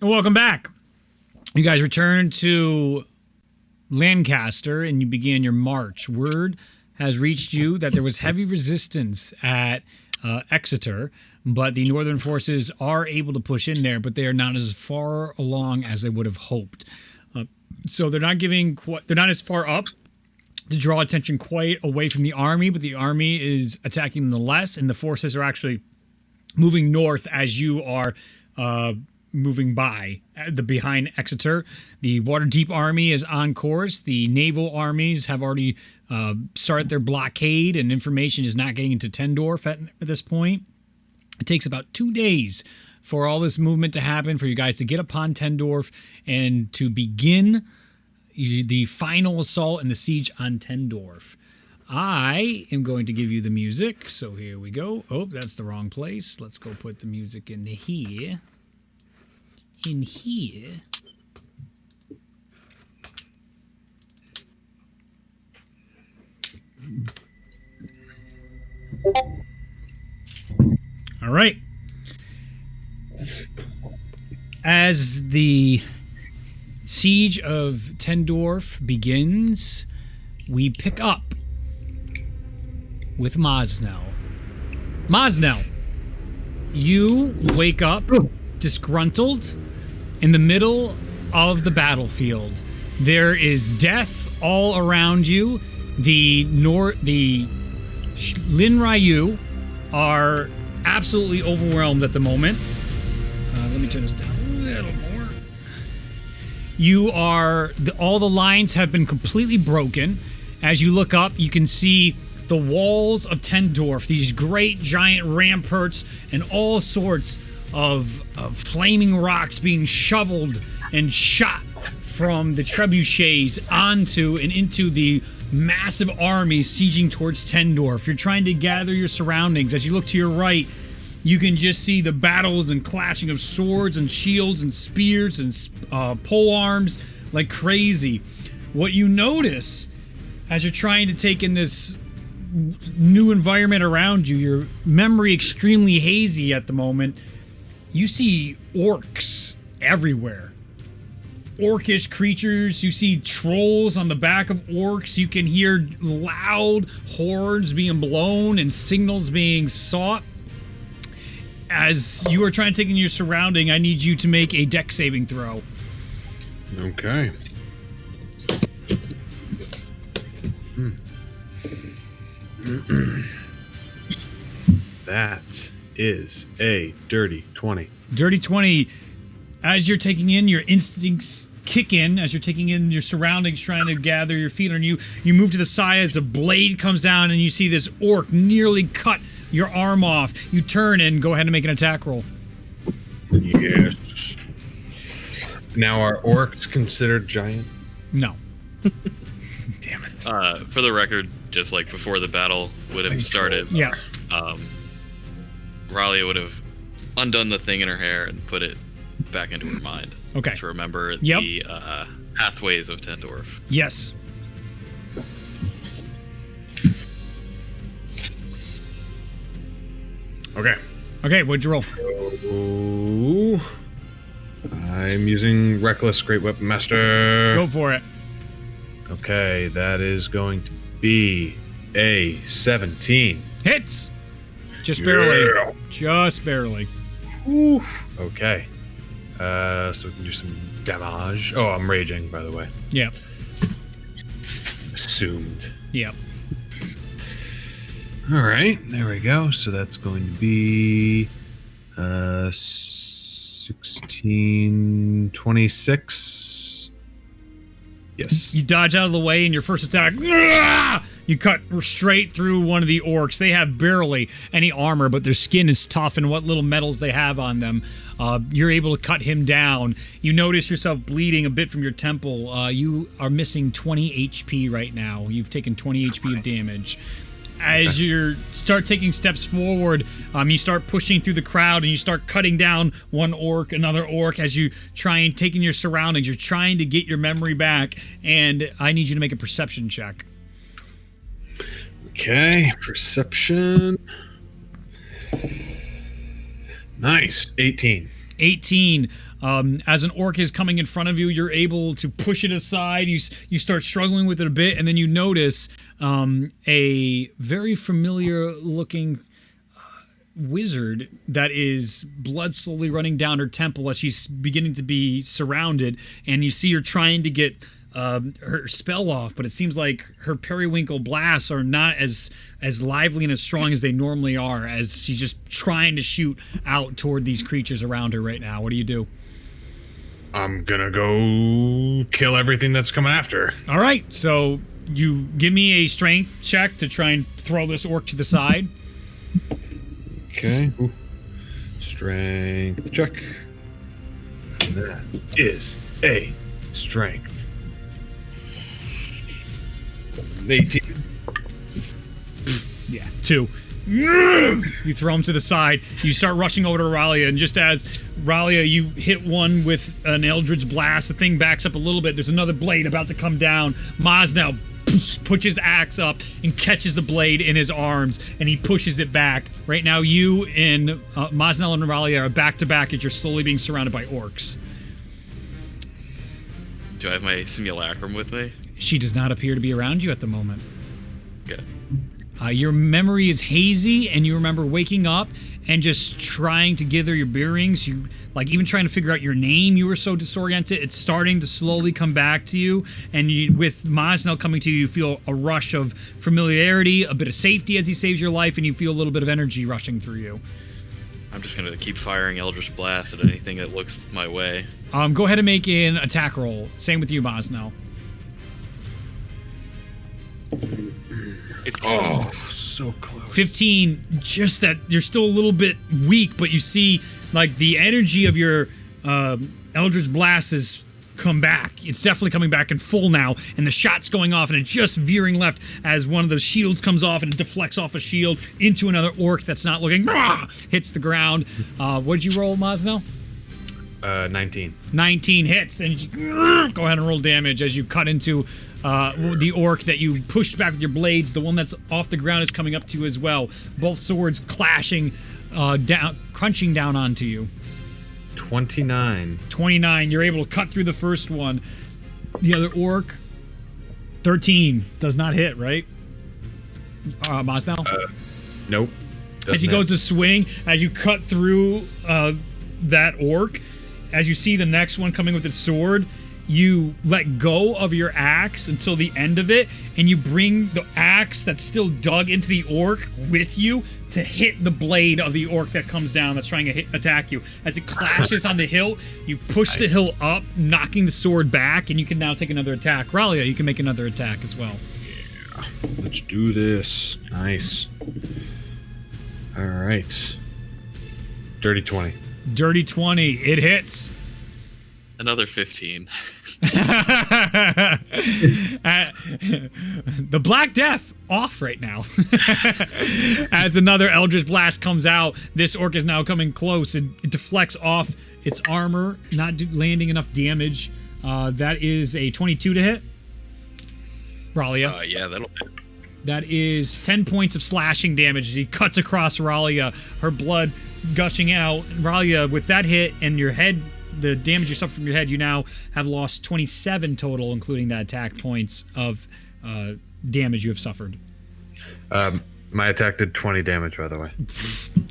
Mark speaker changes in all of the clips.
Speaker 1: And welcome back. You guys return to Lancaster and you begin your march. Word has reached you that there was heavy resistance at Exeter, but the northern forces are able to push in there, but they are not as far along as they would have hoped. So they're not as far up to draw attention quite away from the army, but the army is attacking them less, and the forces are actually moving north as you are moving behind Exeter. The Waterdeep army is on course. The naval armies have already started their blockade, and information is not getting into Tendorf at this point. It takes about 2 days for all this movement to happen, for you guys to get upon Tendorf and to begin the final assault and the siege on Tendorf. I am going to give you the music, so here we go. Oh, that's the wrong place. Let's go put the music in here. In here. All right. As the siege of Tendorf begins, we pick up with Mosnell. Mosnell, you wake up disgruntled in the middle of the battlefield. There is death all around you. The Lin Ryu are absolutely overwhelmed at the moment. Let me turn this down a little more. All the lines have been completely broken. As you look up, you can see the walls of Tendorf, these great giant ramparts and all sorts of flaming rocks being shoveled and shot from the trebuchets onto and into the massive army sieging towards Tendorf. You're trying to gather your surroundings. As you look to your right, you can just see the battles and clashing of swords and shields and spears and pole arms like crazy. What you notice as you're trying to take in this new environment around you, your memory extremely hazy at the moment, you see orcs everywhere. Orcish creatures. You see trolls on the back of orcs. You can hear loud horns being blown and signals being sought. As you are trying to take in your surrounding, I need you to make a dex saving throw.
Speaker 2: Okay. That is a dirty 20.
Speaker 1: Dirty 20. As you're taking in, your instincts kick in. As you're taking in your surroundings, trying to gather your feet on you, you move to the side as a blade comes down and you see this orc nearly cut your arm off. You turn and go ahead and make an attack roll.
Speaker 2: Yes. Now, are orcs considered giant?
Speaker 1: No.
Speaker 2: Damn it.
Speaker 3: For the record, just like before the battle would have started,
Speaker 1: yeah.
Speaker 3: Ralia would have undone the thing in her hair and put it back into her mind.
Speaker 1: Okay.
Speaker 3: To remember the pathways of Tendorf.
Speaker 1: Yes.
Speaker 2: Okay.
Speaker 1: Okay, what'd you roll?
Speaker 2: Oh, I'm using Reckless Great Weapon Master.
Speaker 1: Go for it.
Speaker 2: Okay, that is going to be a 17.
Speaker 1: Hits! Just barely.
Speaker 2: Yeah.
Speaker 1: Just barely.
Speaker 2: Oof. Okay. So we can do some damage. Oh, I'm raging, by the way.
Speaker 1: Yeah.
Speaker 2: Assumed.
Speaker 1: Yeah.
Speaker 2: All right, there we go. So that's going to be 16, 26. Yes.
Speaker 1: You dodge out of the way, and your first attack, you cut straight through one of the orcs. They have barely any armor, but their skin is tough, and what little metals they have on them, you're able to cut him down. You notice yourself bleeding a bit from your temple. You are missing 20 HP right now. You've taken 20 HP of damage. As you start taking steps forward, you start pushing through the crowd and you start cutting down one orc, another orc, as you try and take in your surroundings. You're trying to get your memory back, and I need you to make a perception check.
Speaker 2: Okay, perception. Nice, 18.
Speaker 1: 18. As an orc is coming in front of you, you're able to push it aside. You start struggling with it a bit, and then you notice a very familiar looking wizard that is blood slowly running down her temple as she's beginning to be surrounded, and you see her trying to get her spell off, but it seems like her periwinkle blasts are not as lively and as strong as they normally are, as she's just trying to shoot out toward these creatures around her right now. What do you do?
Speaker 2: I'm gonna go kill everything that's coming after her.
Speaker 1: All right, so you give me a strength check to try and throw this orc to the side.
Speaker 2: Okay. Ooh. Strength check. And that is a strength. 18.
Speaker 1: Yeah, 2. You throw him to the side. You start rushing over to Ralia, and just as Ralia, you hit one with an Eldritch Blast, the thing backs up a little bit. There's another blade about to come down. Maz now puts his axe up and catches the blade in his arms, and he pushes it back. Right now, you and Maznell and Ralia are back to back as you're slowly being surrounded by orcs.
Speaker 3: Do I have my simulacrum with me?
Speaker 1: She does not appear to be around you at the moment.
Speaker 3: Okay.
Speaker 1: Your memory is hazy, and you remember waking up and just trying to gather your bearings. You, like, even trying to figure out your name, you were so disoriented. It's starting to slowly come back to you, and with Maznell coming to you, you feel a rush of familiarity, a bit of safety as he saves your life, and you feel a little bit of energy rushing through you.
Speaker 3: I'm just gonna keep firing Eldritch Blast at anything that looks my way.
Speaker 1: Go ahead and make an attack roll. Same with you, Maznell.
Speaker 2: Oh, so close.
Speaker 1: 15, just that you're still a little bit weak, but you see, like, the energy of your Eldritch Blast has come back. It's definitely coming back in full now, and the shot's going off, and it's just veering left as one of the shields comes off, and it deflects off a shield into another orc that's not looking, hits the ground. What'd you roll, Maznell?
Speaker 2: 19.
Speaker 1: 19 hits, and you go ahead and roll damage as you cut into the orc that you pushed back with your blades. The one that's off the ground is coming up to you as well. Both swords clashing, down, crunching down onto you.
Speaker 2: 29.
Speaker 1: 29. You're able to cut through the first one. The other orc, 13. Does not hit, right? Maznell?
Speaker 2: Nope.
Speaker 1: As he goes to swing, as you cut through that orc, as you see the next one coming with its sword, you let go of your axe until the end of it, and you bring the axe that's still dug into the orc with you to hit the blade of the orc that comes down that's trying to attack you. As it clashes on the hilt, you push the hilt up, knocking the sword back, and you can now take another attack. Ralia, you can make another attack as well.
Speaker 2: Yeah, let's do this. Nice. All right. Dirty 20.
Speaker 1: Dirty 20. It hits.
Speaker 3: Another 15.
Speaker 1: The Black Death off right now. As another Eldritch Blast comes out, this orc is now coming close. It deflects off its armor, not landing enough damage. That is a 22 to hit. Ralia.
Speaker 3: Yeah, that'll hit.
Speaker 1: That is 10 points of slashing damage as he cuts across Ralia, her blood gushing out. Ralia, with that hit and your head, the damage you suffer from your head, you now have lost 27 total, including that attack points of damage you have suffered.
Speaker 2: My attack did 20 damage, by the way.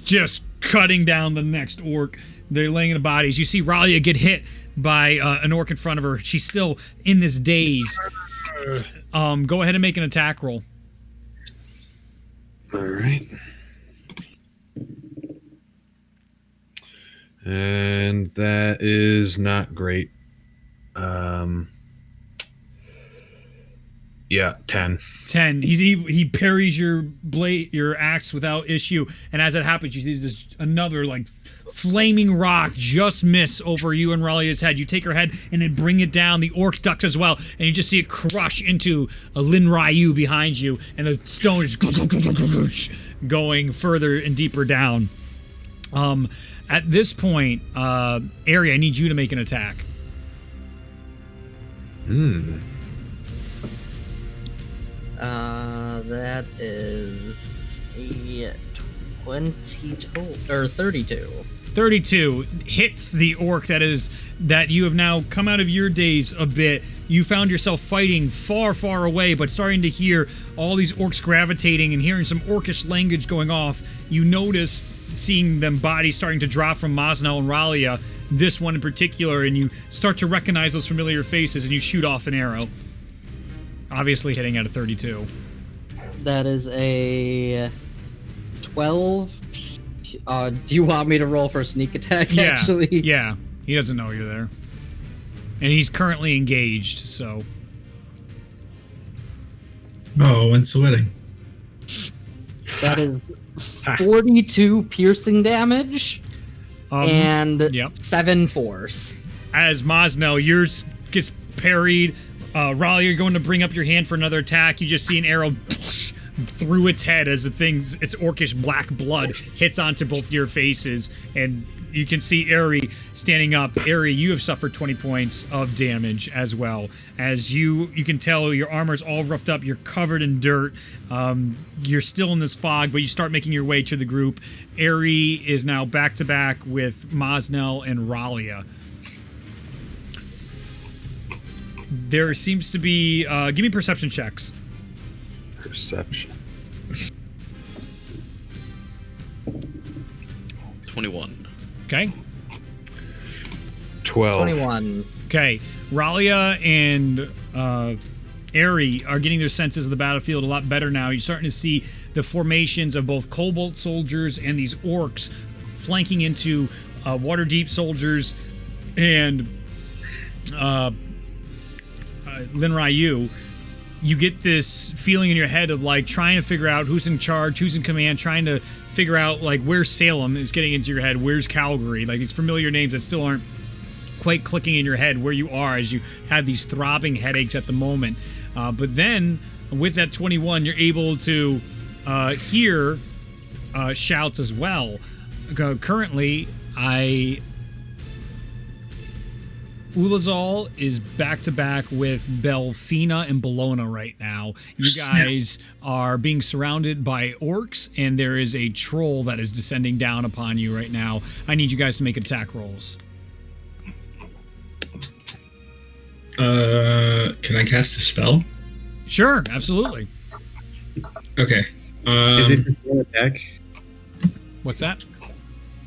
Speaker 1: Just cutting down the next orc. They're laying in the bodies. You see Ralia get hit by an orc in front of her. She's still in this daze. Go ahead and make an attack roll.
Speaker 2: All right. And that is not great. Yeah, 10.
Speaker 1: 10. He parries your blade, your axe without issue, and as that happens, you see this another like flaming rock just miss over you and Ralia's head. You take her head and then bring it down. The orc ducks as well, and you just see it crush into a Lin Ryu behind you, and the stone is going further and deeper down. At this point, Ari, I need you to make an attack.
Speaker 4: That is a 20 total, or 32.
Speaker 1: 32 hits the orc that you have now come out of your daze a bit. You found yourself fighting far, far away, but starting to hear all these orcs gravitating and hearing some orcish language going off. You noticed seeing them bodies starting to drop from Mosnell and Ralia, this one in particular, and you start to recognize those familiar faces, and you shoot off an arrow. Obviously hitting at a 32.
Speaker 4: That is a 12. Do you want me to roll for a sneak attack, actually?
Speaker 1: Yeah, he doesn't know you're there. And he's currently engaged, so...
Speaker 5: Oh, when's the wedding?
Speaker 4: That is 42 piercing damage and 7 force.
Speaker 1: As Mosnell, yours gets parried. Raleigh, you're going to bring up your hand for another attack. You just see an arrow through its head as its orcish black blood hits onto both your faces, and you can see Aerie standing up. Aerie, you have suffered 20 points of damage as well. As you can tell, your armor's all roughed up. You're covered in dirt. You're still in this fog, but you start making your way to the group. Aerie is now back to back with Mosnell and Ralia. There seems to be. Give me perception checks.
Speaker 2: Perception.
Speaker 3: 21.
Speaker 1: Okay.
Speaker 2: 12.
Speaker 4: 21.
Speaker 1: Okay. Ralia and Aerie are getting their senses of the battlefield a lot better now. You're starting to see the formations of both Cobalt soldiers and these orcs flanking into Waterdeep soldiers and Lin Ryu. You get this feeling in your head of like trying to figure out who's in charge, who's in command, trying to figure out like where's Salem is getting into your head, where's Calgary, like these familiar names that still aren't quite clicking in your head where you are as you have these throbbing headaches at the moment. But then with that 21, you're able to hear shouts as well. Currently, Ulazal is back-to-back with Belfina and Bologna right now. You guys are being surrounded by orcs, and there is a troll that is descending down upon you right now. I need you guys to make attack rolls.
Speaker 5: Can I cast a spell?
Speaker 1: Sure, absolutely.
Speaker 5: Okay.
Speaker 6: Is it just one attack?
Speaker 1: What's that?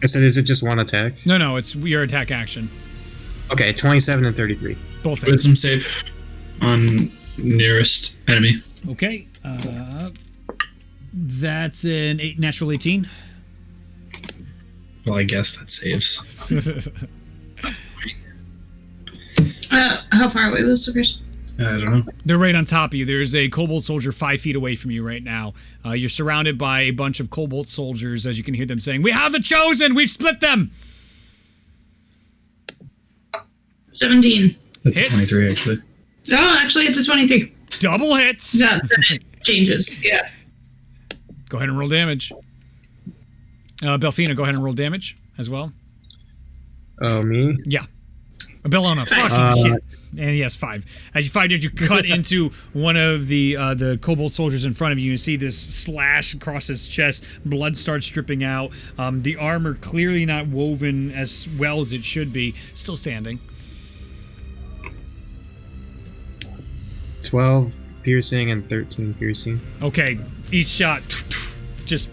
Speaker 6: I said, is it just one attack?
Speaker 1: No, it's your attack action.
Speaker 6: Okay, 27 and 33.
Speaker 1: Both hits.
Speaker 5: Wisdom save on nearest enemy.
Speaker 1: Okay. That's an natural 18.
Speaker 5: Well, I guess that saves.
Speaker 7: How far away was the person?
Speaker 5: I don't know.
Speaker 1: They're right on top of you. There's a Cobalt soldier 5 feet away from you right now. You're surrounded by a bunch of Cobalt soldiers, as you can hear them saying, "We have the Chosen! We've split them!"
Speaker 7: 17.
Speaker 5: That's
Speaker 1: Hits.
Speaker 5: 23, actually.
Speaker 7: Oh, actually, it's a 23.
Speaker 1: Double hits!
Speaker 7: Yeah, that changes. Yeah.
Speaker 1: Go ahead and roll damage. Belfina, go ahead and roll damage as well.
Speaker 6: Oh, me?
Speaker 1: Yeah. Bellona, fucking shit. And yes, 5. As you find it, you cut into one of the Cobalt soldiers in front of you. You see this slash across his chest. Blood starts dripping out. The armor clearly not woven as well as it should be. Still standing.
Speaker 6: 12 piercing and 13 piercing.
Speaker 1: Okay, each shot just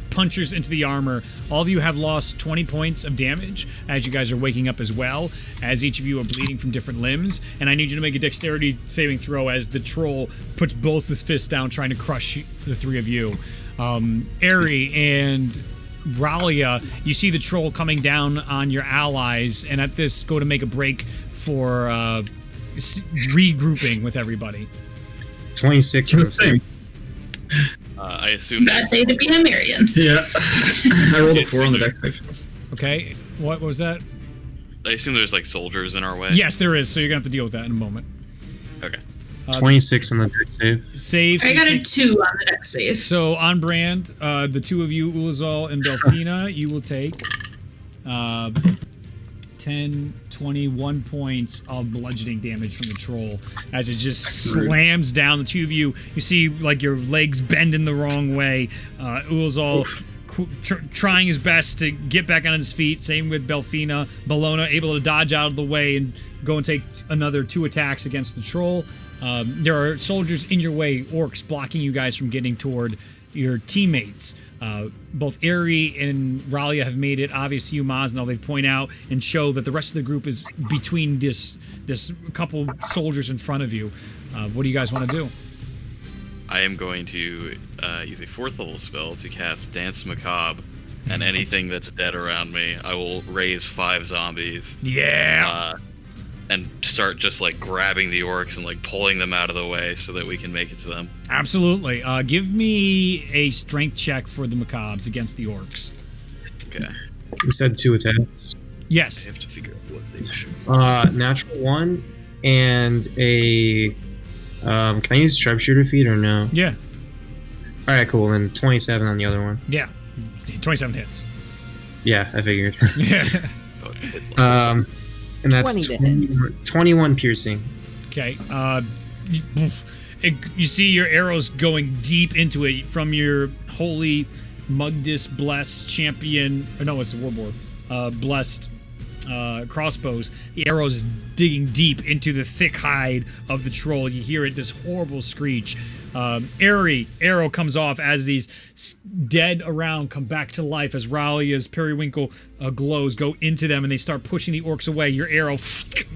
Speaker 1: punches into the armor. All of you have lost 20 points of damage as you guys are waking up as well, as each of you are bleeding from different limbs. And I need you to make a dexterity saving throw as the troll puts both his fists down trying to crush the three of you. Aerie and Ralia, you see the troll coming down on your allies, and at this go to make a break for regrouping with everybody.
Speaker 6: 26 on the same.
Speaker 3: I assume
Speaker 7: Bad day to be a Marion.
Speaker 5: Yeah. I rolled a 4 on the deck save.
Speaker 1: Okay, what was that?
Speaker 3: I assume there's like soldiers in our way.
Speaker 1: Yes, there is, so you're gonna have to deal with that in a moment.
Speaker 3: Okay.
Speaker 6: 26 on the deck save.
Speaker 1: Save.
Speaker 7: I got a 2 on the deck save.
Speaker 1: So on brand, the two of you, Ulazal and Belfina, you will take 10, 21 points of bludgeoning damage from the troll as it just slams down the two of you. You see like your legs bend in the wrong way. Ulazal trying his best to get back on his feet. Same with Belfina. Bellona able to dodge out of the way and go and take another 2 attacks against the troll. There are soldiers in your way, orcs, blocking you guys from getting toward your teammates. Both Eri and Ralia have made it obvious to you, Maznal. They've point out and show that the rest of the group is between this couple soldiers in front of you. What do you guys want to do?
Speaker 3: I am going to use a 4th level spell to cast Dance Macabre, and anything that's dead around me, I will raise 5 zombies.
Speaker 1: Yeah.
Speaker 3: And start just like grabbing the orcs and like pulling them out of the way so that we can make it to them.
Speaker 1: Absolutely. Give me a strength check for the Macabres against the orcs.
Speaker 3: Okay.
Speaker 6: You said 2 attacks.
Speaker 1: Yes.
Speaker 3: I have to figure out what they should.
Speaker 6: Natural 1 and a. Can I use sharpshooter feat or no?
Speaker 1: Yeah.
Speaker 6: All right, cool. And 27 on the other one.
Speaker 1: Yeah. 27 hits.
Speaker 6: Yeah, I figured.
Speaker 1: Yeah.
Speaker 6: And that's 21 piercing.
Speaker 1: Okay. You see your arrows going deep into it from your holy Mugdis blessed champion. Or no, it's a warboard. Blessed crossbows. The arrows digging deep into the thick hide of the troll. You hear it, this horrible screech. Arrow comes off as these dead around come back to life as Ralia's periwinkle glows go into them and they start pushing the orcs away. Your arrow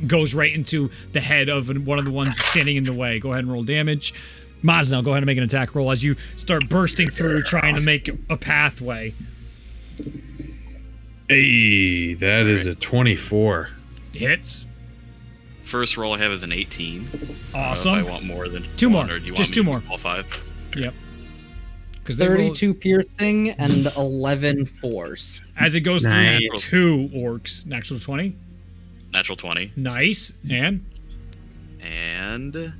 Speaker 1: goes right into the head of one of the ones standing in the way. Go ahead and roll damage. Maznal, go ahead and make an attack roll as you start bursting through trying to make a pathway.
Speaker 2: Hey, that is a 24.
Speaker 1: Hits.
Speaker 3: First roll I have is an 18.
Speaker 1: Awesome.
Speaker 3: If I want more than
Speaker 1: 2 more.
Speaker 3: or do you
Speaker 1: Just
Speaker 3: want
Speaker 1: 2
Speaker 3: me to
Speaker 1: more.
Speaker 3: All 5.
Speaker 1: Yep.
Speaker 4: 32 piercing and 11 force.
Speaker 1: As it goes
Speaker 6: Nice.
Speaker 1: through 2 orcs. Natural 20.
Speaker 3: Natural 20
Speaker 1: Nice. And
Speaker 3: and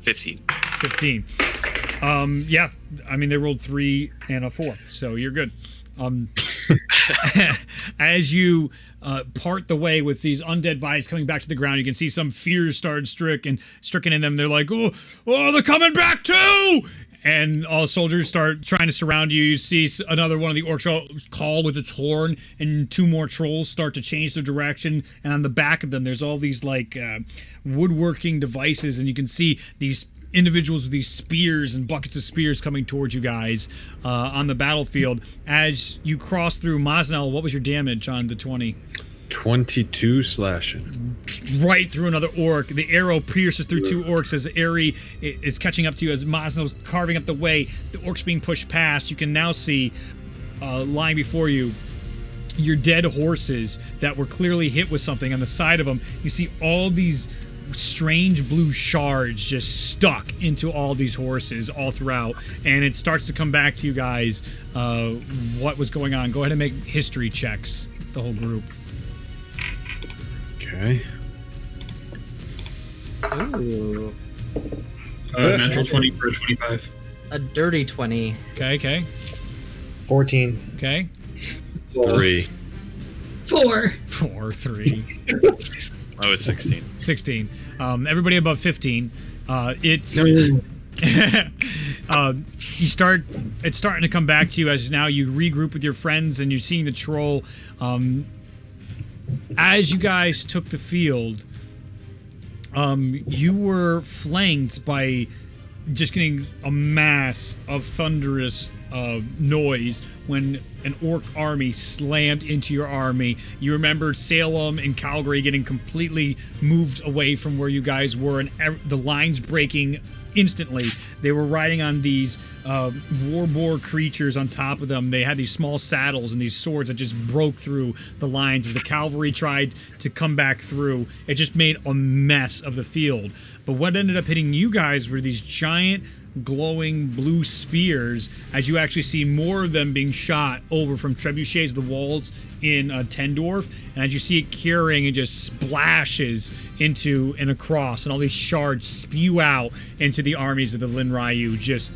Speaker 3: 15.
Speaker 1: 15. Yeah. I mean, they rolled 3 and a 4, so you're good. As you part the way with these undead bodies coming back to the ground, you can see some fears started stricken in them. They're like, oh, they're coming back too! And all soldiers start trying to surround you. You see another one of the orcs call with its horn, and 2 more trolls start to change their direction. And on the back of them, there's all these like woodworking devices, and you can see these individuals with these spears and buckets of spears coming towards you guys on the battlefield. As you cross through Maznal, what was your damage on the 20?
Speaker 2: 22 slashing.
Speaker 1: Right through another orc. The arrow pierces through 2 orcs as Eri is catching up to you as Maznal's carving up the way. The orcs being pushed past. You can now see lying before you your dead horses that were clearly hit with something on the side of them. You see all these strange blue shards just stuck into all these horses all throughout, and it starts to come back to you guys what was going on. Go ahead and make history checks, the whole group.
Speaker 2: Okay.
Speaker 4: Ooh.
Speaker 5: Natural 20 for a 25.
Speaker 4: A dirty 20.
Speaker 1: Okay.
Speaker 6: 14.
Speaker 1: Okay.
Speaker 2: 3.
Speaker 7: 4.
Speaker 1: 4, 3.
Speaker 3: I was 16.
Speaker 1: 16. Everybody above 15. It's it's starting to come back to you as now you regroup with your friends and you're seeing the troll. As you guys took the field, you were flanked by just getting a mass of thunderous noise when an orc army slammed into your army. You remembered Salem and Calgary getting completely moved away from where you guys were, and the lines breaking instantly. They were riding on these warboar creatures on top of them. They had these small saddles and these swords that just broke through the lines as the cavalry tried to come back through. It just made a mess of the field. But what ended up hitting you guys were these giant glowing blue spheres as you actually see more of them being shot over from trebuchets the walls in Tendorf, and as you see it curing, it just splashes into and across, and all these shards spew out into the armies of the Lin Ryu, just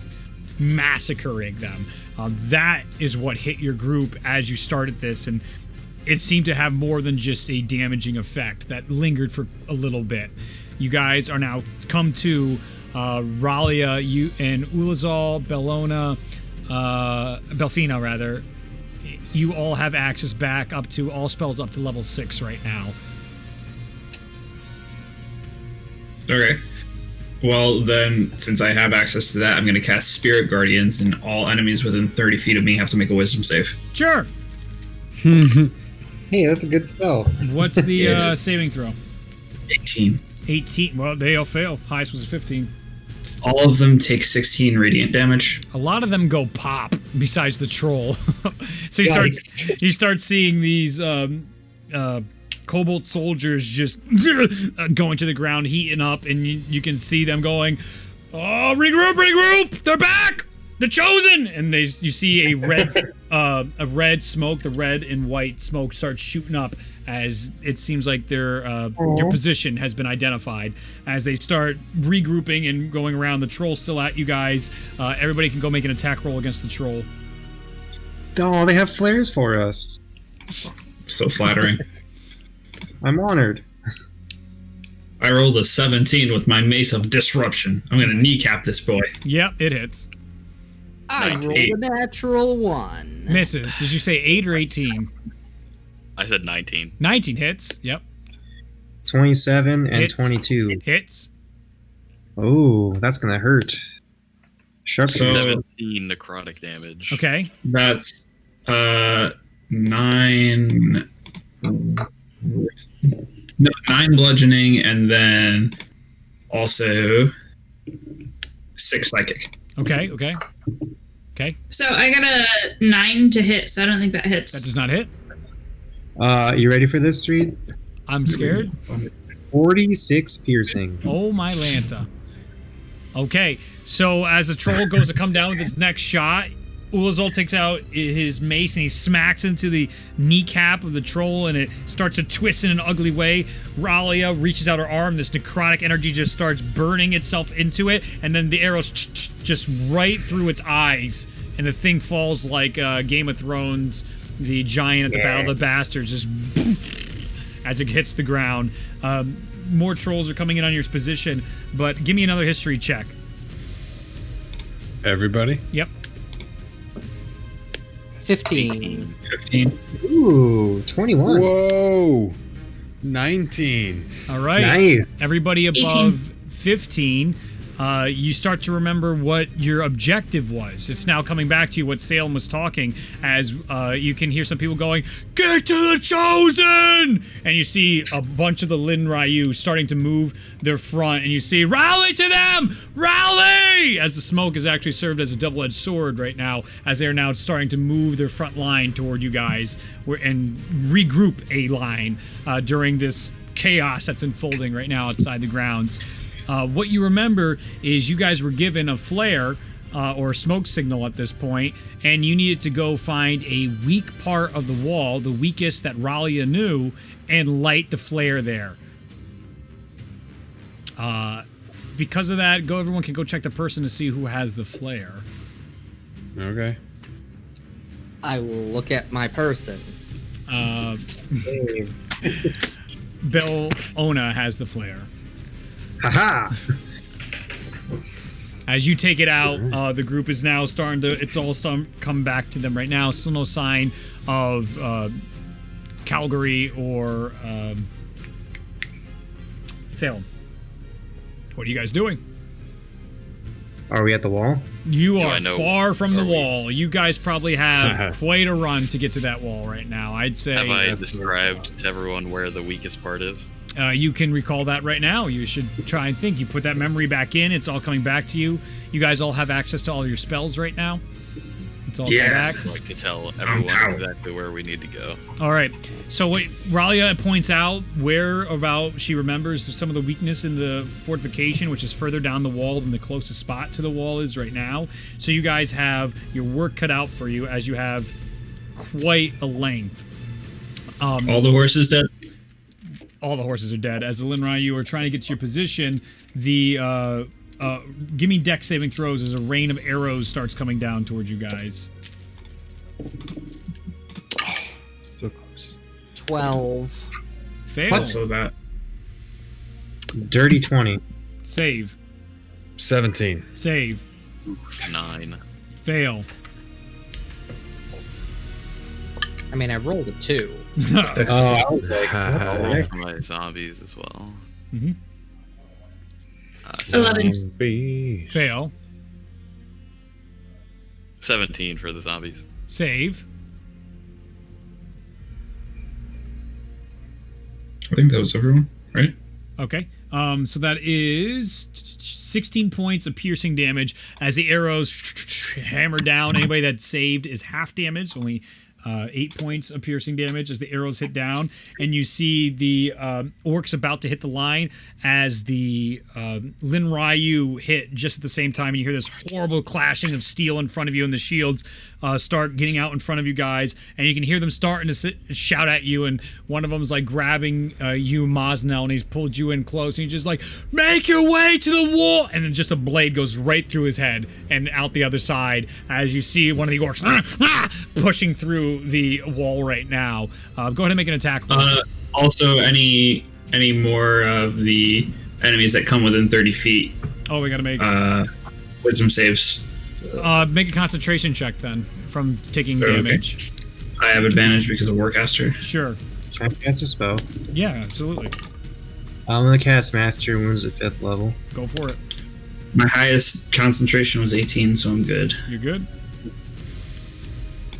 Speaker 1: massacring them. That is what hit your group as you started this, and it seemed to have more than just a damaging effect that lingered for a little bit. You guys are now come to Ralia, you and Ulazal, Bellona, Belfina rather, you all have access back up to all spells up to level 6 right now.
Speaker 5: Okay. Well, then, since I have access to that, I'm going to cast Spirit Guardians, and all enemies within 30 feet of me have to make a Wisdom save.
Speaker 1: Sure.
Speaker 6: Hey, that's a good spell.
Speaker 1: What's the
Speaker 5: It is.
Speaker 1: saving throw?
Speaker 5: 18.
Speaker 1: 18. Well, they all fail. Highest was a 15.
Speaker 5: All of them take 16 radiant damage.
Speaker 1: A lot of them go pop. Besides the troll, so
Speaker 6: Yikes.
Speaker 1: you start seeing these Cobalt soldiers just going to the ground, heating up, and you can see them going, "Oh, regroup! They're back! The chosen!" And you see a red smoke, the red and white smoke starts shooting up as it seems like your position has been identified. As they start regrouping and going around, the troll's still at you guys. Everybody can go make an attack roll against the troll.
Speaker 6: Oh, they have flares for us.
Speaker 5: So flattering.
Speaker 6: I'm honored.
Speaker 5: I rolled a 17 with my Mace of Disruption. I'm going to kneecap this boy.
Speaker 1: Yep, it hits.
Speaker 4: I rolled a natural 1.
Speaker 1: Misses. Did you say 8 or 18?
Speaker 3: I said 19.
Speaker 1: 19 hits. Yep.
Speaker 6: 27 and
Speaker 1: Hits.
Speaker 6: 22.
Speaker 1: Hits.
Speaker 6: Oh, that's gonna hurt. Sharpshooter.
Speaker 5: So-
Speaker 3: 17 necrotic damage.
Speaker 1: Okay.
Speaker 5: That's 9 bludgeoning, and then also 6 psychic.
Speaker 1: Okay.
Speaker 7: So I got a 9 to hit, so I don't think that hits.
Speaker 1: That does not hit.
Speaker 6: You ready for this, Reed?
Speaker 1: I'm scared.
Speaker 6: 46 piercing.
Speaker 1: Oh my Lanta. Okay, so as the troll goes to come down with his next shot, Ulazul takes out his mace and he smacks into the kneecap of the troll, and it starts to twist in an ugly way. Ralia reaches out her arm. This necrotic energy just starts burning itself into it, and then the arrows just right through its eyes, and the thing falls like Game of Thrones, the giant at the Battle of the Bastards, just as it hits the ground. More trolls are coming in on your position, but give me another history check.
Speaker 2: Everybody?
Speaker 1: Yep.
Speaker 4: 15.
Speaker 5: 15.
Speaker 6: Ooh, 21.
Speaker 2: Whoa! 19.
Speaker 1: All right.
Speaker 6: Nice.
Speaker 1: Everybody
Speaker 7: 18.
Speaker 1: above 15, you start to remember what your objective was. It's now coming back to you what Salem was talking, as you can hear some people going, "Get to the chosen!" And you see a bunch of the Lin Ryu starting to move their front, and you see, "Rally to them! Rally!" As the smoke has actually served as a double-edged sword right now, as they're now starting to move their front line toward you guys and regroup a line during this chaos that's unfolding right now outside the grounds. What you remember is you guys were given a flare or a smoke signal at this point, and you needed to go find a weak part of the wall, the weakest that Ralia knew, and light the flare there. Because of that, everyone can go check the person to see who has the flare.
Speaker 2: Okay.
Speaker 4: I will look at my person.
Speaker 1: Bill Ona has the flare.
Speaker 6: Haha.
Speaker 1: As you take it out, the group is now starting to, it's all come back to them right now. Still no sign of Calgary or Salem. What are you guys doing?
Speaker 6: Are we at the wall?
Speaker 1: You
Speaker 3: Do
Speaker 1: are
Speaker 3: I know-
Speaker 1: far from the
Speaker 3: are we-
Speaker 1: wall. You guys probably have quite a run to get to that wall right now. I'd say.
Speaker 3: Have I described to everyone where the weakest part is?
Speaker 1: You can recall that right now. You should try and think. You put that memory back in. It's all coming back to you. You guys all have access to all your spells right now. It's all coming back.
Speaker 3: I'd like to tell everyone
Speaker 5: out.
Speaker 3: exactly where we need to go.
Speaker 1: All right. So what Ralia points out where about she remembers some of the weakness in the fortification, which is further down the wall than the closest spot to the wall is right now. So you guys have your work cut out for you, as you have quite a length.
Speaker 5: All the horses dead?
Speaker 1: All the horses are dead. As the Lin Ryu are trying to get to your position, the give me dex saving throws as a rain of arrows starts coming down towards you guys.
Speaker 2: So close.
Speaker 4: 12.
Speaker 1: Fail.
Speaker 5: So that.
Speaker 6: Dirty 20.
Speaker 1: Save.
Speaker 2: 17.
Speaker 1: Save.
Speaker 3: 9.
Speaker 1: Fail.
Speaker 4: I mean, I rolled a 2.
Speaker 6: I was like,
Speaker 3: I'll roll
Speaker 6: what?
Speaker 3: for my zombies as well.
Speaker 1: Mhm.
Speaker 7: 11.
Speaker 1: Fail.
Speaker 3: 17 for the zombies.
Speaker 1: Save.
Speaker 5: I think that was everyone, right?
Speaker 1: Okay. So that is 16 points of piercing damage as the arrows hammer down. Anybody that saved is half damage, only 8 points of piercing damage as the arrows hit down. And you see the orcs about to hit the line as the Lin Ryu hit just at the same time. And you hear this horrible clashing of steel in front of you, and the shields start getting out in front of you guys. And you can hear them starting to shout at you. And one of them's like grabbing you, Mosnell, and he's pulled you in close. And he's just like, make your way to the wall. And then just a blade goes right through his head and out the other side as you see one of the orcs pushing through the wall right now. Go ahead and make an attack.
Speaker 5: Also, any more of the enemies that come within 30 feet,
Speaker 1: Oh, we gotta make
Speaker 5: wisdom saves.
Speaker 1: make a concentration check then from taking
Speaker 5: Okay.
Speaker 1: damage.
Speaker 5: I have advantage because of Warcaster.
Speaker 1: Sure.
Speaker 6: Can I cast a spell?
Speaker 1: Yeah, absolutely.
Speaker 6: I'm gonna cast Master Cure Wounds at 5th level.
Speaker 1: Go for it.
Speaker 5: My highest concentration was 18, so I'm good.
Speaker 1: You're good.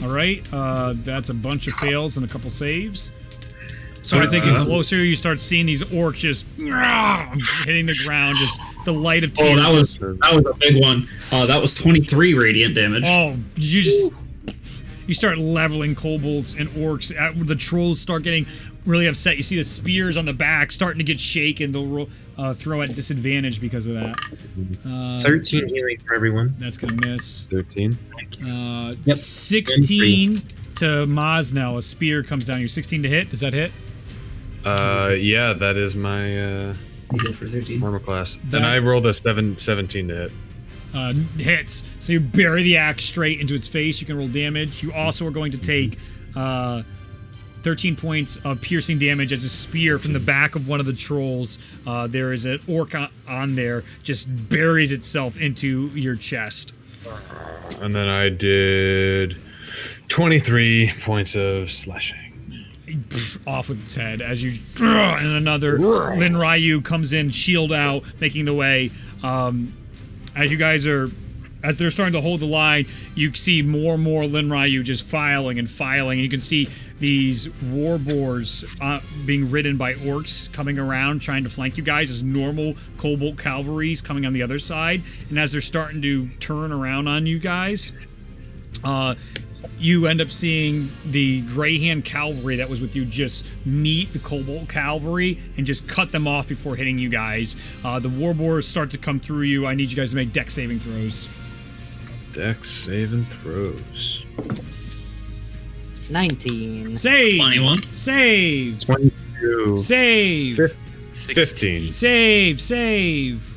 Speaker 1: All right. That's a bunch of fails and a couple saves. So as they get closer, you start seeing these orcs just hitting the ground. Just the light of
Speaker 5: Oh,
Speaker 1: tears.
Speaker 5: that was a big one. That was 23 radiant damage.
Speaker 1: Oh, you start leveling kobolds and orcs. The trolls start getting really upset. You see the spears on the back starting to get shaken. They'll throw at disadvantage because of that.
Speaker 6: 13 healing for everyone.
Speaker 1: That's gonna miss.
Speaker 2: 13.
Speaker 6: Yep.
Speaker 1: 16 to Mosnell. A spear comes down. You're 16 to hit. Does that hit?
Speaker 2: Yeah, that is my
Speaker 5: You go for 13.
Speaker 2: armor class.
Speaker 1: That-
Speaker 2: And I rolled a 17 to hit.
Speaker 1: Hits. So you bury the axe straight into its face. You can roll damage. You also are going to take 13 points of piercing damage as a spear from the back of one of the trolls. There is an orc on there, just buries itself into your chest.
Speaker 2: And then I did 23 points of slashing.
Speaker 1: Off with its head as you and another Lin Ryu comes in, shield out, making the way. As they're starting to hold the line, you see more and more Lin Ryu just filing, and you can see these war boars being ridden by orcs coming around trying to flank you guys as normal Cobalt cavalry's coming on the other side. And as they're starting to turn around on you guys, you end up seeing the Greyhand cavalry that was with you just meet the Cobalt cavalry and just cut them off before hitting you guys. The war boars start to come through you. I need you guys to make dex saving throws.
Speaker 2: Dex saving throws.
Speaker 4: 19.
Speaker 1: Save!
Speaker 5: 21.
Speaker 1: Save!
Speaker 6: 22.
Speaker 1: Save!
Speaker 2: 15.
Speaker 1: Save!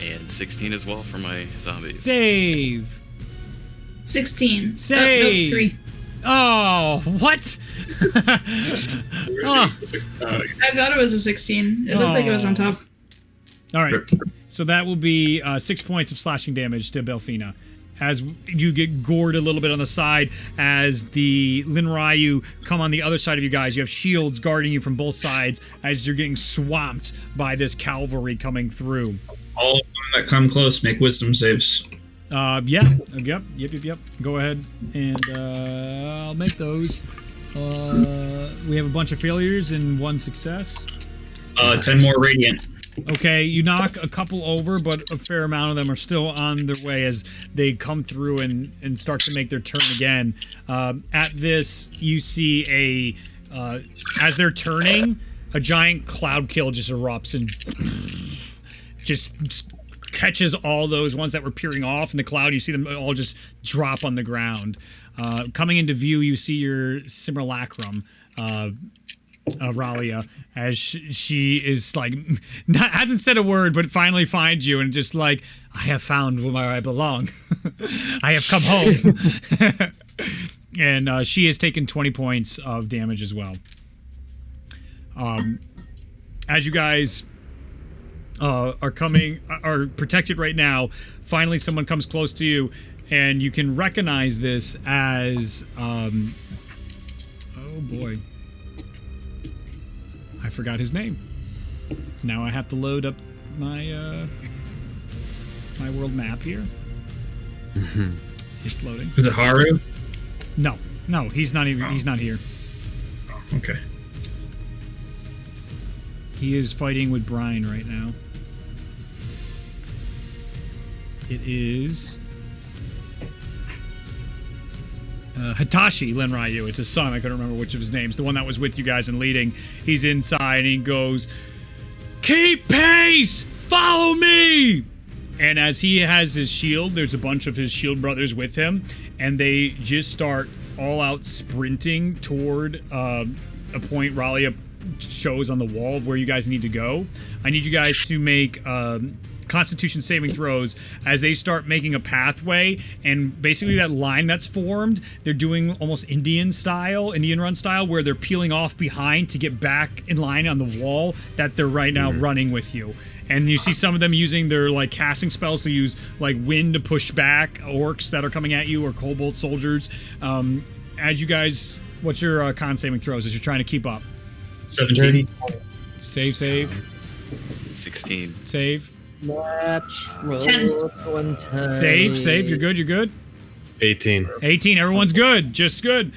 Speaker 3: And 16 as well for my zombies.
Speaker 1: Save!
Speaker 7: 16.
Speaker 1: Save.
Speaker 7: No, 3.
Speaker 1: Oh, what? Oh.
Speaker 7: I thought it was a 16. It looked like it was on top.
Speaker 1: All right. So that will be 6 points of slashing damage to Belfina. As you get gored a little bit on the side, as the Lin Ryu come on the other side of you guys. You have shields guarding you from both sides as you're getting swamped by this cavalry coming through.
Speaker 5: All of them that come close make wisdom saves.
Speaker 1: Yep. Go ahead and I'll make those. We have a bunch of failures and 1 success.
Speaker 5: 10 more radiant.
Speaker 1: Okay, you knock a couple over, but a fair amount of them are still on their way as they come through and start to make their turn again. At this, you see as they're turning, a giant cloud kill just erupts and just catches all those ones that were peering off in the cloud. You see them all just drop on the ground. Coming into view, you see your simulacrum, Ralia, as she is like, hasn't said a word, but finally finds you and just like, I have found where I belong. I have come home. And she has taken 20 points of damage as well. As you guys are protected right now, finally someone comes close to you. and you can recognize this as oh boy, I forgot his name. Now I have to load up my my world map here. It's loading.
Speaker 5: Is it Haru?
Speaker 1: No, he's not even. He's not here.
Speaker 5: Okay.
Speaker 1: He is fighting with Brian right now. It is Hitachi Lenryu. It's his son. I couldn't remember which of his names. The one that was with you guys and leading. He's inside and he goes, "Keep pace! Follow me!" And as he has his shield, there's a bunch of his shield brothers with him, and they just start all out sprinting toward a point Ralia shows on the wall of where you guys need to go. I need you guys to make Constitution saving throws as they start making a pathway, and basically that line that's formed, they're doing almost Indian run style, where they're peeling off behind to get back in line on the wall that they're right now running with you. And you see some of them using their like casting spells to use like wind to push back orcs that are coming at you or Cobalt soldiers. As you guys, what's your con saving throws as you're trying to keep up?
Speaker 5: 17.
Speaker 1: Save.
Speaker 3: 16.
Speaker 1: Save.
Speaker 4: Natural
Speaker 7: 10.
Speaker 4: 20.
Speaker 1: Save. You're good.
Speaker 2: 18.
Speaker 1: 18. Everyone's good. Just good.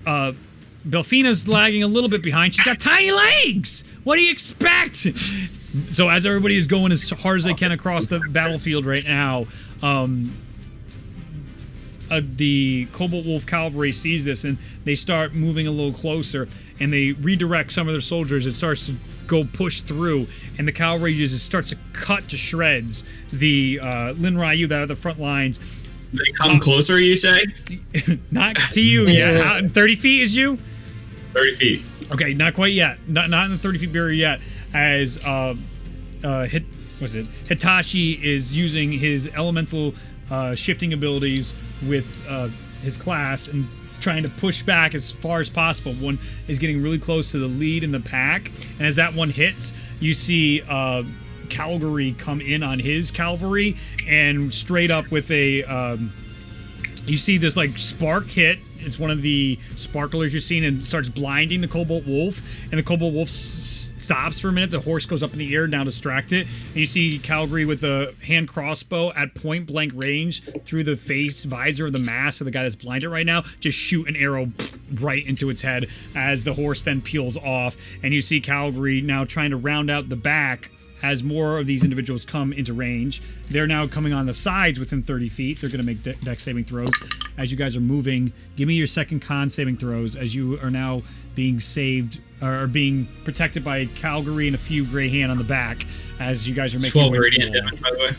Speaker 1: Belfina's lagging a little bit behind. She's got tiny legs. What do you expect? So as everybody is going as hard as they can across the battlefield right now, the Cobalt Wolf Cavalry sees this and they start moving a little closer, and they redirect some of their soldiers. It starts to go push through, and the cavalry just starts to cut to shreds the Lin Ryu that are the front lines.
Speaker 5: They come closer, you say?
Speaker 1: Not to you yet. 30 feet is you?
Speaker 5: 30 feet.
Speaker 1: Okay, not quite yet. Not in the 30 feet barrier yet. As Hitachi is using his elemental shifting abilities with his class and trying to push back as far as possible. One is getting really close to the lead in the pack, and as that one hits, you see Calgary come in on his cavalry, and straight up with a you see this like spark hit. It's one of the sparklers you're seeing, and starts blinding the Cobalt Wolf, and the Cobalt Wolf stops for a minute. The horse goes up in the air, now distracted, and you see Calgary with a hand crossbow at point blank range through the face visor of the mask of the guy that's blinded right now, just shoot an arrow right into its head as the horse then peels off. And you see Calgary now trying to round out the back as more of these individuals come into range. They're now coming on the sides within 30 feet. They're going to make dex saving throws. As you guys are moving, give me your second con saving throws as you are now being saved or being protected by Calgary and a few gray hand on the back as you guys are making
Speaker 5: 12
Speaker 1: your way to the
Speaker 5: radiant
Speaker 1: wall.
Speaker 5: damage, by the way.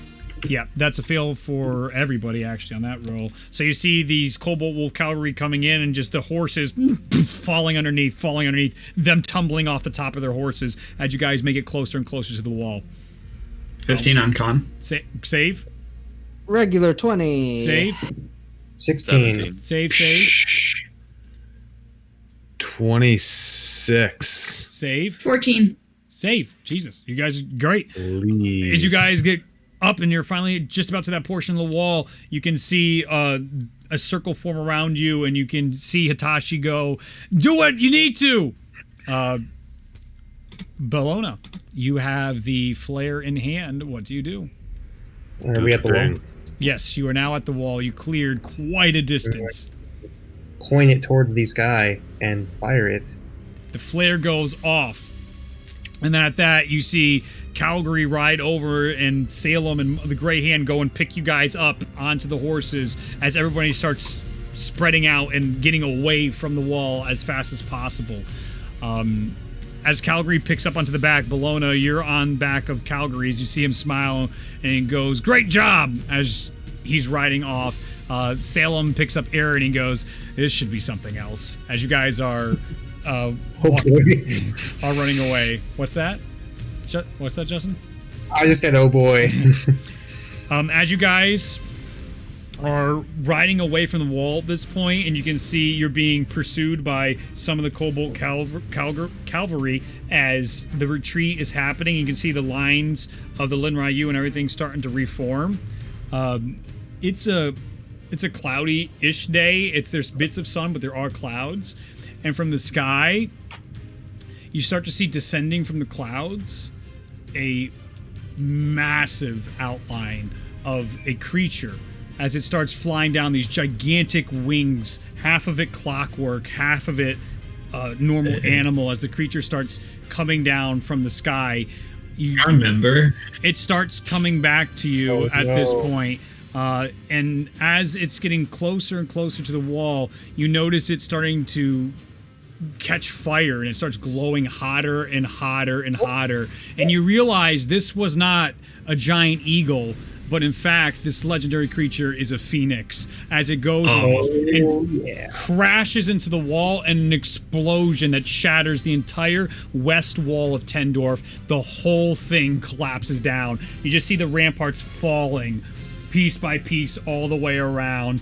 Speaker 1: Yeah, that's a fail for everybody actually on that roll. So you see these Cobalt Wolf Cavalry coming in, and just the horses falling underneath, them tumbling off the top of their horses as you guys make it closer and closer to the wall.
Speaker 5: 15 on con.
Speaker 1: Save.
Speaker 4: Regular 20.
Speaker 1: Save.
Speaker 6: 16.
Speaker 3: 17.
Speaker 1: Save.
Speaker 2: 26.
Speaker 1: Save.
Speaker 7: 14.
Speaker 1: Save. Jesus, you guys are great.
Speaker 2: Please.
Speaker 1: As you guys get up and you're finally just about to that portion of the wall, you can see a circle form around you, and you can see Hitachi go, "Do what you need to." Bellona, you have the flare in hand. What do you do?
Speaker 6: Are we at the wall?
Speaker 1: Yes, you are now at the wall. You cleared quite a distance.
Speaker 6: Point it towards the sky and fire it.
Speaker 1: The flare goes off. And then at that, you see Calgary ride over, and Salem and the Gray Hand go and pick you guys up onto the horses as everybody starts spreading out and getting away from the wall as fast as possible. As Calgary picks up onto the back, Bellona, you're on back of Calgary as you see him smile, and he goes, "Great job!" as he's riding off. Salem picks up air and he goes, "This should be something else," as you guys are are running away. What's that? What's that, Justin?
Speaker 6: I just said, "Oh boy."
Speaker 1: As you guys are riding away from the wall at this point, and you can see you're being pursued by some of the Cobalt Cavalry as the retreat is happening. You can see the lines of the Lin Ryu and everything starting to reform. It's a it's a cloudy-ish day. There's bits of sun, but there are clouds. And from the sky, you start to see descending from the clouds a massive outline of a creature as it starts flying down these gigantic wings, half of it clockwork, half of it normal animal. As the creature starts coming down from the sky,
Speaker 5: I remember.
Speaker 1: It starts coming back to you at this point. And as it's getting closer and closer to the wall, you notice it starting to catch fire, and it starts glowing hotter and hotter and hotter. And you realize this was not a giant eagle, but in fact, this legendary creature is a phoenix. As it goes and crashes into the wall, and an explosion that shatters the entire west wall of Tendorf. The whole thing collapses down. You just see the ramparts falling piece by piece all the way around.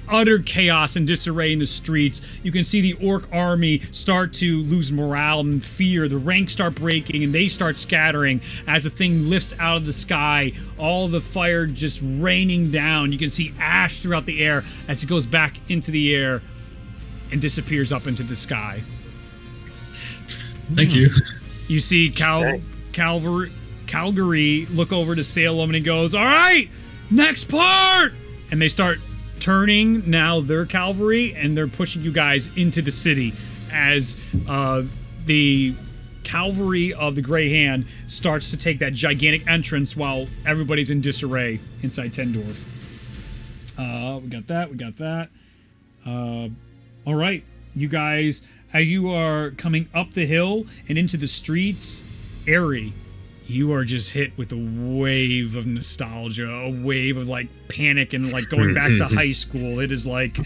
Speaker 1: Utter chaos and disarray in the streets. You can see the orc army start to lose morale and fear. The ranks start breaking and they start scattering as the thing lifts out of the sky. All the fire just raining down. You can see ash throughout the air as it goes back into the air and disappears up into the sky.
Speaker 5: Thank you.
Speaker 1: You see Calgary look over to Salem, and he goes, "All right, next part!" And they start turning now their cavalry, and they're pushing you guys into the city as the cavalry of the Grey Hand starts to take that gigantic entrance while everybody's in disarray inside Tendorf. We got that. All right, you guys, as you are coming up the hill and into the streets, Aerie, you are just hit with a wave of nostalgia, a wave of like panic and like going back to high school. It is like,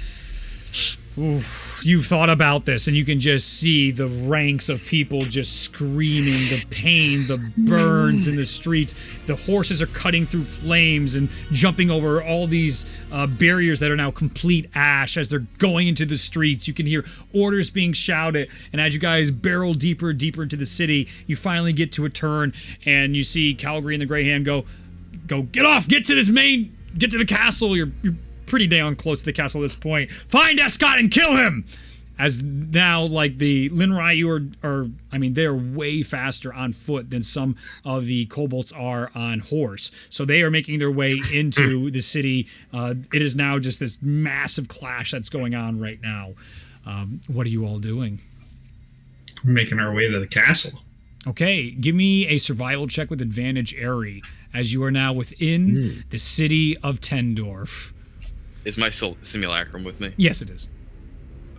Speaker 1: oof, you've thought about this, and you can just see the ranks of people just screaming, the pain, the burns in the streets. The horses are cutting through flames and jumping over all these barriers that are now complete ash as they're going into the streets. You can hear orders being shouted, and as you guys barrel deeper and deeper into the city, you finally get to a turn, and you see Calgary and the Grey Hand go, get off, get to the castle. You're pretty damn close to the castle at this point. Find Escott and kill him! As now, like, the Linryu they're way faster on foot than some of the Cobalts are on horse. So they are making their way into the city. It is now just this massive clash that's going on right now. What are you all doing?
Speaker 5: We're making our way to the castle.
Speaker 1: Okay, give me a survival check with advantage, Aerie, as you are now within the city of Tendorf.
Speaker 3: Is my simulacrum with me?
Speaker 1: Yes, it is.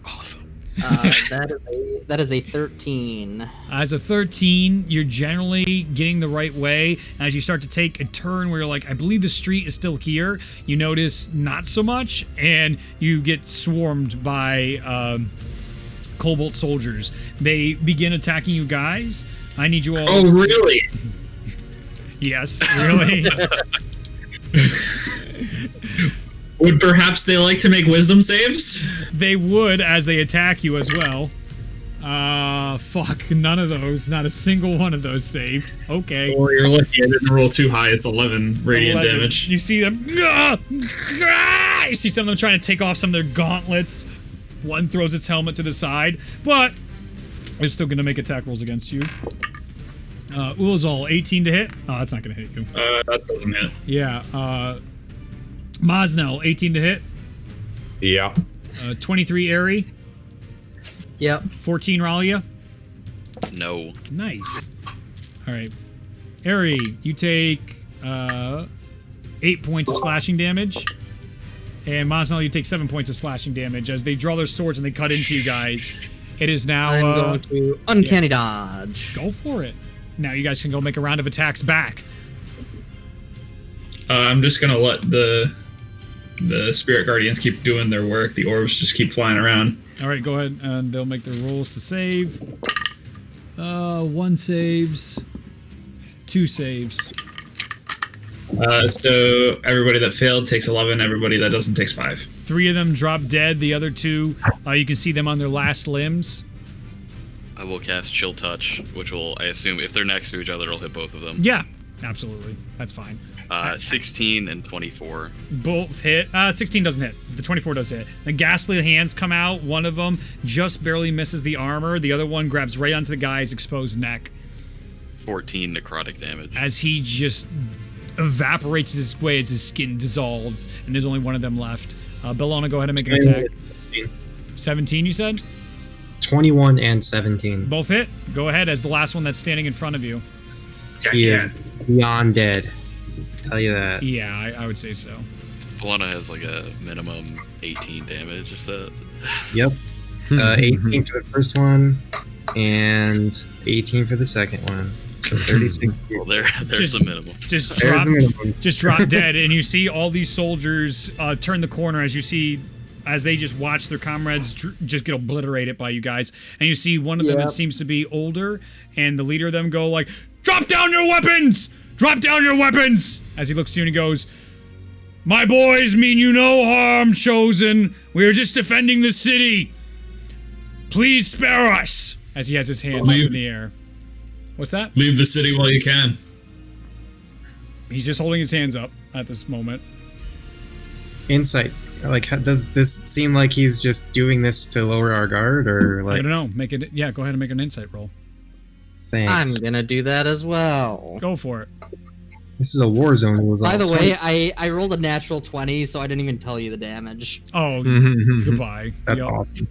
Speaker 3: Awesome.
Speaker 4: That is a 13.
Speaker 1: As a 13, you're generally getting the right way. As you start to take a turn where you're like, I believe the street is still here, you notice not so much, and you get swarmed by Cobalt soldiers. They begin attacking you guys. I need you all...
Speaker 5: Oh, really?
Speaker 1: Yes, really?
Speaker 5: Would perhaps they like to make wisdom saves?
Speaker 1: They would, as they attack you as well. Fuck, none of those. Not a single one of those saved. Okay.
Speaker 5: Or you're lucky I didn't roll too high. It's 11 radiant damage.
Speaker 1: You see them. You see some of them trying to take off some of their gauntlets. One throws its helmet to the side, but they're still going to make attack rolls against you. Ulazal, 18 to hit. Oh, that's not going to hit you.
Speaker 5: That doesn't hit.
Speaker 1: Yeah. Mosnell, 18 to hit.
Speaker 2: Yeah.
Speaker 1: 23 Aerie.
Speaker 4: Yep.
Speaker 1: 14 Ralia.
Speaker 3: No.
Speaker 1: Nice. All right. Aerie, you take 8 points of slashing damage. And Mosnell, you take 7 points of slashing damage as they draw their swords and they cut into you guys. It is now...
Speaker 4: I'm going to Uncanny Dodge.
Speaker 1: Go for it. Now you guys can go make a round of attacks back.
Speaker 5: I'm just going to let the Spirit Guardians keep doing their work. The orbs just keep flying around.
Speaker 1: All right, go ahead, and they'll make their rolls to save. 1 saves, 2 saves.
Speaker 5: So everybody that failed takes 11. Everybody that doesn't takes 5.
Speaker 1: 3 of them drop dead. The other 2, you can see them on their last limbs.
Speaker 3: I will cast Chill Touch, which will, I assume, if they're next to each other, it'll hit both of them.
Speaker 1: Yeah, Absolutely. That's fine.
Speaker 3: 16 and 24.
Speaker 1: Both hit. 16 doesn't hit. The 24 does hit. The ghastly hands come out. One of them just barely misses the armor. The other one grabs right onto the guy's exposed neck.
Speaker 3: 14 necrotic damage.
Speaker 1: As he just evaporates his way as his skin dissolves, and there's only one of them left. Bellona, go ahead and make an attack. 17, you said?
Speaker 6: 21 and 17.
Speaker 1: Both hit. Go ahead as the last one that's standing in front of you.
Speaker 6: He is beyond dead. Tell you that.
Speaker 1: Yeah, I would say so.
Speaker 3: Bellona has like a minimum 18 damage. If that.
Speaker 6: Yep. 18 for the first one, and 18 for the second one. So 36.
Speaker 3: Well, there's the minimum.
Speaker 1: Just drop dead, and you see all these soldiers turn the corner as they just watch their comrades just get obliterated by you guys. And you see one of them that seems to be older, and the leader of them go like, "Drop down your weapons! Drop down your weapons!" As he looks to you and he goes, "My boys mean you no harm, Chosen. We are just defending the city. Please spare us." As he has his hands up in the air. What's that?
Speaker 5: Leave the city while you can.
Speaker 1: He's just holding his hands up at this moment.
Speaker 6: Insight. Like, does this seem like he's just doing this to lower our guard, or like?
Speaker 1: I don't know. Make it. Yeah, go ahead and make an insight roll.
Speaker 6: Thanks.
Speaker 4: I'm gonna do that as well.
Speaker 1: Go for it.
Speaker 6: This is a war zone.
Speaker 4: By the way, I rolled a natural 20, so I didn't even tell you the damage.
Speaker 1: Oh, goodbye.
Speaker 6: That's awesome.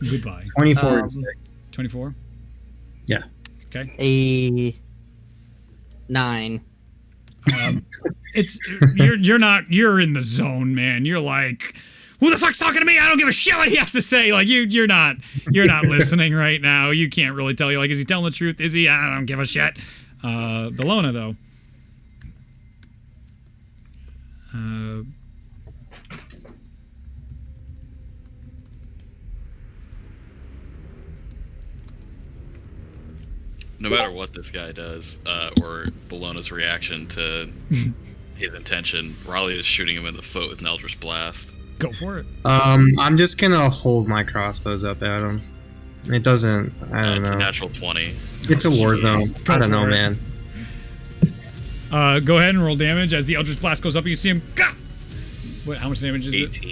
Speaker 1: Goodbye.
Speaker 6: 24.
Speaker 1: 24?
Speaker 6: Yeah.
Speaker 1: Okay.
Speaker 4: A 9.
Speaker 1: You're in the zone, man. You're like, who the fuck's talking to me? I don't give a shit what he has to say. Like you're not listening right now. You can't really tell. You're like, is he telling the truth? Is he? I don't give a shit. Bellona though.
Speaker 3: No matter what this guy does, or Bellona's reaction to his intention, Raleigh is shooting him in the foot with an Eldritch Blast.
Speaker 1: Go for it.
Speaker 6: I'm just gonna hold my crossbows up at him. It doesn't. I don't
Speaker 3: It's
Speaker 6: know.
Speaker 3: a natural 20.
Speaker 6: It's a war zone. I don't know,
Speaker 1: for it.
Speaker 6: man.
Speaker 1: Go ahead and roll damage as the Eldritch Blast goes up. And you see him. Gah! What? How much damage is it?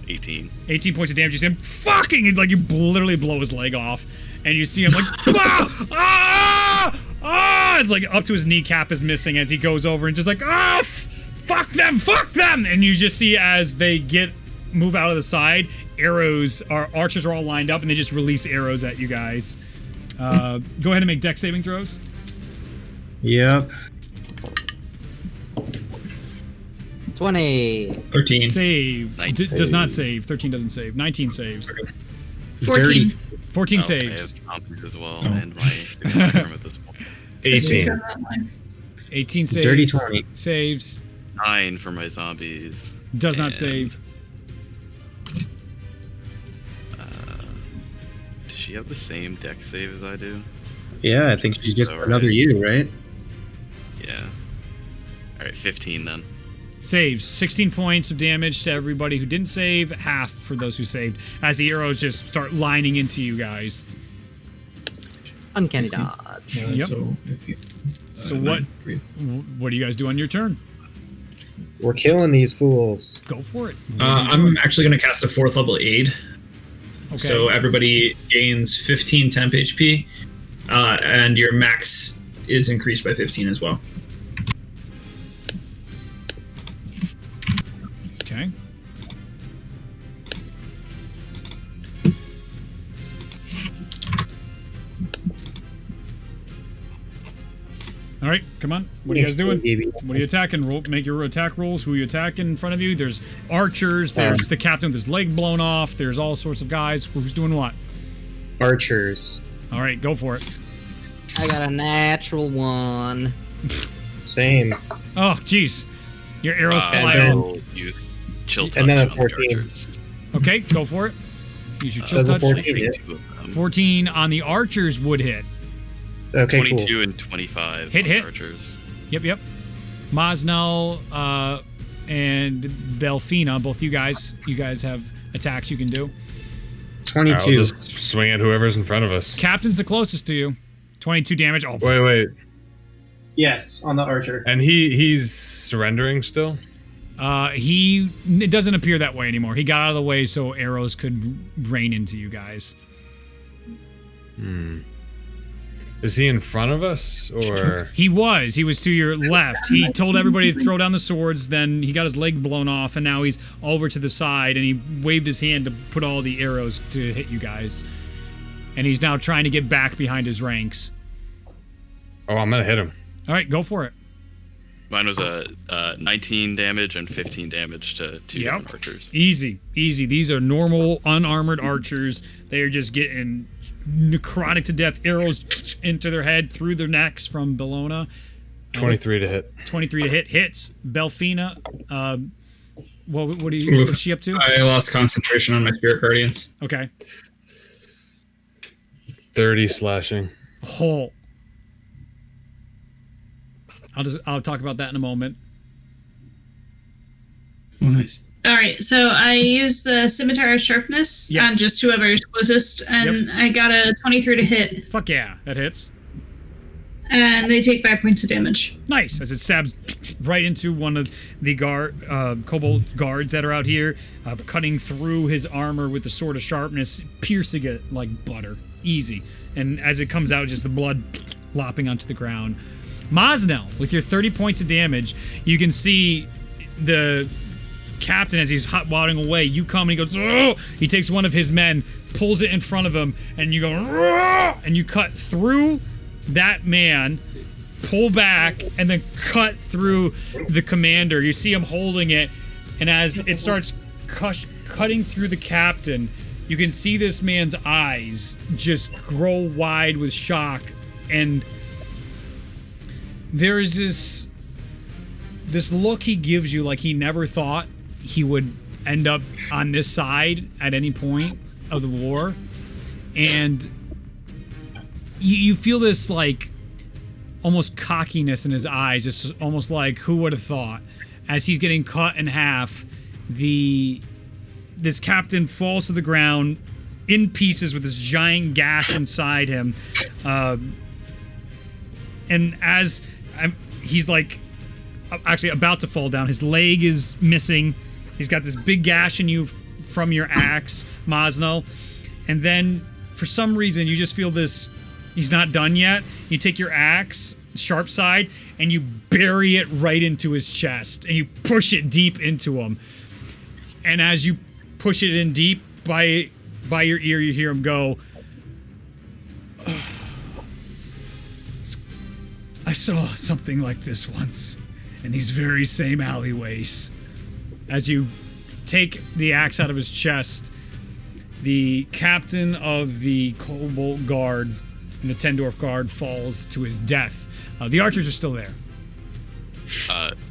Speaker 3: 18.
Speaker 1: 18 points of damage. You see him fucking like you literally blow his leg off, and you see him like ah, ah, ah! It's like up to his kneecap is missing as he goes over and just like ah, fuck them, and you just see as they move out of the side, archers are all lined up and they just release arrows at you guys. Go ahead and make dex saving throws.
Speaker 6: Yep.
Speaker 4: 20.
Speaker 5: 13.
Speaker 1: Save.
Speaker 3: 19.
Speaker 1: Does not save. 13 doesn't save. 19 saves.
Speaker 7: 14.
Speaker 1: 14
Speaker 3: I
Speaker 1: saves.
Speaker 3: have zombies as well, and my signature at this point.
Speaker 2: 18.
Speaker 1: 18 saves.
Speaker 6: Dirty 20.
Speaker 1: Saves.
Speaker 3: 9 for my zombies.
Speaker 1: Does not
Speaker 3: And,
Speaker 1: save.
Speaker 3: Does she have the same dex save as I do?
Speaker 6: Yeah, I think she's just
Speaker 3: So,
Speaker 6: another
Speaker 3: right.
Speaker 6: you, right?
Speaker 3: Yeah. Alright, 15 then.
Speaker 1: Saves. 16 points of damage to everybody who didn't save, half for those who saved, as the arrows just start lining into you guys.
Speaker 4: Uncanny dodge.
Speaker 1: Yep.
Speaker 5: So, if you,
Speaker 1: So what do you guys do on your turn?
Speaker 6: We're killing these fools.
Speaker 1: Go for it.
Speaker 5: I'm actually going to cast a 4th level aid.
Speaker 1: Okay.
Speaker 5: So everybody gains 15 temp HP, and your max is increased by 15 as well.
Speaker 1: Okay. All right, come on. What are you guys doing? What are you attacking? Make your attack rolls. Who are you attacking in front of you? There's archers. There's the captain with his leg blown off. There's all sorts of guys. Who's doing what?
Speaker 6: Archers.
Speaker 1: All right, go for it.
Speaker 4: I got a natural 1.
Speaker 6: Same.
Speaker 1: Oh, jeez. Your arrows fly
Speaker 3: I
Speaker 1: off.
Speaker 3: will use chill touch
Speaker 6: And then a
Speaker 3: on the
Speaker 6: 14.
Speaker 3: archers.
Speaker 1: Okay, go for it. Use your chill
Speaker 6: Does a
Speaker 1: touch.
Speaker 6: 14
Speaker 3: Hitting
Speaker 6: hit?
Speaker 3: 2 of them.
Speaker 1: 14 on the archers would hit.
Speaker 6: Okay,
Speaker 3: 22
Speaker 6: cool.
Speaker 3: and 25
Speaker 1: Hit,
Speaker 3: on the
Speaker 1: hit.
Speaker 3: archers.
Speaker 1: Yep. Mosnell and Belfina, both you guys have attacks you can do.
Speaker 6: 22.
Speaker 2: I'll just swing at whoever's in front of us.
Speaker 1: Captain's the closest to you. 22 damage. Oh,
Speaker 2: Wait.
Speaker 8: Yes, on the archer.
Speaker 2: And he's surrendering still?
Speaker 1: It doesn't appear that way anymore. He got out of the way so arrows could rain into you guys.
Speaker 2: Is he in front of us, or?
Speaker 1: He was to your left. He told everybody to throw down the swords, then he got his leg blown off, and now he's over to the side, and he waved his hand to put all the arrows to hit you guys. And he's now trying to get back behind his ranks.
Speaker 2: Oh, I'm gonna hit him.
Speaker 1: All right, go for it.
Speaker 3: Mine was a 19 damage and 15 damage to two different archers.
Speaker 1: Easy. These are normal, unarmored archers. They are just getting necrotic to death, arrows into their head, through their necks from Bellona.
Speaker 2: 23 to hit.
Speaker 1: 23 to hit. Hits. Belfina, what's she up to?
Speaker 5: I lost concentration on my Spirit Guardians.
Speaker 1: Okay.
Speaker 2: 30 slashing.
Speaker 1: Oh. I'll talk about that in a moment.
Speaker 5: Oh, nice.
Speaker 7: All right, so I use the Scimitar of Sharpness on just whoever's closest, and I got a 23 to hit.
Speaker 1: Fuck yeah, that hits.
Speaker 7: And they take 5 points of damage.
Speaker 1: Nice, as it stabs right into one of the Cobalt guards that are out here, cutting through his armor with the Sword of Sharpness, piercing it like butter. Easy. And as it comes out, just the blood lopping onto the ground. Mosnell, with your 30 points of damage, you can see the captain as he's hot wadding away. You come and he goes, "Oh!" He takes one of his men, pulls it in front of him, and you go, "Oh!" And you cut through that man, pull back, and then cut through the commander. You see him holding it, and as it starts cutting through the captain, you can see this man's eyes just grow wide with shock, and there is this look he gives you like he never thought he would end up on this side at any point of the war. And you feel this like almost cockiness in his eyes. It's almost like, who would have thought? As he's getting cut in half, this captain falls to the ground in pieces with this giant gash inside him. And as he's like actually about to fall down, his leg is missing. He's got this big gash in you from your axe, Mosno. And then for some reason you just feel this, he's not done yet. You take your axe, sharp side, and you bury it right into his chest, and you push it deep into him. And as you push it in deep by your ear, you hear him go, "I saw something like this once in these very same alleyways." As you take the axe out of his chest, the captain of the Cobalt Guard and the Tendorf Guard falls to his death. The archers are still there.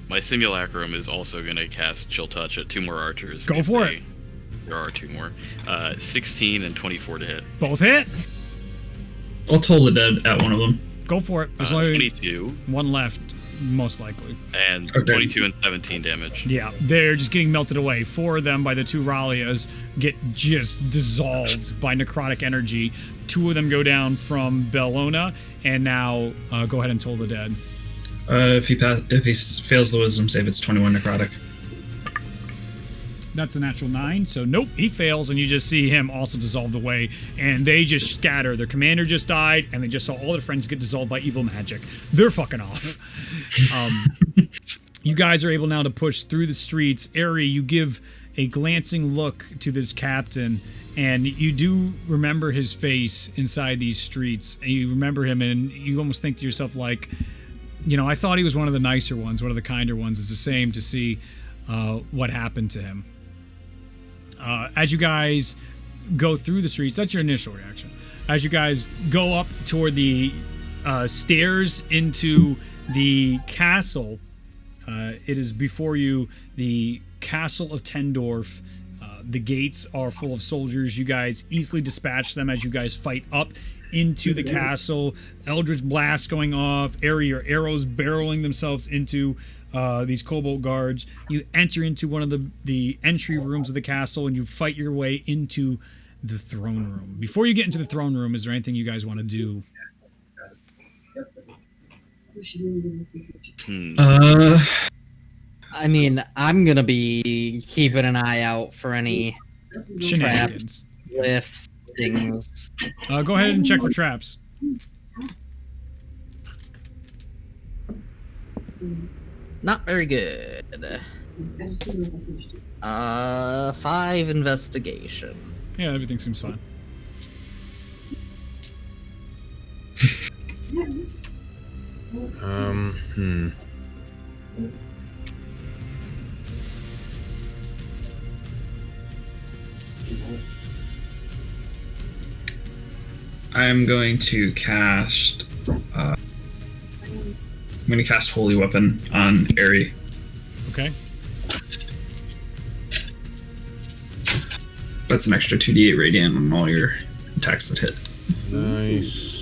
Speaker 3: My simulacrum is also going to cast Chill Touch at two more archers.
Speaker 1: Go for it.
Speaker 3: There are two more. 16 and 24 to hit.
Speaker 1: Both hit?
Speaker 5: I'll toll the dead at one of them.
Speaker 1: Go for it. There's only
Speaker 3: 22.
Speaker 1: One left, most likely.
Speaker 3: And 22 and 17 damage.
Speaker 1: Yeah, they're just getting melted away. 4 of them by the 2 Ralias get just dissolved by necrotic energy. 2 of them go down from Bellona, and now go ahead and toll the dead.
Speaker 5: If he fails the wisdom save, it's 21 necrotic.
Speaker 1: That's a natural 9, so nope, he fails, and you just see him also dissolved away, and they just scatter. Their commander just died, and they just saw all their friends get dissolved by evil magic. They're fucking off. You guys are able now to push through the streets. Ari, you give a glancing look to this captain, and you do remember his face inside these streets, and you remember him, and you almost think to yourself like, you know, I thought he was one of the nicer ones, one of the kinder ones. It's the same to see what happened to him. As you guys go through the streets, that's your initial reaction. As you guys go up toward the stairs into the castle, it is before you the castle of Tendorf. The gates are full of soldiers. You guys easily dispatch them as you guys fight up into the castle. Eldritch blasts going off. Your arrows barreling themselves into these Cobalt guards. You enter into one of the entry rooms of the castle, and you fight your way into the throne room. Before you get into the throne room, is there anything you guys want to do?
Speaker 4: I mean, I'm gonna be keeping an eye out for any
Speaker 1: Shenanigans.
Speaker 4: lifts, things.
Speaker 1: Go ahead and check for traps.
Speaker 4: Not very good. 5 investigation.
Speaker 1: Yeah, everything seems fine.
Speaker 2: Hmm.
Speaker 5: I'm going to cast. I'm going to cast Holy Weapon on Airy.
Speaker 1: Okay.
Speaker 5: That's an extra 2d8 radiant on all your attacks that hit.
Speaker 2: Nice.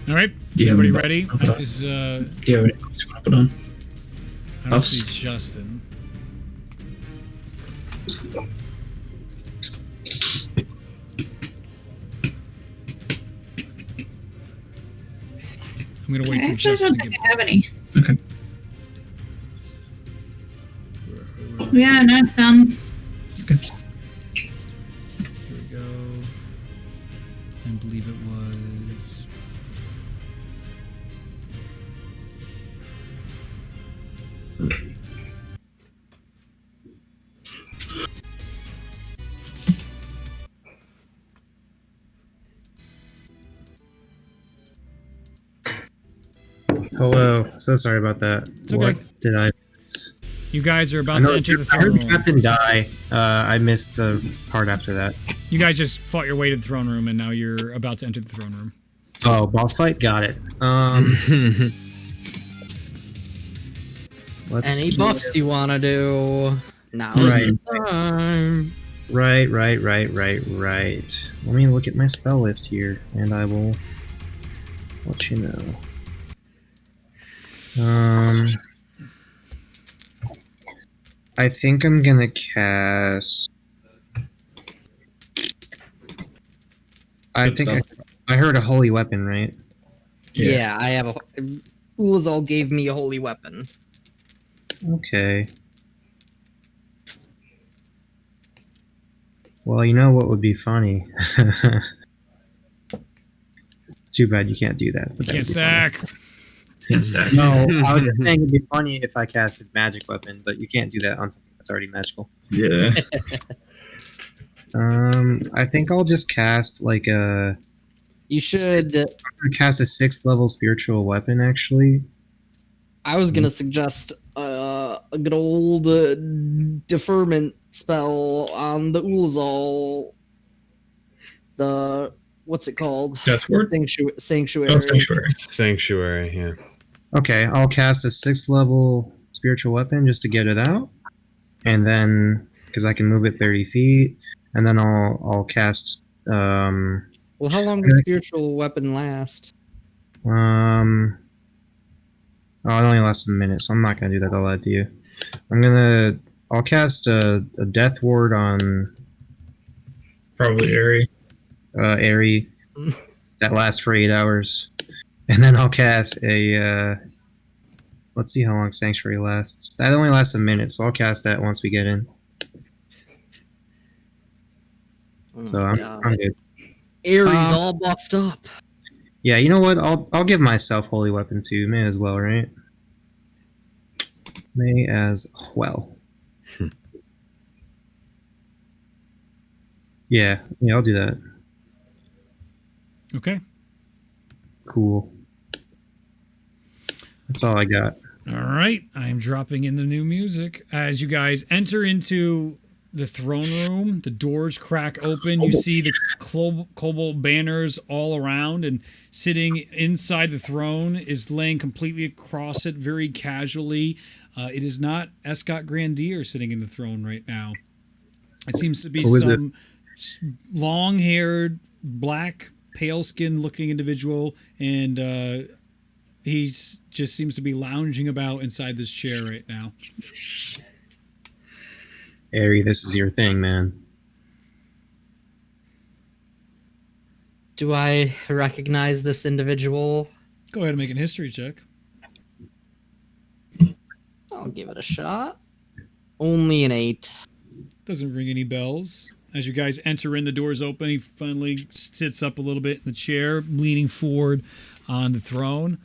Speaker 1: All right.
Speaker 5: Do you
Speaker 1: Everybody
Speaker 5: have
Speaker 1: ready?
Speaker 5: any buff?
Speaker 1: Is
Speaker 5: Do you have any buffs you want to put on?
Speaker 1: I don't
Speaker 5: Buffs?
Speaker 1: see Justin. I'm gonna wait
Speaker 7: I
Speaker 1: for
Speaker 7: actually
Speaker 1: Justin
Speaker 7: don't
Speaker 1: to
Speaker 7: think
Speaker 1: get.
Speaker 7: I have any.
Speaker 5: Okay.
Speaker 7: Yeah, not done.
Speaker 1: Here we go. I believe it was.
Speaker 6: Hello. So sorry about that.
Speaker 1: okay.
Speaker 6: What did I miss?
Speaker 1: You guys are
Speaker 6: I
Speaker 1: about
Speaker 6: know
Speaker 1: to enter the
Speaker 6: I
Speaker 1: throne
Speaker 6: heard
Speaker 1: room.
Speaker 6: Captain die. I missed the part after that.
Speaker 1: You guys just fought your way to the throne room, and now you're about to enter the throne room.
Speaker 6: Oh, boss fight? Got it. Let's
Speaker 4: Any buffs you want to do? Now
Speaker 6: Right.
Speaker 4: is the time.
Speaker 6: Right. Let me look at my spell list here, and I will let you know. I think I'm gonna cast. I
Speaker 5: Good
Speaker 6: think
Speaker 5: spell.
Speaker 6: I heard a holy weapon, right?
Speaker 4: Yeah, I have a. Ulazal gave me a holy weapon.
Speaker 6: Okay. Well, you know what would be funny? Too bad you can't do that.
Speaker 1: You
Speaker 6: But that
Speaker 1: can't
Speaker 6: would be funny.
Speaker 1: stack.
Speaker 5: It's stacked.
Speaker 6: No, I was just saying it'd be funny if I casted magic weapon, but you can't do that on something that's already magical.
Speaker 5: Yeah.
Speaker 6: I think I'll just cast like
Speaker 4: You should.
Speaker 6: cast a 6th level spiritual weapon actually.
Speaker 4: I was gonna suggest a good old deferment spell on the Ulazal. The what's it called?
Speaker 5: Death Ward?
Speaker 4: Sanctuary.
Speaker 5: Oh, Sanctuary.
Speaker 2: Sanctuary, yeah.
Speaker 6: Okay, I'll cast a 6th level spiritual weapon just to get it out, and then because I can move it 30 feet, and then I'll cast
Speaker 4: Well, how long does spiritual weapon last?
Speaker 6: Oh, it only lasts a minute, so I'm not gonna do that. I'll lie to you. I'll cast a death ward on
Speaker 5: Probably Airy.
Speaker 6: Airy that lasts for 8 hours, and then I'll cast a. Let's see how long Sanctuary lasts. That only lasts a minute, so I'll cast that once we get in. So I'm good.
Speaker 4: Ares all buffed up.
Speaker 6: Yeah, you know what? I'll give myself holy weapon too. May as well, right? May as well. Yeah, I'll do that.
Speaker 1: Okay.
Speaker 6: Cool. That's all I got.
Speaker 1: All right. I'm dropping in the new music. As you guys enter into the throne room, the doors crack open. You see the Cobalt banners all around, and sitting inside the throne is laying completely across it very casually. It is not Escott Grandear sitting in the throne right now. It seems to be
Speaker 6: Who is
Speaker 1: some long-haired, black, pale-skinned looking individual, and he just seems to be lounging about inside this chair right now.
Speaker 6: Ari, this is your thing, man.
Speaker 4: Do I recognize this individual?
Speaker 1: Go ahead and make a history check.
Speaker 4: I'll give it a shot. Only an 8.
Speaker 1: Doesn't ring any bells. As you guys enter in, the doors open. He finally sits up a little bit in the chair, leaning forward on the throne.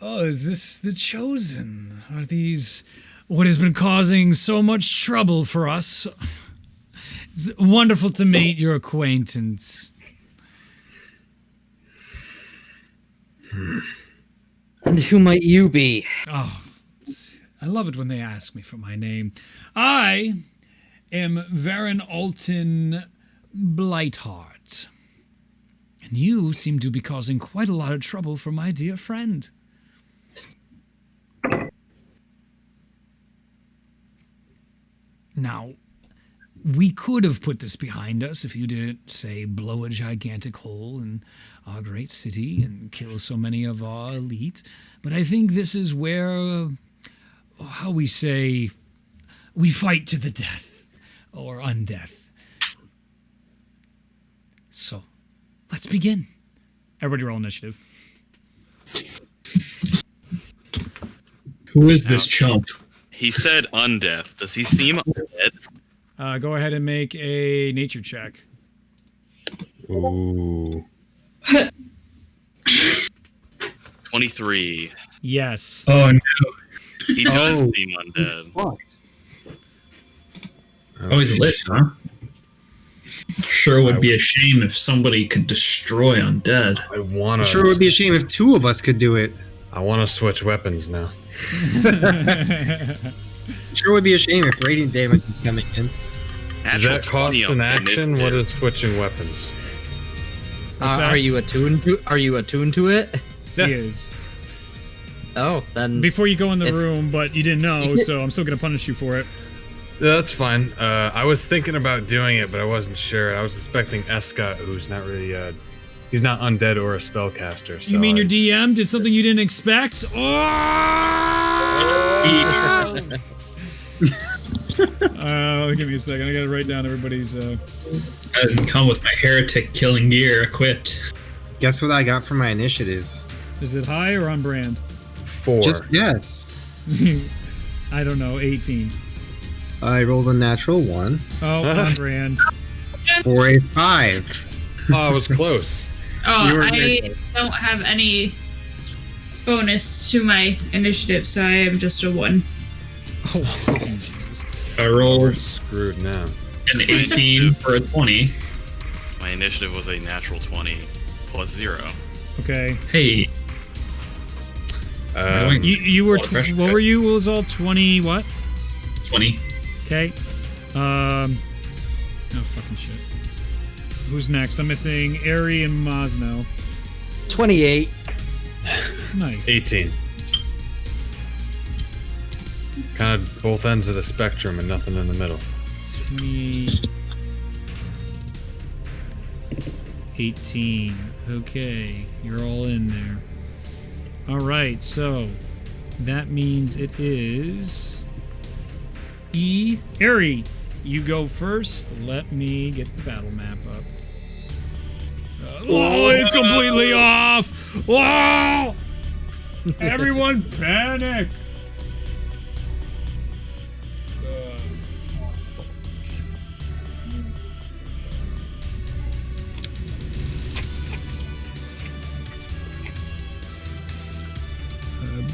Speaker 1: Oh, is this the Chosen? Are these what has been causing so much trouble for us? It's wonderful to meet your acquaintance.
Speaker 4: And who might you be?
Speaker 1: Oh, I love it when they ask me for my name. I am Varen Alton Blightheart. And you seem to be causing quite a lot of trouble for my dear friend. Now, we could have put this behind us if you didn't, say, blow a gigantic hole in our great city and kill so many of our elite. But I think this is where, how we say, we fight to the death, or undeath. So, let's begin. Everybody roll initiative.
Speaker 5: Who is this chump?
Speaker 3: He said undeath. Does he seem undead?
Speaker 1: Go ahead and make a nature check.
Speaker 2: Ooh.
Speaker 3: 23.
Speaker 1: Yes.
Speaker 5: Oh no.
Speaker 3: He does seem undead.
Speaker 6: Fucked.
Speaker 5: Oh, he's lit, huh? Sure would be a shame if somebody could destroy undead.
Speaker 2: I wanna.
Speaker 6: Sure, it would be a shame if 2 of us could do it.
Speaker 2: I want to switch weapons now.
Speaker 6: Sure would be a shame if radiant damage was coming in.
Speaker 2: Does
Speaker 3: Natural
Speaker 2: that cost
Speaker 3: 20
Speaker 2: an
Speaker 3: on
Speaker 2: action?
Speaker 3: initiative.
Speaker 2: What is switching weapons?
Speaker 4: Are you attuned to it?
Speaker 1: He is.
Speaker 4: Oh, then
Speaker 1: Before you go in the
Speaker 4: It's-
Speaker 1: room, but you didn't know, so I'm still going to punish you for it.
Speaker 2: Yeah, that's fine. I was thinking about doing it, but I wasn't sure. I was suspecting Escott, who's not really, he's not undead or a spellcaster. So
Speaker 1: You mean your DM did something you didn't expect? Oh! Give me a second. I gotta write down everybody's.
Speaker 5: I didn't come with my heretic killing gear equipped.
Speaker 6: Guess what I got for my initiative?
Speaker 1: Is it high or on brand?
Speaker 2: 4.
Speaker 6: Just guess.
Speaker 1: I don't know. 18.
Speaker 6: I rolled a natural 1
Speaker 1: Oh, on brand.
Speaker 6: for a 5.
Speaker 2: Oh, I was close.
Speaker 7: Oh,
Speaker 6: You were
Speaker 7: I
Speaker 6: very
Speaker 7: don't have any bonus to my initiative, so I am just a 1.
Speaker 1: Oh, fucking Jesus.
Speaker 5: I
Speaker 2: We're
Speaker 5: rolled
Speaker 2: screwed now.
Speaker 5: an 18 for a 20.
Speaker 3: My initiative was a natural 20 plus 0.
Speaker 1: Okay.
Speaker 5: Hey,
Speaker 1: You were. What were you? What was all 20? What?
Speaker 5: 20.
Speaker 1: Okay. Oh, fucking shit. Who's next? I'm missing Ari and Masno.
Speaker 4: 28.
Speaker 1: Nice.
Speaker 2: 18. Kind of both ends of the spectrum and nothing in the middle.
Speaker 1: 20. 18. Okay. You're all in there. Alright, so that means it is Ari, you go first. Let me get the battle map up. Oh, it's completely off! Whoa! Everyone panic!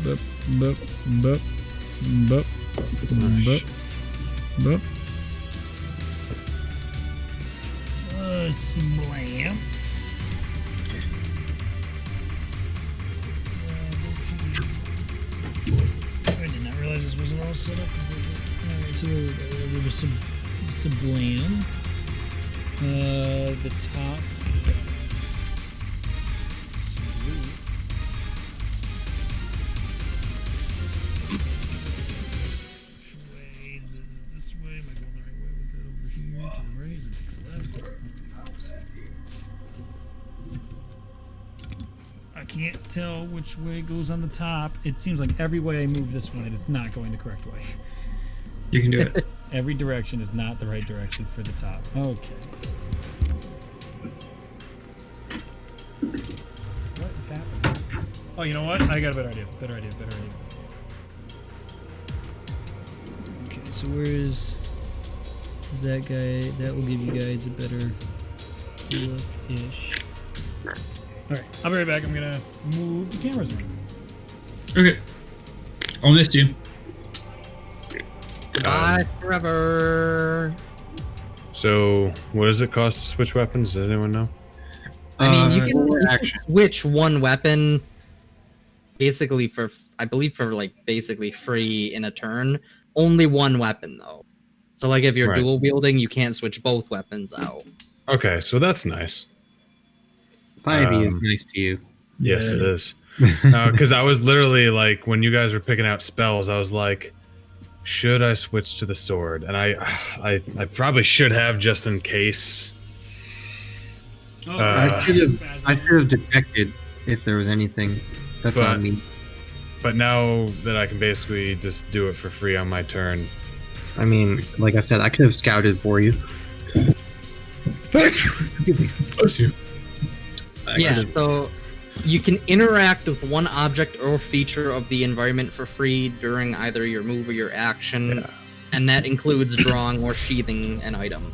Speaker 1: Bup, bup, bup, bup, bup, bup. Slam. I did not realize this wasn't all set up completely. Alright, so there was some Blam. The top. This way? Am I going the right way with that over here? To the right? Is it to the left? I can't tell which way goes on the top. It seems like every way I move this one, it is not going the correct way.
Speaker 5: You can do it.
Speaker 1: Every direction is not the right direction for the top. Okay. What is happening? Oh, you know what? I got a better idea. Okay, so where is that guy? That will give you guys a better look-ish. Alright, I'll be right back. I'm gonna move the cameras around.
Speaker 5: Okay. I'll miss you.
Speaker 4: Goodbye forever.
Speaker 2: So, what does it cost to switch weapons? Does anyone know?
Speaker 4: I mean, you can switch one weapon basically for, I believe, for like basically free in a turn. Only one weapon though. So like if you're dual wielding, you can't switch both weapons out.
Speaker 2: Okay, so that's nice.
Speaker 6: 5e is nice to you.
Speaker 2: Yes, it is. Because I was literally like, when you guys were picking out spells, I was like, should I switch to the sword? And I probably should have, just in case.
Speaker 6: I should have detected if there was anything. That's on me.
Speaker 2: But now that I can basically just do it for free on my turn.
Speaker 6: I mean, like I said, I could have scouted for you.
Speaker 5: Bless you.
Speaker 4: Yeah, so you can interact with one object or feature of the environment for free during either your move or your action, and that includes drawing or sheathing an item.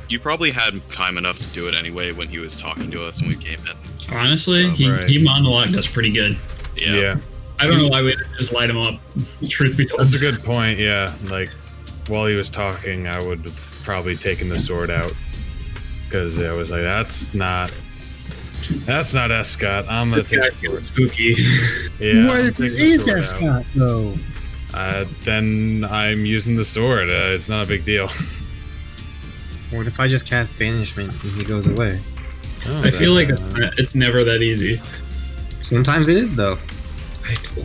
Speaker 3: You probably had time enough to do it anyway when he was talking to us when we came in.
Speaker 5: Honestly, he monologued us pretty good.
Speaker 3: Yeah.
Speaker 5: I don't know why we didn't just light him up. Truth be told.
Speaker 2: That's a good point, yeah. Like, while he was talking, I would have probably taken the sword out. Because I was like, that's not Escott. I'm gonna take the sword.
Speaker 5: Spooky.
Speaker 2: Yeah.
Speaker 6: What if it is Escott, though?
Speaker 2: Then I'm using the sword. It's not a big deal.
Speaker 6: What if I just cast banishment and he goes away?
Speaker 5: I feel like it's never that easy.
Speaker 6: Sometimes it is, though.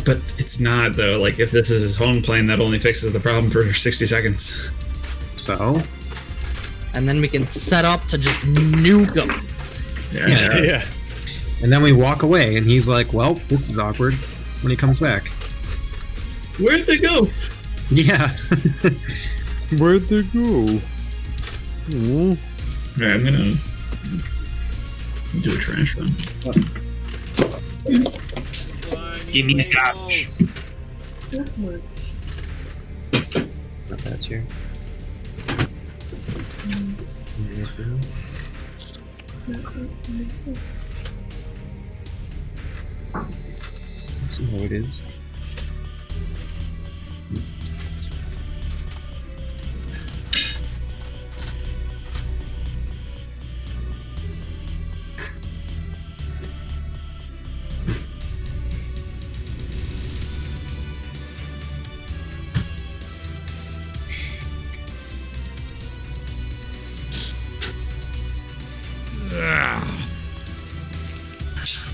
Speaker 5: But it's not, though. Like, if this is his home plane, that only fixes the problem for 60 seconds.
Speaker 6: So?
Speaker 4: And then we can set up to just nuke him.
Speaker 2: Yeah.
Speaker 6: And then we walk away, and he's like, well, this is awkward, when he comes back.
Speaker 5: Where'd they go?
Speaker 6: Yeah.
Speaker 2: Where'd they go?
Speaker 5: Alright, I'm gonna do a trash run. Give me a dodge.
Speaker 6: Not that chair. Let's see how it is.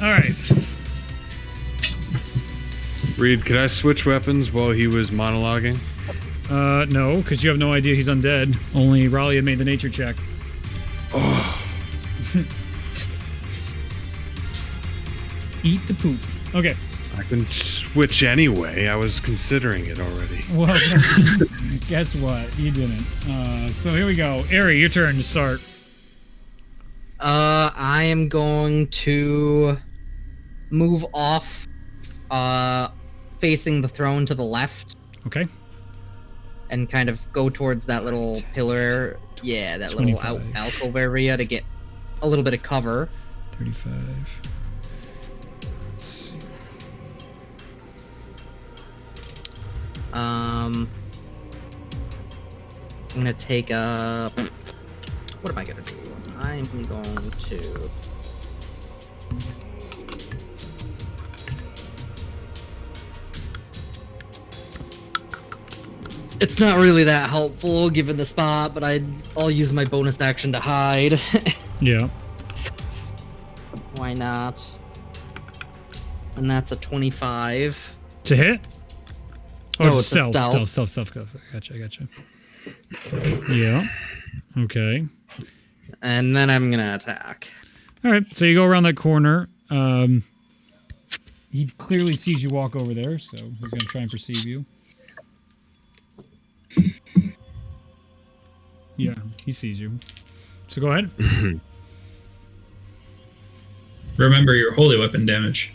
Speaker 1: All right.
Speaker 2: Reed, could I switch weapons while he was monologuing?
Speaker 1: No, because you have no idea he's undead. Only Raleigh had made the nature check.
Speaker 2: Oh.
Speaker 1: Eat the poop. Okay.
Speaker 2: I can switch anyway. I was considering it already.
Speaker 1: Well, guess what? You didn't. So here we go. Ari, your turn to start.
Speaker 4: I am going to move off, facing the throne to the left.
Speaker 1: Okay.
Speaker 4: And kind of go towards that little pillar. Yeah, that
Speaker 1: 25.
Speaker 4: little alcove area to get a little bit of cover.
Speaker 1: 35. Let's see.
Speaker 4: I'm gonna take a... What am I gonna do? I'm going to... It's not really that helpful given the spot, but I'll use my bonus action to hide.
Speaker 1: Yeah.
Speaker 4: Why not? And that's a 25.
Speaker 1: To hit? Oh,
Speaker 4: No, it's a
Speaker 1: stealth. Gotcha. Yeah. Okay.
Speaker 4: And then I'm gonna attack.
Speaker 1: All right. So you go around that corner. He clearly sees you walk over there, so he's gonna try and perceive you. Yeah, he sees you. So go ahead.
Speaker 5: Remember your holy weapon damage.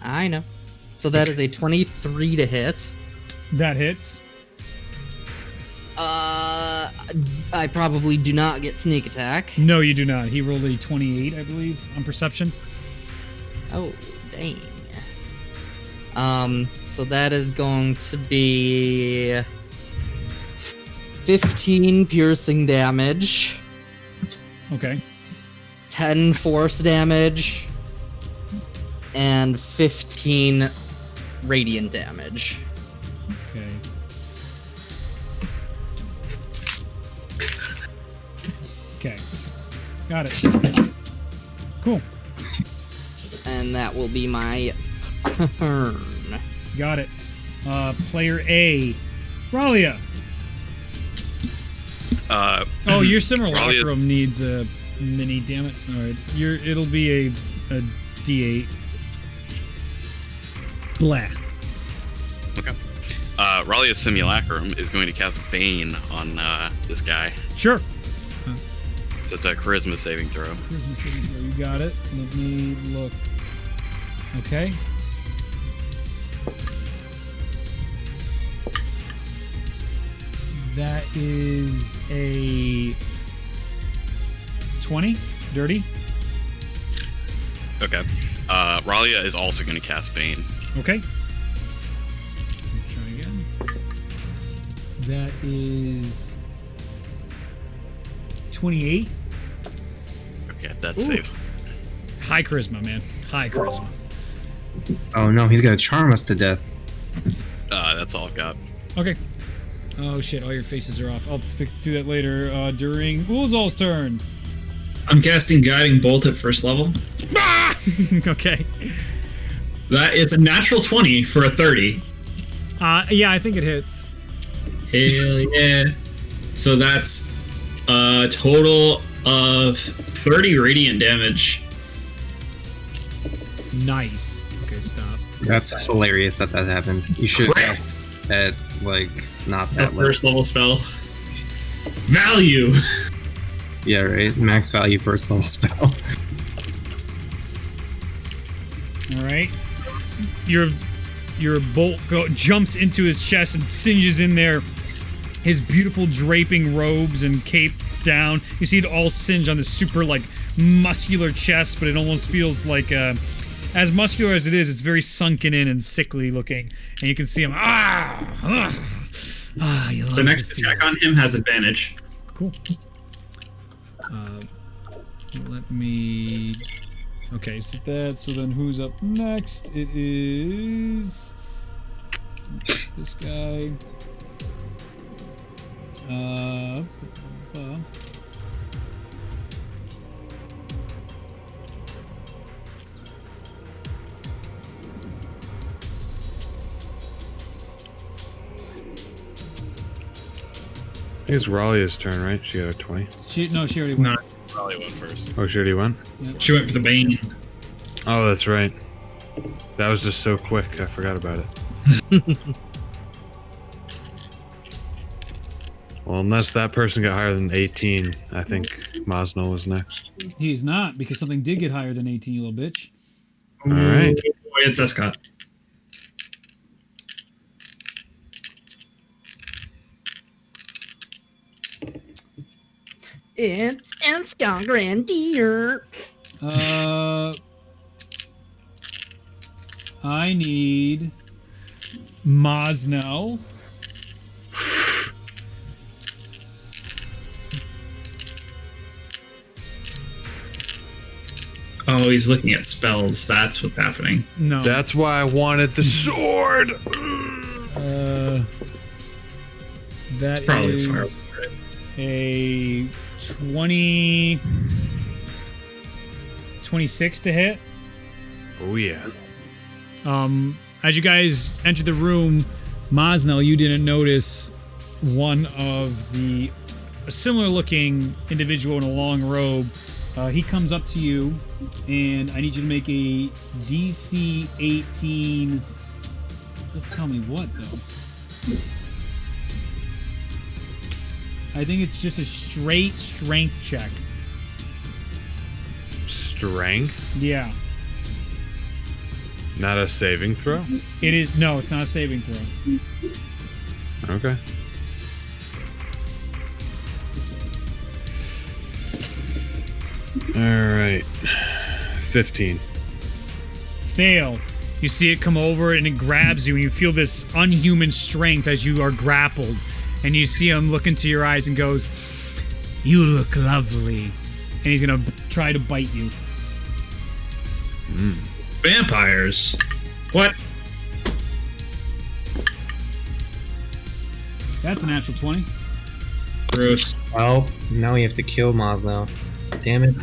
Speaker 4: I know. So that is a 23 to hit.
Speaker 1: That hits.
Speaker 4: I probably do not get sneak attack.
Speaker 1: No, you do not. He rolled a 28, I believe, on perception.
Speaker 4: Oh, dang. So that is going to be 15 piercing damage,
Speaker 1: Okay.
Speaker 4: 10 force damage, and 15 radiant damage.
Speaker 1: Okay. Okay. Got it. Cool.
Speaker 4: And that will be my turn.
Speaker 1: Got it. Player A. Ralia. Oh, your simulacrum needs a mini, damn it. Alright. It'll be a D8. Blah.
Speaker 3: Okay. Ralia's Simulacrum is going to cast Bane on this guy.
Speaker 1: Sure.
Speaker 3: So it's a Charisma saving throw.
Speaker 1: Charisma saving throw. You got it. Let me look. Okay. That is a 20. Dirty.
Speaker 3: Okay. Ralia is also going to cast Bane.
Speaker 1: Okay. Let me try again. That is 28.
Speaker 3: Okay, that saves.
Speaker 1: High charisma, man. High charisma.
Speaker 6: Oh no, he's gonna charm us to death.
Speaker 3: That's all I've got.
Speaker 1: Okay. Oh shit, all your faces are off. I'll do that later during Ulzal's turn.
Speaker 5: I'm casting Guiding Bolt at first level.
Speaker 1: Okay.
Speaker 5: That is a natural 20 for a 30.
Speaker 1: Yeah, I think it hits.
Speaker 5: Hell yeah. So that's a total of 30 radiant damage.
Speaker 1: Nice. Okay, stop.
Speaker 6: That's hilarious that happened. You should have at like not that level.
Speaker 5: First level spell. Value.
Speaker 6: Yeah, right. Max value first level spell.
Speaker 1: All right. Your bolt jumps into his chest and singes in there. His beautiful draping robes and cape down. You see it all singe on this super like muscular chest, but it almost feels like as muscular as it is, it's very sunken in and sickly looking. And you can see him. You love
Speaker 5: the next attack on him has advantage.
Speaker 1: Cool. Let me. Okay, so then who's up next? It is this guy.
Speaker 2: I think it's Ralia's turn, right? She got a 20.
Speaker 1: She already went.
Speaker 5: No,
Speaker 3: Ralia went first.
Speaker 2: Oh, she already went?
Speaker 5: she went for the Bane.
Speaker 2: Oh, that's right. That was just so quick. I forgot about it. Well, unless that person got higher than 18, I think Mosnell was next.
Speaker 1: He's not, because something did get higher than 18, you little bitch.
Speaker 2: All right.
Speaker 5: Boy, it's Escott.
Speaker 4: It's Escott Grandear.
Speaker 1: I need Mosnell.
Speaker 5: Oh, he's looking at spells. That's what's happening.
Speaker 1: No.
Speaker 2: That's why I wanted the sword.
Speaker 1: That
Speaker 5: Probably
Speaker 1: is
Speaker 5: fire.
Speaker 1: a 26 to hit.
Speaker 2: Oh, yeah.
Speaker 1: As you guys enter the room, Mosnell, you didn't notice one of the a similar-looking individual in a long robe. He comes up to you, and I need you to make a DC 18. Doesn't tell me what though. I think it's just a straight strength check.
Speaker 2: Strength?
Speaker 1: Yeah.
Speaker 2: Not a saving throw?
Speaker 1: It is. No, it's not a saving throw.
Speaker 2: Okay. Alright. 15.
Speaker 1: Fail. You see it come over and it grabs you, and you feel this unhuman strength as you are grappled. And you see him look into your eyes and goes, "You look lovely." And he's gonna try to bite you.
Speaker 5: Vampires. What?
Speaker 1: That's a natural 20.
Speaker 5: Gross.
Speaker 6: Well, now we have to kill Mosnow. Damn it.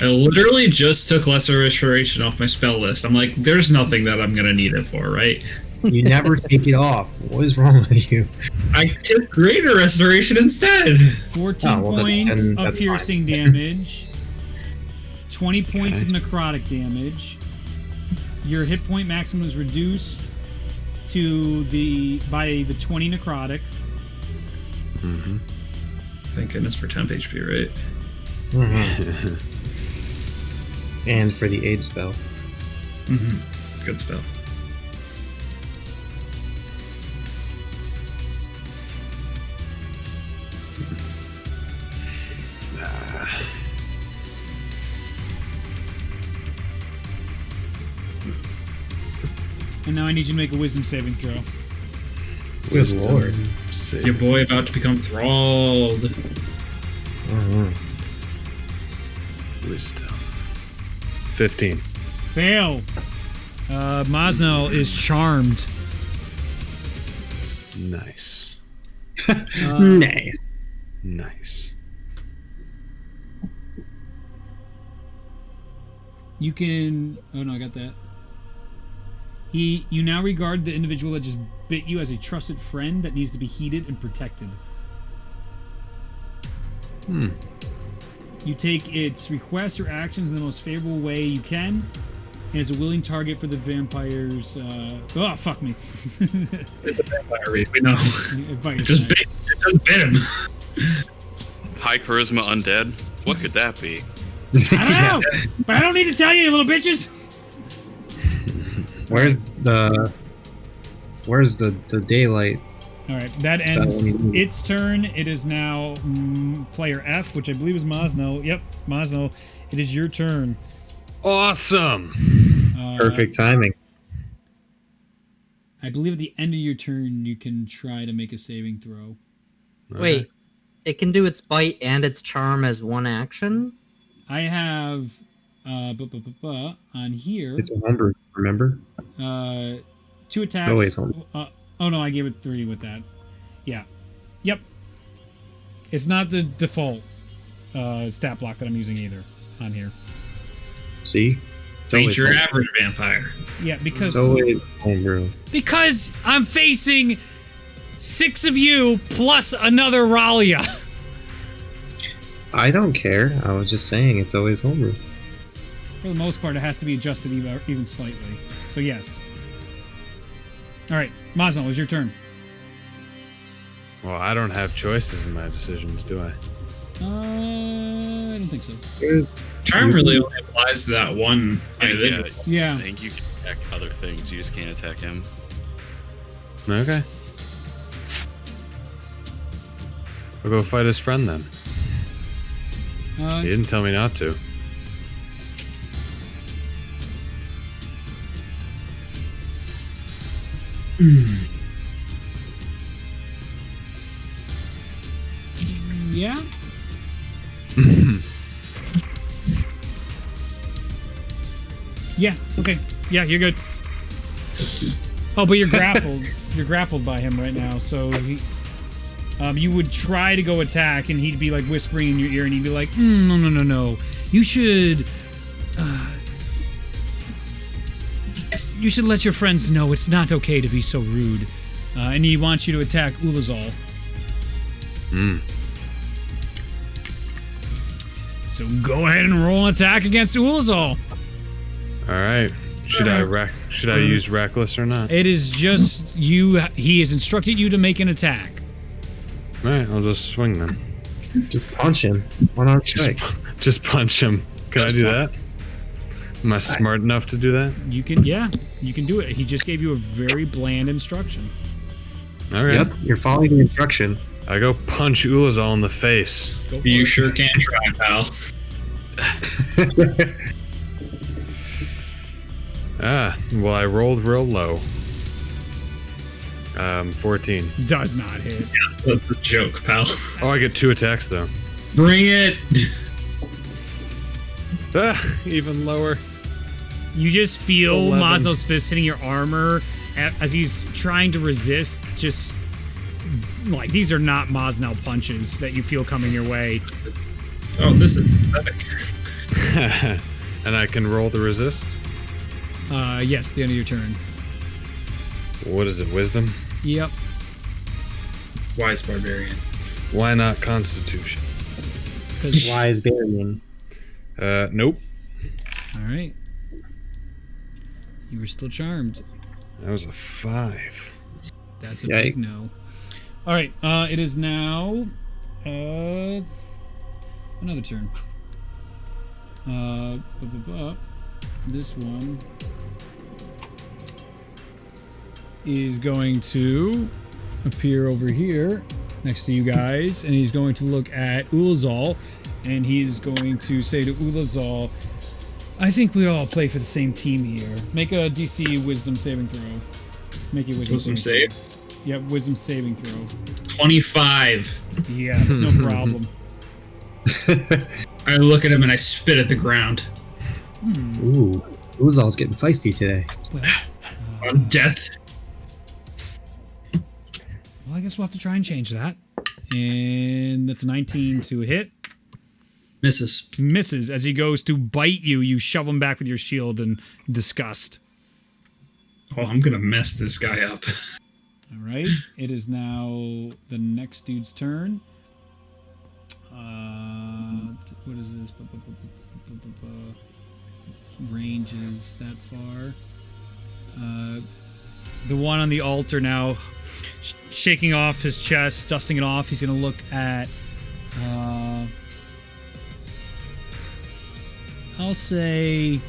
Speaker 5: I literally just took Lesser Restoration off my spell list. I'm like, there's nothing that I'm gonna need it for, right?
Speaker 6: You never take it off. What is wrong with you?
Speaker 5: I took Greater Restoration instead.
Speaker 1: 14 points of piercing damage. 20 points of necrotic damage. Your hit point maximum is reduced to by the 20 necrotic.
Speaker 5: Thank goodness for temp HP, right?
Speaker 6: And for the aid spell.
Speaker 5: Good spell.
Speaker 1: And now I need you to make a wisdom saving throw.
Speaker 6: Good lord.
Speaker 5: Your boy about to become thralled.
Speaker 2: Wisdom. 15.
Speaker 1: Fail. Mosnow is charmed.
Speaker 2: Nice.
Speaker 6: Nice.
Speaker 2: Nice.
Speaker 1: You can... Oh, no, I got that. You now regard the individual that just bit you as a trusted friend that needs to be heeded and protected. You take its requests or actions in the most favorable way you can, and is a willing target for the vampire's... Oh, fuck me.
Speaker 5: It's a vampire, we know.
Speaker 1: It
Speaker 5: just bit him.
Speaker 3: High charisma undead? What could that be?
Speaker 1: I don't know, but I don't need to tell you, you little bitches.
Speaker 6: Where's the daylight?
Speaker 1: All right, that ends its turn. It is now player F, which I believe is Mosnow. Yep, Mosnow. It is your turn.
Speaker 2: Awesome.
Speaker 6: Perfect timing.
Speaker 1: I believe at the end of your turn, you can try to make a saving throw.
Speaker 4: Wait, it can do its bite and its charm as one action?
Speaker 1: I have on here.
Speaker 6: It's a homebrew, remember?
Speaker 1: 2 attacks.
Speaker 6: It's always homebrew.
Speaker 1: Oh no, I gave it 3 with that. Yeah. Yep. It's not the default stat block that I'm using either on here.
Speaker 6: See?
Speaker 5: It's ain't your average vampire.
Speaker 1: Yeah, because...
Speaker 6: It's always homebrew.
Speaker 1: Because I'm facing 6 of you plus another Ralia.
Speaker 6: I don't care. I was just saying it's always homebrew.
Speaker 1: For the most part, it has to be adjusted even slightly. So yes. All right, Mosnow, it's your turn.
Speaker 2: Well, I don't have choices in my decisions, do I?
Speaker 1: I don't think so.
Speaker 5: Charm really only applies to that one.
Speaker 1: Yeah.
Speaker 3: I think you can attack other things. You just can't attack him.
Speaker 2: Okay. I'll go fight his friend then. He didn't tell me not to.
Speaker 1: Yeah? Yeah, okay. Yeah, you're good. Oh, but you're grappled. You're grappled by him right now, so he... you would try to go attack, and he'd be like whispering in your ear, and he'd be like, no. You should let your friends know it's not okay to be so rude. And he wants you to attack Ulazal. So go ahead and roll an attack against Ulazal.
Speaker 2: All right. Should I use reckless or not?
Speaker 1: It is just you. He has instructed you to make an attack.
Speaker 2: All right, I'll just swing then.
Speaker 6: Just punch him. One arm strike.
Speaker 2: Just punch him. Can I do that? Am I smart enough to do that?
Speaker 1: You can do it. He just gave you a very bland instruction.
Speaker 2: All right.
Speaker 6: Yep, you're following the instruction.
Speaker 2: I go punch Ulazal in the face.
Speaker 5: You sure can try, pal.
Speaker 2: Well, I rolled real low. 14.
Speaker 1: Does not hit.
Speaker 5: Yeah, that's a joke, pal.
Speaker 2: Oh, I get 2 attacks though.
Speaker 5: Bring it!
Speaker 2: Even lower.
Speaker 1: You just feel
Speaker 2: 11.
Speaker 1: Mazno's fist hitting your armor as he's trying to resist. Just like these are not Mazno punches that you feel coming your way.
Speaker 5: This is pathetic.
Speaker 2: And I can roll the resist.
Speaker 1: Yes, the end of your turn.
Speaker 2: What is it? Wisdom?
Speaker 1: Yep.
Speaker 5: Wise barbarian.
Speaker 2: Why not Constitution?
Speaker 6: Wise Barian.
Speaker 2: Nope.
Speaker 1: All right. You were still charmed.
Speaker 2: That was a 5.
Speaker 1: That's a big no. All right. It is now another turn. This one is going to appear over here next to you guys, and he's going to look at Ulazal, and he's going to say to Ulazal, I think we all play for the same team here. Make a DC Wisdom saving throw. Make a
Speaker 5: Wisdom save?
Speaker 1: Yep, Wisdom saving throw.
Speaker 5: 25.
Speaker 1: Yeah, no problem.
Speaker 5: I look at him and I spit at the ground.
Speaker 6: Ooh, Ulazal's getting feisty today.
Speaker 1: Well,
Speaker 5: On death.
Speaker 1: Well, I guess we'll have to try and change that. And that's a 19 to hit.
Speaker 5: Misses.
Speaker 1: Misses. As he goes to bite you, you shove him back with your shield in disgust.
Speaker 5: Oh, I'm gonna mess this guy up.
Speaker 1: All right. It is now the next dude's turn. What is this? Range is that far. The one on the altar now, shaking off his chest, dusting it off. He's going to look at, I'll say,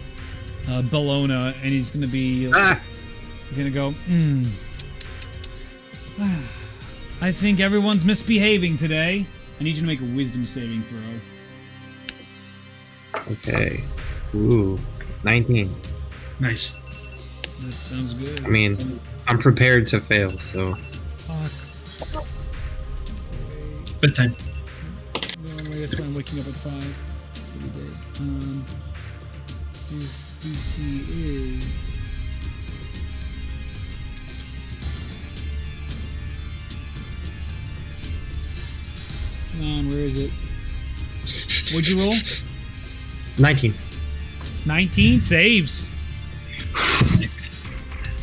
Speaker 1: Bellona, and he's going to be, he's going to go, I think everyone's misbehaving today. I need you to make a wisdom saving throw.
Speaker 6: Okay. Ooh, 19.
Speaker 5: Nice.
Speaker 1: That sounds good.
Speaker 6: I mean, I'm prepared to fail, so.
Speaker 1: Fuck.
Speaker 5: Bedtime.
Speaker 1: No, that's why I'm waking up at 5. Pretty good. His DC is... Come on, where is it? What'd you roll?
Speaker 6: 19.
Speaker 1: 19 saves.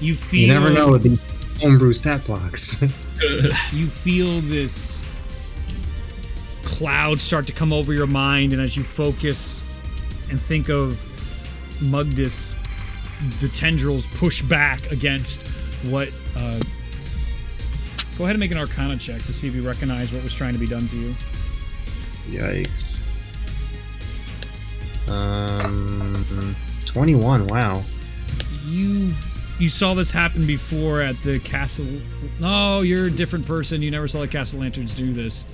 Speaker 1: You feel.
Speaker 6: You never know with these homebrew stat blocks.
Speaker 1: You feel this cloud start to come over your mind, and as you focus and think of Mugdis, the tendrils push back against what. Go ahead and make an Arcana check to see if you recognize what was trying to be done to you.
Speaker 6: Yikes. 21, wow.
Speaker 1: You saw this happen before at the castle. No, you're a different person. You never saw the Castle Lanterns do this.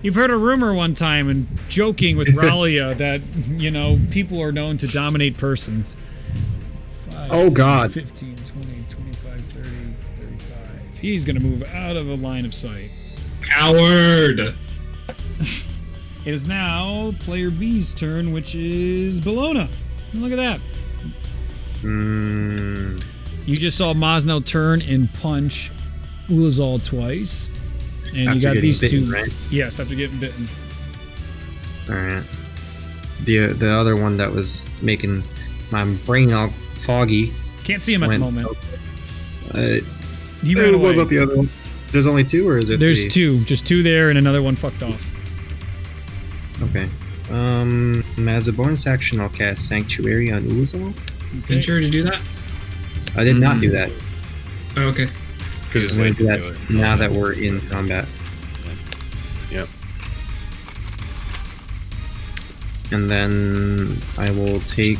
Speaker 1: You've heard a rumor one time and joking with Ralia that, you know, people are known to dominate persons. 5,
Speaker 6: Oh, God.
Speaker 1: 15, 20, 25, 30, 35. He's going to move out of a line of sight.
Speaker 5: Coward!
Speaker 1: It is now player B's turn, which is Bellona. Look at that. You just saw Mazno turn and punch Ulazal twice. And
Speaker 6: After
Speaker 1: you got these
Speaker 6: bitten,
Speaker 1: two.
Speaker 6: right?
Speaker 1: Yes, after getting bitten.
Speaker 6: Alright. The other one that was making my brain all foggy.
Speaker 1: Can't see him at the moment.
Speaker 6: He
Speaker 1: ran away.
Speaker 6: What about the other one? There's only 2, or is there 3?
Speaker 1: There's 2. Just 2 there and another one fucked off.
Speaker 6: Okay. As a bonus action, I'll cast Sanctuary on Ulazal.
Speaker 1: Okay.
Speaker 5: Didn't you already do that?
Speaker 6: I did not do that.
Speaker 5: Oh, okay.
Speaker 2: Because
Speaker 6: I'm going to do that now that we're in combat.
Speaker 2: Yep.
Speaker 6: And then I will take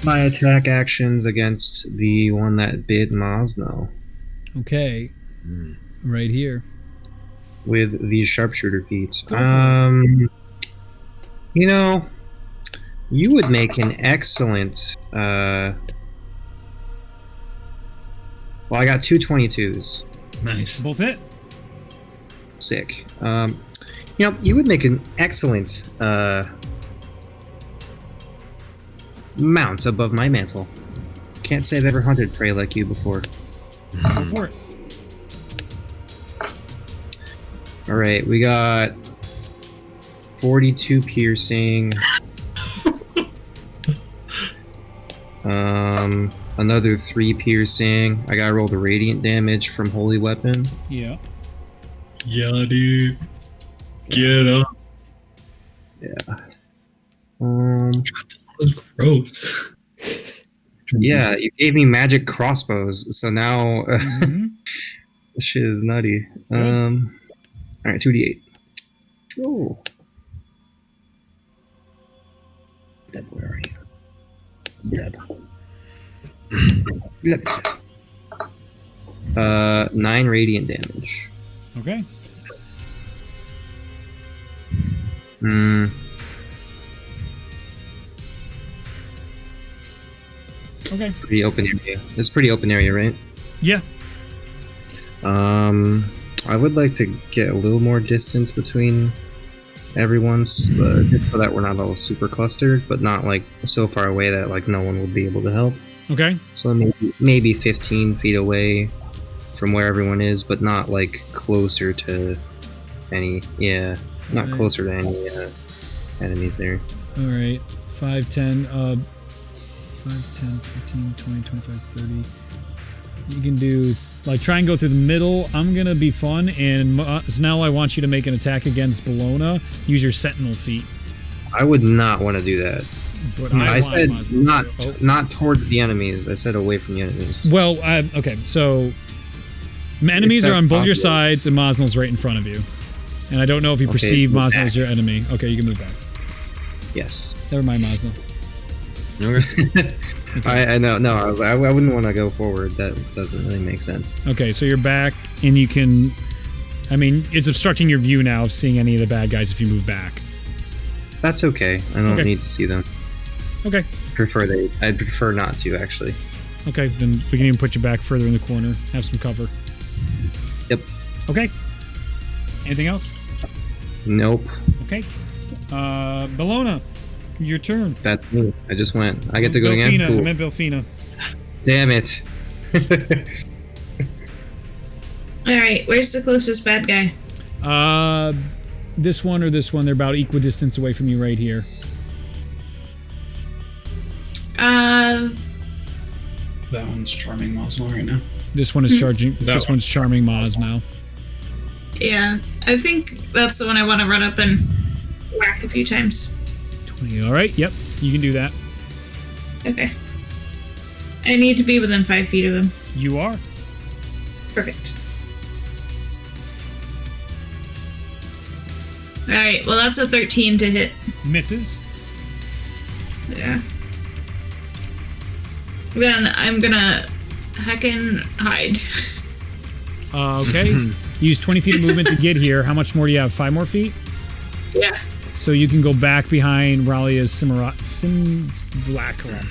Speaker 6: my attack actions against the one that bit Mosno.
Speaker 1: Okay. Right here.
Speaker 6: With the sharpshooter feats.
Speaker 1: Go for it.
Speaker 6: You know, you would make an excellent. Well, I got 2 22s.
Speaker 5: Nice.
Speaker 1: Both hit.
Speaker 6: Sick. You know, you would make an excellent mount above my mantle. Can't say I've ever hunted prey like you before.
Speaker 1: Go for it.
Speaker 6: All right, we got 42 piercing. Another 3 piercing. I gotta roll the radiant damage from holy weapon.
Speaker 1: Yeah.
Speaker 5: Yeah, dude. Get up.
Speaker 6: Yeah.
Speaker 5: That was gross.
Speaker 6: Yeah, you gave me magic crossbows, so now this shit is nutty. All right, 2d8. Oh. Deb, where are you? Deb. 9 radiant damage.
Speaker 1: Okay. Okay.
Speaker 6: Pretty open area. It's pretty open area, right?
Speaker 1: Yeah.
Speaker 6: I would like to get a little more distance between everyone's, just so that we're not all super clustered, but not like so far away that like no one will be able to help.
Speaker 1: Okay.
Speaker 6: So maybe 15 feet away from where everyone is, but not like closer to any. Yeah, not closer to any enemies there.
Speaker 1: All right. 5, 10, 5, 10, 15, 20, 25, 30. You can do, like, try and go through the middle. I'm going to be fun, and so now I want you to make an attack against Bologna. Use your Sentinel feat.
Speaker 6: I would not want to do that.
Speaker 1: But
Speaker 6: I said not towards the enemies. I said away from the enemies.
Speaker 1: Well, okay, so enemies are on both your sides, and Mosnell's right in front of you. And I don't know if you perceive Mosnell as your enemy. Okay, you can move back.
Speaker 6: Yes.
Speaker 1: Never mind, Mosnell.
Speaker 6: Okay. I know. No, I wouldn't want to go forward. That doesn't really make sense.
Speaker 1: Okay, so you're back, and you can. I mean, it's obstructing your view now of seeing any of the bad guys if you move back.
Speaker 6: That's okay. I don't need to see them.
Speaker 1: Okay.
Speaker 6: I'd prefer not to, actually.
Speaker 1: Okay, then we can even put you back further in the corner. Have some cover.
Speaker 6: Yep.
Speaker 1: Okay. Anything else?
Speaker 6: Nope.
Speaker 1: Okay. Bologna, your turn.
Speaker 6: That's me. I just went. I get to go again? Cool.
Speaker 1: I meant Belfina.
Speaker 6: Damn it.
Speaker 7: Alright, where's the closest bad guy?
Speaker 1: This one or this one. They're about equidistance away from you right here.
Speaker 5: That one's charming Mosnell right now.
Speaker 1: This one is charging. This one's charming Moz now.
Speaker 7: Yeah, I think that's the one I want to run up and whack a few times.
Speaker 1: 20. All right. Yep. You can do that.
Speaker 7: Okay. I need to be within 5 feet of him.
Speaker 1: You are.
Speaker 7: Perfect. Alright, well that's a 13 to hit.
Speaker 1: Misses.
Speaker 7: Yeah. Then I'm gonna heckin' hide.
Speaker 1: Okay. Use 20 feet of movement to get here. How much more do you have? 5 more feet?
Speaker 7: Yeah.
Speaker 1: So you can go back behind Ralia's simulacrum.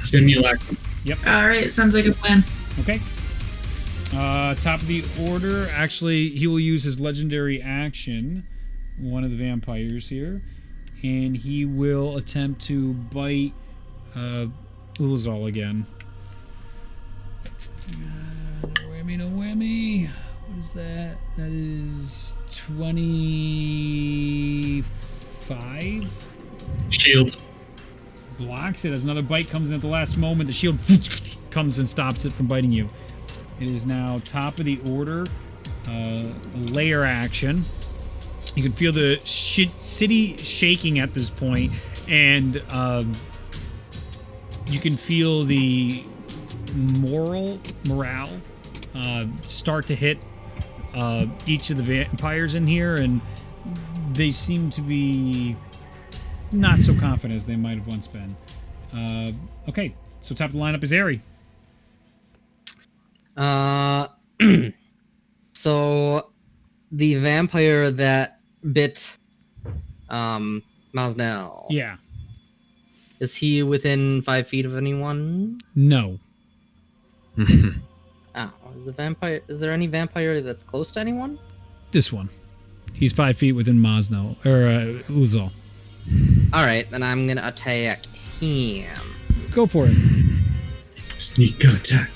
Speaker 5: Simulacrum.
Speaker 1: Yep.
Speaker 7: Alright, sounds like a plan.
Speaker 1: Okay. Top of the order. Actually, he will use his legendary action, one of the vampires here, and he will attempt to bite Ulazal again. No whammy. What is that? That is 25.
Speaker 5: Shield.
Speaker 1: Blocks it as another bite comes in at the last moment. The shield comes and stops it from biting you. It is now top of the order. Layer action. You can feel the city shaking at this point, and you can feel the morale start to hit each of the vampires in here, and they seem to be not so confident as they might have once been. Okay, so top of the lineup is Aerie.
Speaker 4: So the vampire that bit Masnell.
Speaker 1: Yeah.
Speaker 4: Is he within 5 feet of anyone?
Speaker 1: No.
Speaker 4: Oh, is there any vampire that's close to anyone?
Speaker 1: This one. He's 5 feet within Masnell or Uzal.
Speaker 4: All right, then I'm gonna attack him.
Speaker 1: Go for it.
Speaker 5: Sneak attack.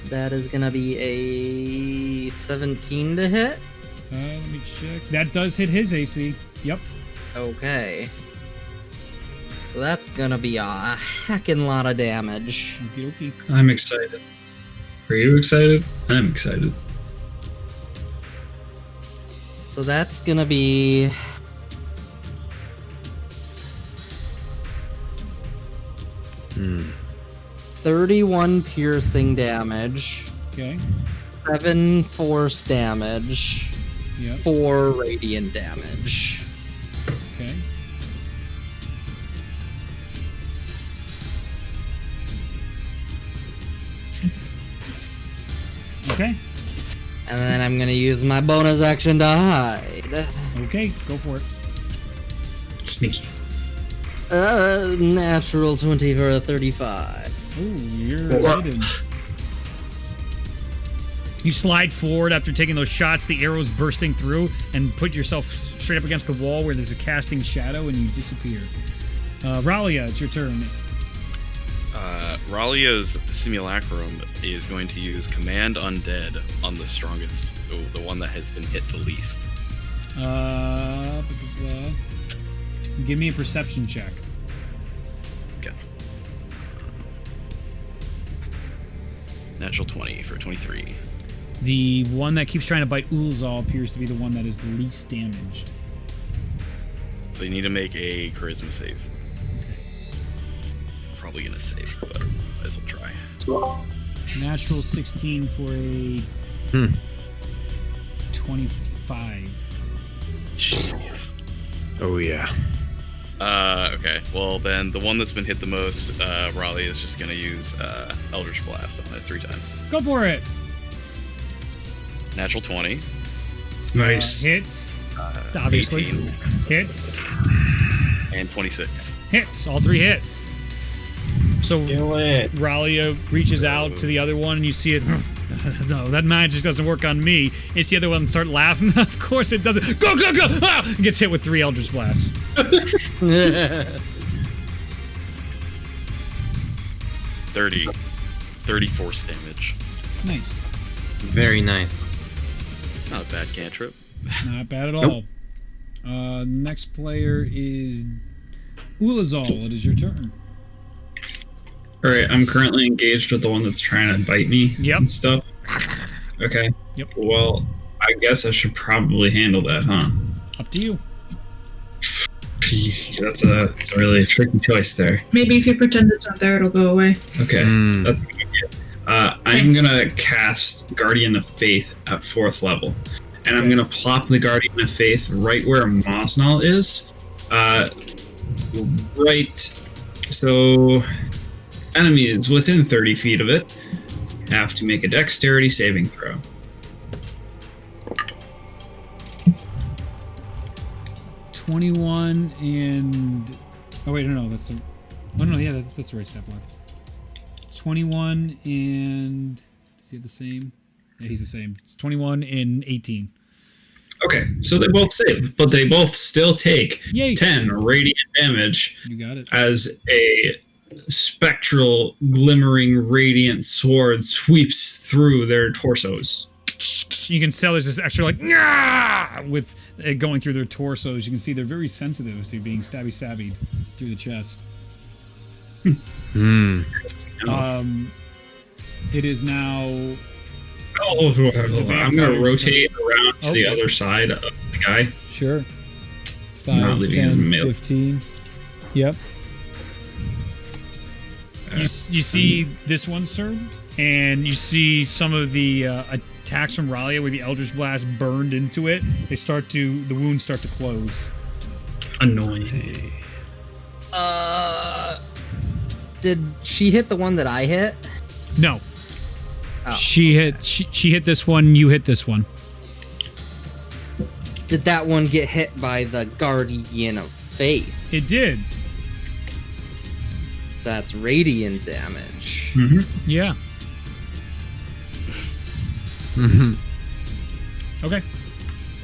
Speaker 4: That is gonna be a 17 to hit.
Speaker 1: Let me check. That does hit his AC. Yep.
Speaker 4: Okay. So that's gonna be a heckin' lot of damage.
Speaker 1: Okie dokie.
Speaker 5: I'm excited. Are you excited? I'm excited.
Speaker 4: So that's gonna be 31 piercing damage.
Speaker 1: Okay.
Speaker 4: 7 force damage.
Speaker 1: Yep.
Speaker 4: 4 radiant damage.
Speaker 1: Okay. Okay.
Speaker 4: And then I'm gonna use my bonus action to hide.
Speaker 1: Okay, go for it.
Speaker 5: Sneaky.
Speaker 4: Natural 20 for a 35.
Speaker 1: Ooh, you're hidden. You slide forward after taking those shots, the arrows bursting through, and put yourself straight up against the wall where there's a casting shadow, and you disappear. Ralia, it's your turn.
Speaker 3: Ralia's simulacrum is going to use Command Undead on the strongest, the one that has been hit the least.
Speaker 1: Give me a perception check.
Speaker 3: Okay. Natural 20 for 23.
Speaker 1: The one that keeps trying to bite Ulzal appears to be the one that is least damaged.
Speaker 3: So you need to make a charisma save. Probably gonna save, but might as well try.
Speaker 1: Natural 16 for a 25.
Speaker 3: Jeez.
Speaker 2: Oh yeah.
Speaker 3: Okay. Well, then the one that's been hit the most, Raleigh is just gonna use Eldritch Blast on it 3 times.
Speaker 1: Go for it.
Speaker 3: Natural 20.
Speaker 5: Nice.
Speaker 1: Hits. Obviously.
Speaker 3: 18.
Speaker 1: Hits.
Speaker 3: And 26.
Speaker 1: Hits. All 3 hit. So Ralia reaches out to the other one, and you see it. No, that magic doesn't work on me. It's the other one start laughing. Of course it doesn't. Go, go, go! Ah! Gets hit with 3 Eldritch Blasts.
Speaker 3: 30 force damage.
Speaker 1: Nice.
Speaker 6: Very nice.
Speaker 3: It's not a bad cantrip.
Speaker 1: Not bad at all. Next player is Ulazal. It is your turn.
Speaker 5: All right, I'm currently engaged with the one that's trying to bite me and stuff. Okay.
Speaker 1: Yep.
Speaker 5: Well, I guess I should probably handle that, huh?
Speaker 1: Up to you.
Speaker 5: That's a really tricky choice there.
Speaker 7: Maybe if you pretend it's not there, it'll go away.
Speaker 5: Okay, that's a good idea. I'm gonna cast Guardian of Faith at 4th level, and I'm gonna plop the Guardian of Faith right where Mosnal is. Right. So enemies within 30 feet of it have to make a dexterity saving throw.
Speaker 1: $21 and... Oh, wait, no, that's the... Oh, no, yeah, that's the right stat block. 21 and... Is he the same? Yeah, he's the same. It's 21 and 18.
Speaker 5: Okay, so they both save, but they both still take 10 radiant damage.
Speaker 1: You got it.
Speaker 5: As a spectral, glimmering, radiant sword sweeps through their torsos.
Speaker 1: You can tell there's this extra, like, Nyah! With it going through their torsos. You can see they're very sensitive to being stabby through the chest. It is now...
Speaker 5: Oh, I'm going to rotate around to the other side of the guy.
Speaker 1: Sure. 5, 10, 15. Yep. You see this one's turn, and you see some of the attacks from Ralia where the Eldritch Blast burned into it, the wounds start to close.
Speaker 5: Annoying.
Speaker 4: Did she hit the one that I hit?
Speaker 1: No.
Speaker 4: Oh,
Speaker 1: she hit this one, you hit this one.
Speaker 4: Did that one get hit by the Guardian of Faith?
Speaker 1: It did.
Speaker 4: So that's radiant damage.
Speaker 5: Mm-hmm.
Speaker 1: Yeah. Okay.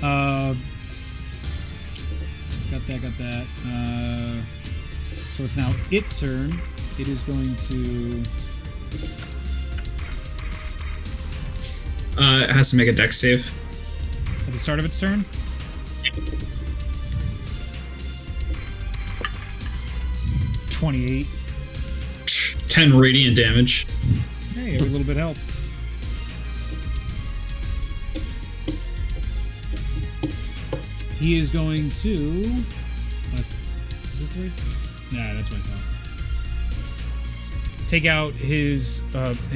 Speaker 1: Got that. So it's now its turn. It is going to...
Speaker 5: It has to make a dex save.
Speaker 1: At the start of its turn? $28.
Speaker 5: 10 radiant damage.
Speaker 1: Hey, every little bit helps. He is going to... Is this the right? Nah, that's what I thought. Take out his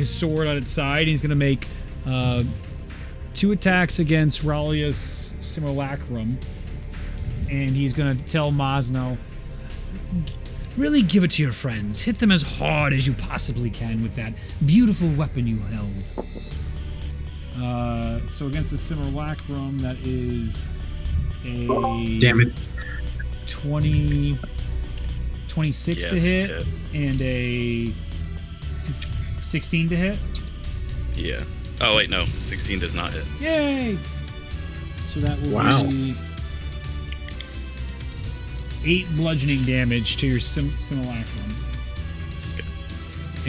Speaker 1: sword on its side. He's going to make 2 attacks against Ralia's Simulacrum. And he's going to tell Mosno, really give it to your friends. Hit them as hard as you possibly can with that beautiful weapon you held. So against the Simulacrum, that is a...
Speaker 5: Damn it.
Speaker 1: 26 to hit, and a 16 to hit.
Speaker 3: Yeah. Oh wait, no. 16 does not hit.
Speaker 1: Yay! So that will be 8 bludgeoning damage to your Simulacrum.
Speaker 3: Okay.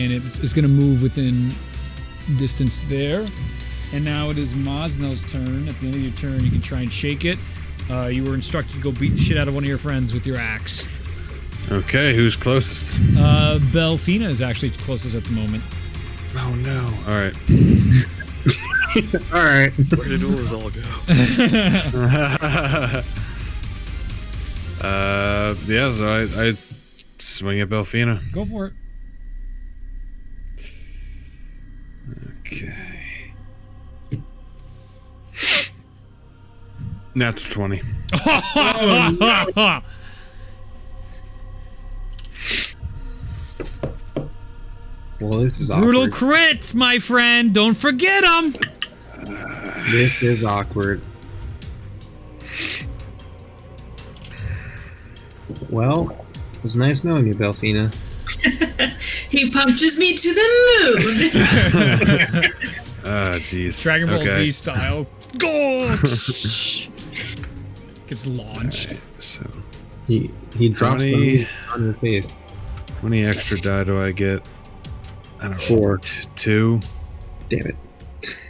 Speaker 1: And it's going to move within distance there. And now it is Mosno's turn. At the end of your turn, you can try and shake it. You were instructed to go beat the shit out of one of your friends with your axe.
Speaker 2: Okay, who's closest?
Speaker 1: Belfina is actually closest at the moment.
Speaker 2: Oh no! All right.
Speaker 6: All right.
Speaker 3: Where did all go?
Speaker 2: Yeah. So I swing at Belfina.
Speaker 1: Go for it.
Speaker 2: Okay. That's 20.
Speaker 6: Well, this is
Speaker 1: Brutal
Speaker 6: awkward.
Speaker 1: crits, my friend. Don't forget them.
Speaker 6: This is awkward. Well, it was nice knowing you, Belfina.
Speaker 7: He punches me to the moon.
Speaker 2: Ah, jeez.
Speaker 1: Dragon Ball Z style. Go! Gets launched.
Speaker 2: Right, so
Speaker 6: He drops
Speaker 2: 20.
Speaker 6: them on your face.
Speaker 2: how many extra die do I get? I don't know.
Speaker 6: 4.
Speaker 2: 2.
Speaker 6: Damn it.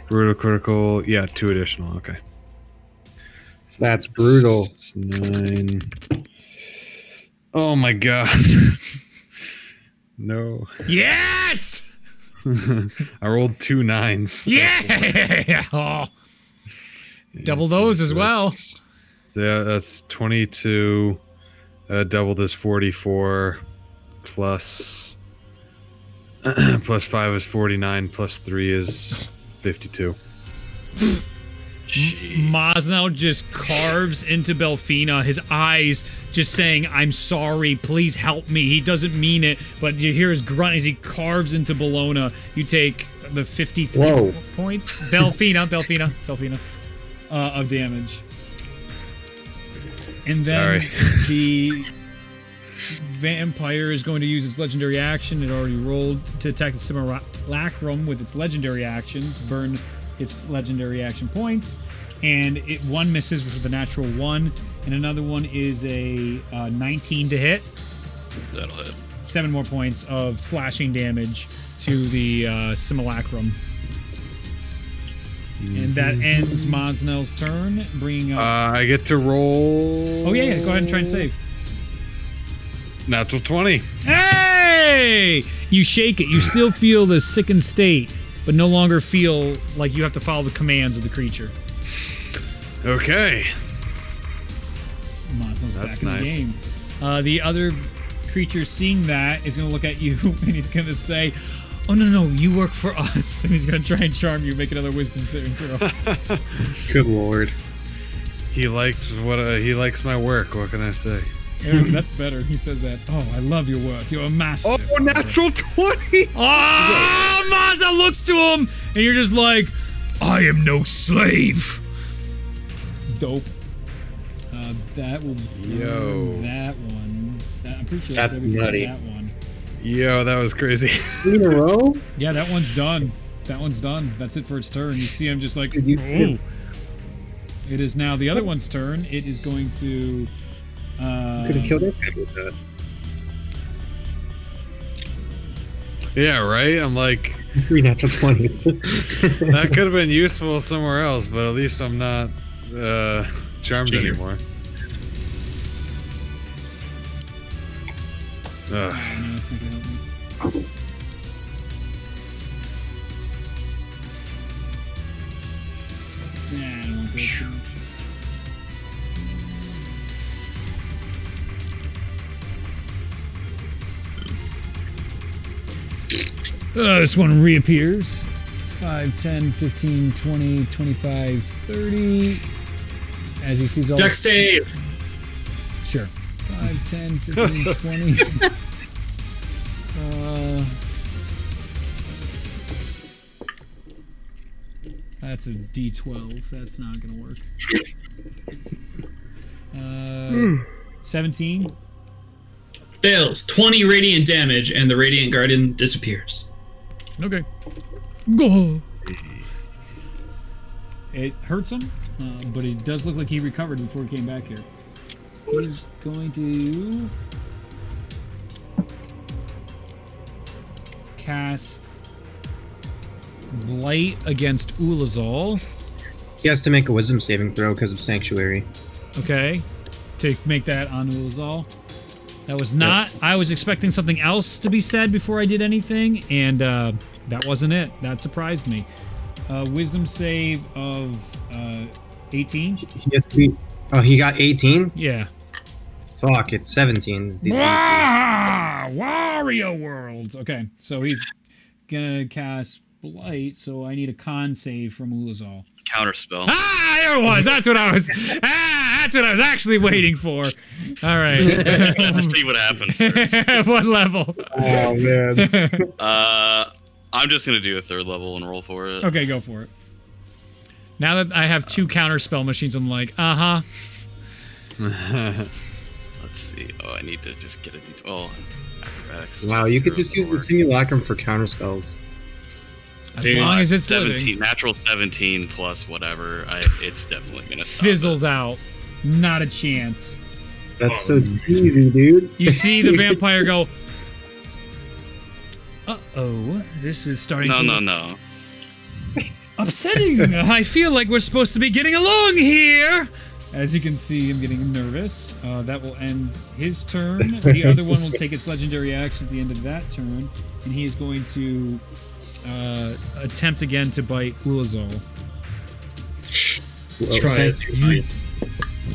Speaker 2: Brutal critical. Yeah, 2 additional. Okay.
Speaker 6: That's brutal.
Speaker 2: 9. Oh my god. No.
Speaker 1: Yes!
Speaker 2: I rolled 2 9s.
Speaker 1: Yeah! Oh. Double those as well.
Speaker 2: Yeah, that's 22. Double this 44. Plus 5 is 49. Plus 3 is 52.
Speaker 1: Mosno just carves into Belfina, his eyes just saying, I'm sorry, please help me. He doesn't mean it, but you hear his grunt as he carves into Bologna. You take the 53 points. Belfina of damage. And then the vampire is going to use its legendary action. It already rolled to attack the Simulacrum with its legendary actions, burn its legendary action points, and one misses with a natural 1, and another one is a 19 to hit.
Speaker 3: That'll hit.
Speaker 1: 7 more points of slashing damage to the Simulacrum. And that ends Mosnell's turn, bringing up...
Speaker 2: I get to roll...
Speaker 1: Oh, yeah, go ahead and try and save.
Speaker 2: Natural 20.
Speaker 1: Hey! You shake it. You still feel the sickened state, but no longer feel like you have to follow the commands of the creature.
Speaker 2: Okay.
Speaker 1: Mosnell's
Speaker 2: That's
Speaker 1: back in
Speaker 2: nice.
Speaker 1: the game. The other creature seeing that is going to look at you, and he's going to say, oh no, you work for us. And he's gonna try and charm you, make another wisdom saving throw.
Speaker 6: Good lord.
Speaker 2: He likes my work. What can I say?
Speaker 1: That's better. He says that. Oh, I love your work. You're a master.
Speaker 2: Oh, natural 20!
Speaker 1: Oh, Mazda looks to him, and you're just like, I am no slave. Dope. That will be that one. I'm pretty sure
Speaker 6: that's nutty.
Speaker 1: That one.
Speaker 2: Yo, that was crazy.
Speaker 6: 3 in a row?
Speaker 1: Yeah, that one's done. That one's done. That's it for its turn. You see him just like,
Speaker 6: Could you-
Speaker 1: oh. It is now the other one's turn. It is going to...
Speaker 6: Could have killed us with that.
Speaker 2: Yeah, right? I'm like,
Speaker 6: 3 natural 20s.
Speaker 2: that could have been useful somewhere else, but at least I'm not charmed anymore.
Speaker 1: No, it's not gonna help me. Nah, I don't want that too much. This one reappears. 5, 10, 15, 20, 25, 30. As he sees all...
Speaker 5: Dex save!
Speaker 1: Sure. 5, 10, 15, 20. That's a D12. That's not going to work. 17.
Speaker 5: Fails. 20 radiant damage, and the Radiant Guardian disappears.
Speaker 1: Okay. Go. It hurts him, but it does look like he recovered before he came back here. He's going to cast Blight against Ulazal.
Speaker 6: He has to make a wisdom saving throw because of Sanctuary.
Speaker 1: Okay. To make that on Ulazal. That was not... I was expecting something else to be said before I did anything, and that wasn't it. That surprised me. Wisdom save of 18.
Speaker 6: He has to be... Oh, he got 18?
Speaker 1: Yeah.
Speaker 6: Fuck, it's 17 is the DC.
Speaker 1: Wario World. Okay, so he's gonna cast Blight, so I need a con save from Ulazal.
Speaker 3: Counterspell.
Speaker 1: There it was. That's what I was. That's what I was actually waiting for. All right.
Speaker 3: Let's see what happened first.
Speaker 1: What level?
Speaker 6: Oh, man.
Speaker 3: I'm just gonna do a 3rd level and roll for it.
Speaker 1: Okay, go for it. Now that I have 2 counterspell machines, I'm like,
Speaker 3: Let's see. Oh, I need to just get a D12. Acrobatics.
Speaker 6: Wow, you could just use the Simulacrum for counterspells.
Speaker 1: As long as it's
Speaker 3: 17,
Speaker 1: living.
Speaker 3: Natural 17 plus whatever. It's definitely gonna stop.
Speaker 1: Fizzles out. Not a chance.
Speaker 6: That's so easy, dude.
Speaker 1: You see the vampire go, uh-oh, this is starting to...
Speaker 3: No.
Speaker 1: upsetting. I feel like we're supposed to be getting along here. As you can see, I'm getting nervous. That will end his turn. The other one will take its legendary action at the end of that turn, and he is going to attempt again to bite Ulazal.
Speaker 5: Try it.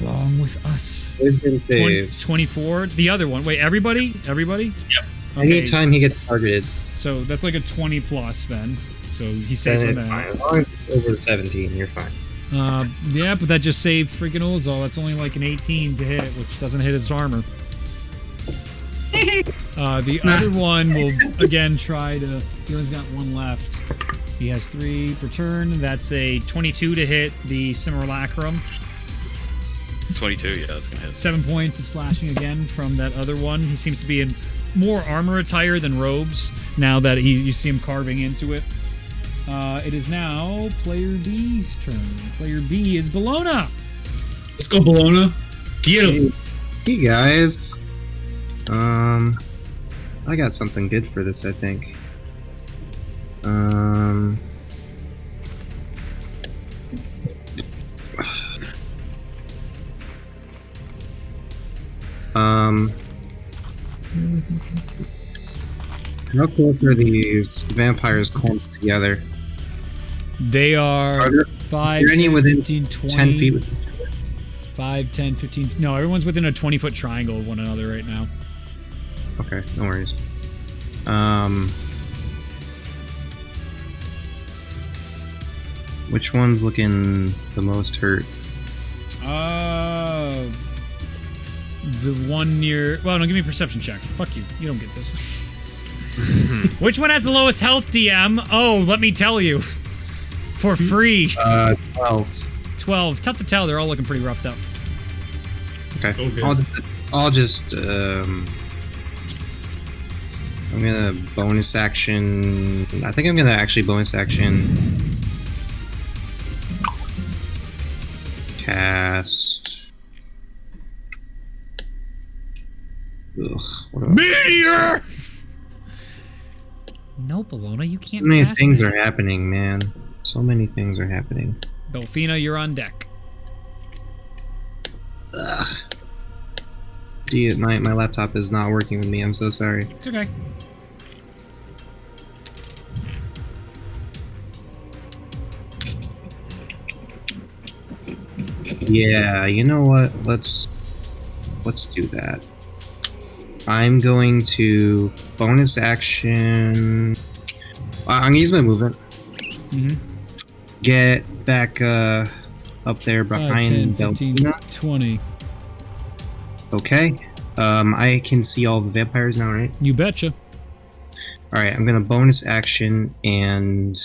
Speaker 1: Along with us.
Speaker 6: Wisdom save.
Speaker 1: 24. The other one. Wait, everybody? Everybody?
Speaker 5: Yep.
Speaker 1: Okay.
Speaker 6: Anytime he gets targeted.
Speaker 1: So that's like a 20 plus then. So he saves on
Speaker 6: Then it's fine.
Speaker 1: that.
Speaker 6: As long as it's over 17, you're fine.
Speaker 1: Yeah, but that just saved freaking Ulazal. That's only like an 18 to hit, which doesn't hit his armor. The other one will again try to... He only's got one left. He has 3 per turn. That's a 22 to hit the Simulacrum.
Speaker 3: 22, yeah, that's gonna hit.
Speaker 1: 7 points of slashing again from that other one. He seems to be in more armor attire than robes now that you see him carving into it. It is now player B's turn. Player B is Bologna.
Speaker 5: Let's go, Bologna. Get him.
Speaker 6: Hey guys. I got something good for this, I think. How close are these vampires clumped together?
Speaker 1: They are
Speaker 6: there
Speaker 1: 5,
Speaker 6: any
Speaker 1: 10,
Speaker 6: within
Speaker 1: 15, 20.
Speaker 6: 10 feet?
Speaker 1: 5, 10, 15. No, everyone's within a 20-foot triangle of one another right now.
Speaker 6: Okay, no worries. Which one's looking the most hurt?
Speaker 1: The one near. Well, no, give me a perception check. Fuck you. You don't get this. Which one has the lowest health, DM? Oh, let me tell you. For free.
Speaker 6: 12.
Speaker 1: 12. Tough to tell. They're all looking pretty roughed up.
Speaker 6: Okay. I'll just. I'm gonna bonus action. I think I'm gonna actually bonus action. Cast. Ugh,
Speaker 1: Meteor! No, Bologna, you can't.
Speaker 6: So many
Speaker 1: cast
Speaker 6: things
Speaker 1: that.
Speaker 6: are happening, man. So many things are happening.
Speaker 1: Belfina, you're on deck.
Speaker 6: Ugh. Dude, my laptop is not working with me. I'm so sorry.
Speaker 1: It's okay.
Speaker 6: Yeah, you know what? Let's do that. I'm going to bonus action. I'm gonna use my movement.
Speaker 1: Mm-hmm.
Speaker 6: Get back up there behind
Speaker 1: 5, 10, 15,
Speaker 6: Belfina.
Speaker 1: 20.
Speaker 6: Okay. I can see all the vampires now, right?
Speaker 1: You betcha.
Speaker 6: Alright, I'm gonna bonus action and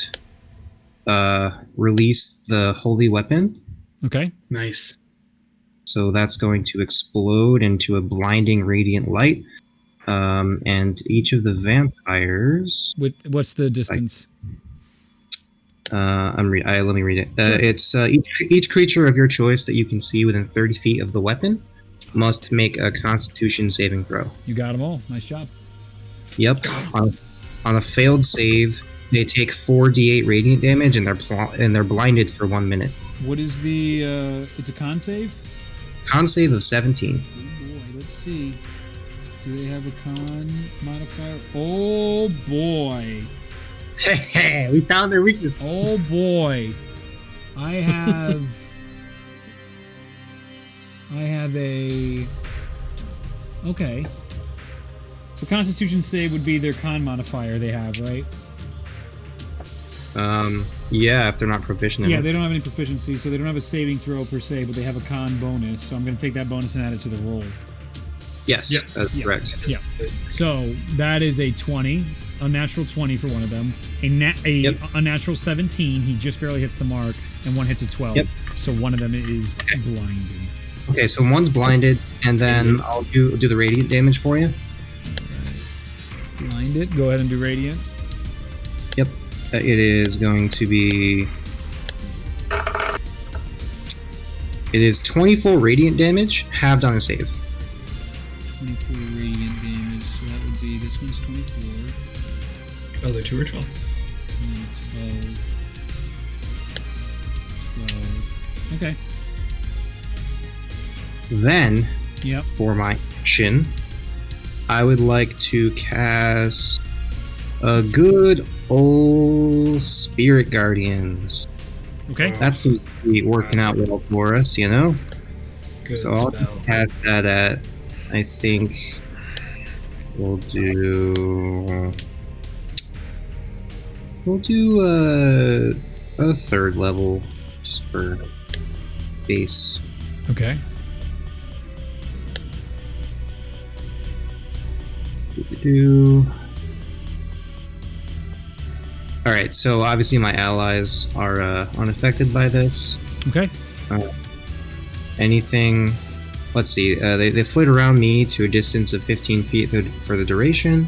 Speaker 6: release the holy weapon.
Speaker 1: Okay.
Speaker 5: Nice.
Speaker 6: So that's going to explode into a blinding radiant light. And each of the vampires.
Speaker 1: What's the distance?
Speaker 6: Let me read it. It's each creature of your choice that you can see within 30 feet of the weapon must make a Constitution saving throw.
Speaker 1: You got them all. Nice job.
Speaker 6: Yep. On a failed save, they take 4d8 radiant damage, and they're blinded for 1 minute.
Speaker 1: What is the? It's a con save.
Speaker 6: Con save of 17.
Speaker 1: Oh boy, let's see. Do they have a con modifier? Oh boy.
Speaker 6: We found their weakness.
Speaker 1: Oh boy. I have a. Okay. So Constitution save would be their con modifier they have, right?
Speaker 6: Yeah, if they're not proficient in
Speaker 1: Yeah,
Speaker 6: it.
Speaker 1: they don't have any proficiency, so they don't have a saving throw per se, but they have a con bonus. So I'm going to take that bonus and add it to the roll.
Speaker 6: Yes,
Speaker 5: Yep.
Speaker 6: that's correct.
Speaker 1: Yeah. So that is a 20, a natural 20 for one of them, a natural 17. He just barely hits the mark, and one hits a 12.
Speaker 6: Yep.
Speaker 1: So one of them is blinded.
Speaker 6: Okay, so one's blinded, and then I'll do the radiant damage for you.
Speaker 1: Blinded. Go ahead and do radiant.
Speaker 6: Yep. It is going to be. It is 24 radiant damage, halved on a save.
Speaker 1: 24 radiant damage. So that would be this one's 24.
Speaker 5: Oh, they're 2 or 12.
Speaker 1: 12. Okay.
Speaker 6: Then,
Speaker 1: Yep.
Speaker 6: for my action, I would like to cast a good old Spirit Guardians.
Speaker 1: Okay.
Speaker 6: That seems to be working out well for us, you know?
Speaker 5: Good
Speaker 6: So I'll
Speaker 5: spell.
Speaker 6: just cast that at, I think, we'll do a 3rd level, just for base.
Speaker 1: Okay.
Speaker 6: Alright, so obviously my allies are unaffected by this.
Speaker 1: Okay.
Speaker 6: Anything... Let's see, they flit around me to a distance of 15 feet for the duration.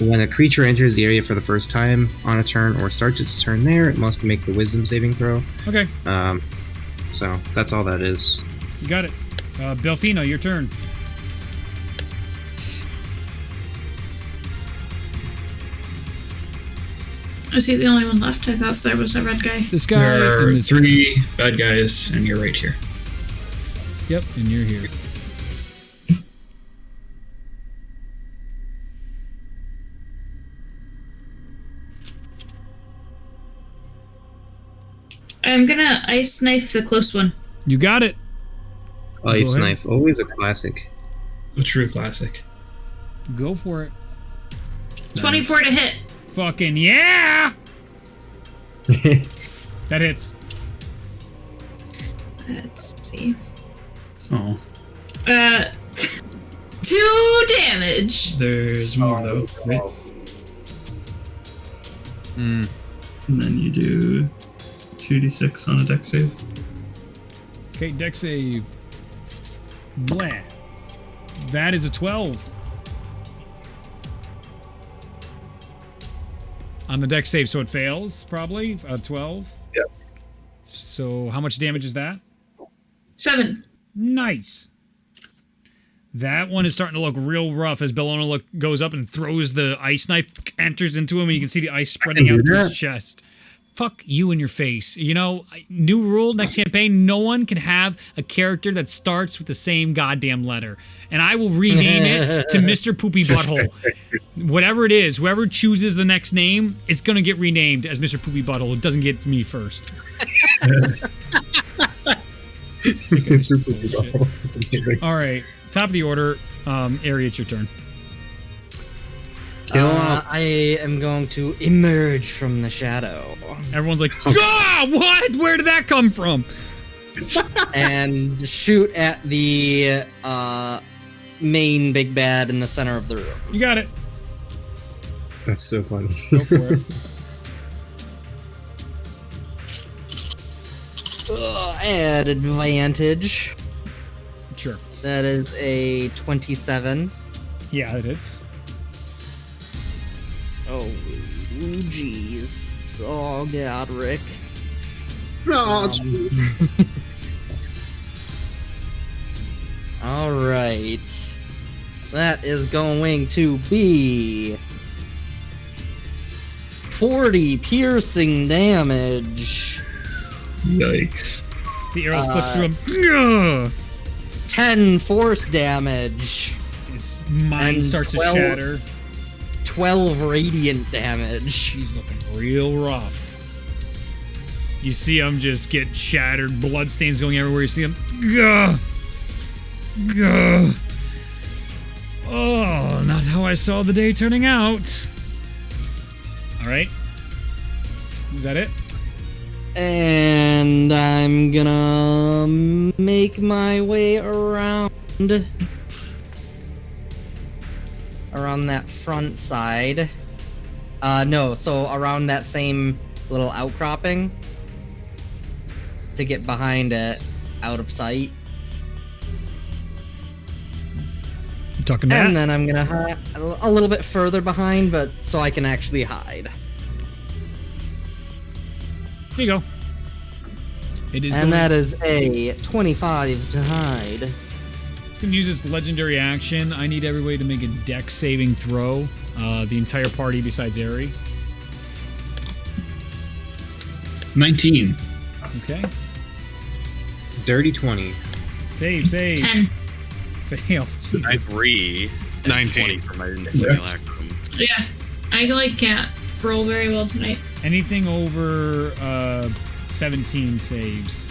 Speaker 6: When a creature enters the area for the first time on a turn or starts its turn there, it must make the wisdom saving throw.
Speaker 1: Okay.
Speaker 6: So that's all that is.
Speaker 1: You got it. Belfina, your turn.
Speaker 7: Is he the only one left? I thought there was a red guy.
Speaker 1: This guy.
Speaker 5: There are
Speaker 1: and this,
Speaker 5: 3 bad guys, and you're right here.
Speaker 1: Yep, and you're here.
Speaker 7: I'm gonna ice knife the close one.
Speaker 1: You got it.
Speaker 6: Ice
Speaker 1: ahead.
Speaker 6: Knife, always a classic.
Speaker 5: A true classic.
Speaker 1: Go for it.
Speaker 7: 24 to hit.
Speaker 1: Fucking yeah! That hits.
Speaker 7: Let's see.
Speaker 8: Oh.
Speaker 7: 2 damage.
Speaker 8: There's more though, right? And then you do 2d6 on a dex save.
Speaker 1: Okay, dex save. Blah. That is a 12. On the dex save, so it fails, probably. 12.
Speaker 2: Yep.
Speaker 1: So how much damage is that?
Speaker 7: 7.
Speaker 1: Nice. That one is starting to look real rough as Bellona goes up and throws the ice knife, enters into him, and you can see the ice spreading out through his chest. Fuck you in your face. You know, new rule, next campaign, no one can have a character that starts with the same goddamn letter. And I will rename it to Mr. Poopy Butthole. Whatever it is, whoever chooses the next name, it's going to get renamed as Mr. Poopy Butthole. It doesn't get me first. All right, top of the order. Ari, it's your turn.
Speaker 4: I am going to emerge from the shadow.
Speaker 1: Everyone's like, ah, what? Where did that come from?
Speaker 4: And shoot at the main big bad in the center of the room.
Speaker 1: You got it.
Speaker 6: That's so funny.
Speaker 1: Go for it.
Speaker 4: At advantage.
Speaker 1: Sure.
Speaker 4: That is a 27.
Speaker 1: Yeah, it is.
Speaker 4: Oh, jeez. Oh, God, Rick. All right. That is going to be 40 piercing damage.
Speaker 8: Yikes.
Speaker 1: The arrow splits through him.
Speaker 4: 10 force damage.
Speaker 1: His mind
Speaker 4: And
Speaker 1: starts
Speaker 4: 12
Speaker 1: to shatter.
Speaker 4: 12 radiant damage.
Speaker 1: He's looking real rough. You see him just get shattered, bloodstains going everywhere. You see him. Gah! Gah! Oh, not how I saw the day turning out. All right. Is that it?
Speaker 4: And I'm gonna make my way around that front side. No, so around that same little outcropping to get behind it, out of sight.
Speaker 1: You talking that?
Speaker 4: And then I'm gonna hide a little bit further behind, but so I can actually hide.
Speaker 1: Here you go. It is.
Speaker 4: And that is a 25 to hide.
Speaker 1: It's going to use its legendary action. I need everybody to make a dex saving throw. The entire party besides Ari.
Speaker 5: 19.
Speaker 1: Okay.
Speaker 6: Dirty 20.
Speaker 1: Save.
Speaker 7: 10.
Speaker 1: Fail. Jesus.
Speaker 3: 3.
Speaker 2: 19
Speaker 3: for my simulacrum.
Speaker 7: Yeah. I can't roll very well tonight.
Speaker 1: Anything over 17 saves.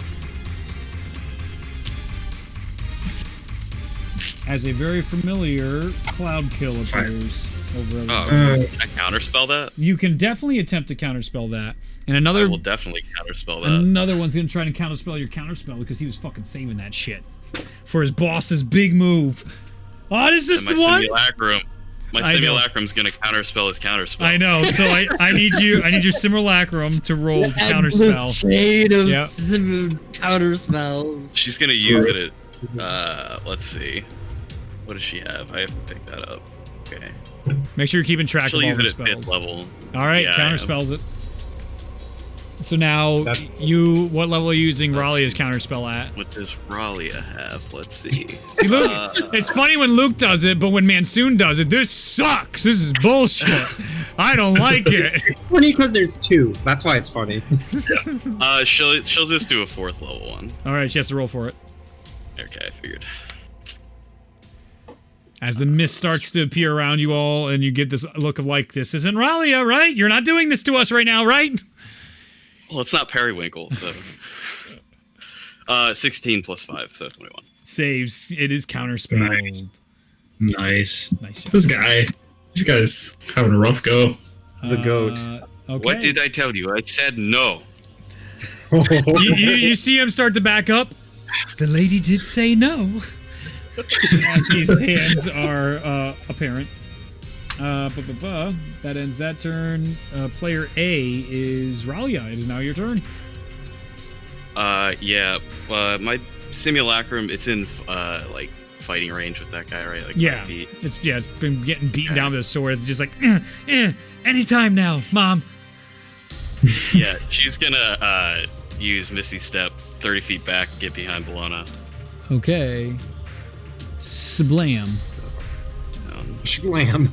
Speaker 1: As a very familiar cloud kill appears over.
Speaker 3: Can I counterspell that?
Speaker 1: You can definitely attempt to counterspell that. And
Speaker 3: I
Speaker 1: another
Speaker 3: will definitely counterspell that.
Speaker 1: another one's gonna try to counterspell your counterspell because he was fucking saving that shit for his boss's big move. Oh, is this
Speaker 3: And
Speaker 1: the one?
Speaker 3: My simulacrum's gonna counterspell his counterspell.
Speaker 1: I know. So I need your simulacrum to roll to counterspell.
Speaker 4: Shade of
Speaker 1: Yep.
Speaker 4: counterspells.
Speaker 3: She's gonna use it at, let's see. What does she have? I have to pick that up. Okay.
Speaker 1: Make sure you're keeping track
Speaker 3: She'll
Speaker 1: of all
Speaker 3: use
Speaker 1: her
Speaker 3: it at
Speaker 1: spells.
Speaker 3: 5th level.
Speaker 1: All right,
Speaker 3: Yeah, I am.
Speaker 1: counterspells it. So now what level are you using Ralia's counterspell at?
Speaker 3: What does Ralia have? Let's see.
Speaker 1: See, Luke, it's funny when Luke does it, but when Mansoon does it, this sucks. This is bullshit. I don't like it.
Speaker 6: It's funny because there's 2. That's why it's funny.
Speaker 3: She'll just do a 4th level one.
Speaker 1: All right, she has to roll for it.
Speaker 3: Okay, I figured.
Speaker 1: As the mist starts to appear around you all, and you get this look of like, this isn't Ralia, right? You're not doing this to us right now, right?
Speaker 3: Well, it's not Periwinkle, so. 16 plus 5, so 21.
Speaker 1: Saves. It is counterspelled.
Speaker 8: Nice.
Speaker 1: Nice job.
Speaker 8: This guy's having a rough go.
Speaker 6: The goat.
Speaker 1: Okay.
Speaker 3: What did I tell you? I said no.
Speaker 1: You see him start to back up. The lady did say no. As his hands are apparent. That ends that turn. Player A is Ralia. It is now your turn.
Speaker 3: Yeah. My simulacrum, it's in like fighting range with that guy, right? Like 5 feet.
Speaker 1: It's been getting beaten down with a sword. It's just like, anytime now, Mom.
Speaker 3: Yeah, she's gonna use Misty Step 30 feet back, get behind Bologna.
Speaker 1: Okay. Sblam.
Speaker 6: Sblam.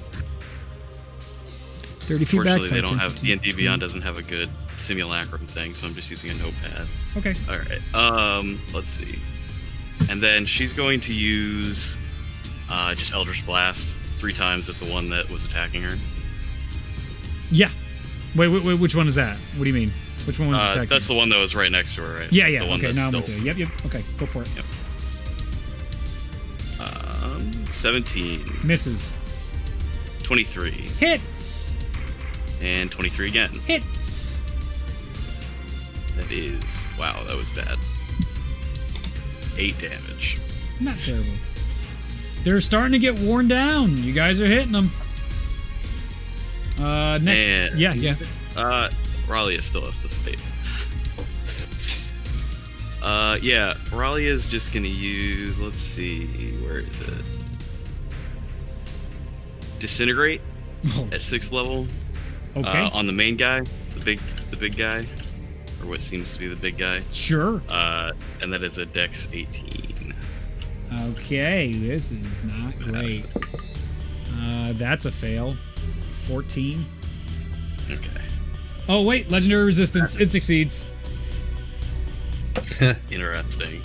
Speaker 1: 30 feet back.
Speaker 3: Unfortunately, they don't have D&D Beyond doesn't have a good simulacrum thing, so I'm just using a notepad.
Speaker 1: Okay.
Speaker 3: All right. Let's see. And then she's going to use just Eldritch Blast 3 times at the one that was attacking her.
Speaker 1: Yeah. Wait, which one is that? What do you mean? Which one was attacking?
Speaker 3: That's the one that was right next to her, right?
Speaker 1: Yeah.
Speaker 3: The one
Speaker 1: Okay,
Speaker 3: that's
Speaker 1: now I'm
Speaker 3: still...
Speaker 1: with you. Yep. Okay, go for it.
Speaker 3: Yep. 17.
Speaker 1: Misses.
Speaker 3: 23.
Speaker 1: Hits.
Speaker 3: And 23 again.
Speaker 1: Hits.
Speaker 3: That is... Wow, that was bad. 8 damage.
Speaker 1: Not terrible. They're starting to get worn down. You guys are hitting them. Next.
Speaker 3: And,
Speaker 1: yeah.
Speaker 3: Ralia still has to fight. Yeah, Ralia is just gonna use, let's see, where is it? Disintegrate at 6th level.
Speaker 1: Okay.
Speaker 3: On the main guy, the big guy, or what seems to be the big guy.
Speaker 1: Sure.
Speaker 3: And that is a Dex 18.
Speaker 1: Okay, this is not great. That's a fail. 14.
Speaker 3: Okay.
Speaker 1: Oh wait, legendary resistance. It succeeds.
Speaker 3: Interesting.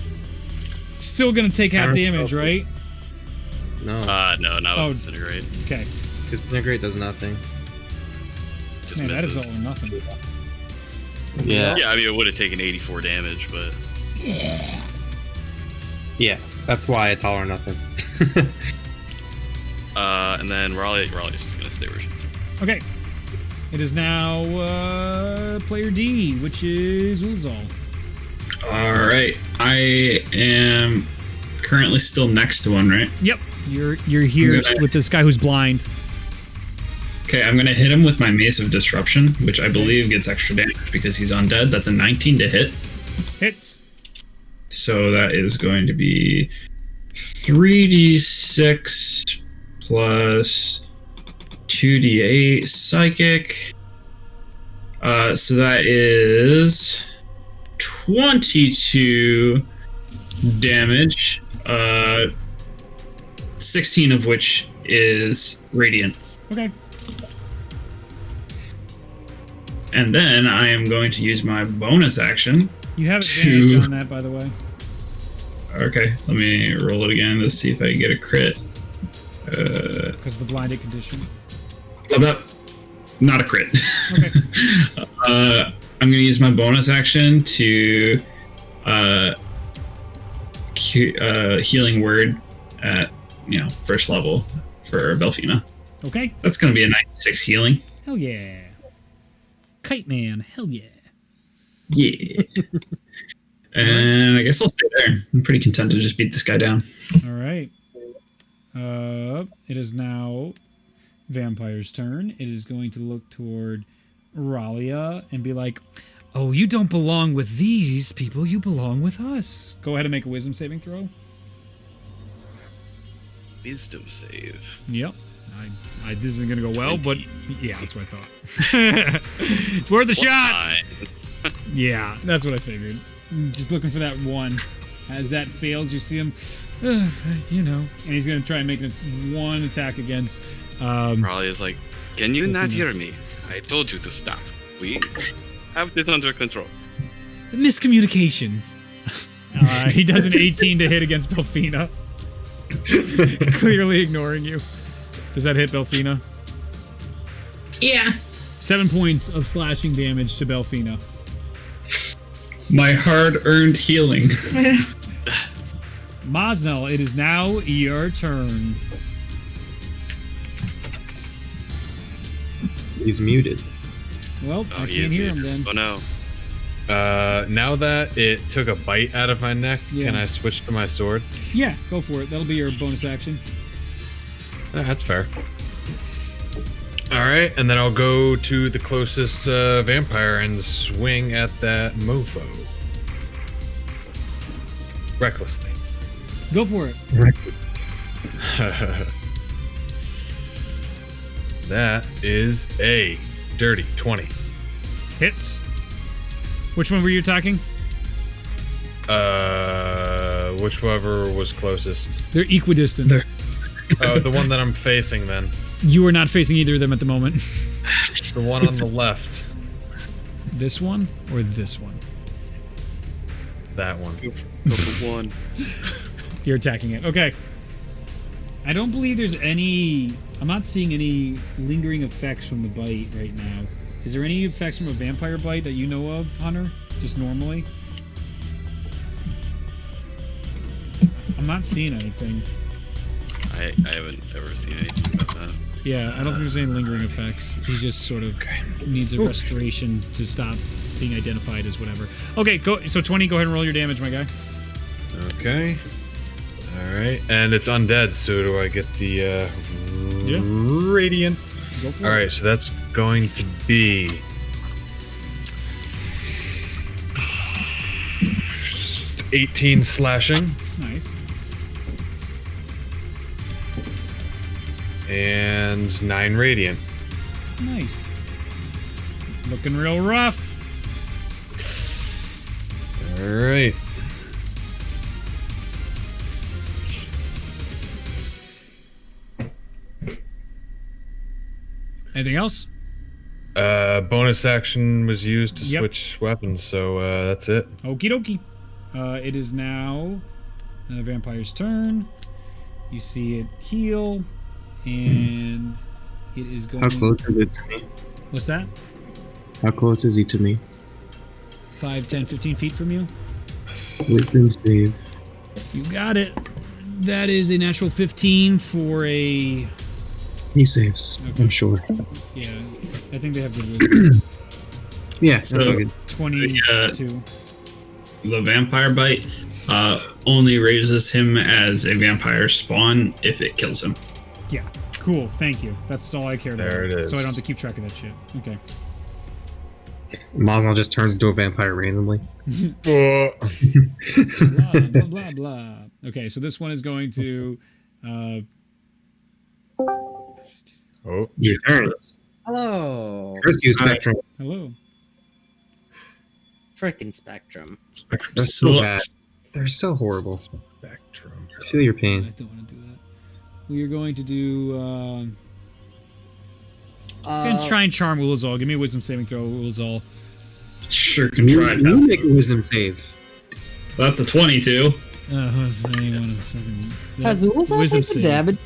Speaker 1: Still gonna take half damage, right?
Speaker 6: No.
Speaker 3: No, not with Disintegrate.
Speaker 1: Okay.
Speaker 6: Disintegrate does nothing.
Speaker 3: Just
Speaker 1: Man, that is
Speaker 3: misses.
Speaker 1: all or nothing.
Speaker 6: Yeah.
Speaker 3: Yeah, I mean, it would have taken 84 damage, but...
Speaker 6: Yeah, that's why it's all or nothing.
Speaker 3: And then Raleigh just gonna stay where she is.
Speaker 1: Okay. It is now player D, which is Ulzal.
Speaker 5: Alright. I am currently still next to one, right?
Speaker 1: Yep. You're here with this guy who's blind.
Speaker 5: Okay, I'm gonna hit him with my Mace of Disruption, which I believe gets extra damage because he's undead. That's a 19 to hit.
Speaker 1: Hits.
Speaker 5: So that is going to be 3d6 plus 2d8 psychic. So that is 22 damage. 16 of which is radiant.
Speaker 1: Okay.
Speaker 5: And then I am going to use my bonus action.
Speaker 1: You have advantage on that, by the way.
Speaker 5: Okay, let me roll it again to see if I can get a crit.
Speaker 1: Because of the blinded condition.
Speaker 5: Not a crit.
Speaker 1: Okay.
Speaker 5: I'm going to use my bonus action to healing word at 1st level for Belfina.
Speaker 1: Okay.
Speaker 5: That's going to be a nice 6 healing.
Speaker 1: Hell yeah. Kite Man. Hell yeah.
Speaker 5: Yeah. And I guess I'll stay there. I'm pretty content to just beat this guy down.
Speaker 1: All right. It is now Vampire's turn. It is going to look toward Ralia and be like, "Oh, you don't belong with these people. You belong with us." Go ahead and make a wisdom saving throw.
Speaker 3: Wisdom save.
Speaker 1: Yep. This isn't going to go well, but yeah, that's what I thought. It's worth a shot. Yeah, that's what I figured. Just looking for that one. As that fails, you see him, and he's going to try and make one attack against.
Speaker 3: Raleigh is like, "Can you not hear me? I told you to stop. We have this under control."
Speaker 1: Miscommunications. He does an 18 to hit against Belfina. Clearly ignoring you. Does that hit Belfina?
Speaker 7: Yeah.
Speaker 1: 7 points of slashing damage to Belfina.
Speaker 5: My hard-earned healing.
Speaker 1: Mosnell, it is now your turn.
Speaker 6: He's muted.
Speaker 1: Well, I can't hear him then.
Speaker 3: Oh no.
Speaker 2: Now that it took a bite out of my neck, can I switch to my sword?
Speaker 1: Yeah, go for it. That'll be your bonus action.
Speaker 2: That's fair. Alright, and then I'll go to the closest vampire and swing at that mofo. Recklessly.
Speaker 1: Go for it.
Speaker 2: That is a dirty 20.
Speaker 1: Hits. Which one were you attacking?
Speaker 2: Whichever was closest.
Speaker 1: They're equidistant.
Speaker 2: The one that I'm facing then.
Speaker 1: You are not facing either of them at the moment.
Speaker 2: The one on the left.
Speaker 1: This one or this one?
Speaker 2: That one.
Speaker 3: Go for one.
Speaker 1: You're attacking it. Okay. I don't believe there's any... I'm not seeing any lingering effects from the bite right now. Is there any effects from a vampire bite that you know of, Hunter? Just normally? I'm not seeing anything.
Speaker 3: I haven't ever seen anything about that.
Speaker 1: Yeah, I don't think there's any lingering effects. He just sort of needs a restoration to stop being identified as whatever. Okay, go. So 20, go ahead and roll your damage, my guy.
Speaker 2: Okay. Alright, and it's undead, so do I get the radiant?
Speaker 1: Go for
Speaker 2: Alright, so that's going to be 18 slashing.
Speaker 1: Nice.
Speaker 2: And 9 radiant.
Speaker 1: Nice. Looking real rough.
Speaker 2: Alright.
Speaker 1: Anything else?
Speaker 2: Bonus action was used to switch weapons, so that's it.
Speaker 1: Okie dokie. It is now the vampire's turn. You see it heal, and it is going...
Speaker 6: How close is it to me?
Speaker 1: What's that?
Speaker 6: How close is he to me?
Speaker 1: 5, 10, 15 feet from you.
Speaker 6: Wisdom save.
Speaker 1: You got it. That is a natural 15 for a...
Speaker 6: He saves,
Speaker 1: Okay.
Speaker 6: I'm sure.
Speaker 1: Yeah, I think they have good wisdom.
Speaker 6: Yeah,
Speaker 5: So-
Speaker 6: that's all good.
Speaker 1: 22.
Speaker 5: The vampire bite only raises him as a vampire spawn if it kills him.
Speaker 1: Yeah, cool. Thank you. That's all I care about.
Speaker 2: There it is.
Speaker 1: So I don't have to keep track of that shit. Okay.
Speaker 6: Mazel just turns into a vampire randomly.
Speaker 1: Blah, blah, blah, blah. Okay, so this one is going to...
Speaker 2: Oh.
Speaker 6: Your turn.
Speaker 4: Hello.
Speaker 6: First use Spectrum.
Speaker 1: Hello.
Speaker 4: Frickin' Spectrum.
Speaker 6: They're so bad. They're so horrible.
Speaker 2: Spectrum.
Speaker 6: I feel your
Speaker 1: I
Speaker 6: pain.
Speaker 1: don't want to do that. We are going to do... I'm going to try and charm Ulazal. Give me a wisdom saving throw, Ulazal.
Speaker 5: Sure can try
Speaker 6: You
Speaker 5: that.
Speaker 6: make a wisdom save.
Speaker 5: That's a 22.
Speaker 1: Has
Speaker 4: Ulazal taken damage?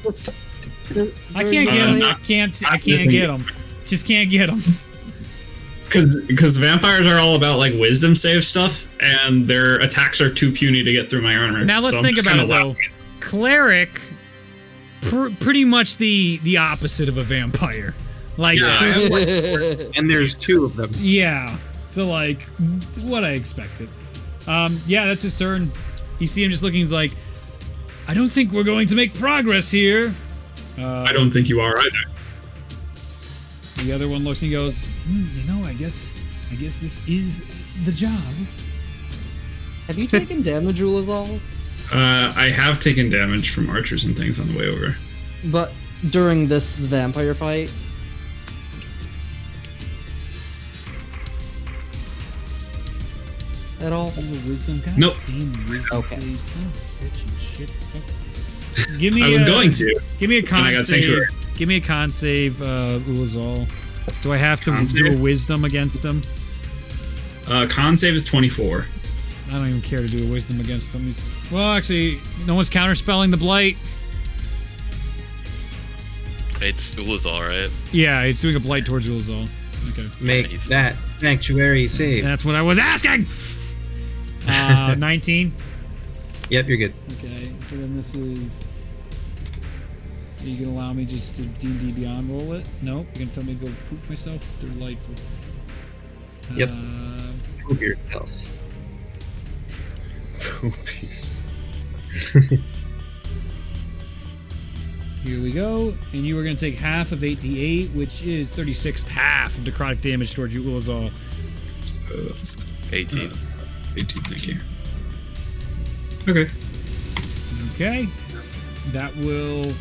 Speaker 1: I can't get him. I can't get him. Just can't get him.
Speaker 5: Because vampires are all about like wisdom save stuff, and their attacks are too puny to get through my armor.
Speaker 1: Now let's
Speaker 5: So I'm
Speaker 1: think
Speaker 5: just
Speaker 1: about it
Speaker 5: kinda
Speaker 1: though.
Speaker 5: laughing.
Speaker 1: Cleric, pretty much the opposite of a vampire. Like,
Speaker 6: And there's 2 of them.
Speaker 1: yeah. So like, what I expected. Yeah, that's his turn. You see him just looking. He's like, I don't think we're going to make progress here.
Speaker 5: I don't think you are either.
Speaker 1: The other one looks and goes, I guess this is the job.
Speaker 4: Have you taken damage, Ulazal?
Speaker 5: I have taken damage from archers and things on the way over.
Speaker 4: But during this vampire fight? At all?
Speaker 1: Wisdom, God
Speaker 5: Nope.
Speaker 1: damn wisdom
Speaker 4: Okay.
Speaker 1: save, son of a bitch and shit. Fuck. Give me
Speaker 5: I was going to.
Speaker 1: Give me a con
Speaker 5: and I got
Speaker 1: save.
Speaker 5: sanctuary.
Speaker 1: Give me a con save, Ulazal. Do I have to
Speaker 5: Con
Speaker 1: do a
Speaker 5: save?
Speaker 1: wisdom against him?
Speaker 5: Con save is 24.
Speaker 1: I don't even care to do a wisdom against him. Well, actually, no one's counterspelling the blight.
Speaker 3: It's Ulazal, right?
Speaker 1: Yeah, it's doing a blight towards Ulazal. Okay.
Speaker 6: Make that sanctuary save.
Speaker 1: That's what I was asking! 19.
Speaker 6: Yep, you're good.
Speaker 1: Okay, so then this is... Are you gonna allow me just to D&D Beyond roll it? Nope. You're gonna tell me to go poop myself? Delightful.
Speaker 6: Yep.
Speaker 5: Prove yourself.
Speaker 1: Here we go. And you are going to take half of 8d8, which is 36th half of necrotic damage towards you, Ulazal.
Speaker 5: So that's
Speaker 3: 18.
Speaker 5: 18, thank you. Okay.
Speaker 1: Okay. That will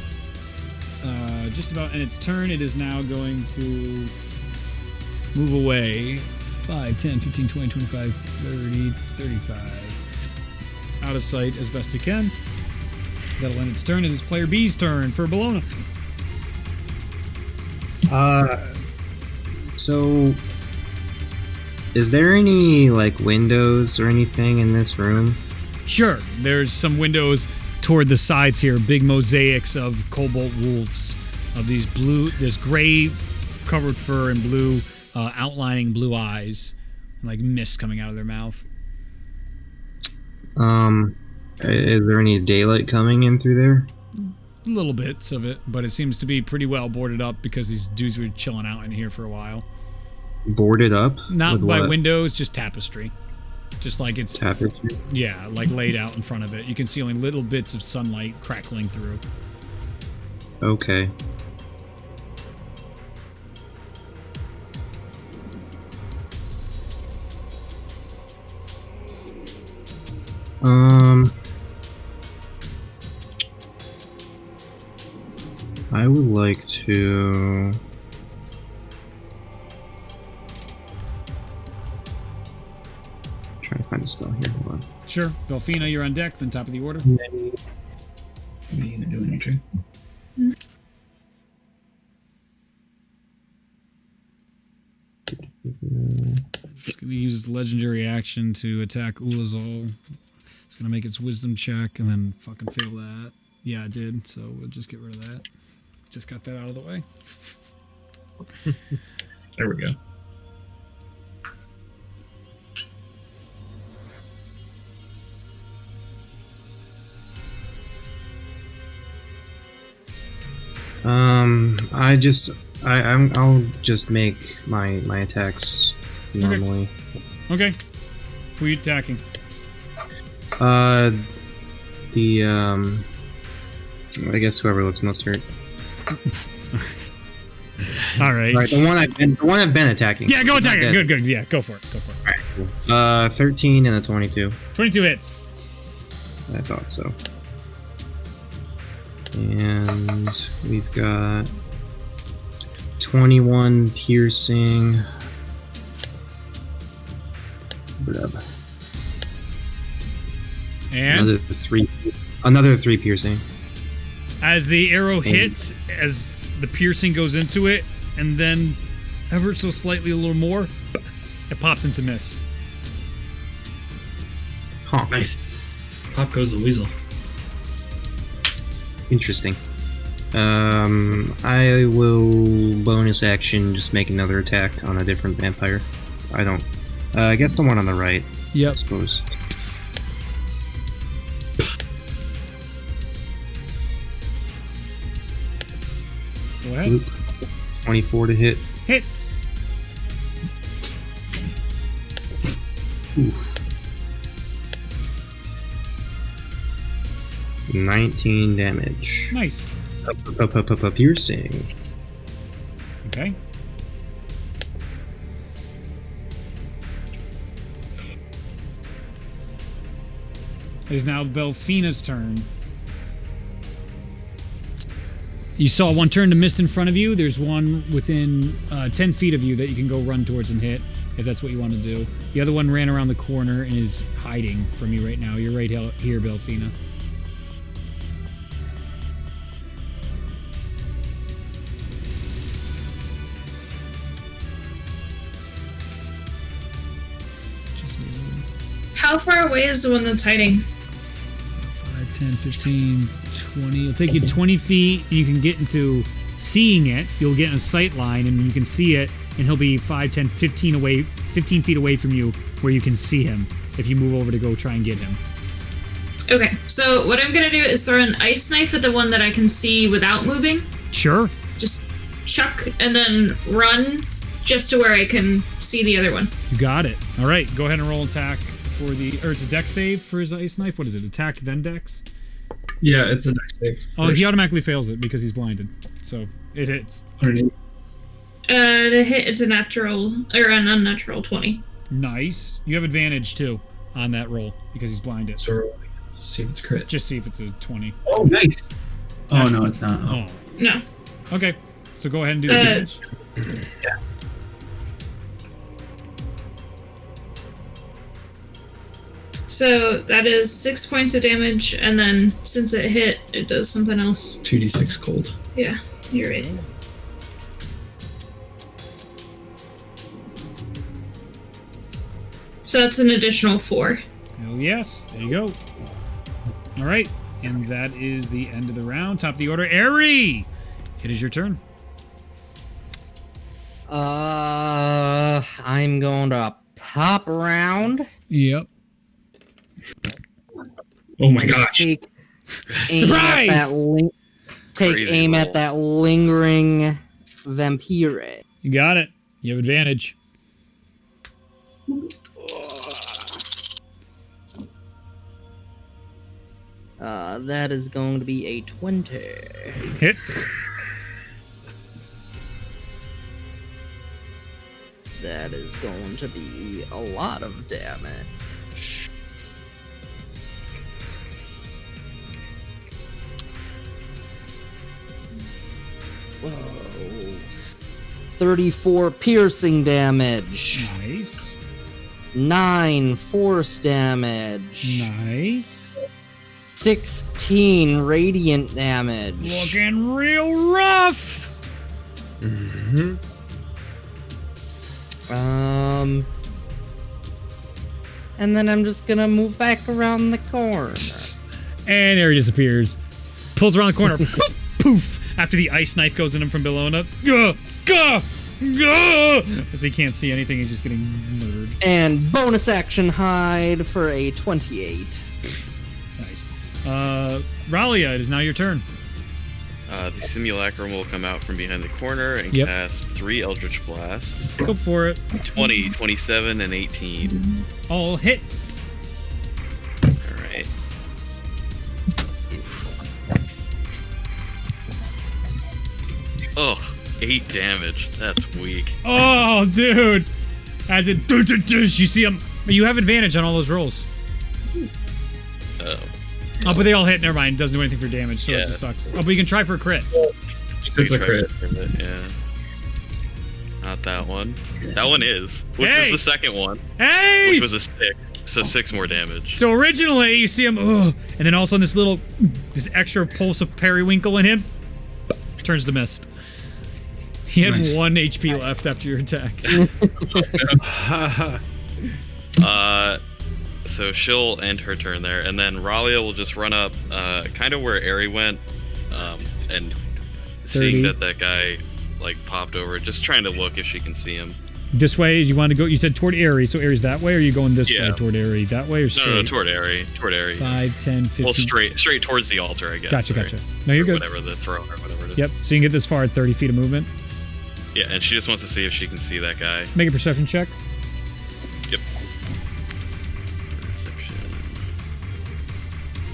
Speaker 1: just about end its turn. It is now going to move away. 5, 10, 15, 20, 25, 30, 35. Out of sight as best it can. That'll end its turn. It is player B's turn for Bologna.
Speaker 6: So is there any like windows or anything in this room?
Speaker 1: Sure. There's some windows toward the sides here. Big mosaics of cobalt wolves. Of these this gray covered fur and blue outlining blue eyes. Like mist coming out of their mouth.
Speaker 6: Is there any daylight coming in through there?
Speaker 1: Little bits of it, but it seems to be pretty well boarded up because these dudes were chilling out in here for a while.
Speaker 6: Boarded up?
Speaker 1: Not
Speaker 6: With
Speaker 1: by
Speaker 6: what?
Speaker 1: windows, just tapestry. Just like it's
Speaker 6: Tapestry?
Speaker 1: yeah, like laid out in front of it. You can see only little bits of sunlight crackling through.
Speaker 6: Okay. I would like to try to find a spell here. Hold on.
Speaker 1: Sure. Belfina, you're on deck, then top of the order.
Speaker 8: What are you gonna do, Andrew?
Speaker 1: It's going to use its legendary action to attack Ulazal. It's going to make its wisdom check and then fucking fail that. Yeah, it did, so we'll just get rid of that. Just got that out of the way.
Speaker 8: There we go.
Speaker 6: I'll just make my attacks normally.
Speaker 1: Okay. Who are you attacking?
Speaker 6: I guess whoever looks most hurt.
Speaker 1: All right.
Speaker 6: Right, the one I've been attacking.
Speaker 1: Yeah, go attack it.
Speaker 6: Dead.
Speaker 1: Good. Yeah, go for it.
Speaker 6: Alright, cool. 13 and a 22.
Speaker 1: 22 hits.
Speaker 6: I thought so. And we've got 21 piercing. Blub.
Speaker 1: And
Speaker 6: another three piercing.
Speaker 1: as the arrow hits, as the piercing goes into it, and then ever so slightly a little more, it pops into mist.
Speaker 6: Huh.
Speaker 8: Nice. Pop goes the weasel.
Speaker 6: Interesting. I will bonus action just make another attack on a different vampire. I guess the one on the right.
Speaker 1: Yep.
Speaker 6: I suppose.
Speaker 1: Go ahead.
Speaker 6: Oop. 24 to hit.
Speaker 1: Hits.
Speaker 6: Oof. 19 damage.
Speaker 1: Nice.
Speaker 6: Piercing.
Speaker 1: Okay. It is now Belfina's turn. You saw one turn to mist in front of you. There's one within 10 feet of you that you can go run towards and hit, if that's what you want to do. The other one ran around the corner and is hiding from you right now. You're right here, Belfina.
Speaker 7: How far away is the one that's hiding?
Speaker 1: 5, 10, 15, 20. It'll take you 20 feet, and you can get into seeing it. You'll get in a sight line, and you can see it, and he'll be 5, 10, 15 feet away from you where you can see him if you move over to go try and get him.
Speaker 7: Okay, so what I'm gonna do is throw an ice knife at the one that I can see without moving.
Speaker 1: Sure.
Speaker 7: Just chuck and then run just to where I can see the other one.
Speaker 1: You got it. All right, go ahead and roll attack for the, or it's a dex save for his ice knife. What is it? Attack then dex?
Speaker 5: Yeah, it's a dex save.
Speaker 1: Oh, he automatically fails it because he's blinded. So it hits.
Speaker 7: To hit, it's a natural or an unnatural 20.
Speaker 1: Nice. You have advantage too on that roll because he's blinded.
Speaker 5: So see if it's a crit.
Speaker 1: Just see if it's a 20.
Speaker 5: Oh, nice. Oh no, it's not.
Speaker 1: Oh.
Speaker 7: No.
Speaker 1: Okay. So go ahead and do the damage.
Speaker 5: Yeah.
Speaker 7: So that is 6 points of damage, and then since it hit, it does something else.
Speaker 5: 2d6 cold.
Speaker 7: Yeah, you're right. So that's an additional 4.
Speaker 1: Hell yes. There you go. All right. And that is the end of the round. Top of the order. Aerie! It is your turn.
Speaker 4: I'm going to pop around.
Speaker 1: Yep.
Speaker 5: Oh my gosh.
Speaker 4: Take aim
Speaker 1: Surprise!
Speaker 4: at that lingering vampire.
Speaker 1: You got it. You have advantage.
Speaker 4: That is going to be a 20.
Speaker 1: Hits.
Speaker 4: That is going to be a lot of damage. Whoa. 34 piercing damage.
Speaker 1: Nice.
Speaker 4: 9 force damage.
Speaker 1: Nice.
Speaker 4: 16 radiant damage.
Speaker 1: Looking real rough.
Speaker 2: Mm-hmm.
Speaker 4: And then I'm just gonna move back around the corner.
Speaker 1: And Aerie disappears. Pulls around the corner. Poof, poof. After the ice knife goes in him from Bellona. Gah! Gah! Gah! As he can't see anything, he's just getting murdered.
Speaker 4: And bonus action hide for a 28.
Speaker 1: Nice. Ralia, it is now your turn.
Speaker 3: The simulacrum will come out from behind the corner and
Speaker 1: Yep.
Speaker 3: cast 3 Eldritch Blasts.
Speaker 1: Go for it.
Speaker 3: 20, 27, and 18.
Speaker 1: All hit.
Speaker 3: Alright. Oh, 8 damage. That's weak.
Speaker 1: Oh, dude. As it, you see him. You have advantage on all those rolls.
Speaker 3: Oh.
Speaker 1: Oh, but they all hit. Never mind. Doesn't do anything for damage, so
Speaker 3: Yeah.
Speaker 1: that just sucks. Oh, but you can try for a crit.
Speaker 5: It's a crit.
Speaker 3: Yeah. Not that one. That one is. Which
Speaker 1: Hey!
Speaker 3: was the second one.
Speaker 1: Hey!
Speaker 3: Which was a 6. So 6 more damage.
Speaker 1: So originally, you see him, and then all of a sudden this extra pulse of periwinkle in him turns to mist. He had
Speaker 5: Nice.
Speaker 1: 1 HP left after your attack.
Speaker 3: So she'll end her turn there, and then Ralia will just run up, kind of where Aerie went, and
Speaker 1: 30.
Speaker 3: seeing that guy like popped over, just trying to look if she can see him.
Speaker 1: This way, you want to go? You said toward Aerie, so Aerie's that way, or are you going this
Speaker 3: Yeah.
Speaker 1: way toward Aerie? That way or straight?
Speaker 3: No, toward Aerie. Toward Aerie.
Speaker 1: 5, 10, 15.
Speaker 3: Well, straight towards the altar, I guess.
Speaker 1: Gotcha,
Speaker 3: sorry.
Speaker 1: gotcha. No, you're
Speaker 3: Or
Speaker 1: good.
Speaker 3: Whatever the throne or whatever it is.
Speaker 1: Yep. So you can get this far at 30 feet of movement.
Speaker 3: Yeah, and she just wants to see if she can see that guy.
Speaker 1: Make a perception check.
Speaker 3: Yep. Perception.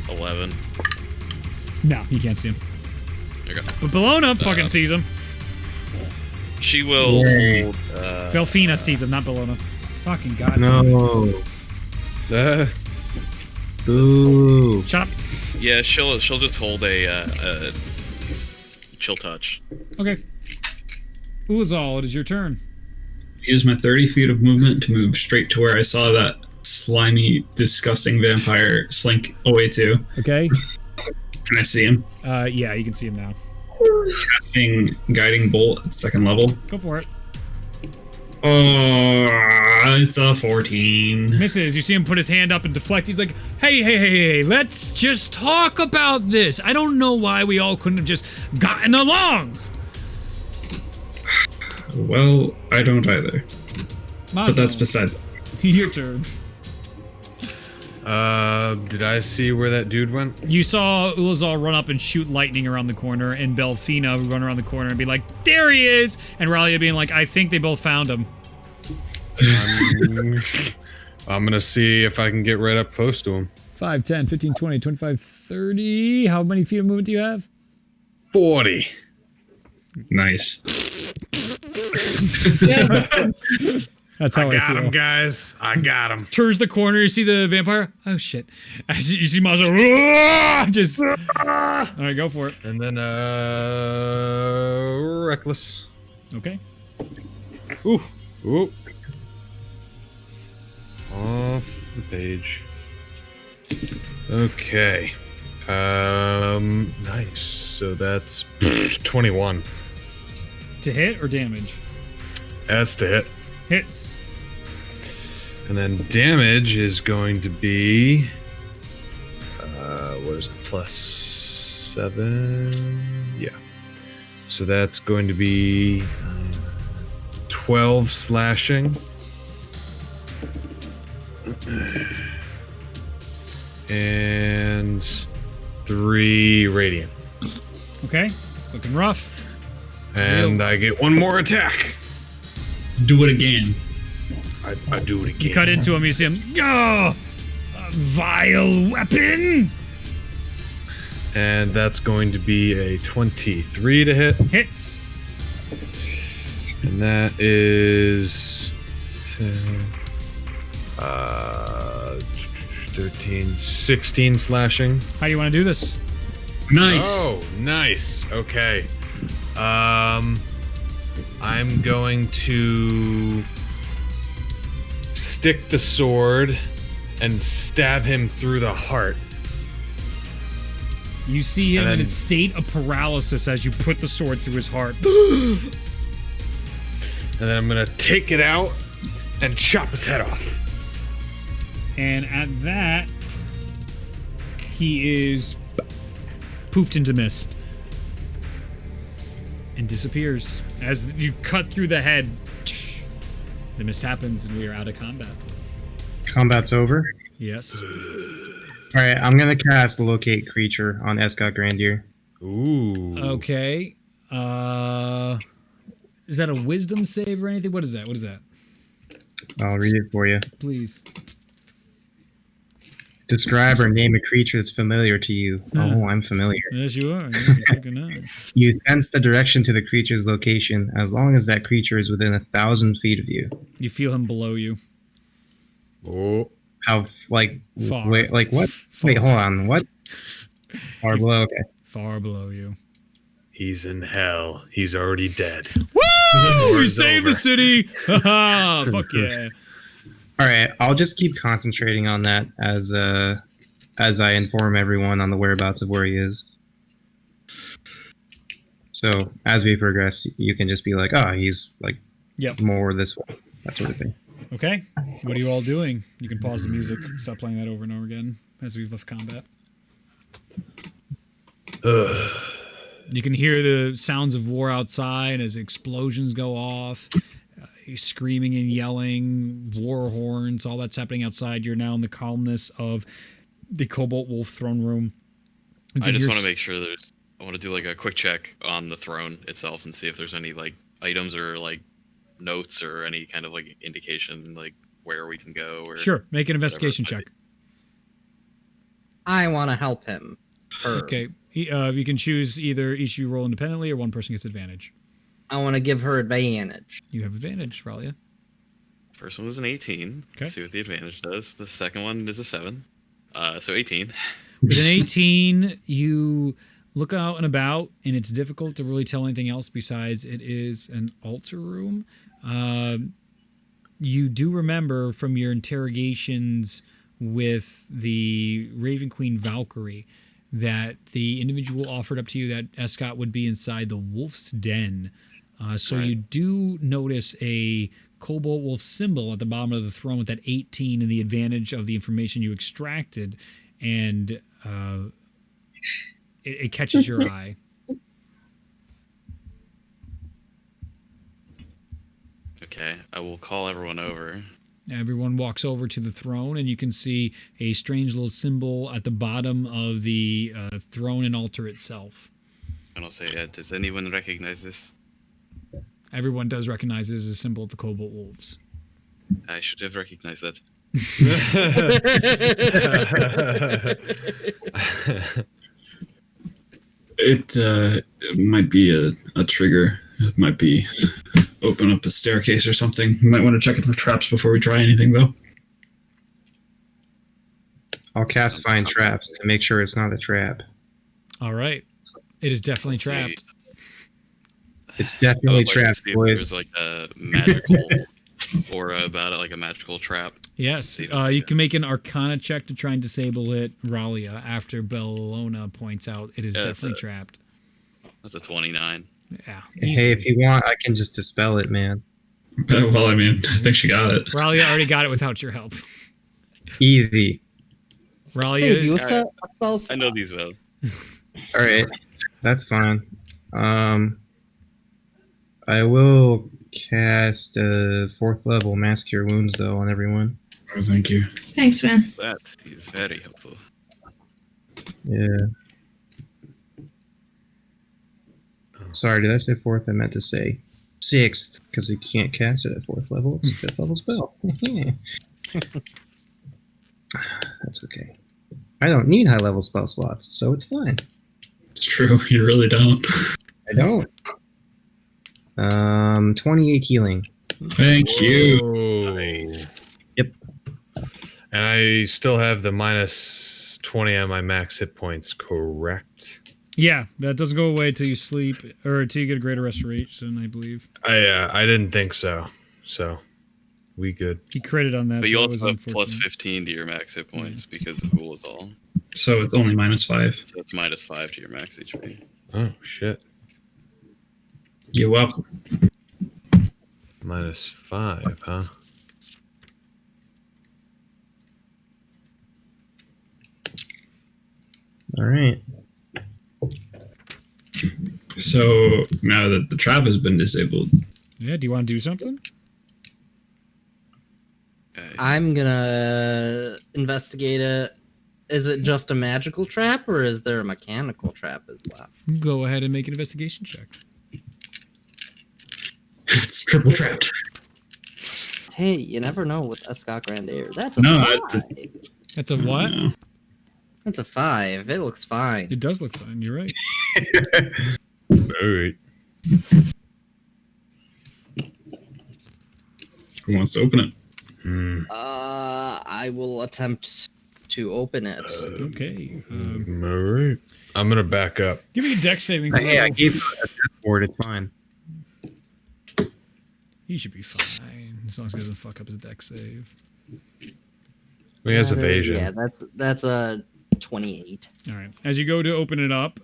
Speaker 3: 11.
Speaker 1: No, you can't see him.
Speaker 3: There you go.
Speaker 1: But Bellona fucking sees him.
Speaker 3: She will hold.
Speaker 1: Belfina sees him, not Bellona. Fucking god.
Speaker 6: No. Boo.
Speaker 1: Shut up.
Speaker 3: Yeah, she'll just hold a chill touch.
Speaker 1: Okay. Ulazal, it is your turn.
Speaker 5: Use my 30 feet of movement to move straight to where I saw that slimy, disgusting vampire slink away to.
Speaker 1: Okay.
Speaker 5: Can I see him?
Speaker 1: Yeah, you can see him now.
Speaker 5: Casting Guiding Bolt at 2nd level.
Speaker 1: Go for it.
Speaker 5: Oh, it's a 14.
Speaker 1: Misses. You see him put his hand up and deflect. He's like, hey, let's just talk about this. I don't know why we all couldn't have just gotten along.
Speaker 5: Well, I don't either. But that's
Speaker 1: Mazel.
Speaker 5: beside.
Speaker 1: Your turn.
Speaker 2: Did I see where that dude went?
Speaker 1: You saw Ulazal run up and shoot lightning around the corner, and Belfina run around the corner and be like, "There he is!" And Ralia being like, "I think they both found him."
Speaker 2: I'm gonna see if I can get right up close to him.
Speaker 1: 5, 10, 15, 20, 25, 30. How many feet of movement do you have?
Speaker 2: 40.
Speaker 5: Nice.
Speaker 1: That's how I
Speaker 2: got
Speaker 1: feel.
Speaker 2: him, guys. I got him.
Speaker 1: Turns the corner, you see the vampire. Oh shit! As you see Maza, just. All right, go for it.
Speaker 2: And then reckless.
Speaker 1: Okay.
Speaker 2: Ooh. Off the page. Okay. Nice. So that's 21.
Speaker 1: To hit or damage?
Speaker 2: That's to hit.
Speaker 1: Hits.
Speaker 2: And then damage is going to be what is it? +7. Yeah. So that's going to be 12 slashing. And 3 radiant.
Speaker 1: Okay. Looking rough.
Speaker 2: And I get 1 more attack.
Speaker 5: Do it again.
Speaker 2: I do it again.
Speaker 1: You cut into him, you see him. Oh! A vile weapon!
Speaker 2: And that's going to be a 23 to hit.
Speaker 1: Hits.
Speaker 2: And that is 13, 16 slashing.
Speaker 1: How do you want to do this?
Speaker 5: Nice.
Speaker 2: Oh, nice. Okay. I'm going to stick the sword and stab him through the heart.
Speaker 1: You see him
Speaker 2: And
Speaker 1: in
Speaker 2: then-
Speaker 1: a state of paralysis as you put the sword through his heart.
Speaker 2: And then I'm going to take it out and chop his head off.
Speaker 1: And at that, he is poofed into mist and disappears. As you cut through the head, the mist happens and we are out of combat.
Speaker 6: Combat's over.
Speaker 1: Yes.
Speaker 6: All right, I'm gonna cast Locate Creature on Escott Grandear.
Speaker 2: Ooh.
Speaker 1: Okay. Is that a wisdom save or anything? What is that? What is that?
Speaker 6: I'll read it for you.
Speaker 1: Please.
Speaker 6: Describe or name a creature that's familiar to you. Oh, I'm familiar.
Speaker 1: Yes, you are. You're fucking nice.
Speaker 6: You sense the direction to the creature's location as long as that creature is within 1,000 feet of you.
Speaker 1: You feel him below you.
Speaker 2: Oh.
Speaker 6: How, like,
Speaker 1: Far.
Speaker 6: wait, like what?
Speaker 1: Far.
Speaker 6: Wait, hold on. What? Far below, okay.
Speaker 1: Far below you.
Speaker 2: He's in hell. He's already dead.
Speaker 1: Woo! We
Speaker 2: war's
Speaker 1: saved
Speaker 2: over.
Speaker 1: the city! Haha! Fuck yeah.
Speaker 6: All right, I'll just keep concentrating on that as I inform everyone on the whereabouts of where he is. So as we progress, you can just be like, "Oh, he's like
Speaker 1: Yep.
Speaker 6: more this way," that sort of thing.
Speaker 1: Okay. What are you all doing? You can pause the music. Stop playing that over and over again as we've left combat. You can hear the sounds of war outside as explosions go off. Screaming and yelling, war horns, all that's happening outside. You're now in the calmness of the Cobalt Wolf throne room.
Speaker 3: I just want to make sure I want to do like a quick check on the throne itself and see if there's any like items or like notes or any kind of like indication like where we can go. Or
Speaker 1: Sure, make an investigation check.
Speaker 4: I want to help him. Her.
Speaker 1: Okay, you can choose either each of you roll independently or one person gets advantage.
Speaker 4: I want to give her advantage.
Speaker 1: You have advantage, Ralia.
Speaker 3: First one was an 18.
Speaker 1: Okay.
Speaker 3: Let's see what the advantage does. The second one is a 7. So 18.
Speaker 1: With an 18, you look out and about, and it's difficult to really tell anything else besides it is an altar room. You do remember from your interrogations with the Raven Queen Valkyrie that the individual offered up to you that Escott would be inside the wolf's den. So you do notice a Cobalt Wolf symbol at the bottom of the throne with that 18 and the advantage of the information you extracted, and it catches your eye.
Speaker 3: Okay, I will call everyone over.
Speaker 1: Everyone walks over to the throne, and you can see a strange little symbol at the bottom of the throne and altar itself.
Speaker 3: And I'll say, does anyone recognize this?
Speaker 1: Everyone does recognize it as a symbol of the Cobalt Wolves.
Speaker 3: I should have recognized that.
Speaker 5: It might be a trigger. It might be open up a staircase or something. You might want to check it for traps before we try anything, though.
Speaker 6: I'll cast Find Traps to make sure it's not a trap.
Speaker 1: All right. It is definitely trapped.
Speaker 6: It's definitely trapped, boy.
Speaker 3: There's like a magical aura about it, like a magical trap.
Speaker 1: Yes. You can make an Arcana check to try and disable it, Ralia, after Bellona points out it is definitely trapped.
Speaker 3: That's a 29.
Speaker 1: Yeah.
Speaker 6: Hey, if you want, I can just dispel it, man.
Speaker 5: Well, I mean, I think she got it.
Speaker 1: Ralia already got it without your help.
Speaker 6: Easy.
Speaker 1: Ralia,
Speaker 3: I know these well.
Speaker 6: All right, that's fine. I will cast 4th level Mass Cure Wounds though on everyone.
Speaker 5: Oh, thank you.
Speaker 7: Thanks, man.
Speaker 3: That is very helpful.
Speaker 6: Yeah. Sorry, did I say 4th? I meant to say 6th because you can't cast it at 4th level. It's a 5th level spell. That's okay. I don't need high level spell slots, so it's fine.
Speaker 5: It's true. You really don't.
Speaker 6: I don't. 28 healing.
Speaker 5: Thank you.
Speaker 2: Nice.
Speaker 6: Yep.
Speaker 2: And I still have the minus 20 on my max hit points, correct?
Speaker 1: yeah, that doesn't go away until you sleep, or until you get a greater restoration, I believe.
Speaker 2: I didn't think so. So, we good.
Speaker 1: He critted on that.
Speaker 3: But
Speaker 1: so
Speaker 3: you
Speaker 1: that
Speaker 3: also
Speaker 1: was
Speaker 3: have plus
Speaker 1: unfortunate.
Speaker 3: 15 to your max hit points because of Ghoul is all.
Speaker 5: So it's only -5.
Speaker 3: So it's -5 to your max HP.
Speaker 2: Oh, shit.
Speaker 5: You're welcome.
Speaker 2: -5, huh?
Speaker 6: All right.
Speaker 5: So now that the trap has been disabled,
Speaker 1: Yeah, do you want to do something?
Speaker 4: I'm gonna investigate it. Is it just a magical trap, or is there a mechanical trap as well?
Speaker 1: Go ahead and make an investigation check.
Speaker 5: it's triple trapped.
Speaker 4: Hey, you never know with Escott Grandear. That's a
Speaker 5: No,
Speaker 4: 5.
Speaker 1: That's a what?
Speaker 5: No.
Speaker 4: That's a 5. It looks fine.
Speaker 1: It does look fine. You're right.
Speaker 2: All right.
Speaker 5: Who wants to open it?
Speaker 4: I will attempt to open it.
Speaker 1: Okay.
Speaker 2: All right. I'm going to back up.
Speaker 1: Give me a dex saving throw.
Speaker 6: Hey, I gave you a death board. It's fine.
Speaker 1: He should be fine as long as he doesn't fuck up his dex save.
Speaker 2: He has evasion.
Speaker 4: Yeah, that's a 28.
Speaker 1: All right. As you go to open it up,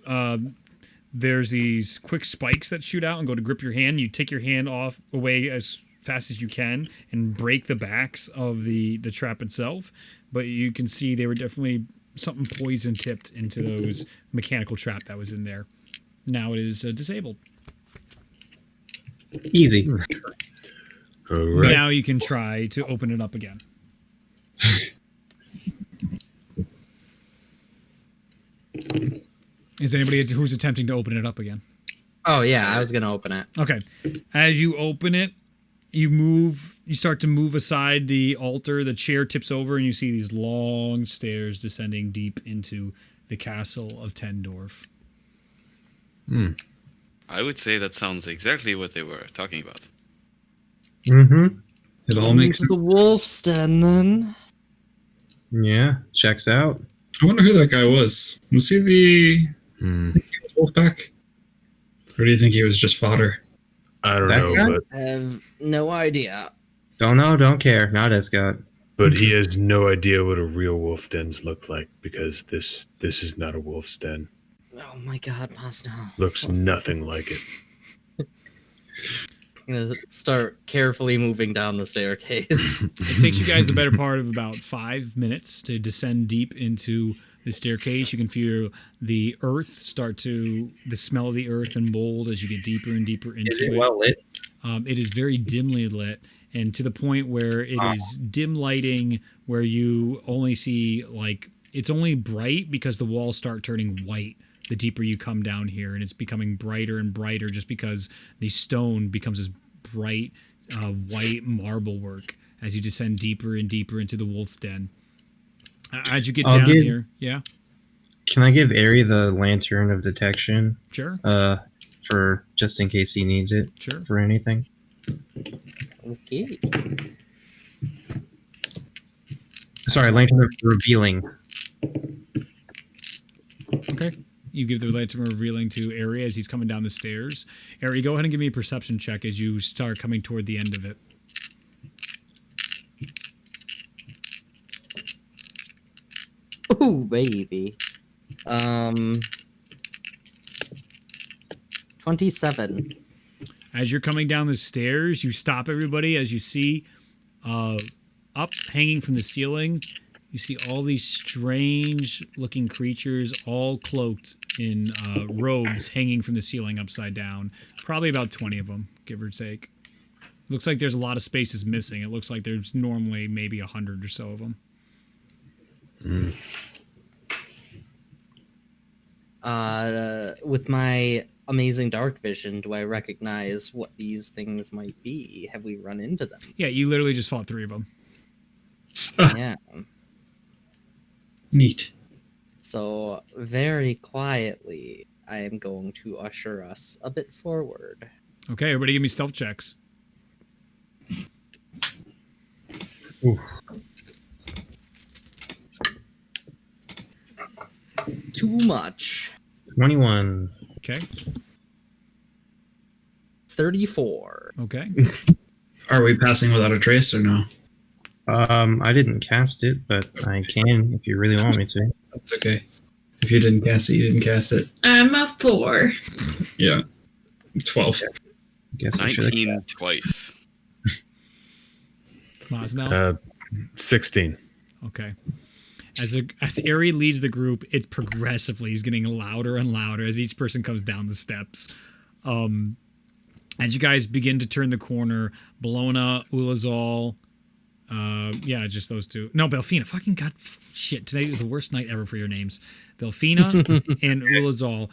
Speaker 1: there's these quick spikes that shoot out and go to grip your hand. You take your hand off away as fast as you can and break the backs of the trap itself. But you can see they were definitely something poison tipped into those mechanical trap that was in there. Now it is disabled.
Speaker 6: Easy.
Speaker 2: All right.
Speaker 1: Now you can try to open it up again. Is anybody who's attempting to open it up again?
Speaker 4: Oh yeah, I was gonna open it.
Speaker 1: Okay. As you open it, you start to move aside the altar, the chair tips over, and you see these long stairs descending deep into the castle of Tendorf.
Speaker 3: I would say that sounds exactly what they were talking about.
Speaker 6: Mm-hmm.
Speaker 5: It all makes
Speaker 4: Into
Speaker 5: sense.
Speaker 4: the wolf's den, then.
Speaker 6: Yeah, checks out.
Speaker 5: I wonder who that guy was. Was he the Wolfpack? Or do you think he was just fodder?
Speaker 2: I don't
Speaker 6: That
Speaker 2: know,
Speaker 6: guy?
Speaker 2: but
Speaker 4: I have no idea.
Speaker 6: Don't know, don't care. Not Escott.
Speaker 2: he has no idea what a real wolf dens look like because this is not a wolf's den.
Speaker 4: Oh my god, Pascal.
Speaker 2: Looks nothing like it.
Speaker 4: I'm gonna start carefully moving down the staircase.
Speaker 1: It takes you guys the better part of about 5 minutes to descend deep into the staircase. You can feel the smell of the earth and mold as you get deeper and deeper into
Speaker 6: Is it
Speaker 1: it.
Speaker 6: well lit?
Speaker 1: It is very dimly lit, and to the point where it is dim lighting, where you only see like it's only bright because the walls start turning white the deeper you come down here, and it's becoming brighter and brighter just because the stone becomes this bright white marble work as you descend deeper and deeper into the wolf den. As you get down here, yeah.
Speaker 6: Can I give Ari the lantern of detection?
Speaker 1: Sure.
Speaker 6: For just in case he needs it.
Speaker 1: Sure.
Speaker 6: For anything.
Speaker 4: Okay.
Speaker 6: Sorry, lantern of revealing.
Speaker 1: Okay. You give the lantern of revealing to Ari as he's coming down the stairs. Ari, go ahead and give me a perception check as you start coming toward the end of it.
Speaker 4: Ooh, baby. 27.
Speaker 1: As you're coming down the stairs, you stop everybody as you see up hanging from the ceiling, you see all these strange looking creatures all cloaked in robes hanging from the ceiling upside down. Probably about 20 of them, give or take. Looks like there's a lot of spaces missing. It looks like there's normally maybe 100 or so of them.
Speaker 4: With my amazing dark vision, do I recognize what these things might be? Have we run into them?
Speaker 1: Yeah, you literally just fought 3 of them.
Speaker 4: Yeah.
Speaker 5: Neat.
Speaker 4: So, very quietly, I am going to usher us a bit forward.
Speaker 1: Okay, everybody give me stealth checks.
Speaker 6: Oof.
Speaker 4: Too much.
Speaker 6: 21.
Speaker 1: Okay.
Speaker 4: 34.
Speaker 1: Okay.
Speaker 5: Are we passing without a trace or no?
Speaker 6: I didn't cast it, but I can if you really want me to.
Speaker 5: That's okay. If you didn't cast it, you didn't cast it.
Speaker 7: I'm a 4.
Speaker 5: Yeah. 12.
Speaker 6: Guess I should
Speaker 3: 19 twice.
Speaker 1: Mosnell?
Speaker 2: 16.
Speaker 1: Okay. As Ari leads the group, it progressively is getting louder and louder as each person comes down the steps. As you guys begin to turn the corner, Bologna, Ulazal, just those 2. No, Belfina. Fucking god, shit. Today is the worst night ever for your names. Belfina and Ulazal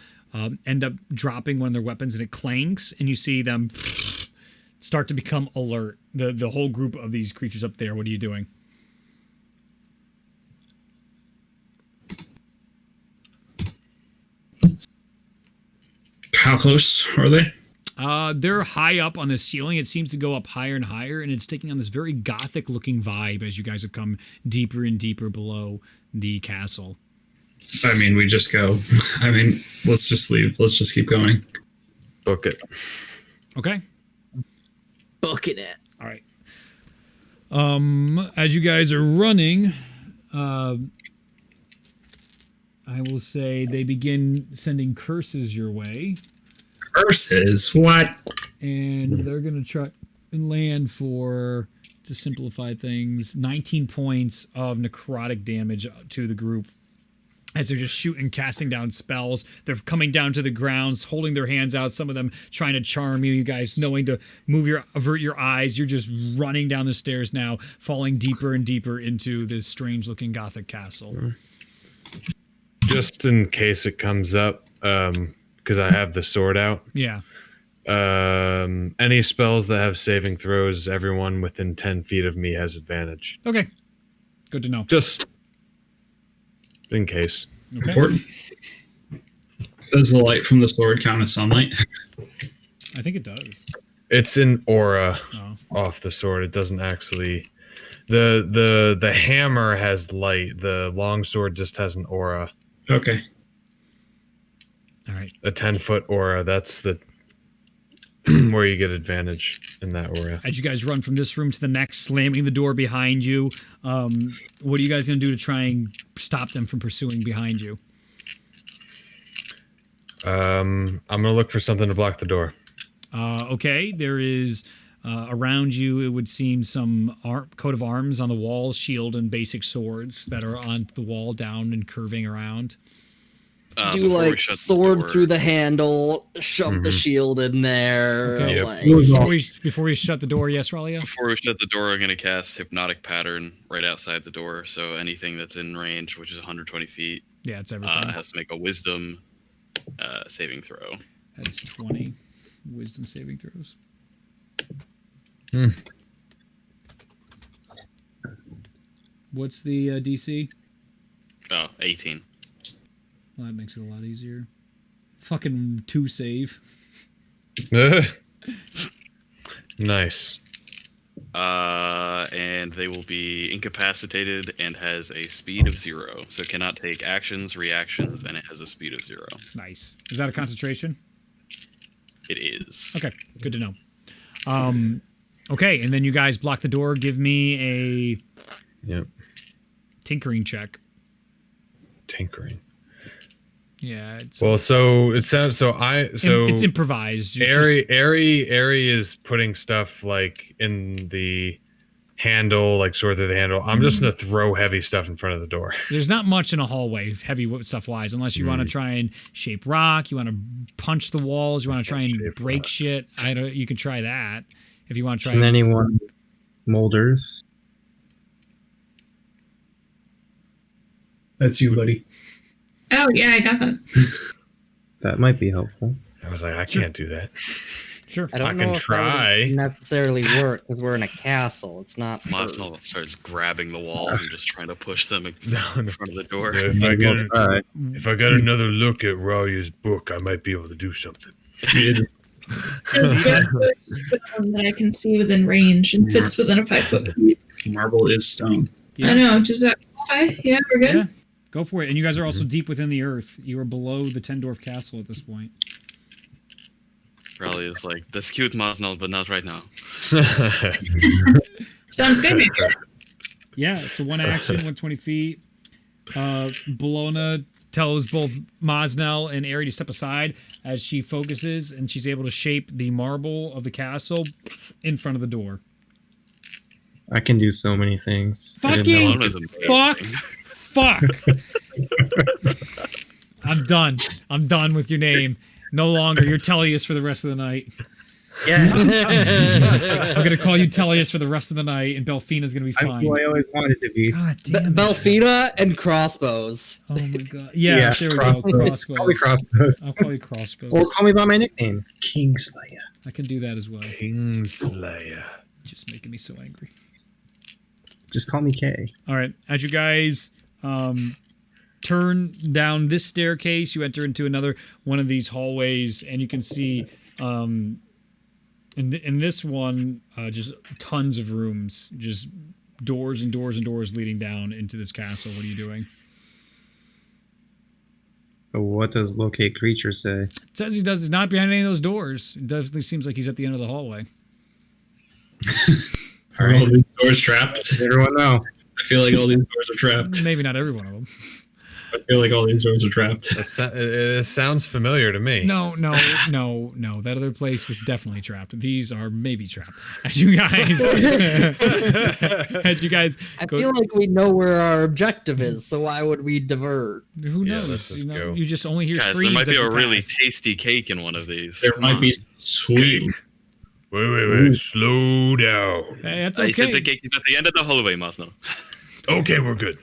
Speaker 1: end up dropping one of their weapons, and it clanks, and you see them start to become alert. The whole group of these creatures up there. What are you doing?
Speaker 5: How close are they?
Speaker 1: They're high up on the ceiling. It seems to go up higher and higher, and it's taking on this very gothic-looking vibe as you guys have come deeper and deeper below the castle.
Speaker 5: I mean, we just go. I mean, let's just leave. Let's just keep going.
Speaker 2: Book it.
Speaker 1: Okay.
Speaker 4: Booking it.
Speaker 1: All right. As you guys are running, I will say they begin sending curses your way.
Speaker 5: Curses? What?
Speaker 1: And they're going to try and land for, to simplify things, 19 points of necrotic damage to the group. As they're just shooting, casting down spells. They're coming down to the ground, holding their hands out, some of them trying to charm you. You guys knowing to avert your eyes. You're just running down the stairs now, falling deeper and deeper into this strange-looking gothic castle.
Speaker 2: Just in case it comes up, because I have the sword out.
Speaker 1: Yeah.
Speaker 2: Any spells that have saving throws, everyone within 10 feet of me has advantage.
Speaker 1: Okay. Good to know.
Speaker 2: Just in case.
Speaker 1: Okay.
Speaker 5: Important. Does the light from the sword count as sunlight?
Speaker 1: I think it does.
Speaker 2: It's an aura off the sword. It doesn't actually. The hammer has light. The longsword just has an aura.
Speaker 5: Okay.
Speaker 1: All right.
Speaker 2: A 10-foot aura. That's the where you get advantage in that aura.
Speaker 1: As you guys run from this room to the next, slamming the door behind you, what are you guys going to do to try and stop them from pursuing behind you?
Speaker 2: I'm going to look for something to block the door.
Speaker 1: Okay, there is around you, it would seem, some coat of arms on the wall, shield and basic swords that are on the wall down and curving around.
Speaker 4: do like sword through the handle, shove the shield in there.
Speaker 1: Okay.
Speaker 2: Yep.
Speaker 4: Like,
Speaker 1: Before we shut the door, yes, Ralia?
Speaker 3: Before we shut the door, I'm going to cast Hypnotic Pattern right outside the door. So anything that's in range, which is 120 feet,
Speaker 1: Yeah, it's everything.
Speaker 3: has to make a Wisdom saving throw.
Speaker 1: That's 20 wisdom saving throws. What's the DC?
Speaker 3: Oh, 18.
Speaker 1: Well, that makes it a lot easier. Fucking 2 save.
Speaker 2: Nice.
Speaker 3: And they will be incapacitated and has a speed of 0. So cannot take actions, reactions, and it has a speed of 0.
Speaker 1: Nice. Is that a concentration?
Speaker 3: It is.
Speaker 1: Okay, good to know. Okay, and then you guys block the door. Give me a tinkering check.
Speaker 2: Tinkering.
Speaker 1: Yeah. It's,
Speaker 2: Well, so it sounds
Speaker 1: it's improvised.
Speaker 2: Ari is putting stuff like in the handle, like sort through the handle. I'm just gonna throw heavy stuff in front of the door.
Speaker 1: There's not much in a hallway, heavy stuff wise, unless you want to try and shape rock. You want to punch the walls. You want to try and break shit. You can try that if you want to try.
Speaker 6: Can anyone mold earth?
Speaker 8: That's you, buddy.
Speaker 7: Oh yeah, I got that.
Speaker 6: That might be helpful.
Speaker 2: I was like, I can't do that.
Speaker 1: Sure.
Speaker 4: I don't
Speaker 2: I
Speaker 4: know
Speaker 2: can
Speaker 4: if
Speaker 2: try.
Speaker 4: that would necessarily work because we're in a castle. It's not.
Speaker 3: Mosnell starts grabbing the walls and just trying to push them in front of the door.
Speaker 2: If I get another look at Ralia's book, I might be able to do something.
Speaker 7: Is that I can see within range and fits within a 5-foot.
Speaker 5: Marble is stone.
Speaker 7: I know. Does that qualify? Yeah, we're good.
Speaker 1: Yeah, go for it. And you guys are also deep within the earth. You are below the Tendorf Castle at this point.
Speaker 3: Raleigh is like, that's cute, Mosnell, but not right now.
Speaker 7: Sounds good.
Speaker 1: Yeah, so one action, 120 feet. Bologna tells both Mosnell and Ari to step aside as she focuses, and she's able to shape the marble of the castle in front of the door.
Speaker 6: I can do so many things.
Speaker 1: Fucking fuck. I'm done. I'm done with your name. No longer. You're Tellius for the rest of the night.
Speaker 6: Yeah.
Speaker 1: I'm going to call you Tellius for the rest of the night, and Belfina's going to be fine.
Speaker 6: I'm who I always wanted to be.
Speaker 1: God damn.
Speaker 4: Belfina and crossbows.
Speaker 1: Oh my god. Yeah, there we go. Crossbows.
Speaker 6: Call me Crossbows.
Speaker 1: I'll call you Crossbows.
Speaker 6: Or call me by my nickname, Kingslayer.
Speaker 1: I can do that as well.
Speaker 2: Kingslayer.
Speaker 1: Just making me so angry.
Speaker 6: Just call me K.
Speaker 1: All right. As you guys turn down this staircase, you enter into another one of these hallways, and you can see in this one just tons of rooms, just doors and doors and doors leading down into this castle. What are you doing?
Speaker 6: What does locate creature say?
Speaker 1: It says he's not behind any of those doors. It definitely seems like he's at the end of the hallway.
Speaker 5: Are all these doors trapped?
Speaker 6: Everyone know.
Speaker 5: I feel like all these doors are trapped.
Speaker 1: Maybe not every one of them.
Speaker 5: I feel like all these doors are trapped.
Speaker 2: It sounds familiar to me.
Speaker 1: No. That other place was definitely trapped. These are maybe trapped. As you guys,
Speaker 4: I feel like we know where our objective is, so why would we divert?
Speaker 1: Who
Speaker 2: Yeah,
Speaker 1: knows?
Speaker 2: let's just go.
Speaker 1: You just only hear
Speaker 3: Guys, there
Speaker 1: screams.
Speaker 3: might be
Speaker 1: as you
Speaker 3: a really
Speaker 1: pass.
Speaker 3: tasty cake in one of these.
Speaker 5: There might be sweet.
Speaker 2: Wait. Slow down.
Speaker 1: Hey, that's
Speaker 3: I
Speaker 1: okay.
Speaker 3: said the cake is at the end of the hallway, Mosnell.
Speaker 2: Okay, we're good.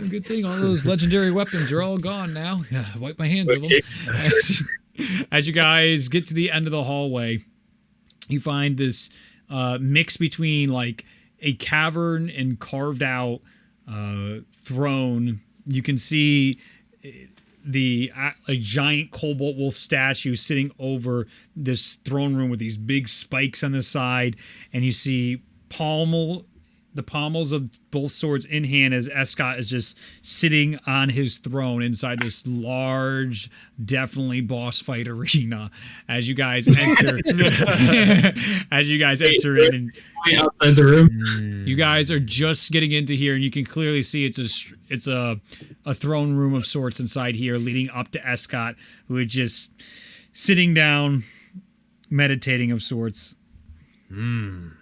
Speaker 1: Good thing all those legendary weapons are all gone now. Yeah, wipe my hands of them. As you guys get to the end of the hallway, you find this mix between like a cavern and carved out throne. You can see a giant cobalt wolf statue sitting over this throne room with these big spikes on the side, and you see the pommels of both swords in hand as Escott is just sitting on his throne inside this large, definitely boss fight arena. As you guys enter, in, and
Speaker 5: outside the room.
Speaker 1: you guys are just getting into here, and you can clearly see it's a throne room of sorts inside here, leading up to Escott, who is just sitting down, meditating of sorts.
Speaker 2: The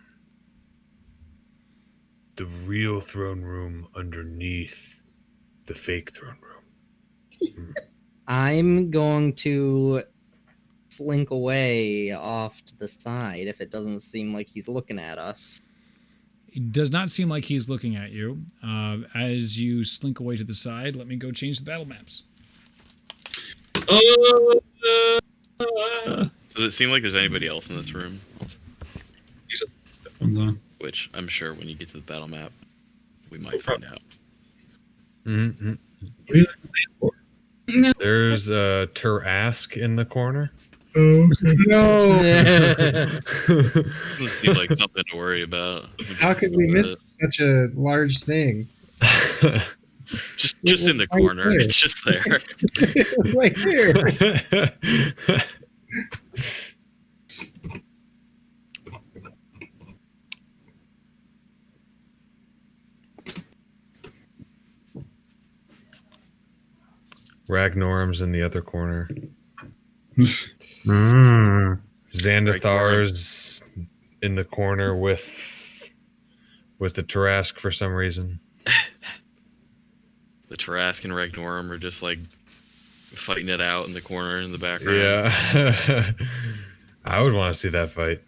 Speaker 2: real throne room underneath the fake throne room.
Speaker 4: I'm going to slink away off to the side if it doesn't seem like he's looking at us.
Speaker 1: It does not seem like he's looking at you. As you slink away to the side, let me go change the battle maps.
Speaker 3: Does it seem like there's anybody else in this room? Which I'm sure when you get to the battle map, we might find out.
Speaker 2: Mm-hmm.
Speaker 5: What are you looking for?
Speaker 7: No.
Speaker 2: There's a Turask in the corner.
Speaker 6: No.
Speaker 3: Doesn't seem like something to worry about.
Speaker 6: How could we miss such a large thing?
Speaker 3: just in the corner.
Speaker 6: There.
Speaker 3: It's just there.
Speaker 6: It's right here.
Speaker 2: Ragnorm's in the other corner. Xanathar's in the corner with the Tarask for some reason.
Speaker 3: The Tarask and Ragnorum are just like fighting it out in the corner in the background.
Speaker 2: Yeah. I would want to see that fight.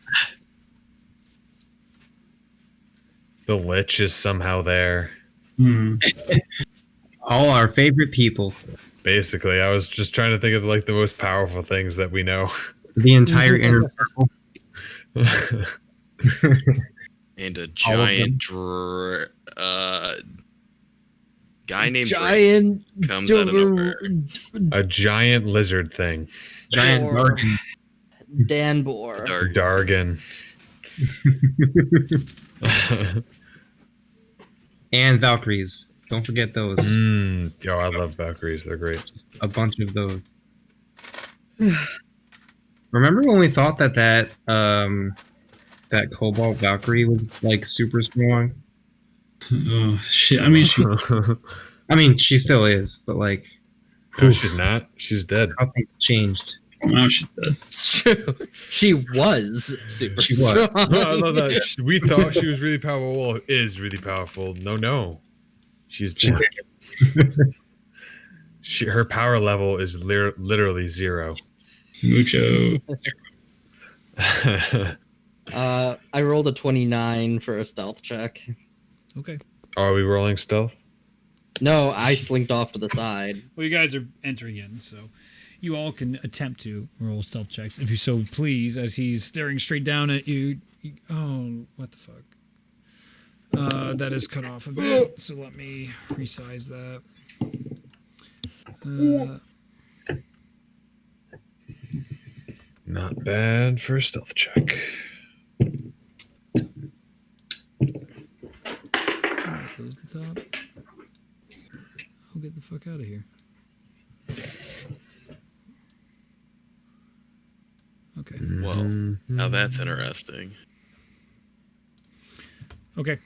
Speaker 2: The Lich is somehow there.
Speaker 6: All our favorite people.
Speaker 2: Basically, I was just trying to think of like the most powerful things that we know.
Speaker 6: The entire inner circle.
Speaker 3: And a giant guy named
Speaker 4: giant
Speaker 3: Drake comes out of nowhere.
Speaker 2: A giant lizard thing.
Speaker 6: Giant Dargan.
Speaker 4: Danbor.
Speaker 2: Dargan.
Speaker 6: And Valkyries. Don't forget those.
Speaker 2: Yo, I love Valkyries. They're great.
Speaker 6: Just a bunch of those. Remember when we thought that Cobalt Valkyrie was like super strong?
Speaker 5: Oh shit! I mean,
Speaker 6: she still is, but like,
Speaker 2: no, she's not. She's dead.
Speaker 6: How things changed.
Speaker 5: Now she's dead.
Speaker 4: It's true. She was super
Speaker 6: She was.
Speaker 4: strong.
Speaker 2: I love that. We thought she was really powerful. Well, is really powerful. No. She's dead. Her power level is literally 0.
Speaker 5: Mucho.
Speaker 4: I rolled a 29 for a stealth check.
Speaker 1: Okay.
Speaker 2: Are we rolling stealth?
Speaker 4: No, I slinked off to the side.
Speaker 1: Well, you guys are entering in, so you all can attempt to roll stealth checks if you so please, as he's staring straight down at you. Oh, what the fuck? That is cut off a bit, so let me resize that.
Speaker 2: Not bad for a stealth check.
Speaker 1: Close the top. I'll get the fuck out of here. Okay.
Speaker 3: Well, now that's interesting.
Speaker 1: Okay.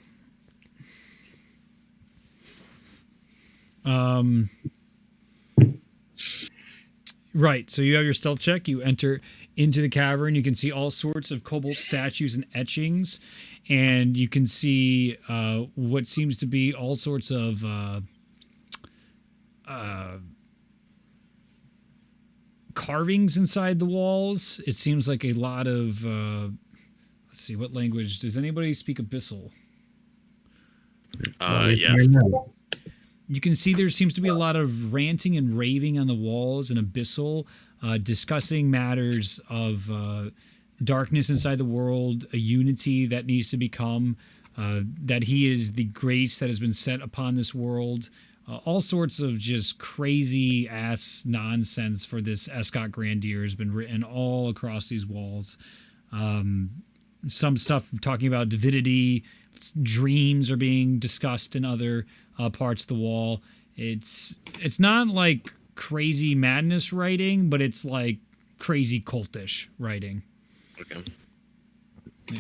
Speaker 1: Right, so you have your stealth check. You enter into the cavern. You can see all sorts of Cobalt statues and etchings, and you can see what seems to be all sorts of carvings inside the walls. It seems like a lot of let's see, what language does anybody speak? Abyssal.
Speaker 3: Yes.
Speaker 1: You can see there seems to be a lot of ranting and raving on the walls in Abyssal, discussing matters of darkness inside the world, a unity that needs to become, that he is the grace that has been set upon this world. All sorts of just crazy ass nonsense for this Escott Grandear has been written all across these walls. Some stuff talking about divinity, dreams are being discussed in other parts of the wall. It's not like crazy madness writing, but it's like crazy cultish writing.
Speaker 3: Okay.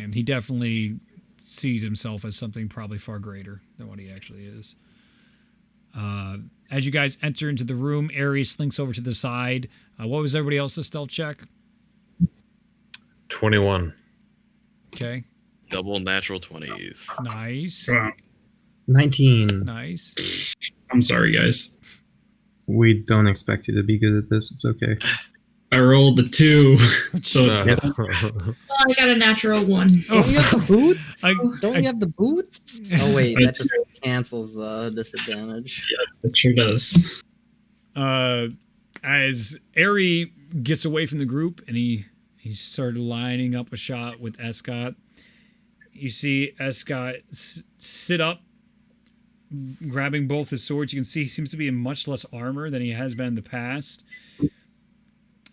Speaker 1: And he definitely sees himself as something probably far greater than what he actually is. As you guys enter into the room, Ares slinks over to the side. What was everybody else's stealth check?
Speaker 2: 21.
Speaker 1: Okay.
Speaker 3: Double natural 20s.
Speaker 1: Nice.
Speaker 6: 19.
Speaker 1: Nice.
Speaker 5: I'm sorry, guys.
Speaker 6: We don't expect you to be good at this. It's okay.
Speaker 8: I rolled a 2, so it's
Speaker 7: Well, I got a natural 1.
Speaker 4: Don't you have the boots? Don't
Speaker 1: I-
Speaker 4: you have the boots? Oh wait, that just cancels the disadvantage.
Speaker 8: it sure does.
Speaker 1: As Ari gets away from the group and he started lining up a shot with Escott, you see Escott sit up, grabbing both his swords. You can see he seems to be in much less armor than he has been in the past.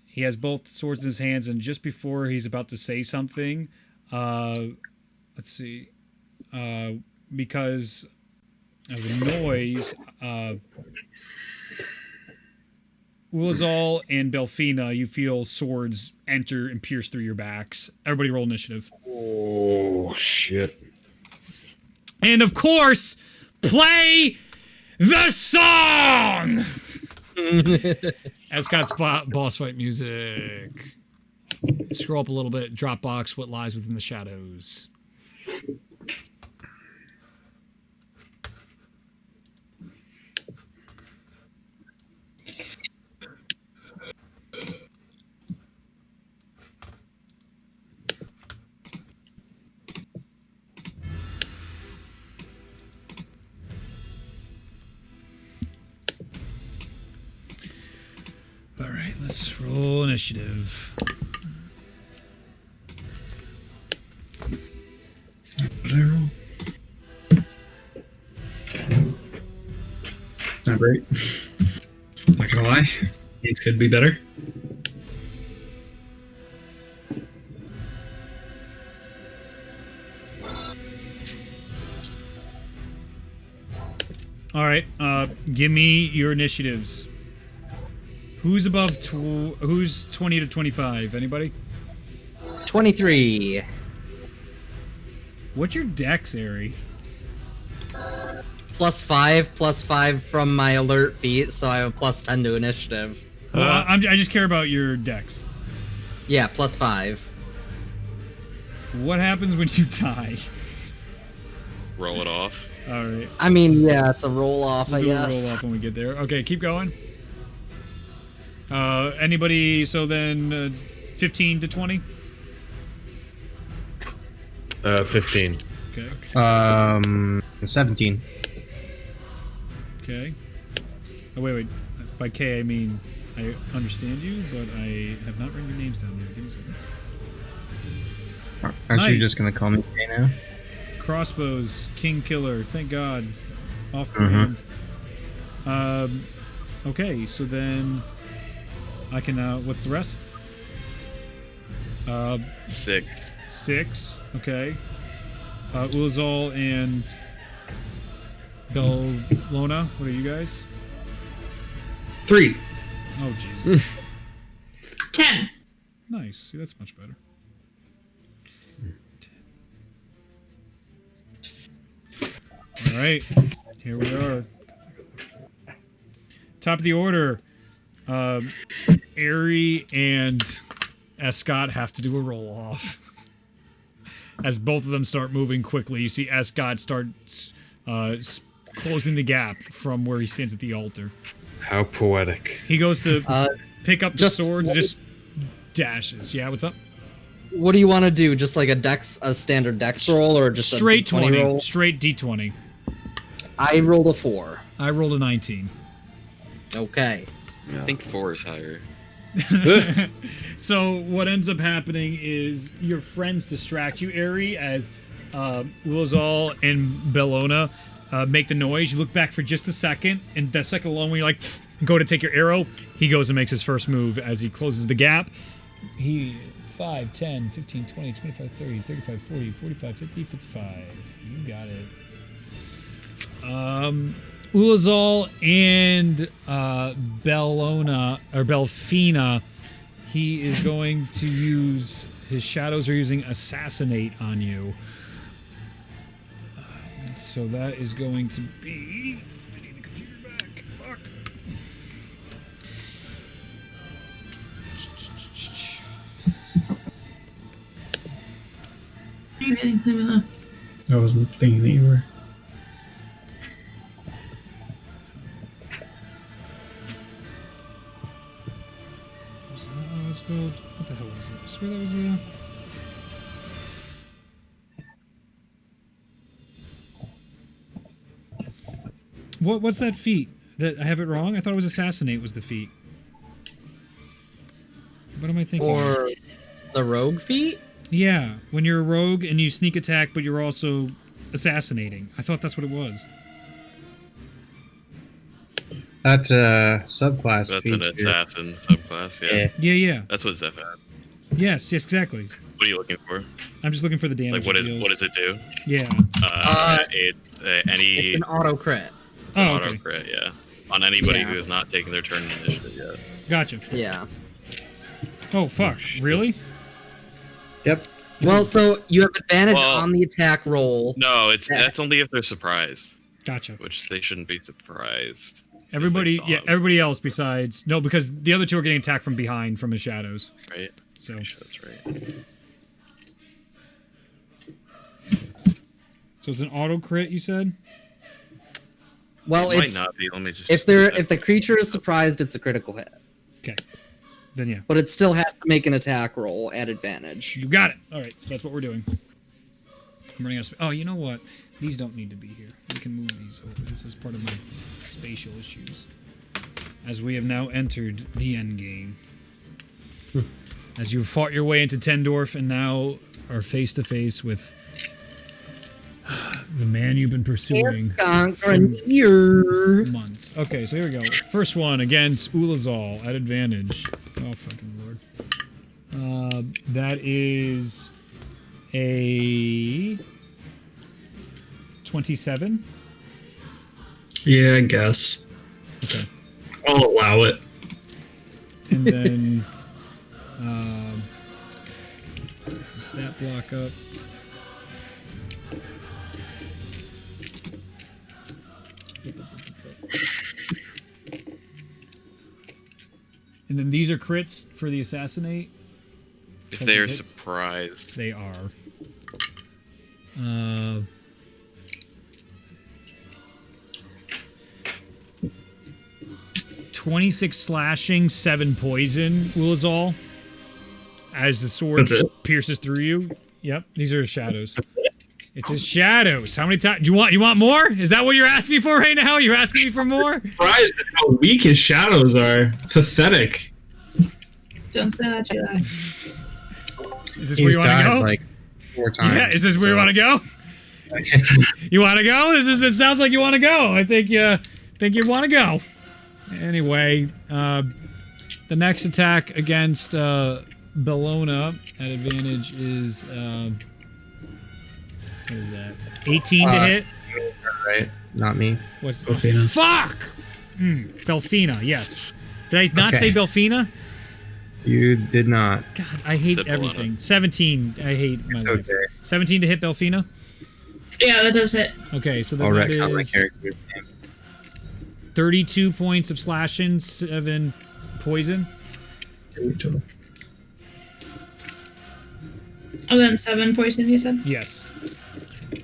Speaker 1: He has both swords in his hands, and just before he's about to say something, let's see, because of the noise, Ulazal and Belfina, you feel swords enter and pierce through your backs. Everybody roll initiative.
Speaker 2: Oh, shit.
Speaker 1: And of course, play the song! Escott's boss fight music. Scroll up a little bit. Dropbox, what lies within the shadows. All right, let's roll initiative.
Speaker 8: What did I roll? Not great. Not gonna lie. These could be better.
Speaker 1: All right, give me your initiatives. Who's above? Who's 20 to 25? Anybody?
Speaker 4: 23.
Speaker 1: What's your dex, Ari?
Speaker 4: +5 from my alert feat, so I have a +10 to initiative.
Speaker 1: Well, I just care about your dex.
Speaker 4: Yeah, +5.
Speaker 1: What happens when you die?
Speaker 3: Roll it off.
Speaker 1: All right.
Speaker 4: I mean, yeah, it's a roll off,
Speaker 1: We'll
Speaker 4: I
Speaker 1: do a
Speaker 4: guess.
Speaker 1: roll off when we get there. Okay, keep going. Anybody? So then, 15 to 20.
Speaker 2: 15.
Speaker 1: Okay.
Speaker 6: 17.
Speaker 1: Okay. Oh wait. By K, I mean I understand you, but I have not written your names down yet. Give me a second.
Speaker 6: Aren't you
Speaker 1: Nice.
Speaker 6: just gonna call me Jay now?
Speaker 1: Crossbows, King Killer. Thank God. Off brand. Okay, so then I can. What's the rest?
Speaker 3: 6.
Speaker 1: 6. Okay. Ulazal and Bellona. What are you guys?
Speaker 8: 3.
Speaker 1: Oh Jesus.
Speaker 7: 10.
Speaker 1: Nice. See, that's much better. All right, here we are. Top of the order. Ari and Escott have to do a roll off. As both of them start moving quickly, you see Escott start closing the gap from where he stands at the altar.
Speaker 2: How poetic.
Speaker 1: He goes to pick up the
Speaker 4: just-
Speaker 1: swords and just dashes. Yeah, what's up?
Speaker 4: What do you want to do? Just like a standard dex roll, or just
Speaker 1: Straight
Speaker 4: a D20
Speaker 1: 20.
Speaker 4: roll?
Speaker 1: Straight D20.
Speaker 4: I rolled a 4.
Speaker 1: I rolled a 19.
Speaker 4: Okay.
Speaker 3: I think 4 is higher.
Speaker 1: So what ends up happening is your friends distract you, Ari, as Ulazal and Bellona make the noise. You look back for just a second, and that second alone when you're like, go to take your arrow, he goes and makes his first move as he closes the gap. He 5, 10, 15, 20, 25, 30, 35, 40, 45, 50, 55. You got it. Ulazal and Bellona or Belfina, he is going to use his shadows are using assassinate on you. So that is going to be. I need the computer back. Fuck.
Speaker 8: I wasn't thinking that you were.
Speaker 1: was called. What the hell was it? I swear that was What's that feat? That I have it wrong? I thought it was assassinate was the feat. What am I thinking?
Speaker 4: Or the rogue feat?
Speaker 1: Yeah, when you're a rogue and you sneak attack, but you're also assassinating. I thought that's what it was.
Speaker 6: That's a subclass.
Speaker 3: That's
Speaker 6: feature.
Speaker 3: an assassin subclass. Yeah.
Speaker 1: Yeah.
Speaker 3: That's what Zeph has.
Speaker 1: Yes, exactly.
Speaker 3: What are you looking for?
Speaker 1: I'm just looking for the damage.
Speaker 3: Like what does it do?
Speaker 1: Yeah.
Speaker 3: It's any.
Speaker 4: It's an auto crit.
Speaker 3: It's an auto crit. Yeah. On anybody who has not taken their turn in initiative yet.
Speaker 1: Gotcha.
Speaker 4: Yeah.
Speaker 1: Oh fuck! Really?
Speaker 6: Yep.
Speaker 4: Well, so you have advantage on the attack roll.
Speaker 3: No, that's only if they're surprised.
Speaker 1: Gotcha.
Speaker 3: Which they shouldn't be surprised.
Speaker 1: Everybody else besides because the other two are getting attacked from behind from the shadows.
Speaker 3: Right.
Speaker 1: So
Speaker 3: that's right.
Speaker 1: So it's an auto crit, you said?
Speaker 4: Well,
Speaker 3: it
Speaker 4: it's
Speaker 3: might not be. Let me just
Speaker 4: if the creature is surprised, it's a critical hit.
Speaker 1: Okay. Then yeah.
Speaker 4: But it still has to make an attack roll at advantage.
Speaker 1: You got it. All right, so that's what we're doing. I'm running out of oh, you know what? These don't need to be here. We can move these over. This is part of my spatial issues. As we have now entered the end game. As you've fought your way into Tendorf and now are face to face with the man you've been pursuing
Speaker 4: for
Speaker 1: months. Okay, so here we go. First one against Ulazal at advantage. Oh, fucking lord. That is a 27.
Speaker 5: Yeah, I guess.
Speaker 1: Okay.
Speaker 5: I'll allow it.
Speaker 1: And then stat block up. And then these are crits for the assassinate.
Speaker 3: If they are surprised.
Speaker 1: They are. 26 slashing, 7 poison, Ulazal. As the sword pierces through you. Yep, these are shadows. It's his shadows. How many times? Do you want more? Is that what you're asking for right now? You're asking me for more?
Speaker 5: Surprised at how weak his shadows are. Pathetic.
Speaker 7: Don't say that to that.
Speaker 1: Is this where you want to go?
Speaker 6: Like 4 times.
Speaker 1: Yeah, is this where you want to go? You want to go? This sounds like you want to go. I think you want to go. Anyway, the next attack against Bellona at advantage is what is that? 18 to hit.
Speaker 6: Right, not me.
Speaker 1: What's
Speaker 5: Belfina?
Speaker 1: Fuck. Belfina, yes. Did I not say Belfina?
Speaker 6: You did not.
Speaker 1: God, I hate everything. 17. I hate my life. Okay. 17 to hit Belfina?
Speaker 7: Yeah, that does hit.
Speaker 1: Okay, so then that is 32 points of slashing, 7 poison.
Speaker 7: Oh, then 7 poison, you said?
Speaker 1: Yes.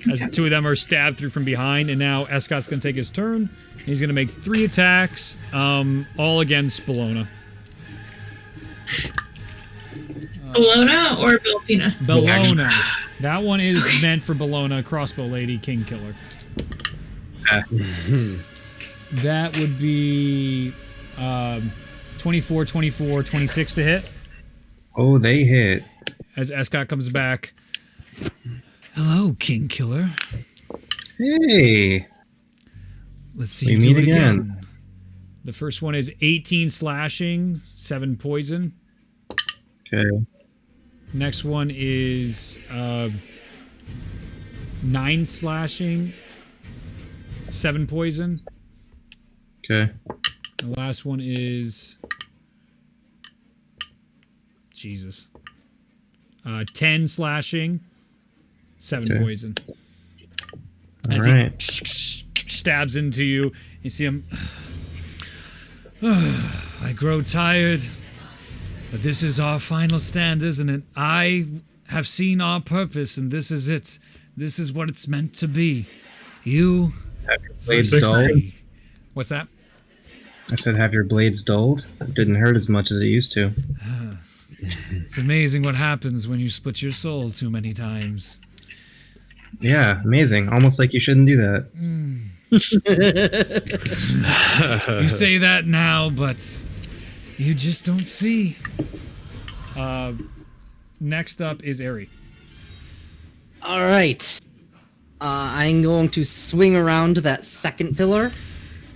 Speaker 1: As the two of them are stabbed through from behind, and now Escott's going to take his turn. He's going to make 3 attacks, all against Bellona.
Speaker 7: Bellona or Belfina?
Speaker 1: Bellona. That one is meant for Bellona, crossbow lady, king killer. That would be 24, 24, 26 to hit.
Speaker 6: Oh, they hit.
Speaker 1: As Escott comes back. Hello, king killer.
Speaker 6: Hey.
Speaker 1: Let's see. We meet again. The first one is 18 slashing, 7 poison.
Speaker 6: Okay.
Speaker 1: Next one is 9 slashing, 7 poison.
Speaker 6: Okay.
Speaker 1: The last one is Jesus. 10 slashing, 7 poison. As he stabs into you, you see him. I grow tired, but this is our final stand, isn't it? I have seen our purpose, and this is it. This is what it's meant to be. You.
Speaker 6: Blades dulled.
Speaker 1: What's that?
Speaker 6: I said, have your blades dulled? It didn't hurt as much as it used to.
Speaker 1: It's amazing what happens when you split your soul too many times.
Speaker 6: Yeah, amazing. Almost like you shouldn't do that.
Speaker 1: You say that now, but you just don't see. Next up is Ari.
Speaker 4: All right. I'm going to swing around to that second pillar.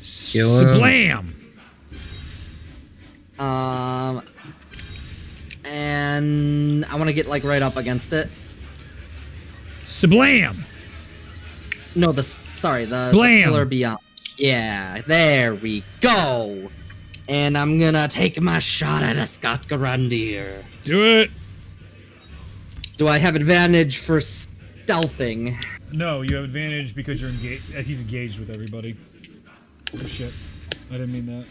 Speaker 1: Sblam!
Speaker 4: And I want to get like right up against it.
Speaker 1: Sblam!
Speaker 4: No, the pillar beyond. Yeah, there we go. And I'm gonna take my shot at Escott Grandear.
Speaker 1: Do it!
Speaker 4: Do I have advantage for stealthing?
Speaker 1: No, you have advantage because you're engaged. He's engaged with everybody. Oh shit! I didn't mean that.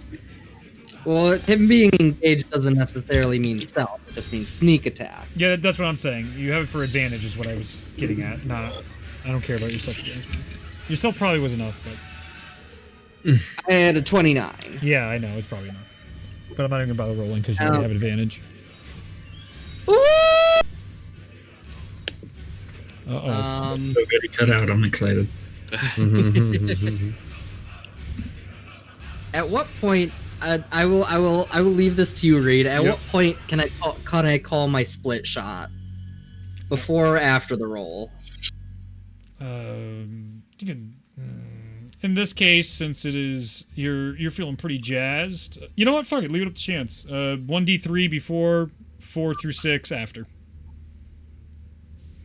Speaker 4: Well, him being engaged doesn't necessarily mean stealth. It just means sneak attack.
Speaker 1: Yeah, that's what I'm saying. You have it for advantage is what I was getting at. Not, I don't care about your stealth against me. Your stealth probably was enough, but...
Speaker 4: I had a 29.
Speaker 1: Yeah, I know. It's probably enough. But I'm not even going to bother rolling because you already have advantage. Uh-oh.
Speaker 5: So good he cut out. I'm excited.
Speaker 4: At what point... I will leave this to you, Reed. At what point can I call my split shot? Before or after the roll?
Speaker 1: You can. In this case, since it is you're feeling pretty jazzed. You know what? Fuck it. Leave it up to chance. 1d3 before, 4 through 6 after.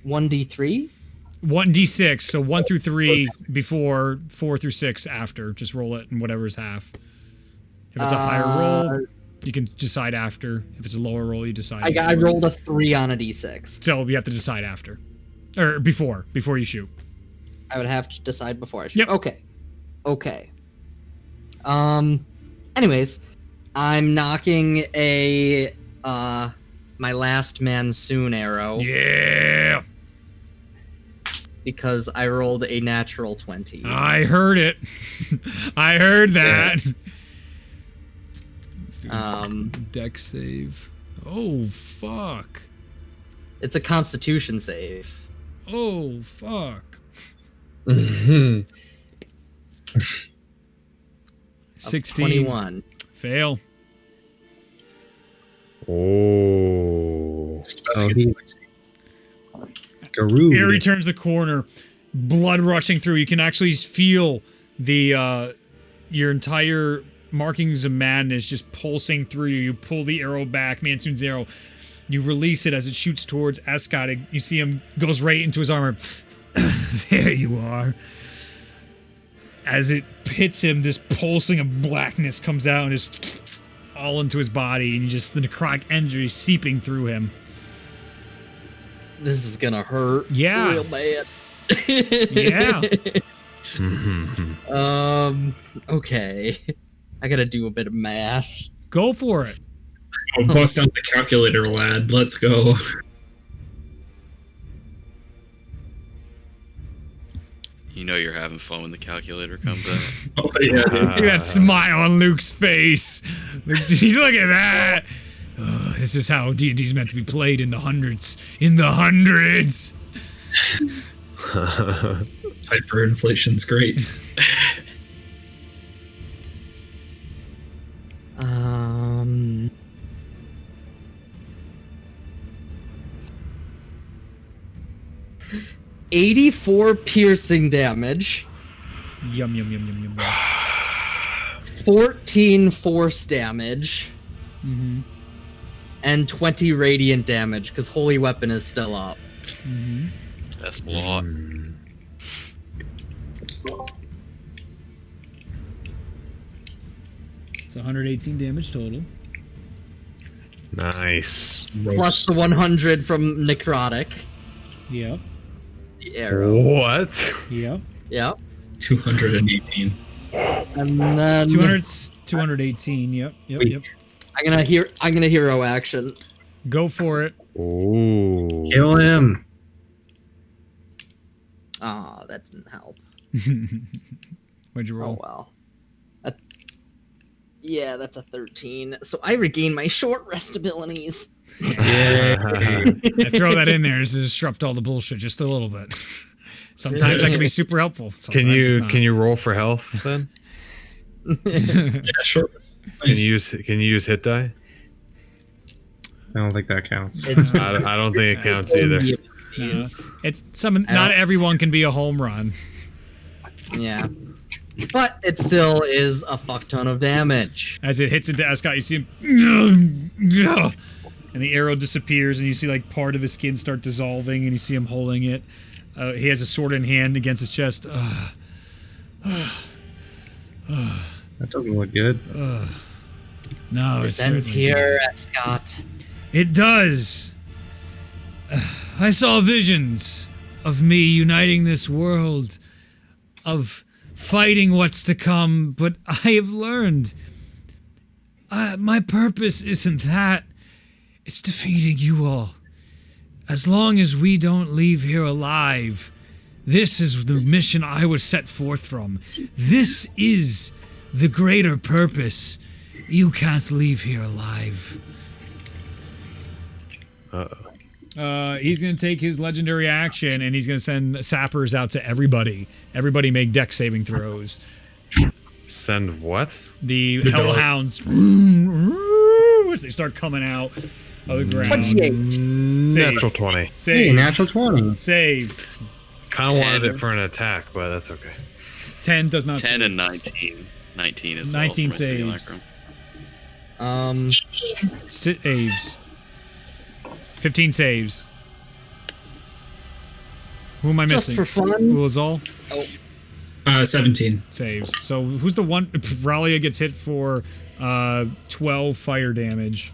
Speaker 4: 1d3?
Speaker 1: 1d6. So 1 through 3 before, 4 through 6 after. Just roll it, and whatever's half. If it's a higher roll, you can decide after. If it's a lower roll, you decide.
Speaker 4: I rolled a 3 on a d6.
Speaker 1: So you have to decide after, or before you shoot.
Speaker 4: I would have to decide before I shoot.
Speaker 1: Yep.
Speaker 4: Okay. Anyways, I'm knocking a my last monsoon arrow.
Speaker 1: Yeah.
Speaker 4: Because I rolled a natural 20.
Speaker 1: I heard it. I heard that. Yeah. Let's do deck save. Oh fuck.
Speaker 4: It's a Constitution save.
Speaker 1: Oh fuck. 16.
Speaker 4: 21.
Speaker 1: Fail.
Speaker 6: Oh.
Speaker 1: Ari turns the corner, blood rushing through. You can actually feel the your entire markings of madness just pulsing through you. You pull the arrow back, Monsoon's arrow. You release it as it shoots towards Escott. You see him goes right into his armor. There you are. As it hits him, this pulsing of blackness comes out and just all into his body, and the necrotic energy seeping through him.
Speaker 4: This is gonna hurt.
Speaker 1: Yeah.
Speaker 4: Real bad.
Speaker 1: Yeah.
Speaker 4: Okay. I gotta do a bit of math.
Speaker 1: Go for it.
Speaker 5: Oh, bust out the calculator, lad. Let's go.
Speaker 3: You know you're having fun when the calculator comes out.
Speaker 5: Oh, yeah.
Speaker 1: Look at that smile on Luke's face. Look at that. Oh, this is how D&D's meant to be played in the hundreds. In the hundreds.
Speaker 5: Hyperinflation's great.
Speaker 4: 84 piercing damage.
Speaker 1: Yum, yum, yum, yum, yum.
Speaker 4: 14 force damage.
Speaker 1: Mm-hmm.
Speaker 4: And 20 radiant damage, because Holy Weapon is still up.
Speaker 1: Mm-hmm.
Speaker 3: That's a lot.
Speaker 1: It's 118 damage total.
Speaker 2: Nice.
Speaker 4: Plus the 100 from necrotic.
Speaker 1: Yep.
Speaker 4: The arrow.
Speaker 2: What?
Speaker 1: Yep.
Speaker 4: Yep.
Speaker 5: 218.
Speaker 4: And then
Speaker 1: 218. Yep. Yep.
Speaker 4: I'm gonna hero action.
Speaker 1: Go for it.
Speaker 2: Oh.
Speaker 6: Kill him.
Speaker 4: Ah, that didn't help.
Speaker 1: What'd you roll?
Speaker 4: Oh well. Yeah, that's a 13. So I regain my short rest abilities.
Speaker 1: I throw that in there to disrupt all the bullshit just a little bit. Sometimes that can be super helpful. Sometimes
Speaker 2: Can you roll for health then?
Speaker 5: Yeah, sure. Nice.
Speaker 2: Can you use hit die?
Speaker 6: I don't think that counts.
Speaker 2: I don't think it counts either.
Speaker 1: No, it's not everyone can be a home run.
Speaker 4: Yeah. But it still is a fuck ton of damage.
Speaker 1: As it hits into Escott, you see him, and the arrow disappears, and you see like part of his skin start dissolving, and you see him holding it. He has a sword in hand against his chest.
Speaker 6: That doesn't look good.
Speaker 1: No,
Speaker 4: This ends here, Escott.
Speaker 1: It does. I saw visions of me uniting this world, of fighting what's to come, but I have learned my purpose isn't that. It's defeating you all. As long as we don't leave here alive, this is the mission I was set forth from. This is the greater purpose. You can't leave here alive. He's going to take his legendary action, and he's going to send sappers out to everybody. Everybody make dex saving throws.
Speaker 2: Send what?
Speaker 1: The hellhounds, as they start coming out of the ground.
Speaker 4: 28.
Speaker 2: Natural 20.
Speaker 1: Save.
Speaker 6: Hey, natural 20.
Speaker 1: Save.
Speaker 2: Kind of wanted it for an attack, but that's okay.
Speaker 1: 10 does not
Speaker 3: 10
Speaker 1: save.
Speaker 3: and 19. 19 is
Speaker 1: 19
Speaker 3: well for my
Speaker 1: saves.
Speaker 3: Saves.
Speaker 1: 15 saves. Who am I missing?
Speaker 4: Just for fun.
Speaker 1: Ulazal?
Speaker 5: 17
Speaker 1: saves. So who's the one? Ralia gets hit for 12 fire damage.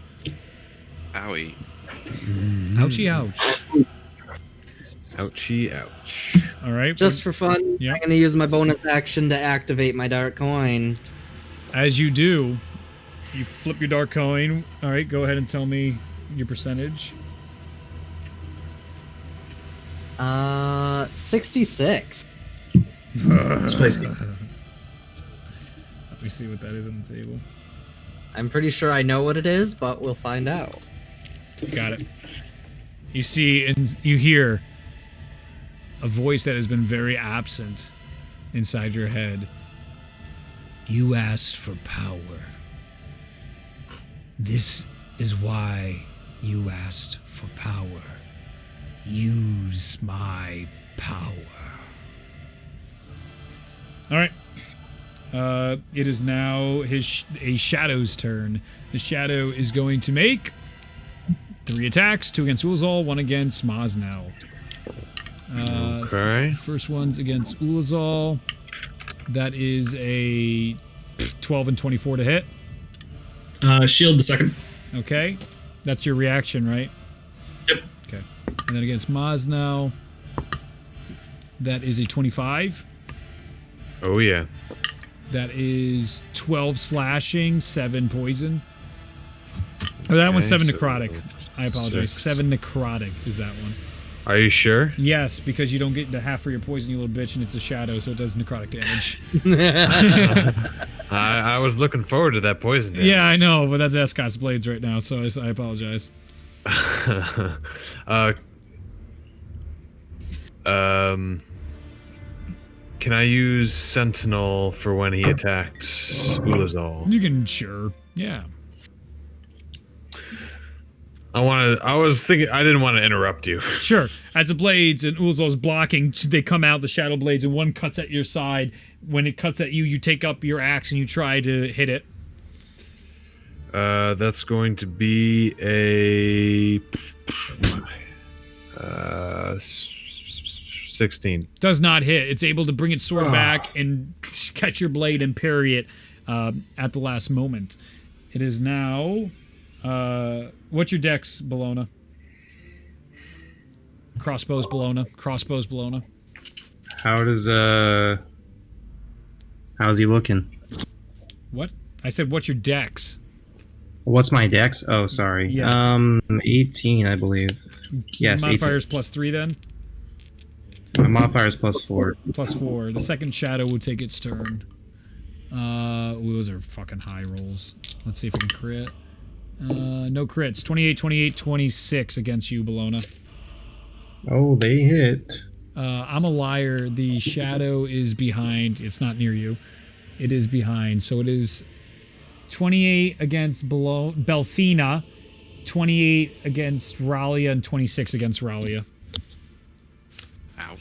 Speaker 3: Owie.
Speaker 1: Ouchie, ouch.
Speaker 2: Ouchie, ouch.
Speaker 1: All right.
Speaker 4: Just for fun,
Speaker 1: Yeah.
Speaker 4: I'm going to use my bonus action to activate my dark coin.
Speaker 1: As you do, you flip your dark coin. All right, go ahead and tell me your percentage.
Speaker 4: 66.
Speaker 5: Spicy.
Speaker 1: Let me see what that is on the table.
Speaker 4: I'm pretty sure I know what it is, but we'll find out.
Speaker 1: Got it. You see and you hear a voice that has been very absent inside your head. You asked for power. This is why you asked for power. Use my power. All right. It is now a Shadow's turn. The Shadow is going to make 3 attacks, 2 against Ulazal, 1 against Mosnow.
Speaker 2: Okay.
Speaker 1: First one's against Ulazal. That is a 12 and 24 to hit.
Speaker 5: Shield the second.
Speaker 1: Okay. That's your reaction, right?
Speaker 5: Yep.
Speaker 1: Okay. And then against Mosnow, that is a 25.
Speaker 2: Oh, yeah.
Speaker 1: That is 12 slashing, 7 poison. Oh, that one's 7
Speaker 2: so
Speaker 1: necrotic. I apologize.
Speaker 2: 6.
Speaker 1: 7 necrotic is that one.
Speaker 2: Are you sure?
Speaker 1: Yes, because you don't get into half for your poison, you little bitch, and it's a shadow, so it does necrotic damage.
Speaker 2: I was looking forward to that poison damage.
Speaker 1: Yeah, I know, but that's Escott's blades right now, so I apologize.
Speaker 2: Can I use Sentinel for when he attacked Ulazal?
Speaker 1: You can, sure. Yeah.
Speaker 2: I was thinking I didn't want to interrupt you.
Speaker 1: Sure. As the blades and Ulazal's blocking, they come out, the shadow blades, and one cuts at your side. When it cuts at you, you take up your axe and you try to hit it.
Speaker 2: That's going to be a 16.
Speaker 1: Does not hit. It's able to bring its sword back and catch your blade and parry it at the last moment. It is now... what's your dex, Bologna? Crossbows, Bologna. Crossbows, Bologna.
Speaker 6: How's he looking?
Speaker 1: What? I said, what's your dex?
Speaker 6: What's my dex? Oh, sorry.
Speaker 1: Yeah.
Speaker 6: 18, I believe. Yes, 18.
Speaker 1: Modifier's +3 then?
Speaker 6: My modifier is +4.
Speaker 1: +4. The second shadow will take its turn. Those are fucking high rolls. Let's see if we can crit. No crits. 28, 28, 26 against you, Bologna.
Speaker 6: Oh, they hit.
Speaker 1: I'm a liar. The shadow is behind. It's not near you. It is behind. So it is 28 against Belfina, 28 against Ralia, and 26 against Ralia.
Speaker 3: Ow.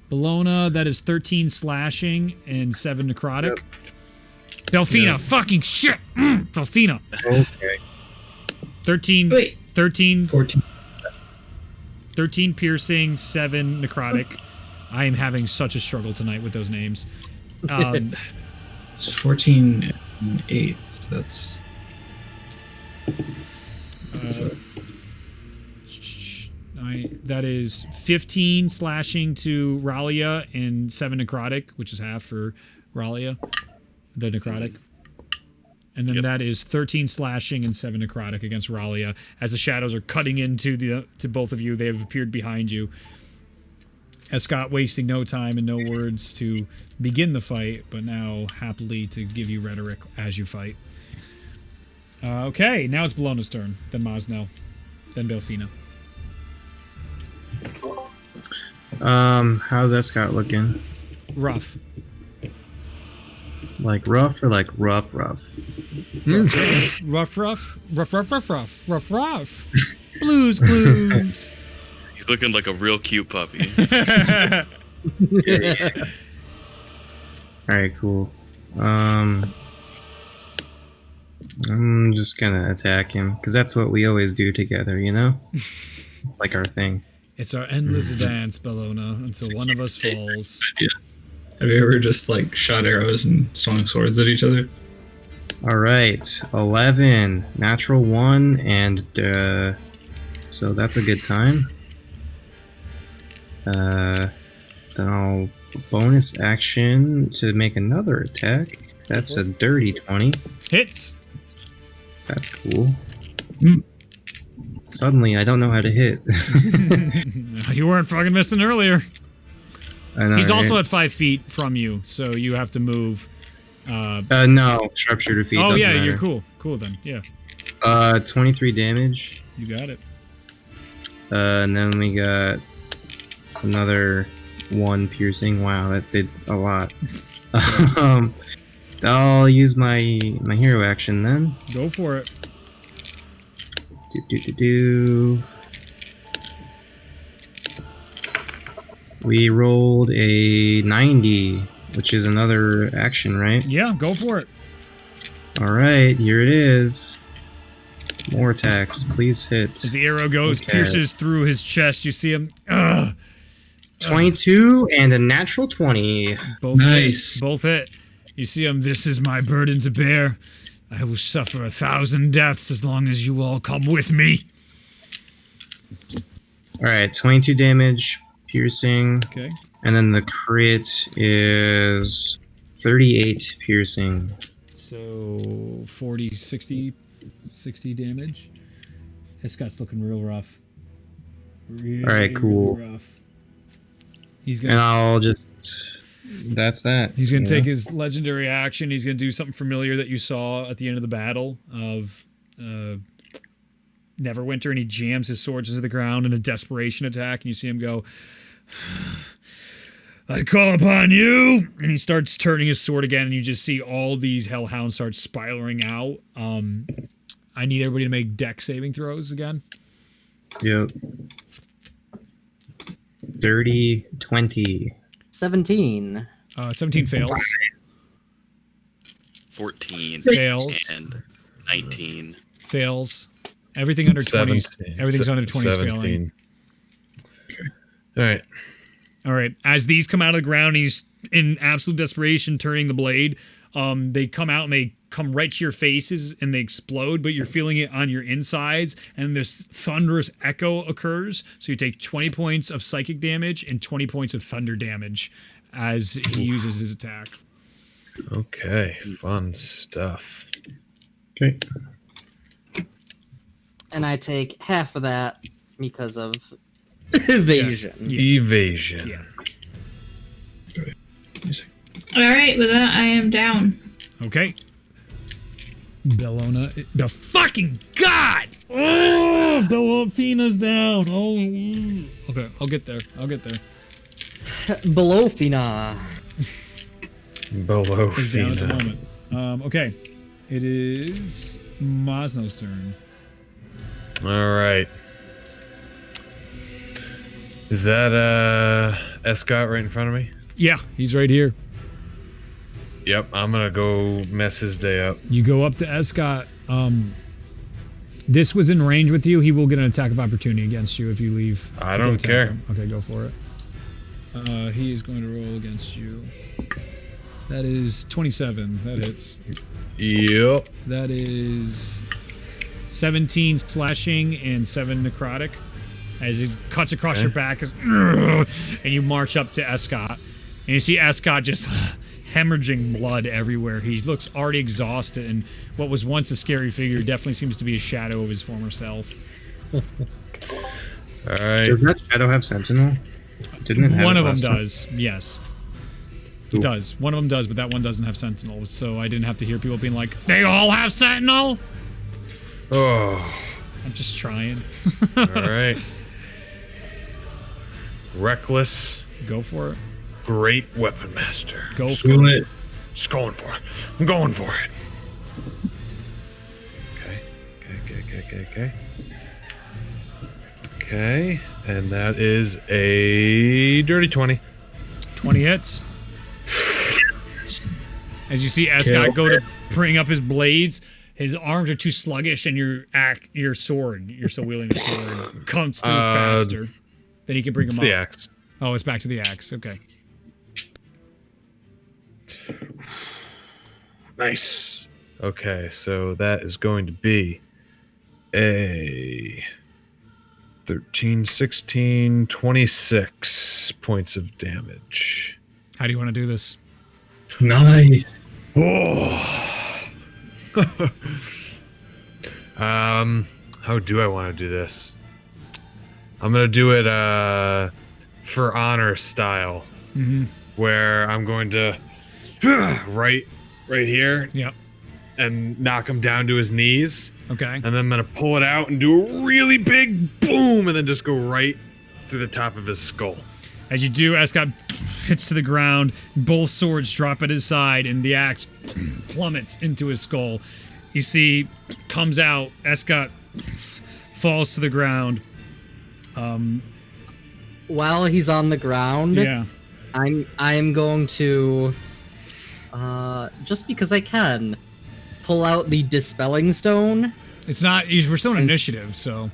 Speaker 1: Bologna, that is 13 slashing and 7 necrotic. Yep. Belfina, fucking shit! Belfina.
Speaker 6: Okay.
Speaker 1: 13.
Speaker 7: Wait.
Speaker 1: 13.
Speaker 8: 14.
Speaker 1: 13 piercing, 7 necrotic. I am having such a struggle tonight with those names.
Speaker 8: It's 14 and 8, so that's
Speaker 1: that is 15 slashing to Ralia and 7 necrotic, which is half for Ralia, the necrotic. And then that is 13 slashing and 7 necrotic against Ralia. As the shadows are cutting into to both of you, they have appeared behind you. Escott wasting no time and no words to begin the fight, but now happily to give you rhetoric as you fight. Okay, now it's Bologna's turn, then Mosnell, then Belfina.
Speaker 6: How's Escott looking?
Speaker 1: Rough.
Speaker 6: Like rough or like rough?
Speaker 1: Rough. Blues Clues.
Speaker 3: He's looking like a real cute puppy.
Speaker 6: Alright, cool. I'm just gonna attack him, because that's what we always do together, you know? It's like our thing.
Speaker 1: It's our endless dance, Bologna, until one of us falls.
Speaker 8: Yeah. Have you ever just like shot arrows and swung swords at each other?
Speaker 6: Alright, 11, natural 1, and so that's a good time. Then I'll bonus action to make another attack. That's a dirty 20.
Speaker 1: Hits!
Speaker 6: That's cool. Suddenly, I don't know how to hit.
Speaker 1: You weren't fucking missing earlier.
Speaker 6: I know,
Speaker 1: He's
Speaker 6: right?
Speaker 1: also at 5 feet from you, so you have to move.
Speaker 6: No, sharpshooter feet.
Speaker 1: Oh,
Speaker 6: doesn't
Speaker 1: yeah,
Speaker 6: matter.
Speaker 1: you're cool. Cool then, yeah.
Speaker 6: 23 damage.
Speaker 1: You got it.
Speaker 6: And then we got another 1 piercing. Wow, that did a lot. I'll use my hero action then.
Speaker 1: Go for it.
Speaker 6: We rolled a 90, which is another action, right?
Speaker 1: Yeah, go for it.
Speaker 6: Alright, here it is. More attacks. Please hit.
Speaker 1: As the arrow goes,
Speaker 6: Okay.
Speaker 1: pierces through his chest, you see him.
Speaker 6: 22 and a natural 20.
Speaker 1: Both
Speaker 8: Nice.
Speaker 1: hit. Both hit. You see him. This is my burden to bear. I will suffer 1,000 deaths as long as you all come with me.
Speaker 6: Alright, 22 damage, piercing.
Speaker 1: Okay.
Speaker 6: And then the crit is 38 piercing.
Speaker 1: So 40, 60 damage. Escott's looking real rough.
Speaker 6: Alright, cool.
Speaker 1: Real rough. He's
Speaker 6: And
Speaker 1: gonna.
Speaker 6: I'll just... That's that.
Speaker 1: He's gonna
Speaker 6: you
Speaker 1: take
Speaker 6: know?
Speaker 1: his legendary action. He's gonna do something familiar that you saw at the end of the battle of Neverwinter, and he jams his swords into the ground in a desperation attack. And you see him go, "I call upon you!" And he starts turning his sword again, and you just see all these hellhounds start spiraling out. I need everybody to make dex saving throws again.
Speaker 6: Yep. Dirty 20.
Speaker 4: 17.
Speaker 1: 17 fails.
Speaker 3: 14
Speaker 1: Fails.
Speaker 3: and 19.
Speaker 1: Fails. Everything under 20.
Speaker 2: 17.
Speaker 1: Everything's under 20 is failing.
Speaker 2: Okay. All right.
Speaker 1: All right. As these come out of the ground, he's in absolute desperation turning the blade. They come out and they come right to your faces and they explode, but you're feeling it on your insides, and this thunderous echo occurs. So you take 20 points of psychic damage and 20 points of thunder damage as he uses his attack.
Speaker 2: Okay. Fun stuff.
Speaker 6: Okay.
Speaker 4: And I take half of that because of evasion.
Speaker 1: Yeah.
Speaker 2: Evasion.
Speaker 1: Yeah.
Speaker 7: All right, with that, I am down.
Speaker 1: Okay. Bellona. The fucking god! Oh, Bellofina's down. Oh, okay. I'll get there.
Speaker 4: Below Fina.
Speaker 2: Below
Speaker 1: Is down at the
Speaker 2: Fina.
Speaker 1: moment. Okay. It is Mosno's turn.
Speaker 2: All right. Is that Escott right in front of me?
Speaker 1: Yeah, he's right here.
Speaker 2: Yep, I'm gonna go mess his day up.
Speaker 1: You go up to Escott. This was in range with you. He will get an attack of opportunity against you if you leave.
Speaker 2: I
Speaker 1: to go
Speaker 2: don't
Speaker 1: attack
Speaker 2: care.
Speaker 1: him. Okay, go for it. He is going to roll against you. That is 27. That hits.
Speaker 2: Yep.
Speaker 1: That is 17 slashing and 7 necrotic. As it cuts across your back, and you march up to Escott. And you see Escott just hemorrhaging blood everywhere. He looks already exhausted, and what was once a scary figure definitely seems to be a shadow of his former self.
Speaker 2: All right.
Speaker 6: Does that shadow have Sentinel? Didn't it have
Speaker 1: One
Speaker 6: it
Speaker 1: of them
Speaker 6: last time?
Speaker 1: does, yes.
Speaker 6: Ooh.
Speaker 1: It does. One of them does, but that one doesn't have Sentinel, so I didn't have to hear people being like, they all have Sentinel?
Speaker 2: Oh.
Speaker 1: I'm just trying.
Speaker 2: All right. Reckless.
Speaker 1: Go for it.
Speaker 2: Great weapon master.
Speaker 1: Go
Speaker 2: Just
Speaker 1: for
Speaker 2: going-
Speaker 1: it.
Speaker 2: Just going for it. I'm going for it. Okay. Okay, and that is a dirty 20.
Speaker 1: 20 hits. As you see Escott go to bring up his blades, his arms are too sluggish, and your sword, you're still wielding a sword, comes through faster. Then he can bring
Speaker 2: It's
Speaker 1: him
Speaker 2: the
Speaker 1: up.
Speaker 2: axe.
Speaker 1: Oh, it's back to the axe. Okay.
Speaker 2: Nice. Okay, so that is going to be a 13, 16, 26 points of damage.
Speaker 1: How do you want to do this?
Speaker 8: Nice.
Speaker 2: Oh. How do I want to do this? I'm gonna do it for honor style, where I'm going to right here,
Speaker 1: Yep.
Speaker 2: and knock him down to his knees,
Speaker 1: Okay.
Speaker 2: and then I'm gonna pull it out and do a really big boom, and then just go right through the top of his skull.
Speaker 1: As you do, Escott hits to the ground, both swords drop at his side, and the axe plummets into his skull. You see, comes out, Escott falls to the ground.
Speaker 4: While he's on the ground,
Speaker 1: Yeah.
Speaker 4: I'm going to just because I can pull out the dispelling stone.
Speaker 1: It's not, we're still in initiative, so.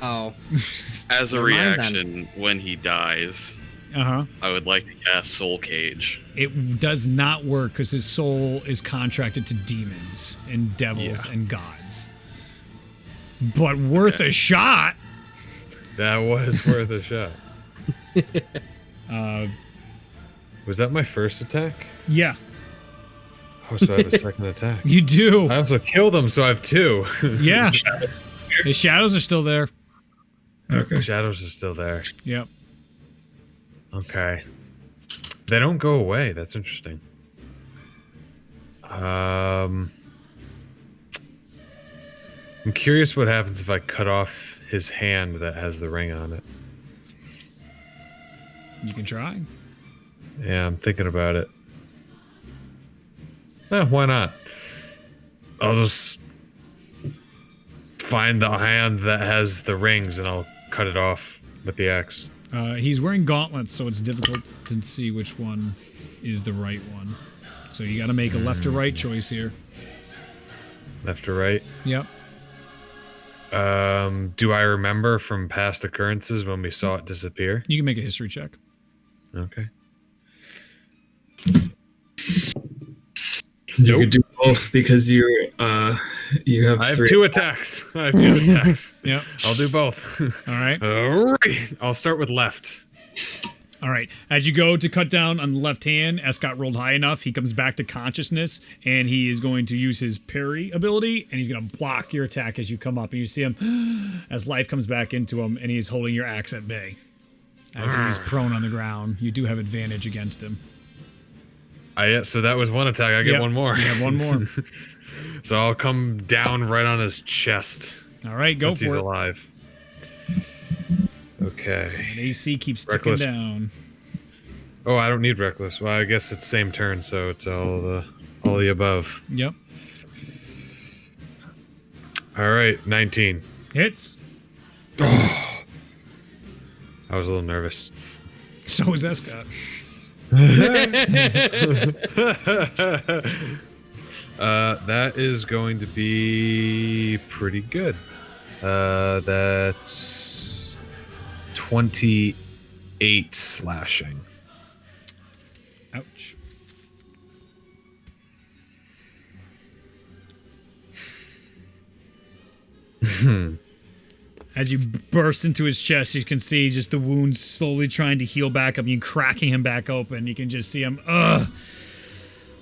Speaker 4: Oh.
Speaker 3: As a
Speaker 4: Never mind then.
Speaker 3: reaction, when he dies,
Speaker 1: Uh-huh.
Speaker 3: I would like to cast Soul Cage.
Speaker 1: It does not work because his soul is contracted to demons and devils and gods. But worth a shot.
Speaker 2: That was worth a shot. Was that my first attack?
Speaker 1: Yeah,
Speaker 2: Oh, so I have a second attack.
Speaker 1: you do.
Speaker 2: I also killed him, so I have 2.
Speaker 1: Yeah. His shadows are still there.
Speaker 8: Okay.
Speaker 2: Shadows are still there.
Speaker 1: Yep.
Speaker 2: Okay. They don't go away. That's interesting. I'm curious what happens if I cut off his hand that has the ring on it.
Speaker 1: You can try.
Speaker 2: Yeah, I'm thinking about it. Why not? I'll just find the hand that has the rings and I'll cut it off with the axe.
Speaker 1: He's wearing gauntlets, so it's difficult to see which one is the right one. So you got to make a left or right choice here.
Speaker 2: Left or right?
Speaker 1: Yep.
Speaker 2: Do I remember from past occurrences when we saw it disappear?
Speaker 1: You can make a history check.
Speaker 2: Okay.
Speaker 8: You could do both because you have
Speaker 2: I have
Speaker 8: 3.
Speaker 2: 2 attacks. I have 2 attacks.
Speaker 1: Yep.
Speaker 2: I'll do both.
Speaker 1: All right.
Speaker 2: All right. I'll start with left.
Speaker 1: All right. As you go to cut down on the left hand, Escott rolled high enough. He comes back to consciousness, and he is going to use his parry ability, and he's going to block your attack as you come up. And you see him as life comes back into him, and he's holding your axe at bay. As he's prone on the ground, you do have advantage against him.
Speaker 2: So that was one attack. I get
Speaker 1: Yep.
Speaker 2: one more.
Speaker 1: You have one more.
Speaker 2: So I'll come down right on his chest.
Speaker 1: All right, go
Speaker 2: since
Speaker 1: for
Speaker 2: he's
Speaker 1: it.
Speaker 2: alive. Okay.
Speaker 1: And AC keeps ticking
Speaker 2: Reckless.
Speaker 1: down.
Speaker 2: Oh, I don't need reckless. Well, I guess it's same turn, so it's all the above.
Speaker 1: Yep.
Speaker 2: All right, 19.
Speaker 1: Hits.
Speaker 2: Oh. I was a little nervous.
Speaker 1: So is Escott.
Speaker 2: That is going to be pretty good. That's 28 slashing.
Speaker 1: Ouch. As you burst into his chest, you can see just the wounds slowly trying to heal back up. You cracking him back open. You can just see him.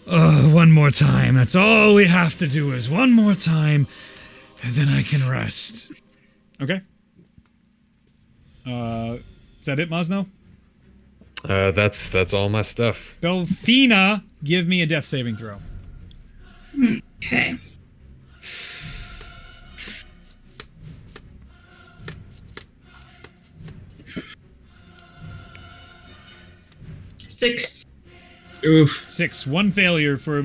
Speaker 1: One more time. That's all we have to do is one more time, and then I can rest. Okay. Is that it, Mosno?
Speaker 2: That's all my stuff.
Speaker 1: Belfina, give me a death saving throw.
Speaker 7: Okay. Six.
Speaker 5: Oof.
Speaker 1: 6. One failure for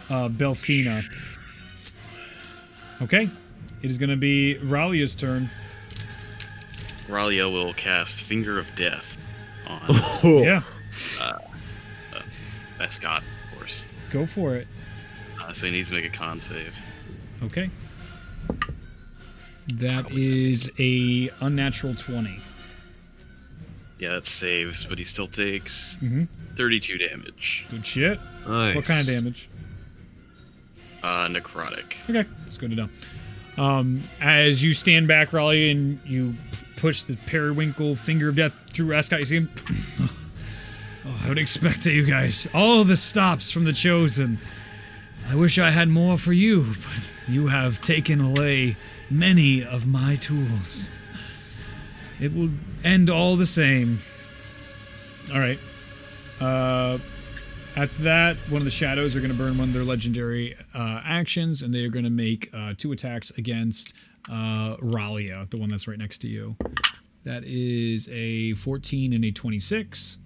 Speaker 1: Belfina. Okay. It is going to be Ralia's turn.
Speaker 3: Ralia will cast Finger of Death on
Speaker 1: Yeah.
Speaker 3: Escott, of course.
Speaker 1: Go for it.
Speaker 3: So he needs to make a con save.
Speaker 1: Okay. That is a unnatural 20.
Speaker 3: Yeah, that saves, but he still takes 32 damage.
Speaker 1: Good shit.
Speaker 2: Nice.
Speaker 1: What kind of damage?
Speaker 3: Necrotic.
Speaker 1: Okay, that's good to know. As you stand back, Raleigh, and you push the periwinkle finger of death through Escott, you see him. I would expect it, you guys. All the stops from the Chosen. I wish I had more for you, but you have taken away many of my tools. It will end all the same. All right. At that, one of the shadows are going to burn one of their legendary actions, and they are going to make 2 attacks against Ralia, the one that's right next to you. That is a 14 and a 26.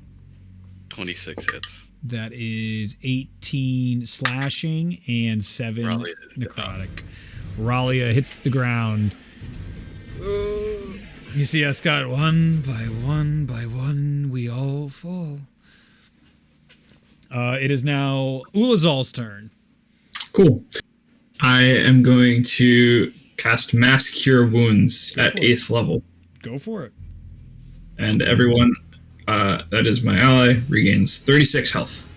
Speaker 3: 26 hits.
Speaker 1: That is 18 slashing and 7
Speaker 3: Ralia
Speaker 1: necrotic. Ralia hits the ground. You see Escott, one by one, we all fall. It is now Ulazal's turn.
Speaker 5: Cool. I am going to cast Mass Cure Wounds at 8th level.
Speaker 1: Go for it.
Speaker 5: And everyone that is my ally regains 36 health.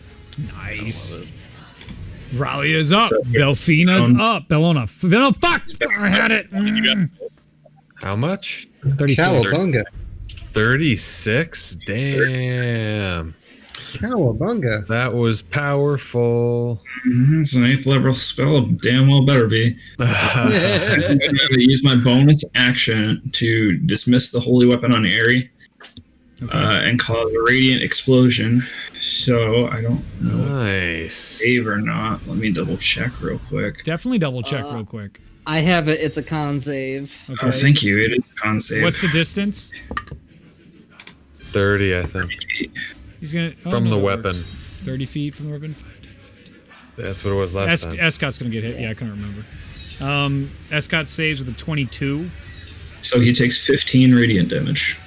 Speaker 1: Nice. Ralia is up.
Speaker 5: So,
Speaker 1: Belfina's up. Bellona. Oh, fuck! I had it.
Speaker 2: How much?
Speaker 1: 36.
Speaker 6: Cowabunga.
Speaker 2: 36? Damn.
Speaker 6: Cowabunga.
Speaker 2: That was powerful.
Speaker 5: It's an 8th level spell. Damn well better be. I'm going to use my bonus action to dismiss the holy weapon on Aerie. And cause a radiant explosion. So I don't know if it's save or not. Let me double check real quick.
Speaker 1: Definitely double check real quick.
Speaker 4: I have it. It's a con save.
Speaker 1: Okay.
Speaker 5: Oh, thank you. It is a con save.
Speaker 1: What's the distance?
Speaker 2: 30, I think.
Speaker 1: He's gonna
Speaker 2: From the weapon.
Speaker 1: 30 feet from the weapon.
Speaker 2: That's what it was last time.
Speaker 1: Escott's gonna get hit. Yeah, I couldn't remember. Escott saves with a 22.
Speaker 5: So he takes 15 radiant damage.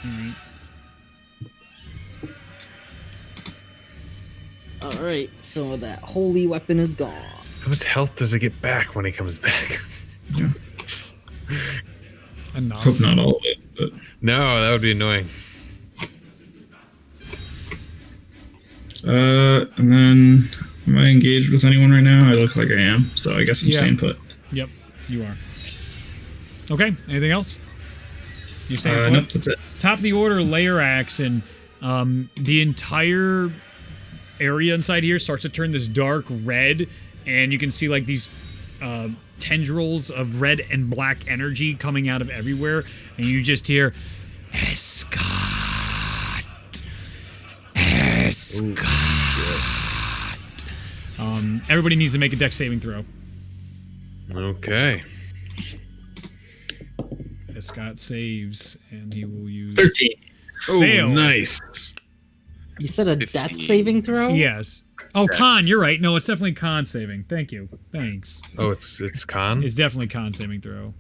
Speaker 4: All right. So that holy weapon is gone.
Speaker 2: How much health does it get back when he comes back?
Speaker 5: Yeah.
Speaker 1: Enough.
Speaker 5: Hope not all of it, but
Speaker 2: No, that would be annoying.
Speaker 5: and then am I engaged with anyone right now? I look like I am, so I guess I'm staying put.
Speaker 1: Yep, you are. Okay, anything else? You staying put?
Speaker 5: Nope, that's it.
Speaker 1: Top of the order, layer axe, and the entire area inside here starts to turn this dark red, and you can see like these tendrils of red and black energy coming out of everywhere, and you just hear Escott. Everybody needs to make a dex saving throw.
Speaker 2: Okay.
Speaker 1: Escott saves, and he will use
Speaker 5: 13.
Speaker 2: Oh,
Speaker 1: fail.
Speaker 2: nice.
Speaker 4: You said a
Speaker 3: 15.
Speaker 4: death saving throw?
Speaker 1: Yes. Oh, con. You're right. No, it's definitely con saving. Thank you. Thanks.
Speaker 2: Oh, it's con?
Speaker 1: It's definitely con saving throw.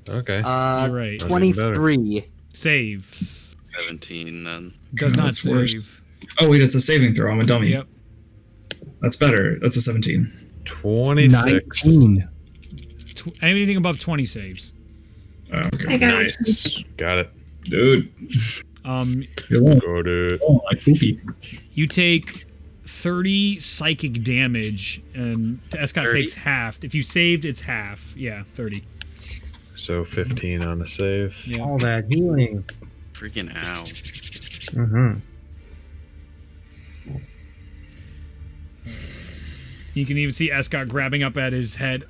Speaker 2: Okay.
Speaker 1: You're right.
Speaker 4: 23.
Speaker 1: Save.
Speaker 3: 17 then.
Speaker 1: Does not
Speaker 5: That's worse.
Speaker 1: save.
Speaker 5: Oh wait, it's a saving throw. I'm a dummy.
Speaker 1: Yep.
Speaker 5: That's better. That's a 17.
Speaker 2: 26.
Speaker 9: 19.
Speaker 1: Anything above 20 saves.
Speaker 5: Okay.
Speaker 7: I got
Speaker 2: Nice. Got it.
Speaker 5: Dude.
Speaker 2: Got it.
Speaker 5: Oh, my poopy.
Speaker 1: You take 30 psychic damage, and Escott
Speaker 4: 30?
Speaker 1: takes half. If you saved, it's half. Yeah, 30.
Speaker 2: So 15 on the save.
Speaker 1: Yeah.
Speaker 6: All that healing.
Speaker 3: Freaking ow.
Speaker 6: Mm-hmm.
Speaker 1: You can even see Escott grabbing up at his head.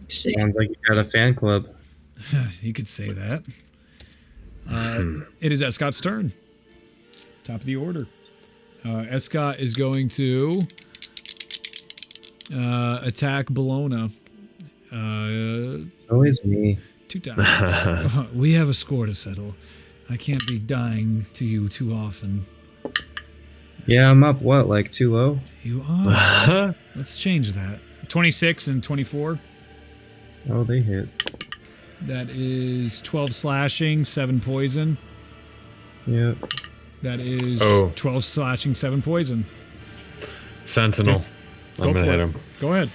Speaker 6: Sounds like you got a fan club.
Speaker 1: You could say that. It is Escott's turn. Top of the order. Escott is going to attack Bologna.
Speaker 6: It's always me.
Speaker 1: 2 times. We have a score to settle. I can't be dying to you too often.
Speaker 6: Yeah, I'm up, what, like 2-0?
Speaker 1: You are. Let's change that. 26 and 24.
Speaker 6: Oh, they hit.
Speaker 1: That is 12 slashing, 7 poison.
Speaker 6: Yep.
Speaker 1: That is
Speaker 2: Oh.
Speaker 1: 12 slashing, 7 poison.
Speaker 2: Sentinel.
Speaker 1: Go
Speaker 2: I'm gonna
Speaker 1: for
Speaker 2: hit
Speaker 1: it.
Speaker 2: him.
Speaker 1: Go ahead.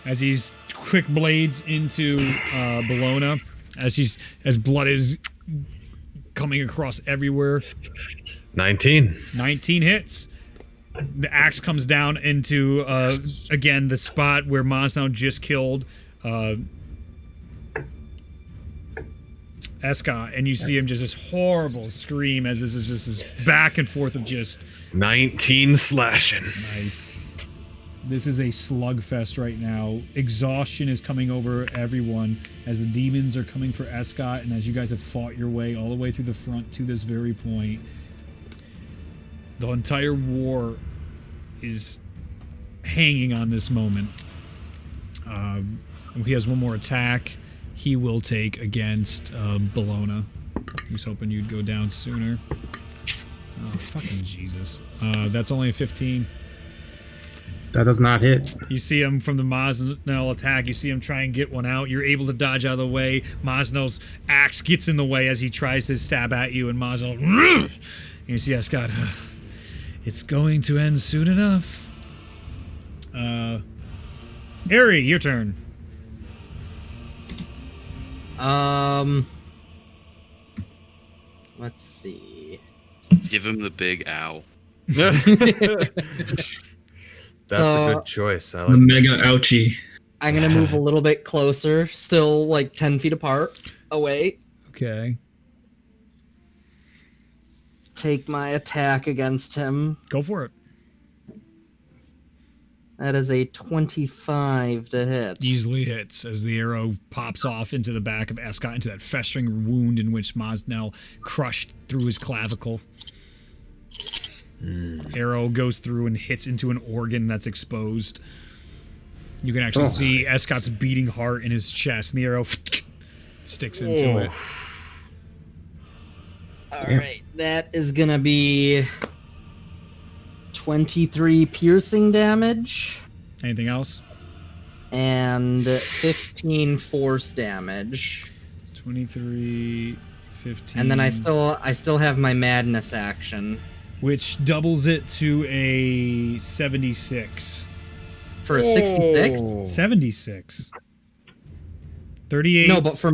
Speaker 1: As he's quick blades into Bologna, as blood is coming across everywhere.
Speaker 2: 19.
Speaker 1: 19 hits. The axe comes down into again the spot where Mosnow just killed Escott, and you see him just this horrible scream as this is just this back and forth of just
Speaker 2: 19 slashing.
Speaker 1: nice. This is a slugfest right now. Exhaustion is coming over everyone as the demons are coming for Escott, and as you guys have fought your way all the way through the front to this very point. The entire war is hanging on this moment. He has one more attack. He will take against Bologna. He was hoping you'd go down sooner. Oh, fucking Jesus. That's only a 15.
Speaker 6: That does not hit.
Speaker 1: You see him from the Mosnell attack. You see him try and get one out. You're able to dodge out of the way. Mosnell's axe gets in the way as he tries to stab at you, and Mosnell... And you see Escott... It's going to end soon enough. Ari, your turn.
Speaker 4: Let's see.
Speaker 3: Give him the big ow.
Speaker 2: That's
Speaker 4: So-
Speaker 2: a good choice. I
Speaker 5: The
Speaker 2: like
Speaker 5: mega ouchie.
Speaker 4: I'm gonna move a little bit closer, still like 10 feet apart, away.
Speaker 1: Okay.
Speaker 4: Take my attack against him.
Speaker 1: Go for it.
Speaker 4: That is a 25 to hit.
Speaker 1: Easily hits as the arrow pops off into the back of Escott, into that festering wound in which Mosnell crushed through his clavicle. Arrow goes through and hits into an organ that's exposed. You can actually see Escott's beating heart in his chest, and the arrow sticks into it.
Speaker 4: Alright, that is gonna be 23 piercing damage
Speaker 1: Anything else?
Speaker 4: and 15 force damage.
Speaker 1: 23, 15.
Speaker 4: And then I still have my madness action
Speaker 1: which doubles it to a 76.
Speaker 4: for a 66.
Speaker 1: 76. 38.
Speaker 4: No, but for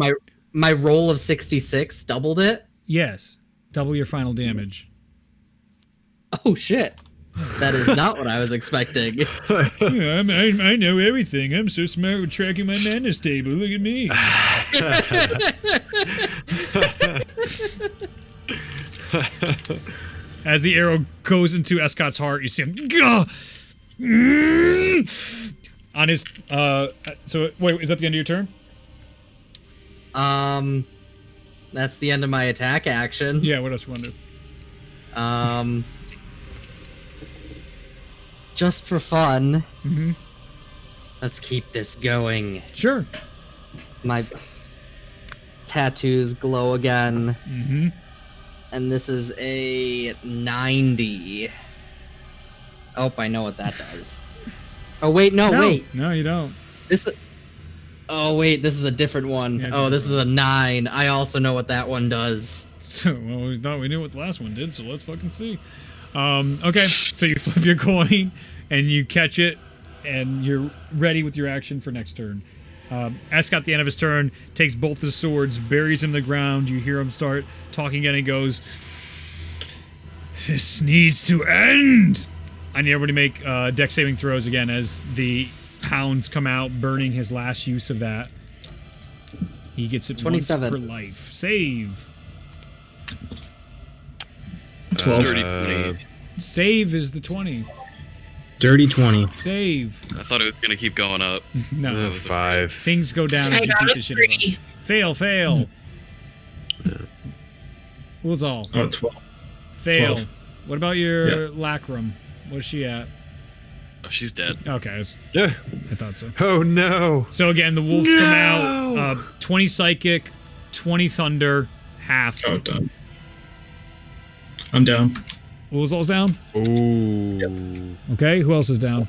Speaker 4: my roll of 66 doubled it.
Speaker 1: Yes. Double your final damage.
Speaker 4: Oh shit. That is not what I was expecting.
Speaker 1: Yeah, I know everything. I'm so smart with tracking my madness table. Look at me. As the arrow goes into Escott's heart, you see him on his. So wait, is that the end of your turn?
Speaker 4: That's the end of my attack action.
Speaker 1: Yeah. What else you want to do?
Speaker 4: Just for fun,
Speaker 1: Mm-hmm.
Speaker 4: let's keep this going.
Speaker 1: Sure.
Speaker 4: My tattoos glow again.
Speaker 1: Mm-hmm.
Speaker 4: And this is a 90. Oh, I know what that does. Oh, wait, wait.
Speaker 1: No, you don't.
Speaker 4: Oh, wait, this is a different one.
Speaker 1: Yeah,
Speaker 4: this is a 9. I also know what that one does.
Speaker 1: So, well, we thought we knew what the last one did, so let's fucking see. Okay, so you flip your coin, and you catch it, and you're ready with your action for next turn. Escott, at the end of his turn, takes both his swords, buries him in the ground. You hear him start talking again, and he goes, "This needs to end!" I need everybody to make dex saving throws again as the hounds come out, burning his last use of that. He gets it
Speaker 4: 27
Speaker 1: once per life. Save.
Speaker 5: 12.
Speaker 3: Dirty 20.
Speaker 1: Save is the 20.
Speaker 6: Dirty 20.
Speaker 1: Save.
Speaker 3: I thought it was gonna keep going up.
Speaker 1: No.
Speaker 3: That was a
Speaker 2: 5.
Speaker 1: Things go down
Speaker 7: I
Speaker 1: if you
Speaker 7: got
Speaker 1: beat
Speaker 7: a
Speaker 1: the shit
Speaker 7: 3.
Speaker 1: out of them. Fail. Who's all?
Speaker 5: Oh, 12.
Speaker 1: Fail.
Speaker 5: 12.
Speaker 1: What about your Lacrum? Where's she at?
Speaker 3: Oh, she's dead.
Speaker 1: Okay,
Speaker 2: Yeah.
Speaker 1: I thought so.
Speaker 2: Oh no.
Speaker 1: So again, the wolves come out. 20 psychic, 20 thunder, half.
Speaker 5: Oh, done. I'm down.
Speaker 1: Who's all's down?
Speaker 2: Ooh.
Speaker 1: Okay, who else is down?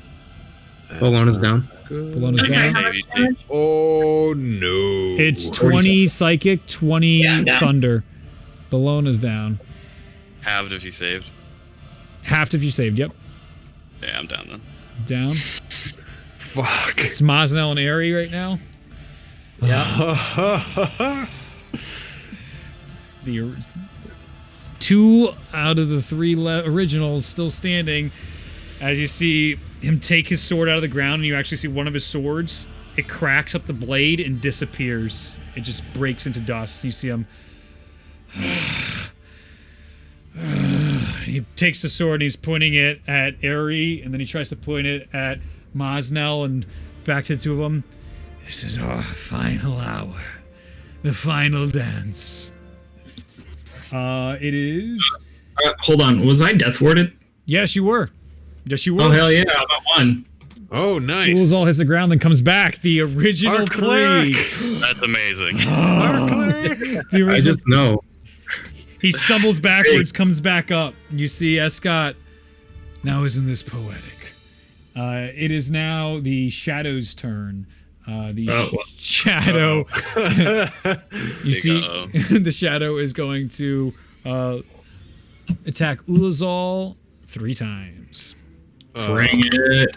Speaker 6: Bologna's down.
Speaker 1: Bologna's
Speaker 7: Okay,
Speaker 1: down.
Speaker 7: how much damage?
Speaker 2: Oh no.
Speaker 1: It's 20 psychic, 20
Speaker 7: Yeah, I'm down.
Speaker 1: thunder. Bologna's down.
Speaker 3: Halved if you saved.
Speaker 1: Half if you saved, yep.
Speaker 3: Yeah, I'm down then.
Speaker 1: Down.
Speaker 2: Fuck.
Speaker 1: It's Mosnell and Airy right now. The 2 out of the 3 originals still standing. As you see him take his sword out of the ground, and you actually see one of his swords. It cracks up the blade and disappears. It just breaks into dust. You see him. He takes the sword and he's pointing it at Airy, and then he tries to point it at Mosnell and back to the two of them. This is our final hour. The final dance. It is.
Speaker 5: Hold on. Was I death warded?
Speaker 1: Yes, you were. Yes, you were.
Speaker 5: Oh, hell yeah. I'm at 1.
Speaker 2: Oh, nice.
Speaker 1: Fools all hits the ground, then comes back. The original
Speaker 2: Our
Speaker 1: 3.
Speaker 2: cleric.
Speaker 3: That's amazing.
Speaker 1: The
Speaker 6: I
Speaker 1: original-
Speaker 6: just know.
Speaker 1: He stumbles backwards, comes back up. You see Escott. Now isn't this poetic? It is now the Shadow's turn. Shadow. You see, the Shadow is going to attack Ulazal 3 times.
Speaker 5: Bring it.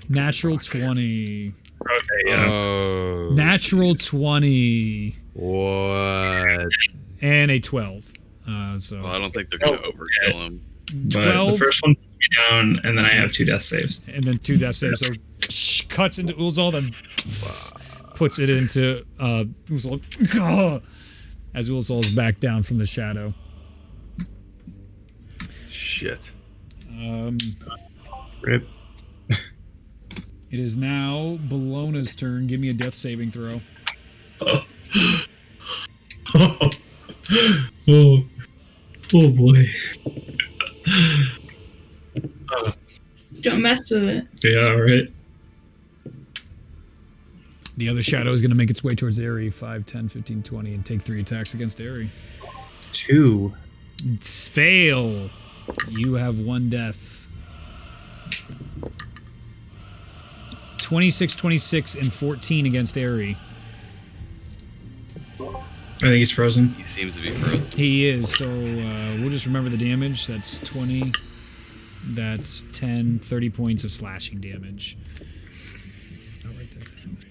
Speaker 1: Natural 20.
Speaker 5: Okay, yeah.
Speaker 2: Oh.
Speaker 1: Natural 20.
Speaker 2: What?
Speaker 1: And a 12.
Speaker 3: Well, I don't think they're gonna overkill him.
Speaker 5: But
Speaker 1: 12.
Speaker 5: the first one puts me down, and then I have 2 death saves.
Speaker 1: And then 2 death saves. So cuts into Ulazal, then puts it into Ulazal. As Ulazal's back down from the Shadow.
Speaker 2: Shit.
Speaker 6: Rip.
Speaker 1: It is now Bologna's turn. Give me a death saving throw.
Speaker 5: Oh boy.
Speaker 7: Don't mess with it.
Speaker 5: Yeah, right.
Speaker 1: The other Shadow is going to make its way towards Airy. 5, 10, 15, 20, and take 3 attacks against Airy.
Speaker 6: 2.
Speaker 1: Fail. You have 1 death. 26, 26, and 14 against Airy.
Speaker 5: I think he's frozen.
Speaker 3: He seems to be frozen.
Speaker 1: He is, so we'll just remember the damage. That's 20. That's 10, 30 points of slashing damage. I'll write that down here.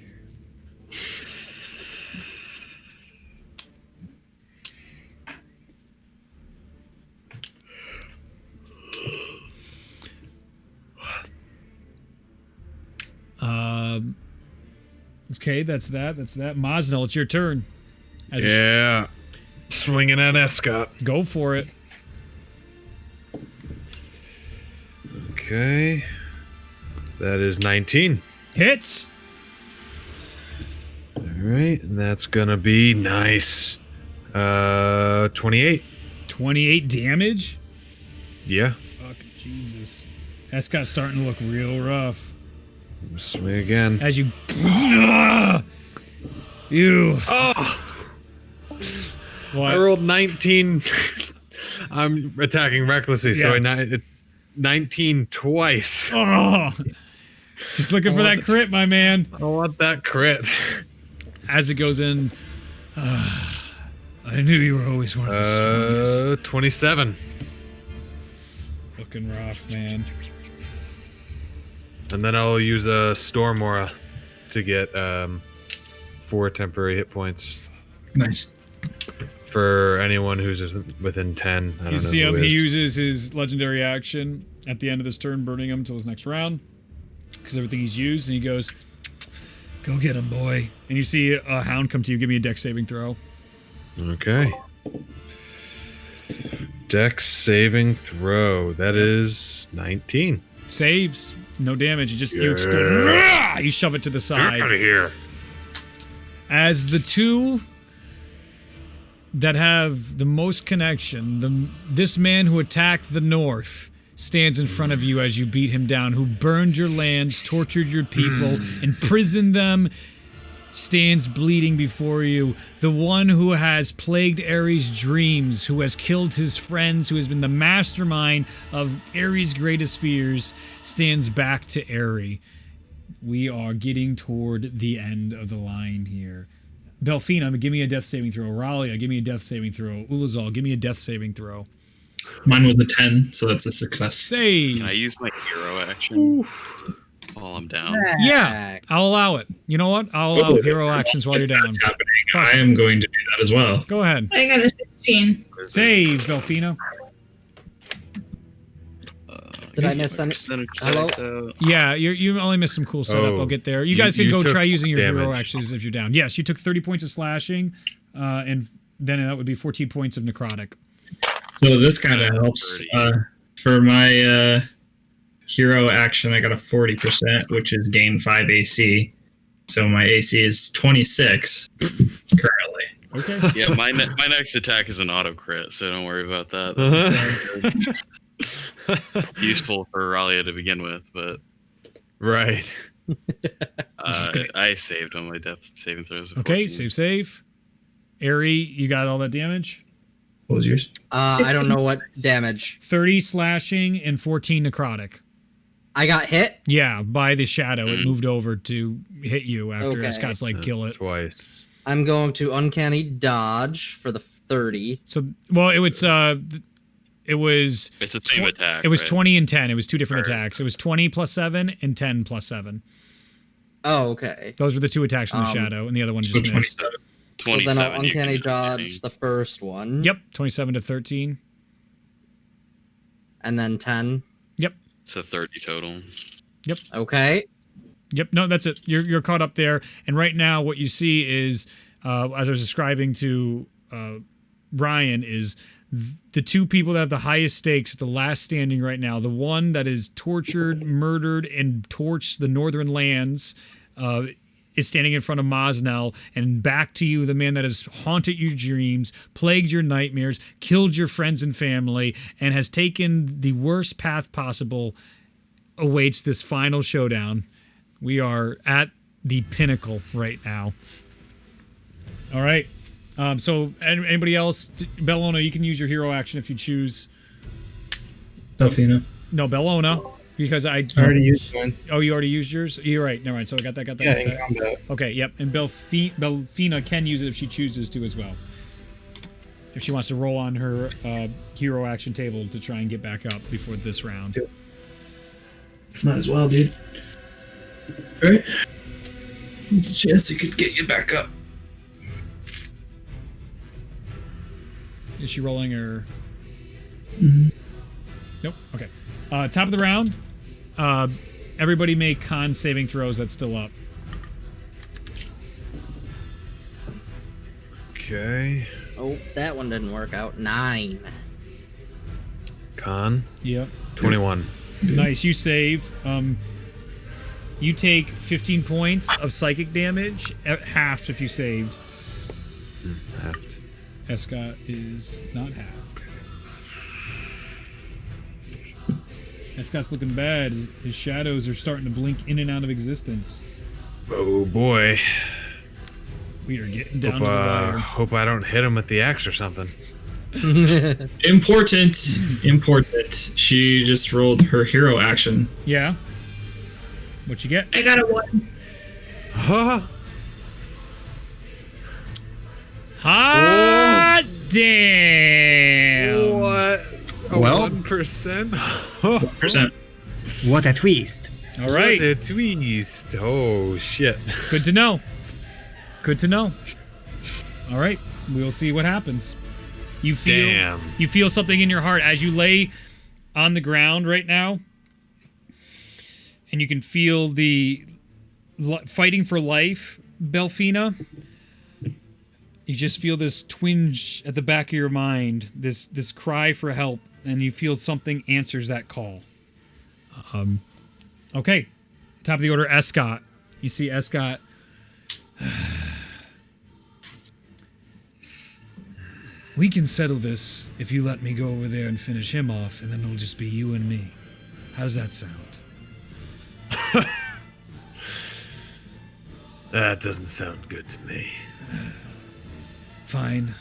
Speaker 1: Okay, that's that. Mosnell, it's your turn.
Speaker 2: Yeah. Swinging at Escott.
Speaker 1: Go for it.
Speaker 2: Okay. That is 19.
Speaker 1: Hits.
Speaker 2: All right, and that's gonna be nice. 28.
Speaker 1: 28 damage.
Speaker 2: Yeah.
Speaker 1: Fuck, Jesus. Escott's starting to look real rough.
Speaker 2: Miss me again.
Speaker 1: As you... You...
Speaker 2: Oh!
Speaker 1: What?
Speaker 2: I rolled 19. I'm attacking recklessly, so I 19 twice.
Speaker 1: Oh! Just looking for that crit, my man.
Speaker 2: I want that crit.
Speaker 1: As it goes in... I knew you were always one of the strongest.
Speaker 2: 27.
Speaker 1: Looking rough, man.
Speaker 2: And then I'll use a Storm Aura to get 4 temporary hit points.
Speaker 5: Nice.
Speaker 2: For anyone who's within 10. I don't
Speaker 1: You
Speaker 2: know
Speaker 1: see
Speaker 2: who
Speaker 1: him, he
Speaker 2: is.
Speaker 1: uses his legendary action at the end of this turn, burning him until his next round. Because everything he's used, and he goes, go get him, boy. And you see a hound come to you. Give me a dex saving throw.
Speaker 2: Okay. Dex saving throw. That is 19.
Speaker 1: Saves. No damage. You explode. You shove it to the side.
Speaker 2: Get out of here.
Speaker 1: As the two that have the most connection, this man who attacked the north stands in front of you as you beat him down, who burned your lands, tortured your people, imprisoned them, stands bleeding before you. The one who has plagued Ares' dreams, who has killed his friends, who has been the mastermind of Ares' greatest fears, stands back to Ares. We are getting toward the end of the line here. Belfina, give me a death saving throw. Ralia, give me a death saving throw. Ulazal, give me a death saving throw.
Speaker 5: Mine was a 10, so that's a success.
Speaker 1: Save.
Speaker 3: Can I use my hero action while I'm down?
Speaker 1: Yeah, I'll allow it. You know what? I'll allow hero actions while you're down.
Speaker 5: That's happening. I am going to do that as well.
Speaker 1: Go ahead.
Speaker 7: I got a 16.
Speaker 1: Save, Belfina.
Speaker 4: Did I miss any? Hello?
Speaker 1: Yeah, you only missed some cool setup. I'll get there. You guys can go
Speaker 2: took
Speaker 1: try using your hero
Speaker 2: damage.
Speaker 1: actions if you're down. Yes, you took 30 points of slashing, and then that would be 14 points of necrotic.
Speaker 5: So this kind of helps. For my hero action, I got a 40%, which is gain 5 AC. So my AC is 26 currently.
Speaker 1: Okay.
Speaker 3: Yeah, my next attack is an auto crit, so don't worry about that. Useful for Ralia to begin with, but
Speaker 2: Right.
Speaker 3: I saved on my death saving throws. of
Speaker 1: Okay,
Speaker 3: 14.
Speaker 1: save. Ari, you got all that damage?
Speaker 5: What was yours?
Speaker 4: I don't know what damage.
Speaker 1: 30 slashing and 14 necrotic.
Speaker 4: I got hit?
Speaker 1: Yeah, by the shadow. It moved over to hit you after
Speaker 4: Okay.
Speaker 1: Scott's like, kill it.
Speaker 2: Twice.
Speaker 4: I'm going to uncanny dodge for the 30.
Speaker 1: So, well, it was
Speaker 3: It's the same attack.
Speaker 1: It was
Speaker 3: right?
Speaker 1: 20 and 10. It was two different
Speaker 3: Right.
Speaker 1: attacks. It was 20 plus 7 and 10 plus 7.
Speaker 4: Oh, okay.
Speaker 1: Those were the two attacks from the shadow, and the other one
Speaker 5: So
Speaker 1: just missed.
Speaker 5: 27.
Speaker 4: So then
Speaker 3: 27,
Speaker 4: I'll
Speaker 3: you can
Speaker 4: uncanny
Speaker 3: do
Speaker 4: dodge
Speaker 3: 15.
Speaker 4: the first one.
Speaker 1: Yep, 27 to 13.
Speaker 4: And then 10.
Speaker 1: Yep,
Speaker 3: So 30 total.
Speaker 4: Okay.
Speaker 1: yep. No, that's it. You're caught up there. And right now, what you see is, as I was describing to Brian, is the two people that have the highest stakes, the last standing right now. The one that is tortured, murdered, and torched the northern lands. Is standing in front of Mosnell, and back to you, the man that has haunted your dreams, plagued your nightmares, killed your friends and family, and has taken the worst path possible, awaits this final showdown. We are at the pinnacle right now. All right. So anybody else? Bellona, you can use your hero action if you choose.
Speaker 5: Delphina.
Speaker 1: No, Bellona. Because I
Speaker 6: already used one.
Speaker 1: Oh, you already used yours? You're right. Never mind. So I got that.
Speaker 6: Yeah, in combat.
Speaker 1: Okay, yep. And Belfina can use it if she chooses to as well. If she wants to roll on her hero action table to try and get back up before this round.
Speaker 5: Might as well, dude. Alright. There's a chance it could get you back up.
Speaker 1: Is she rolling her?
Speaker 5: Mm-hmm.
Speaker 1: Nope. Okay. Top of the round. Everybody make con saving throws. That's still up.
Speaker 2: Okay.
Speaker 4: Oh, that one didn't work out. 9.
Speaker 2: Con.
Speaker 1: Yep.
Speaker 2: 21.
Speaker 1: Nice. You save. You take 15 points of psychic damage, halved if you saved.
Speaker 2: Halved.
Speaker 1: Escott is not halved. Escott's looking bad. His shadows are starting to blink in and out of existence.
Speaker 2: Oh boy.
Speaker 1: We are getting down to the wire.
Speaker 2: Hope I don't hit him with the axe or something.
Speaker 5: Important. She just rolled her hero action.
Speaker 1: Yeah. What you get?
Speaker 7: I got a 1.
Speaker 2: Huh?
Speaker 1: Hot damn!
Speaker 2: What? A
Speaker 6: Well-
Speaker 2: 1%?
Speaker 5: 1%.
Speaker 6: What a twist.
Speaker 1: All right.
Speaker 2: The twist. Oh, shit.
Speaker 1: Good to know. Good to know. All right. We'll see what happens. You feel something in your heart as you lay on the ground right now, and you can feel the fighting for life, Belfina. You just feel this twinge at the back of your mind, this cry for help, and you feel something answers that call. Okay. Top of the order, Escott. You see Escott. We can settle this if you let me go over there and finish him off, and then it'll just be you and me. How does that sound?
Speaker 2: That doesn't sound good to me.
Speaker 1: Fine.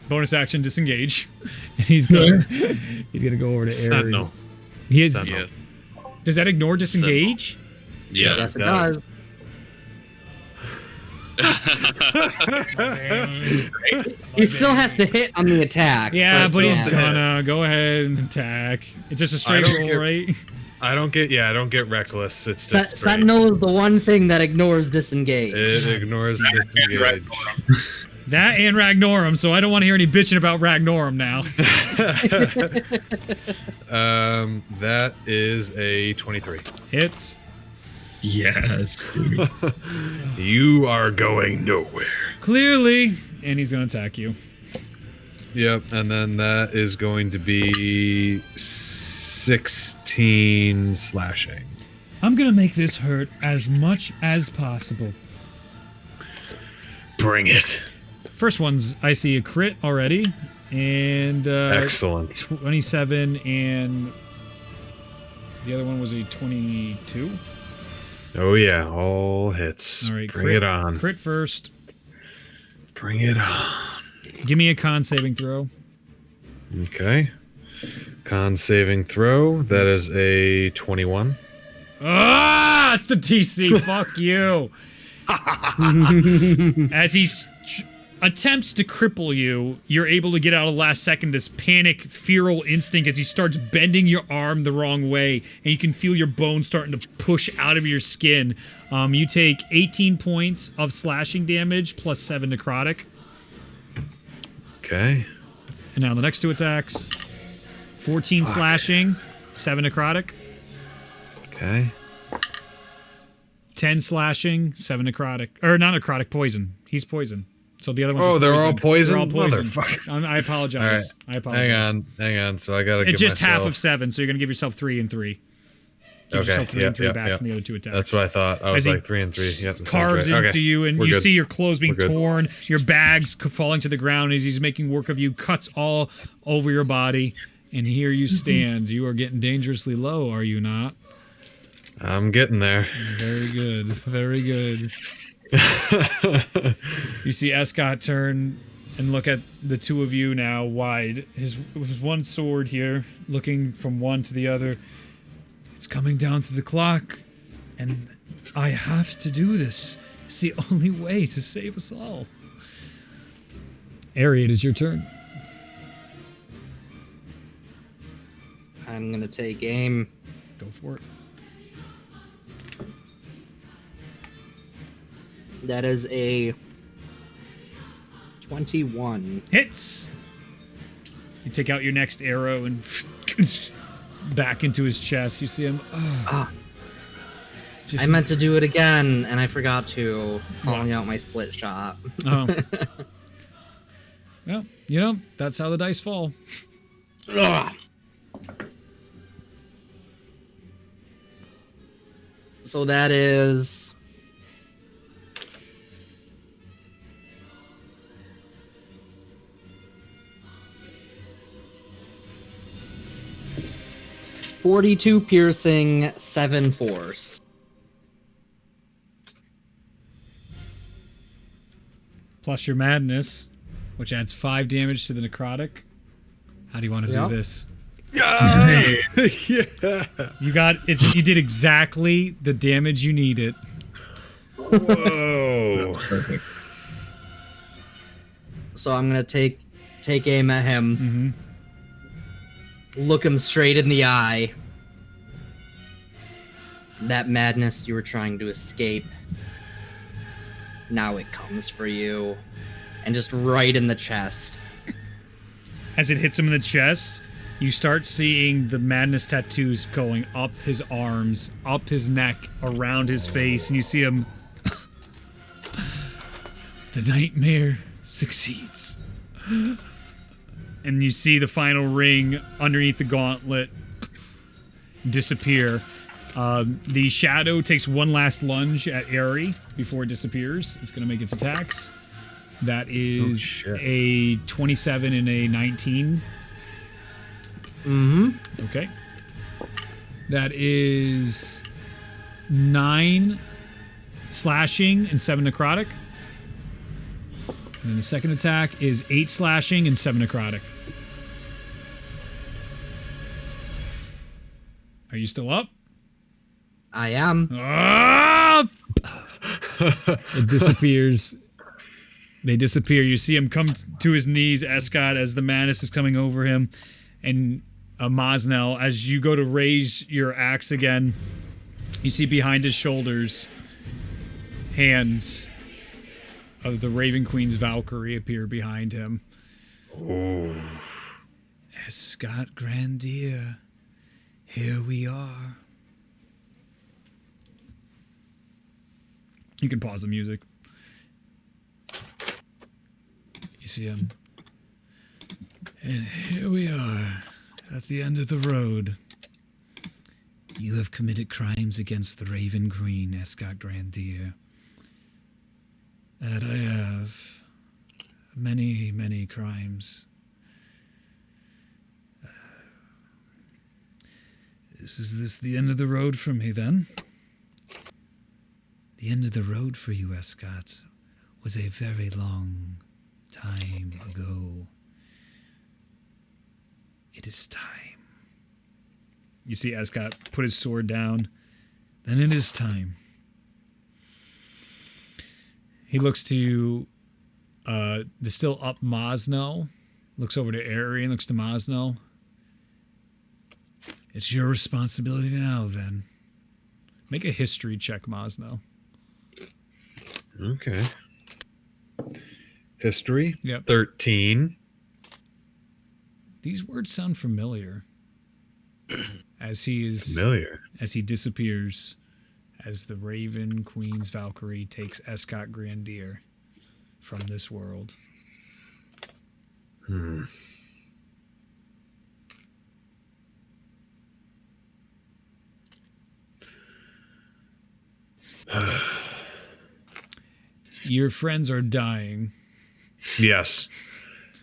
Speaker 1: Bonus action, disengage. And he's gonna go over to Aerie.
Speaker 2: Sentinel.
Speaker 1: He is.
Speaker 2: Sentinel.
Speaker 1: Does that ignore disengage?
Speaker 3: Yes.
Speaker 4: Yes, it does. He still has to hit on the attack.
Speaker 1: Yeah,
Speaker 4: first
Speaker 1: but he's
Speaker 4: round.
Speaker 1: gonna go ahead and attack. It's just a straight
Speaker 2: don't
Speaker 1: roll,
Speaker 2: get-
Speaker 1: right?
Speaker 2: I don't get reckless. It's just straight.
Speaker 4: Sentinel is the one thing that ignores disengage.
Speaker 2: It ignors disengage.
Speaker 1: That and Ragnorum, so I don't want to hear any bitching about Ragnorum now.
Speaker 2: That is a 23.
Speaker 1: Hits.
Speaker 5: Yes, dude.
Speaker 2: You are going nowhere.
Speaker 1: Clearly. And he's gonna attack you.
Speaker 2: Yep, and then that is going to be 16 slashing.
Speaker 1: I'm gonna make this hurt as much as possible.
Speaker 2: Bring it.
Speaker 1: First one's, I see a crit already, and
Speaker 2: Excellent.
Speaker 1: 27, and the other one was a 22.
Speaker 2: Oh yeah, all hits.
Speaker 1: All right,
Speaker 2: Bring
Speaker 1: crit,
Speaker 2: it on.
Speaker 1: Crit first.
Speaker 2: Bring it on.
Speaker 1: Give me a con saving throw.
Speaker 2: Okay. Con saving throw. That is a 21.
Speaker 1: Ah, it's the TC. Fuck you. As he attempts to cripple you, you're able to get out of last second this panic, feral instinct as he starts bending your arm the wrong way, and you can feel your bones starting to push out of your skin. You take 18 points of slashing damage plus 7 necrotic.
Speaker 2: Okay.
Speaker 1: And now the next two attacks. 14 slashing, 7 necrotic.
Speaker 2: Okay.
Speaker 1: 10 slashing, 7 necrotic. Or not necrotic, poison. He's poison. So the other ones
Speaker 2: Oh,
Speaker 1: are
Speaker 2: they're
Speaker 1: poison.
Speaker 2: all poison?
Speaker 1: They're all poison.
Speaker 2: Motherfucker.
Speaker 1: I apologize.
Speaker 2: All right.
Speaker 1: I apologize.
Speaker 2: Hang on. So I gotta give
Speaker 1: It's just
Speaker 2: myself...
Speaker 1: half of 7, so you're going to give yourself 3 and 3. Give yourself 3 and 3 back from the other two attacks.
Speaker 2: That's what I thought. I was
Speaker 1: As he
Speaker 2: like 3 and 3. Yep. that sounds
Speaker 1: carves
Speaker 2: right.
Speaker 1: into
Speaker 2: Okay.
Speaker 1: you, and
Speaker 2: We're
Speaker 1: you
Speaker 2: good.
Speaker 1: see your clothes being
Speaker 2: We're good.
Speaker 1: torn, your bags falling to the ground as he's making work of you, cuts all over your body, and here you stand. You are getting dangerously low, are you not?
Speaker 2: I'm getting there.
Speaker 1: Very good. Very good. You see Escott turn and look at the two of you now wide. His one sword here, looking from one to the other. It's coming down to the clock, and I have to do this. It's the only way to save us all. Aerie, it is your turn.
Speaker 4: I'm gonna take aim.
Speaker 1: Go for it.
Speaker 4: That is a 21.
Speaker 1: Hits. You take out your next arrow and back into his chest. You see him.
Speaker 4: I meant to do it again, and I forgot to, calling out my split shot.
Speaker 1: Oh. Well, you know, that's how the dice fall.
Speaker 4: So that is... 42 piercing, 7 force.
Speaker 1: Plus your madness, which adds 5 damage to the necrotic. How do you want to do this?
Speaker 2: Yeah.
Speaker 1: You did exactly the damage you needed.
Speaker 2: Whoa.
Speaker 5: That's perfect.
Speaker 4: So I'm gonna take aim at him. Look him straight in the eye. That madness you were trying to escape. Now it comes for you. And just right in the chest.
Speaker 1: As it hits him in the chest, you start seeing the madness tattoos going up his arms, up his neck, around his face, and you see him. The nightmare succeeds. And you see the final ring underneath the gauntlet disappear. The shadow takes one last lunge at Aerie before it disappears. It's going to make its attacks. That is a 27 and a 19. Okay. That is 9 slashing and 7 necrotic. And then the second attack is 8 slashing and 7 necrotic. Are you still up?
Speaker 4: I am.
Speaker 1: Up! It disappears. They disappear. You see him come to his knees, Escott, as the madness is coming over him. And Mosnell, as you go to raise your axe again, you see behind his shoulders hands of the Raven Queen's Valkyrie appear behind him.
Speaker 2: Oh.
Speaker 1: Escott Grandear, here we are. You can pause the music. You see him. And here we are, at the end of the road. You have committed crimes against the Raven Queen, Escott Grandear. That I have. Many, many crimes. Is this the end of the road for me, then? The end of the road for you, Escott, was a very long time ago. It is time. You see Escott put his sword down. Then it is time. He looks to the still up Mosnell. Looks over to Aerie and looks to Mosnell. It's your responsibility now, then. Make a history check, Mosnell.
Speaker 2: Okay. History.
Speaker 1: Yep.
Speaker 2: 13.
Speaker 1: These words sound familiar. As he disappears, as the Raven Queen's Valkyrie takes Escott Grandear from this world. Your friends are dying.
Speaker 2: Yes.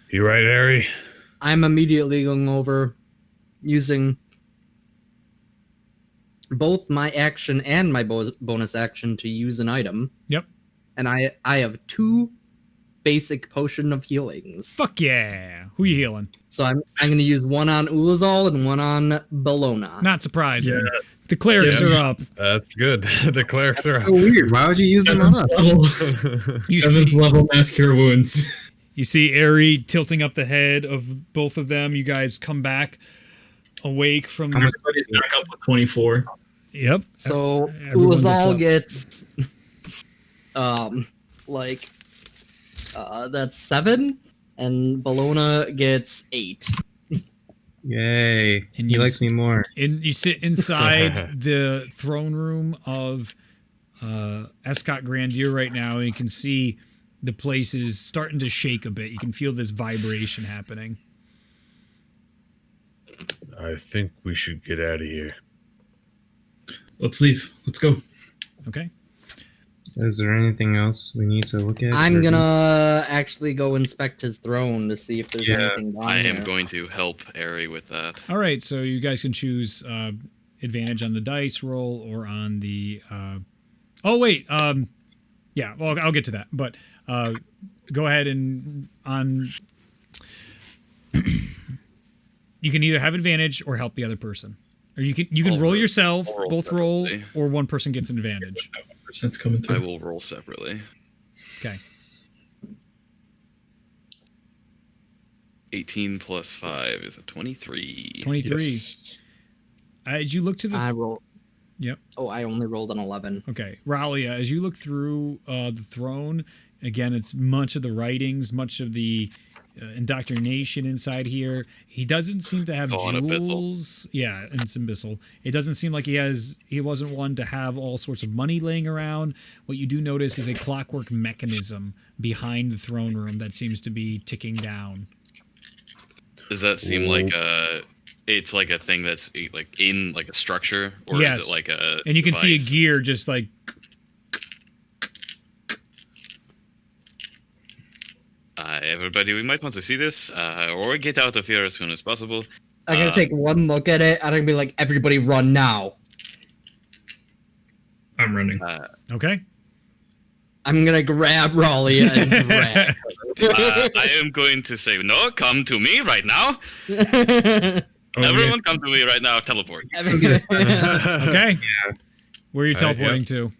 Speaker 2: You right, Aerie?
Speaker 4: I'm immediately going over, using both my action and my bonus action to use an item.
Speaker 1: Yep.
Speaker 4: And I have 2 basic potion of healings.
Speaker 1: Fuck yeah. Who you healing?
Speaker 4: So I'm going to use one on Ulazal and one on Bologna.
Speaker 1: Not surprising. Yeah. The clerics are up.
Speaker 2: That's good. The clerics are up.
Speaker 6: So weird. Why would you use them up?
Speaker 1: You
Speaker 5: 7th level mass cure wounds.
Speaker 1: You see Aerie tilting up the head of both of them. You guys come back awake from...
Speaker 5: Everybody's back up with 24.
Speaker 1: Yep.
Speaker 4: So Ulazal gets... that's 7, and Bologna gets 8.
Speaker 6: Yay.
Speaker 1: And
Speaker 6: he likes me more.
Speaker 1: And you sit inside the throne room of Escott Grandear right now, and you can see the place is starting to shake a bit. You can feel this vibration happening.
Speaker 2: I think we should get out of here.
Speaker 5: Let's leave. Let's go.
Speaker 1: Okay.
Speaker 6: Is there anything else we need to look at?
Speaker 4: I'm gonna actually go inspect his throne to see if there's anything down
Speaker 3: I am
Speaker 4: there.
Speaker 3: going to help Ari with that.
Speaker 1: All right, so you guys can choose advantage on the dice roll or on the. Oh wait, yeah. Well, I'll get to that, but go ahead and on. You can either have advantage or help the other person, or you can roll yourself, both roll, or one person gets an advantage.
Speaker 5: That's coming through.
Speaker 3: I will roll separately.
Speaker 1: Okay.
Speaker 3: 18 plus 5 is a 23.
Speaker 1: 23.
Speaker 5: Yes.
Speaker 1: As you look to the.
Speaker 4: I roll.
Speaker 1: Yep.
Speaker 4: Oh, I only rolled an 11.
Speaker 1: Okay, Ralia, as you look through the throne, again, it's much of the writings, much of the indoctrination inside here. He doesn't seem to have jewels. Yeah, and Symbissal. It doesn't seem like he wasn't one to have all sorts of money laying around. What you do notice is a clockwork mechanism behind the throne room that seems to be ticking down.
Speaker 3: Does that seem like it's like a thing that's like in like a structure, or
Speaker 1: yes.
Speaker 3: is it like a
Speaker 1: and you can see a
Speaker 3: device?
Speaker 1: gear just like
Speaker 3: everybody, we might want to see this or get out of here as soon as possible.
Speaker 4: I'm gonna take one look at it. I'm gonna be like, everybody run now.
Speaker 5: I'm running.
Speaker 1: okay.
Speaker 3: I'm gonna grab Raleigh and drag. I am going to say, no, come to me right now. Everyone come to me right now, teleport.
Speaker 1: Okay. Yeah. Where are you teleporting to?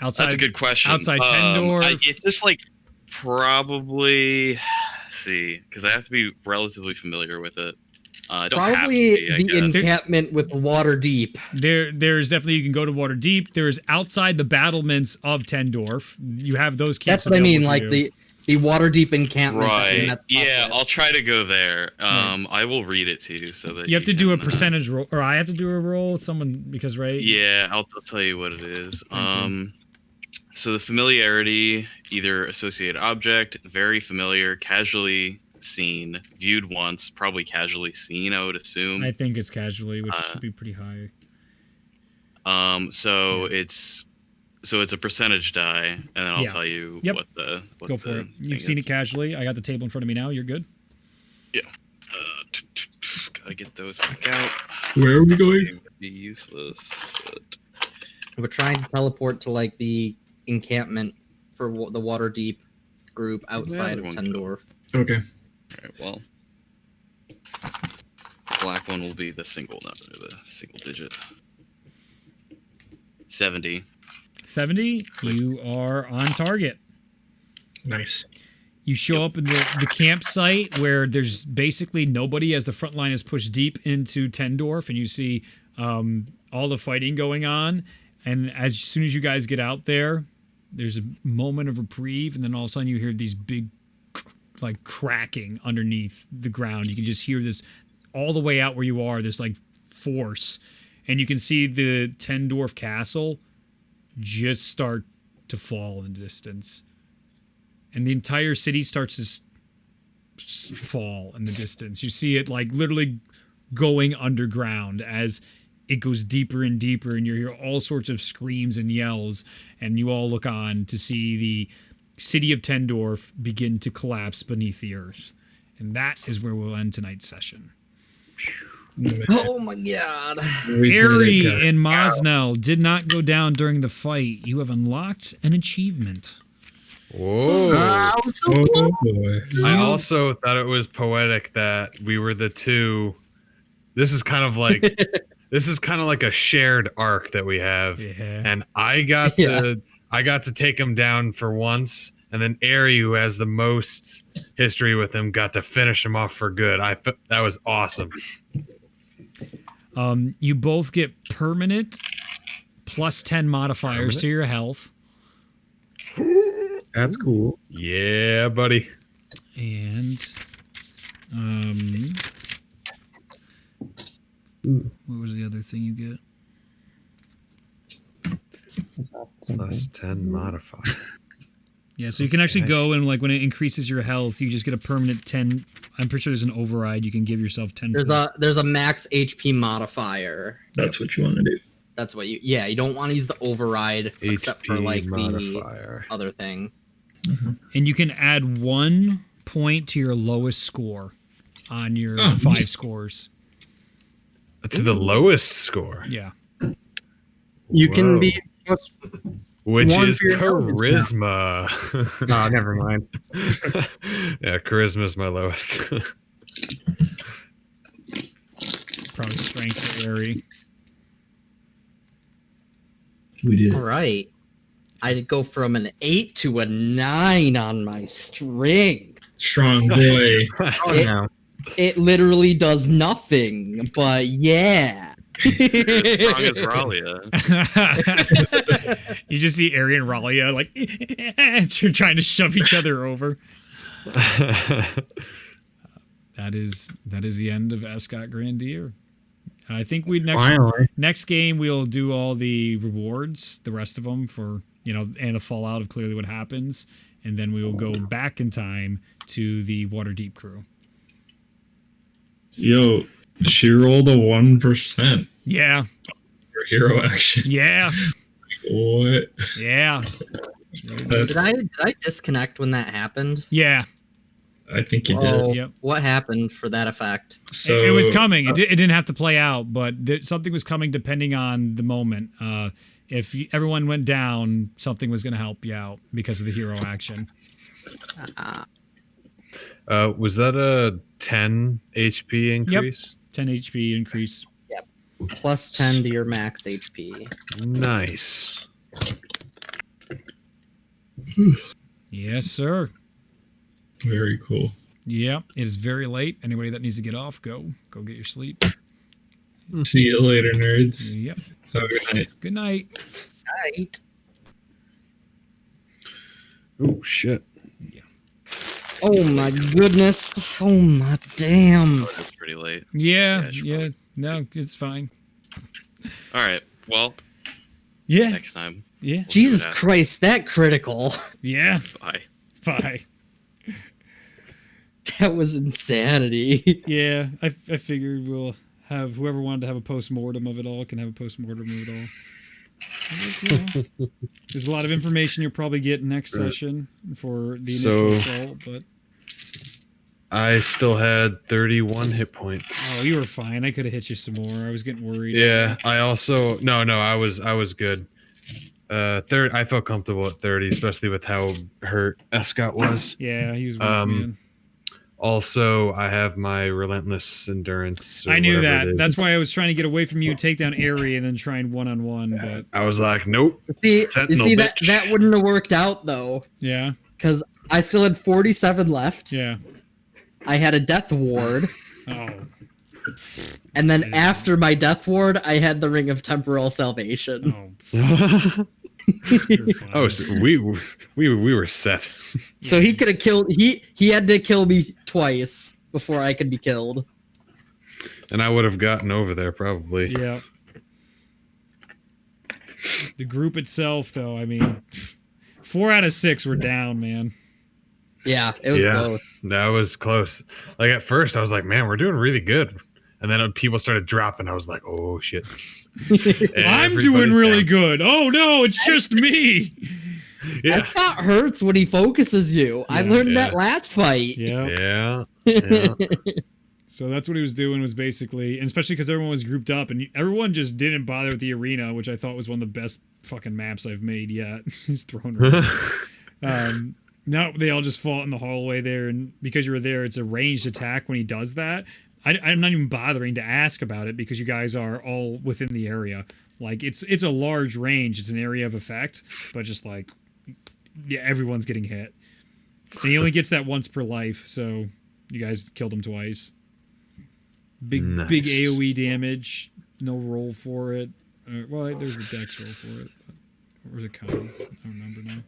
Speaker 1: Outside.
Speaker 3: That's a good question.
Speaker 1: Outside Tendor.
Speaker 3: It's just like probably, see, because I have to be relatively familiar with it. I don't
Speaker 4: Probably
Speaker 3: have to be,
Speaker 4: the encampment with Waterdeep.
Speaker 1: There's definitely, you can go to Waterdeep. There's outside the battlements of Tendorf. You have those camps.
Speaker 4: That's what I mean, like the Waterdeep encampment.
Speaker 3: Right. Yeah, I'll try to go there. I will read it to you so that
Speaker 1: you have to do a percentage roll, or I have to do a roll. Someone because right.
Speaker 3: Yeah, I'll tell you what it is. So the familiarity, either associated object, very familiar, casually seen, viewed once, probably casually seen, I would assume.
Speaker 1: I think it's casually, which should be pretty high.
Speaker 3: So it's a percentage die, and then I'll tell you what the
Speaker 1: go for it. You've seen it casually. I got the table in front of me now. You're good.
Speaker 3: Yeah. Gotta get those back out.
Speaker 5: Where are we going?
Speaker 3: Be useless.
Speaker 4: We're trying to teleport to like the encampment for the Waterdeep group outside of Tendorf.
Speaker 5: Okay.
Speaker 3: Alright, well. Black one will be the single number, the single digit. 70.
Speaker 1: 70, you are on target.
Speaker 5: Nice.
Speaker 1: You show up in the campsite where there's basically nobody as the front line is pushed deep into Tendorf, and you see all the fighting going on. And as soon as you guys get out there, there's a moment of reprieve, and then all of a sudden you hear these big, like, cracking underneath the ground. You can just hear this all the way out where you are, this, like, force. And you can see the Tendorf castle just start to fall in the distance. And the entire city starts to fall in the distance. You see it, like, literally going underground as it goes deeper and deeper, and you hear all sorts of screams and yells, and you all look on to see the city of Tendorf begin to collapse beneath the earth. And that is where we'll end tonight's session.
Speaker 4: Oh my god.
Speaker 1: Ari and Mosnell did not go down during the fight. You have unlocked an achievement.
Speaker 2: Whoa.
Speaker 5: Boy.
Speaker 2: I also thought it was poetic that we were the two. This is kind of like a shared arc that we have.
Speaker 1: Yeah.
Speaker 2: And I got to take him down for once, and then Ari, who has the most history with him, got to finish him off for good. That was awesome.
Speaker 1: You both get permanent plus 10 modifiers to your health.
Speaker 6: That's cool.
Speaker 2: Yeah, buddy.
Speaker 1: And what was the other thing you get?
Speaker 2: Plus 10 modifier.
Speaker 1: Yeah, so you can actually go and, like, when it increases your health, you just get a permanent 10. I'm pretty sure there's an override. You can give yourself 10.
Speaker 4: There's a max HP modifier.
Speaker 5: That's what you want to do.
Speaker 4: That's what you don't want to use the override except for like
Speaker 2: modifier.
Speaker 4: the other thing.
Speaker 1: And you can add 1 point to your lowest score on your 5 scores.
Speaker 2: To the lowest score.
Speaker 1: Yeah.
Speaker 6: You can be plus
Speaker 2: which
Speaker 6: one
Speaker 2: is
Speaker 6: for your
Speaker 2: charisma.
Speaker 6: Oh, never mind.
Speaker 2: Yeah, charisma is my lowest.
Speaker 1: Probably strength or Airy.
Speaker 8: We did.
Speaker 4: All right. I go from an 8 to a 9 on my string.
Speaker 5: Strong boy.
Speaker 6: Oh, no.
Speaker 4: It literally does nothing, but yeah.
Speaker 3: Strong as Ralia.
Speaker 1: You just see Ari and Ralia like you're trying to shove each other over. That is the end of Escott Grandear. I think next game we'll do all the rewards, the rest of them for and the fallout of clearly what happens, and then we will go back in time to the Waterdeep crew.
Speaker 5: Yo, she rolled a 1%.
Speaker 1: Yeah.
Speaker 5: For hero action.
Speaker 1: Yeah.
Speaker 5: What?
Speaker 1: Yeah.
Speaker 4: Did I disconnect when that happened?
Speaker 1: Yeah.
Speaker 5: I think you did.
Speaker 1: Yep.
Speaker 4: What happened for that effect?
Speaker 5: So
Speaker 1: it was coming. It didn't have to play out, but something was coming depending on the moment. If everyone went down, something was going to help you out because of the hero action.
Speaker 2: Was that a 10 HP increase?
Speaker 1: Yep. 10 HP increase.
Speaker 4: Yep. Plus 10 to your max HP.
Speaker 2: Nice.
Speaker 1: Yes, sir.
Speaker 5: Very cool.
Speaker 1: Yeah, it is very late. Anybody that needs to get off, go get your sleep.
Speaker 5: See you later, nerds.
Speaker 1: Yep.
Speaker 5: Have a good night.
Speaker 1: Good night.
Speaker 4: Night.
Speaker 2: Oh, shit.
Speaker 4: Oh my goodness. Oh my damn.
Speaker 3: It's pretty late.
Speaker 1: Yeah. No, it's fine.
Speaker 3: All right. Well,
Speaker 1: Yeah.
Speaker 3: next time.
Speaker 1: Yeah.
Speaker 3: We'll
Speaker 4: Jesus
Speaker 3: do that.
Speaker 4: Christ, that critical.
Speaker 1: Yeah.
Speaker 3: Bye.
Speaker 1: Bye.
Speaker 4: That was insanity.
Speaker 1: Yeah, I figured we'll have whoever wanted to have a post-mortem of it all can have a post-mortem of it all. There's a lot of information you'll probably get next session for the initial assault, but
Speaker 2: I still had 31 hit points.
Speaker 1: oh, you were fine. I could have hit you some more. I was getting worried.
Speaker 2: Yeah, I also I was good. I felt comfortable at 30, especially with how hurt Escott was.
Speaker 1: Yeah, he was weak, man.
Speaker 2: Also, I have my relentless endurance.
Speaker 1: I knew that. That's why I was trying to get away from you, take down Airy, and then try and one-on-one. But
Speaker 2: I was like, nope.
Speaker 4: You
Speaker 2: Sentinel
Speaker 4: see
Speaker 2: bitch.
Speaker 4: that wouldn't have worked out though.
Speaker 1: yeah,
Speaker 4: Because I still had 47 left.
Speaker 1: yeah.
Speaker 4: I had a death ward.
Speaker 1: Oh,
Speaker 4: And then after my death ward, I had the Ring of Temporal Salvation.
Speaker 1: oh. You're fine.
Speaker 2: Oh, so we were set.
Speaker 4: So he could have killed. He had to kill me twice before I could be killed.
Speaker 2: And I would have gotten over there probably.
Speaker 1: Yeah. The group itself, though, I mean, 4 out of 6 were down, man.
Speaker 4: Yeah, it was close.
Speaker 2: That was close. Like at first I was like, man, we're doing really good. And then people started dropping. I was like, oh shit.
Speaker 1: I'm doing really good. Oh no, it's just me.
Speaker 2: Yeah.
Speaker 4: That hurts when he focuses you. I learned that last fight.
Speaker 1: Yeah.
Speaker 2: Yeah.
Speaker 1: So that's what he was doing, was basically, and especially because everyone was grouped up and everyone just didn't bother with the arena, which I thought was one of the best fucking maps I've made yet. He's thrown around. No, they all just fought in the hallway there, and because you were there, it's a ranged attack when he does that. I'm not even bothering to ask about it because you guys are all within the area. Like, it's a large range. It's an area of effect, but just like, yeah, everyone's getting hit. And he only gets that once per life, so you guys killed him twice. Big AoE damage. No roll for it. Well, there's the dex roll for it. But where's it coming? I don't remember now.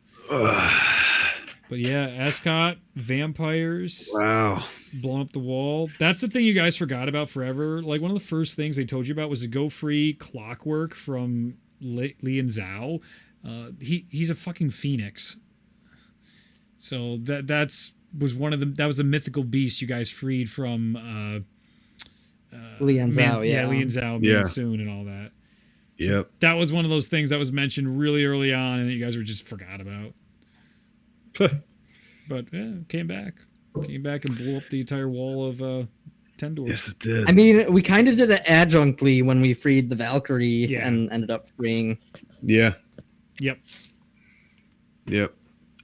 Speaker 1: But yeah, Escott, vampires.
Speaker 2: Wow.
Speaker 1: Blowing up the wall. That's the thing you guys forgot about forever. Like, one of the first things they told you about was the Go Free clockwork from Lian Zhao. He's a fucking phoenix. So that was a mythical beast you guys freed from
Speaker 4: Lian Zhao,
Speaker 1: Lian Zhao, soon and all that.
Speaker 2: Yep.
Speaker 1: That was one of those things that was mentioned really early on and that you guys were just forgot about. But yeah, came back and blew up the entire wall of Tendor.
Speaker 2: Yes, it did.
Speaker 4: I mean, we kind of did it adjunctly when we freed the Valkyrie and ended up freeing.
Speaker 2: Yeah.
Speaker 1: Yep.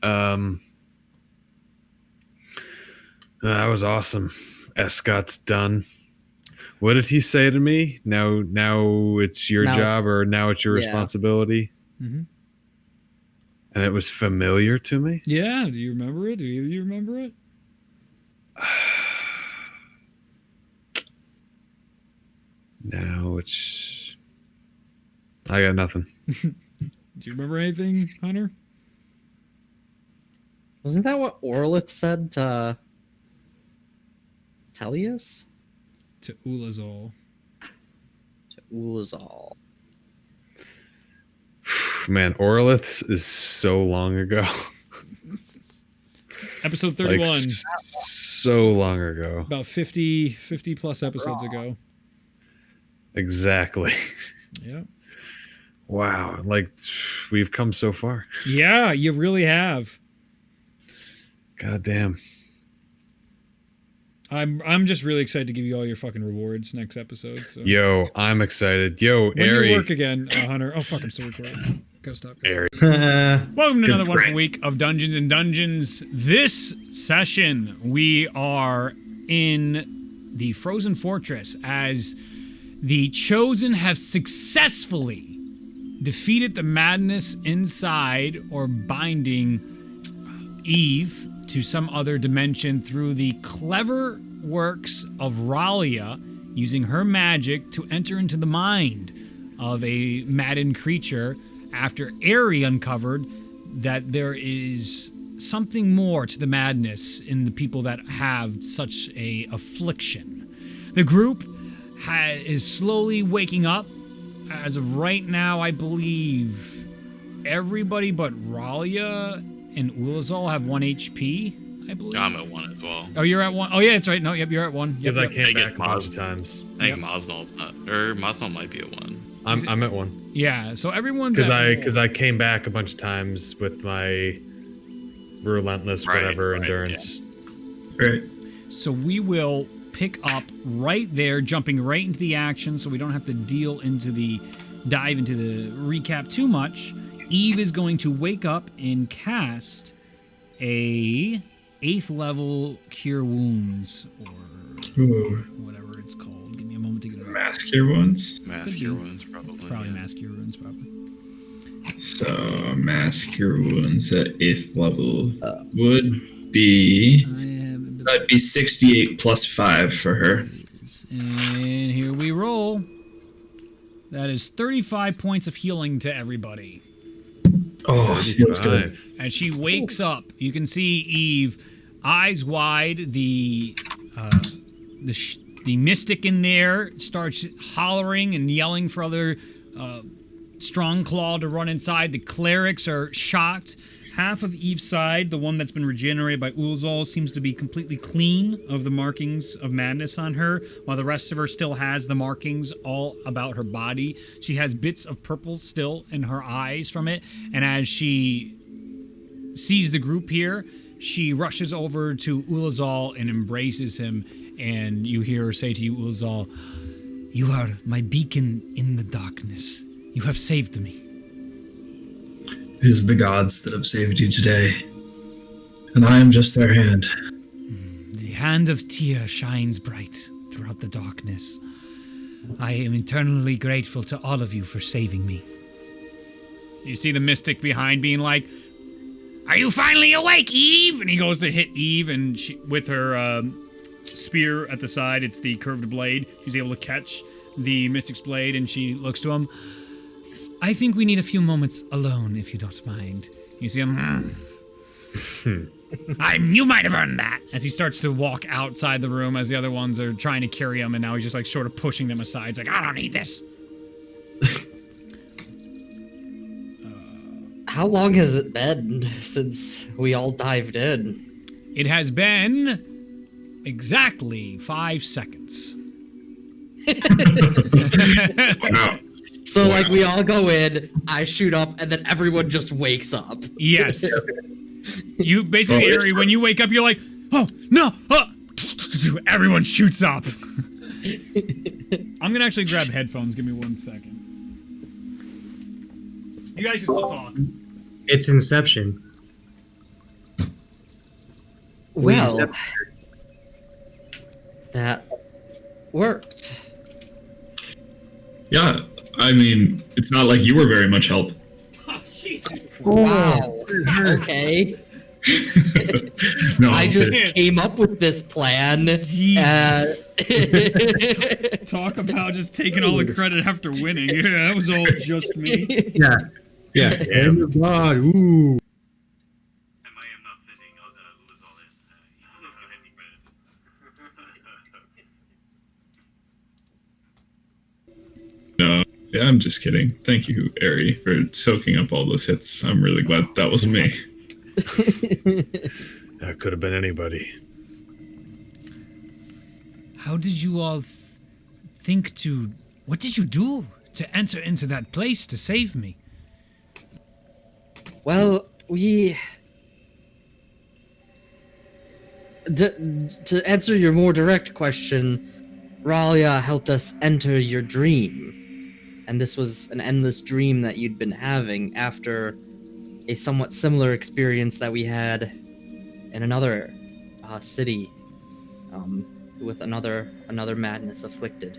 Speaker 2: That was awesome. Escott's done. What did he say to me? Now it's your job, or now it's your responsibility?
Speaker 1: Mm-hmm.
Speaker 2: And it was familiar to me?
Speaker 1: Yeah. Do you remember it? Do either of you remember it?
Speaker 2: Now it's... I got nothing.
Speaker 1: Do you remember anything, Hunter?
Speaker 4: Wasn't that what Orlith said to Tellius?
Speaker 1: To Ulazal.
Speaker 2: Man, Orlith is so long ago.
Speaker 1: Episode 31.
Speaker 2: Like, so long ago.
Speaker 1: About 50 plus episodes ago.
Speaker 2: Exactly.
Speaker 1: Yeah.
Speaker 2: Wow. Like, we've come so far.
Speaker 1: Yeah, you really have.
Speaker 2: God damn.
Speaker 1: I'm just really excited to give you all your fucking rewards next episode. So.
Speaker 2: Yo, I'm excited. Yo,
Speaker 1: when
Speaker 2: Ari.
Speaker 1: do you work again, Hunter? Oh, fuck, I'm still recording. Gotta stop.
Speaker 2: Ari.
Speaker 1: Welcome to another wonderful week of Dungeons and Dungeons. This session, we are in the Frozen Fortress as the Chosen have successfully defeated the madness inside or binding Eve to some other dimension through the clever works of Ralia using her magic to enter into the mind of a maddened creature after Ari uncovered that there is something more to the madness in the people that have such a affliction. The group is slowly waking up. As of right now, I believe everybody but Ralia and Ulazal have 1 HP, I believe.
Speaker 3: I'm at 1 as well.
Speaker 1: Oh, you're at 1? Oh, yeah, that's right. No, yep, you're at 1.
Speaker 2: Because
Speaker 1: yep.
Speaker 2: I came
Speaker 3: I guess
Speaker 2: back a bunch of times.
Speaker 3: I think Mosnell's not, or Mosnell might be at 1.
Speaker 2: I'm at 1.
Speaker 1: Yeah, so everyone's
Speaker 2: because I came back a bunch of times with my relentless endurance.
Speaker 5: Yeah. Right.
Speaker 1: So we will pick up right there, jumping right into the action, so we don't have to dive into the recap too much. Eve is going to wake up and cast a 8th level Cure Wounds, or whatever it's called. Give me a moment to get it.
Speaker 5: Mass Cure Wounds?
Speaker 3: Mass Cure Wounds, probably.
Speaker 1: Probably Mass Cure Wounds, probably.
Speaker 5: So, Mass Cure Wounds at 8th level would be... That'd be 68 plus 5 for her.
Speaker 1: And here we roll. That is 35 points of healing to everybody.
Speaker 5: Oh, feels good.
Speaker 1: As she wakes up, you can see Eve, eyes wide. The mystic in there starts hollering and yelling for other Strong Claw to run inside. The clerics are shocked. Half of Eve's side, the one that's been regenerated by Ulazal, seems to be completely clean of the markings of madness on her, while the rest of her still has the markings all about her body. She has bits of purple still in her eyes from it, and as she sees the group here, she rushes over to Ulazal and embraces him, and you hear her say to you, Ulazal, "You are my beacon in the darkness. You have saved me."
Speaker 5: It is the gods that have saved you today, and I am just their hand.
Speaker 1: The hand of Tia shines bright throughout the darkness. I am eternally grateful to all of you for saving me. You see the mystic behind being like, "Are you finally awake, Eve?" And he goes to hit Eve, and she, with her spear at the side, it's the curved blade, she's able to catch the mystic's blade, and she looks to him. "I think we need a few moments alone, if you don't mind." You see him. You might have earned that. As he starts to walk outside the room, as the other ones are trying to carry him, and now he's just like sort of pushing them aside. He's like, "I don't need this."
Speaker 4: How long has it been since we all dived in?
Speaker 1: It has been exactly 5 seconds.
Speaker 4: Wow. So like we all go in, I shoot up, and then everyone just wakes up.
Speaker 1: Yes. You basically, Ari, when you wake up, you're like, oh no! Oh. Everyone shoots up. I'm gonna actually grab headphones. Give me 1 second. You guys can still talk.
Speaker 6: It's Inception.
Speaker 4: Well, that worked.
Speaker 5: Yeah, I mean, it's not like you were very much help.
Speaker 1: Oh, Jesus.
Speaker 4: Wow. Okay.
Speaker 5: No,
Speaker 4: I just came up with this plan.
Speaker 1: Talk about just taking all the credit after winning. Yeah, that was all just me.
Speaker 6: Yeah. And the God. Ooh.
Speaker 3: I am not sitting who was all in.
Speaker 5: No, yeah, I'm just kidding. Thank you, Ari, for soaking up all those hits. I'm really glad that wasn't me.
Speaker 2: That could have been anybody.
Speaker 1: How did you all think to... What did you do to enter into that place to save me?
Speaker 4: Well, we... To answer your more direct question, Ralia helped us enter your dream. And this was an endless dream that you'd been having after a somewhat similar experience that we had in another city with another madness afflicted.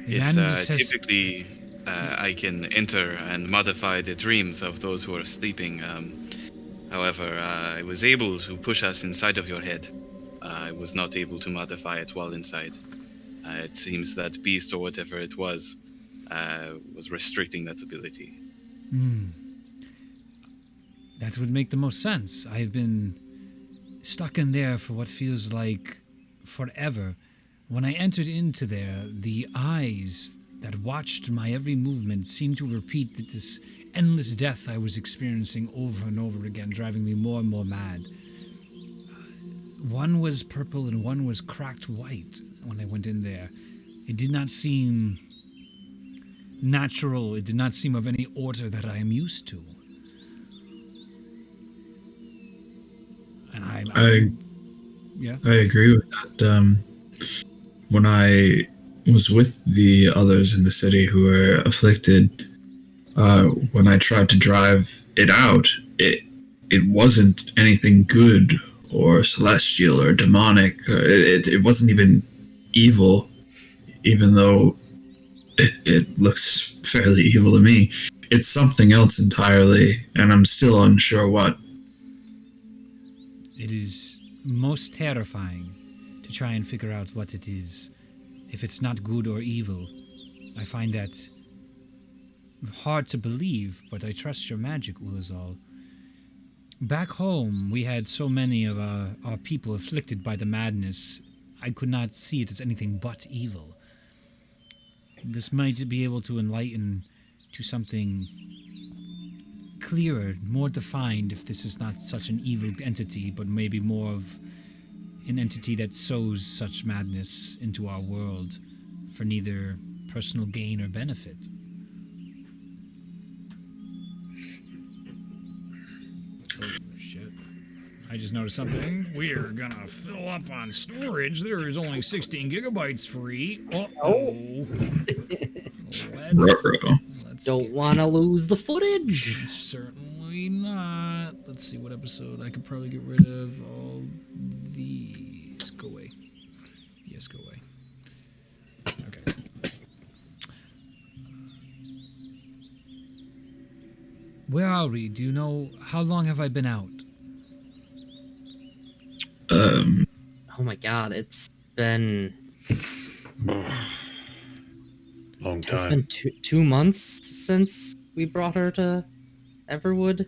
Speaker 3: It's typically I can enter and modify the dreams of those who are sleeping. However, I was able to push us inside of your head. I was not able to modify it while inside. It seems that beast or whatever it was restricting that ability.
Speaker 1: That would make the most sense. I've been stuck in there for what feels like forever. When I entered into there, the eyes that watched my every movement seemed to repeat this endless death I was experiencing over and over again, driving me more and more mad. One was purple and one was cracked white when I went in there. It did not seem natural. It did not seem of any order that I am used to. And I
Speaker 5: agree with that. When I was with the others in the city who were afflicted, when I tried to drive it out, it wasn't anything good or celestial or demonic. It wasn't even evil, even though it looks fairly evil to me. It's something else entirely, and I'm still unsure what.
Speaker 1: It is most terrifying to try and figure out what it is. If it's not good or evil, I find that hard to believe, but I trust your magic, Ulazal. Back home, we had so many of our people afflicted by the madness, I could not see it as anything but evil. This might be able to enlighten to something clearer, more defined, if this is not such an evil entity, but maybe more of an entity that sows such madness into our world for neither personal gain or benefit. Oh, shit. I just noticed something. We're gonna fill up on storage. There is only 16 gigabytes free. Uh-oh. Let's
Speaker 4: don't want to lose the footage.
Speaker 1: Certainly not. Let's see what episode. I could probably get rid of all these. Go away. Yes, go away. Okay. Where are we? Do you know how long have I been out?
Speaker 4: Oh my god, it's been
Speaker 2: long time.
Speaker 4: It's been 2 months since we brought her to Everwood.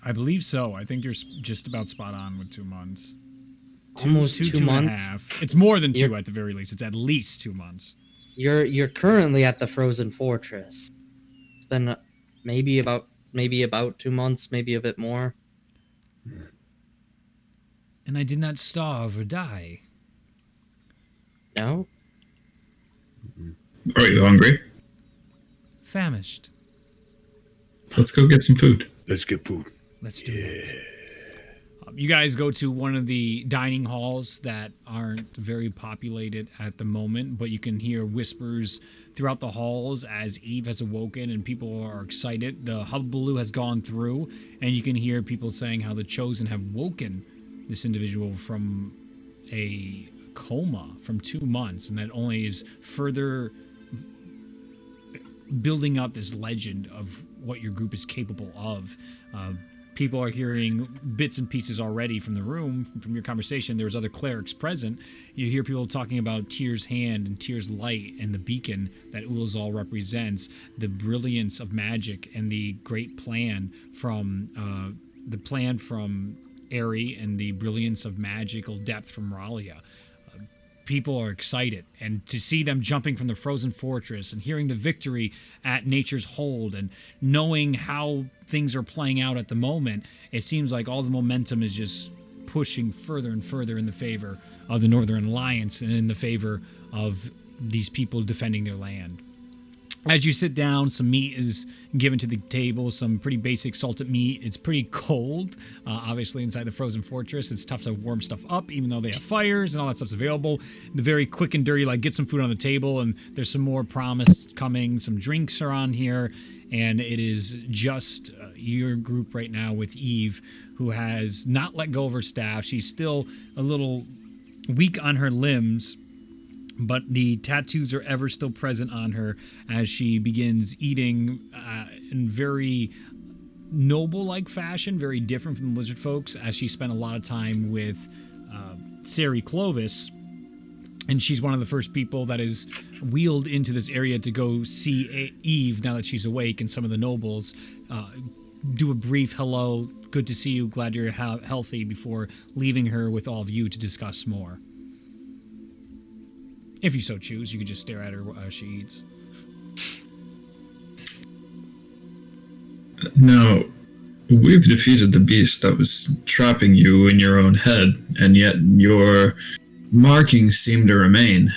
Speaker 1: I believe so. I think you're just about spot on with 2 months.
Speaker 4: Almost 2 months.
Speaker 1: And a half. It's more than 2 at the very least. It's at least 2 months.
Speaker 4: You're currently at the Frozen Fortress. It's been maybe about 2 months, maybe a bit more.
Speaker 1: And I did not starve or die.
Speaker 4: No?
Speaker 5: Are you hungry?
Speaker 1: famished.
Speaker 5: Let's go get some food.
Speaker 2: Let's get food.
Speaker 1: Let's do that. You guys go to one of the dining halls that aren't very populated at the moment, but you can hear whispers throughout the halls as Eve has awoken and people are excited. The hullabaloo has gone through, and you can hear people saying how the Chosen have woken this individual from a coma from 2 months, and that only is further building up this legend of what your group is capable of. People are hearing bits and pieces already from the room, from your conversation. There was other clerics present. You hear people talking about Tyr's hand and Tyr's light and the beacon that Ulazal represents, the brilliance of magic and the great plan from Eri and the brilliance of magical depth from Ralia. People are excited, and to see them jumping from the frozen fortress and hearing the victory at Nature's Hold and knowing how things are playing out at the moment, it seems like all the momentum is just pushing further and further in the favor of the Northern Alliance and in the favor of these people defending their land. As you sit down, some meat is given to the table, some pretty basic salted meat. It's pretty cold, obviously, inside the frozen fortress. It's tough to warm stuff up, even though they have fires and all that stuff's available. The very quick and dirty, like, get some food on the table, and there's some more promised coming. Some drinks are on here, and it is just your group right now with Eve, who has not let go of her staff. She's still a little weak on her limbs, but the tattoos are ever still present on her as she begins eating in very noble-like fashion, very different from the lizard folks, as she spent a lot of time with Sari Clovis. And she's one of the first people that is wheeled into this area to go see Eve now that she's awake, and some of the nobles do a brief hello, good to see you, glad you're healthy, before leaving her with all of you to discuss more. If you so choose, you could just stare at her as she eats.
Speaker 5: Now, we've defeated the beast that was trapping you in your own head, and yet your markings seem to remain.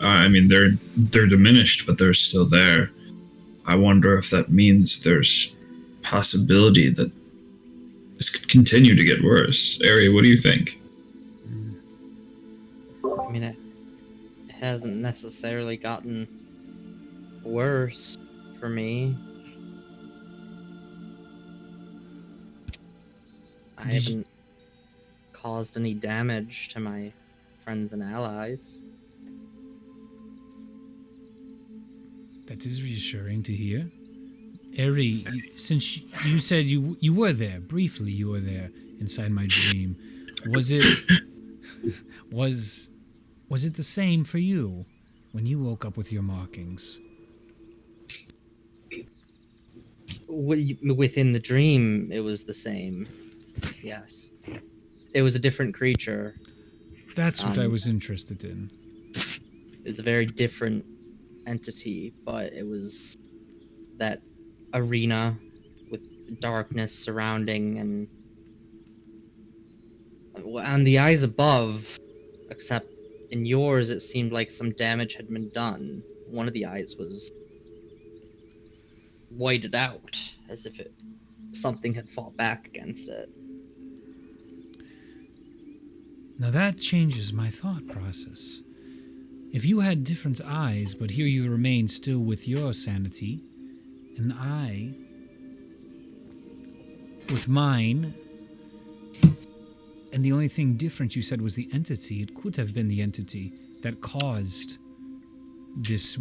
Speaker 5: I mean, they're diminished, but they're still there. I wonder if that means there's possibility that this could continue to get worse. Ari, what do you think?
Speaker 4: I mean, it hasn't necessarily gotten worse for me. I haven't caused any damage to my friends and allies.
Speaker 1: That is reassuring to hear. Eri, since you said you were there, briefly you were there inside my dream, was it the same for you when you woke up with your markings?
Speaker 4: Within the dream, it was the same. Yes. It was a different creature.
Speaker 1: That's what I was interested in.
Speaker 4: It's a very different entity, but it was that arena with darkness surrounding, and on the eyes above, except in yours, it seemed like some damage had been done. One of the eyes was whited out, as if something had fought back against it.
Speaker 1: Now that changes my thought process. If you had different eyes, but here you remain still with your sanity, and I with mine, and the only thing different you said was the entity, it could have been the entity that caused this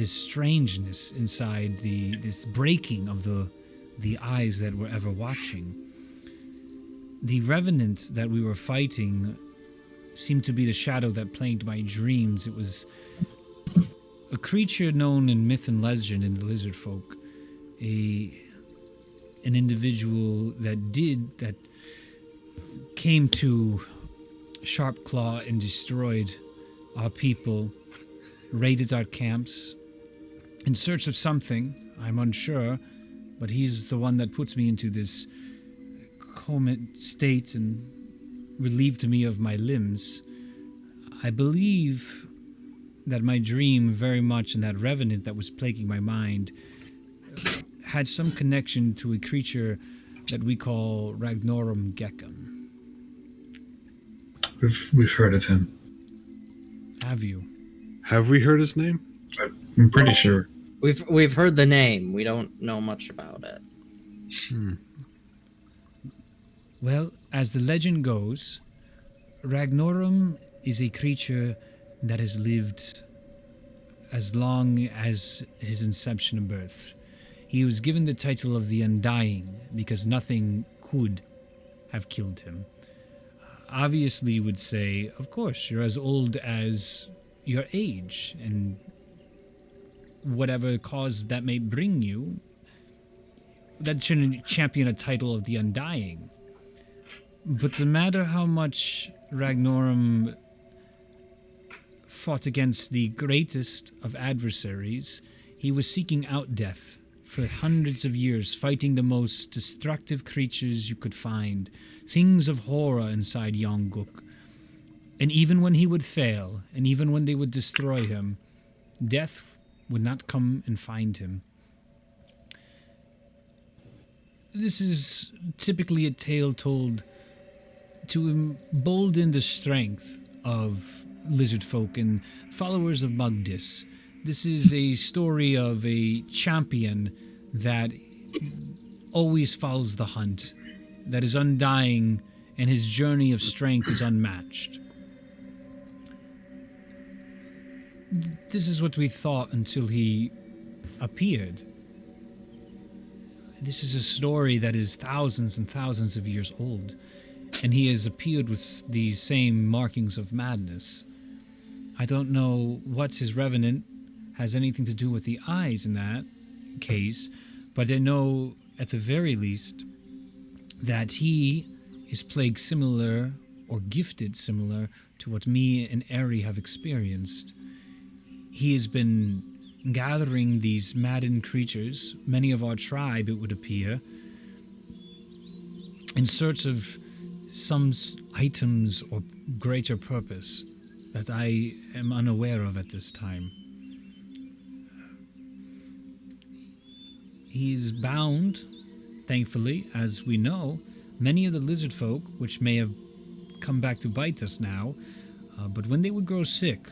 Speaker 1: strangeness inside this breaking of the eyes that were ever watching. The revenant that we were fighting seemed to be the shadow that plagued my dreams. It was a creature known in myth and legend in the lizard folk, an individual that came to Sharpclaw and destroyed our people, raided our camps in search of something. I'm unsure, but he's the one that puts me into this coma state and relieved me of my limbs. I believe that my dream very much and that revenant that was plaguing my mind had some connection to a creature that we call Ragnorum Gekkon.
Speaker 5: We've heard of him.
Speaker 1: Have you?
Speaker 2: Have we heard his name?
Speaker 5: I'm pretty sure.
Speaker 4: We've heard the name. We don't know much about it.
Speaker 1: Well, as the legend goes, Ragnorum is a creature that has lived as long as his inception and birth. He was given the title of the Undying because nothing could have killed him. Obviously, you would say, of course, you're as old as your age, and whatever cause that may bring you, that shouldn't champion a title of the Undying. But no matter how much Ragnorum fought against the greatest of adversaries, he was seeking out death for hundreds of years, fighting the most destructive creatures you could find, things of horror inside Yongguk. And even when he would fail, and even when they would destroy him, death would not come and find him. This is typically a tale told to embolden the strength of lizard folk and followers of Mugdis. This is a story of a champion that always follows the hunt, that is undying, and his journey of strength is unmatched. This is what we thought until he appeared. This is a story that is thousands and thousands of years old, and he has appeared with these same markings of madness. I don't know what his revenant has anything to do with the eyes in that case, but I know at the very least that he is plagued similar or gifted similar to what me and Eri have experienced. He has been gathering these maddened creatures, many of our tribe it would appear, in search of some items or greater purpose that I am unaware of at this time. He is bound, thankfully, as we know, many of the lizard folk, which may have come back to bite us now, but when they would grow sick,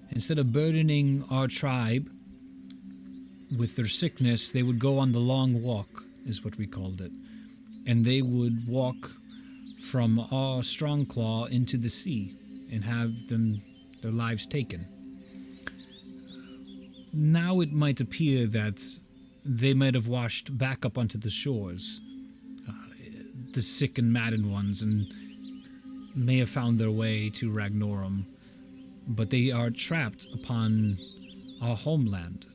Speaker 1: instead of burdening our tribe with their sickness, they would go on the long walk, is what we called it. And they would walk from our strong claw into the sea and have their lives taken. Now it might appear that they might have washed back up onto the shores, the sick and maddened ones, and may have found their way to Ragnorum, but they are trapped upon our homeland.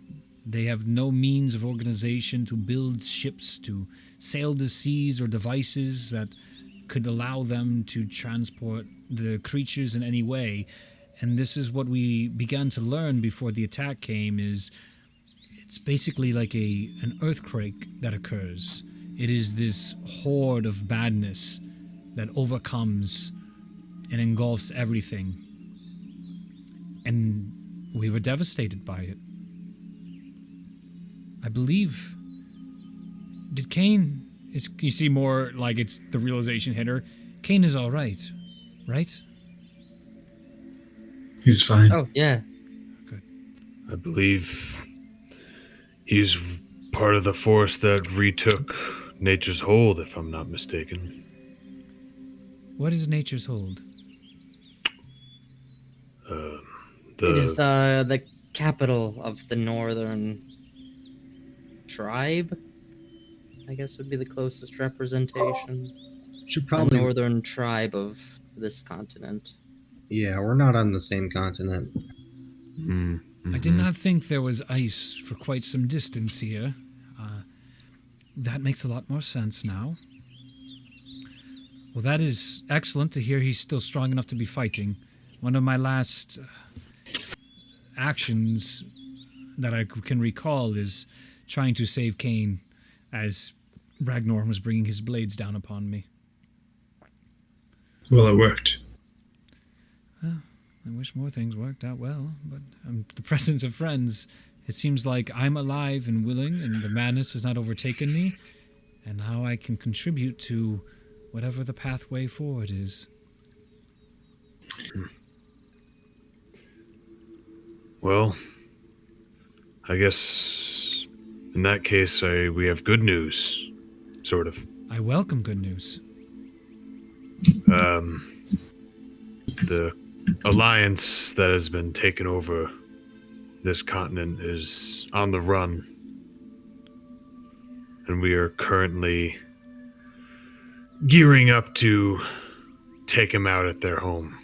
Speaker 1: They have no means of organization to build ships, to sail the seas, or devices that could allow them to transport the creatures in any way. And this is what we began to learn before the attack came, is it's basically like an earthquake that occurs. It is this horde of badness that overcomes and engulfs everything. And we were devastated by it. I believe... Did Kane... you see more like it's the realization hit her. Kane is all right?
Speaker 5: He's fine.
Speaker 4: Oh, yeah.
Speaker 1: Good.
Speaker 2: I believe he's part of the force that retook Nature's Hold, if I'm not mistaken.
Speaker 1: What is Nature's Hold?
Speaker 4: It is the capital of the northern tribe, I guess would be the closest representation.
Speaker 6: Should probably...
Speaker 4: The northern tribe of this continent.
Speaker 6: Yeah, we're not on the same continent.
Speaker 1: I did not think there was ice for quite some distance here. That makes a lot more sense now. Well, that is excellent to hear he's still strong enough to be fighting. One of my last actions that I can recall is trying to save Kane as Ragnorum was bringing his blades down upon me.
Speaker 5: Well, it worked.
Speaker 1: I wish more things worked out well, but the presence of friends, it seems like I'm alive and willing, and the madness has not overtaken me, and how I can contribute to whatever the pathway forward is.
Speaker 2: Well, I guess in that case, we have good news, sort of.
Speaker 1: I welcome good news.
Speaker 2: The alliance that has been taken over this continent is on the run, and we are currently gearing up to take them out at their home.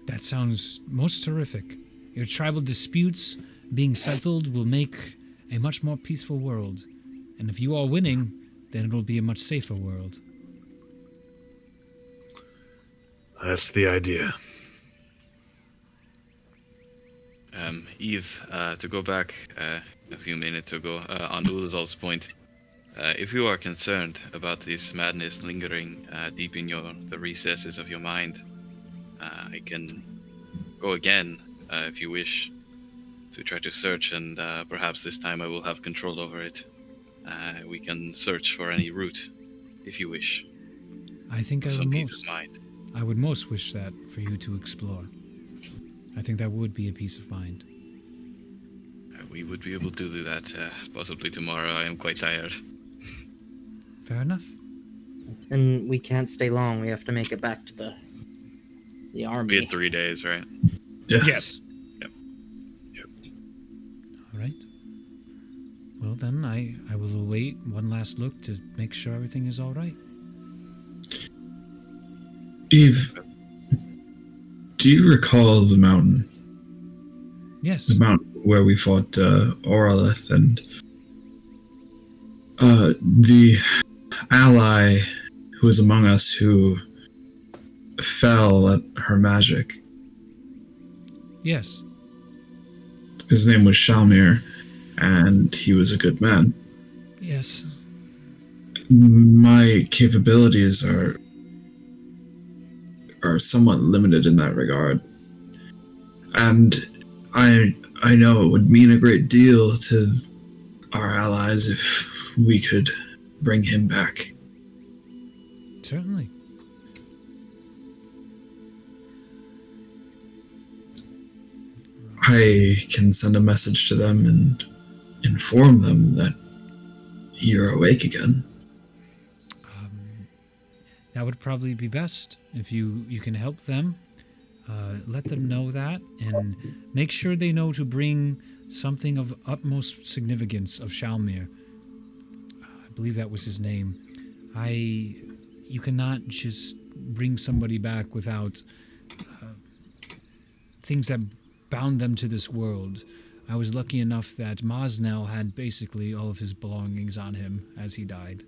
Speaker 1: That sounds most terrific. Your tribal disputes being settled will make a much more peaceful world. And if you are winning, then it will be a much safer world.
Speaker 2: That's the idea.
Speaker 3: Eve, to go back a few minutes ago on Ulazal's point, if you are concerned about this madness lingering deep in the recesses of your mind, I can go again if you wish to try to search, and perhaps this time I will have control over it. We can search for any route if you wish.
Speaker 1: I think
Speaker 3: some peace of mind.
Speaker 1: I would most wish that for you to explore. I think that would be a peace of mind.
Speaker 3: We would be able to do that possibly tomorrow. I am quite tired.
Speaker 1: Fair enough.
Speaker 4: And we can't stay long. We have to make it back to the army.
Speaker 3: We had 3 days, right?
Speaker 5: Yeah.
Speaker 1: Yes.
Speaker 3: Yep.
Speaker 1: All right. Well, then I will await one last look to make sure everything is all right.
Speaker 5: Eve, do you recall the mountain?
Speaker 1: Yes.
Speaker 5: The mountain where we fought Oralith and the ally who was among us who fell at her magic.
Speaker 1: Yes.
Speaker 5: His name was Shalmir, and he was a good man.
Speaker 1: Yes.
Speaker 5: My capabilities are somewhat limited in that regard. And I know it would mean a great deal to our allies if we could bring him back.
Speaker 1: Certainly.
Speaker 5: I can send a message to them and inform them that you're awake again.
Speaker 1: That would probably be best if you can help them. Let them know that, and make sure they know to bring something of utmost significance of Shalmir. I believe that was his name. You cannot just bring somebody back without things that bound them to this world. I was lucky enough that Mosnell had basically all of his belongings on him as he died.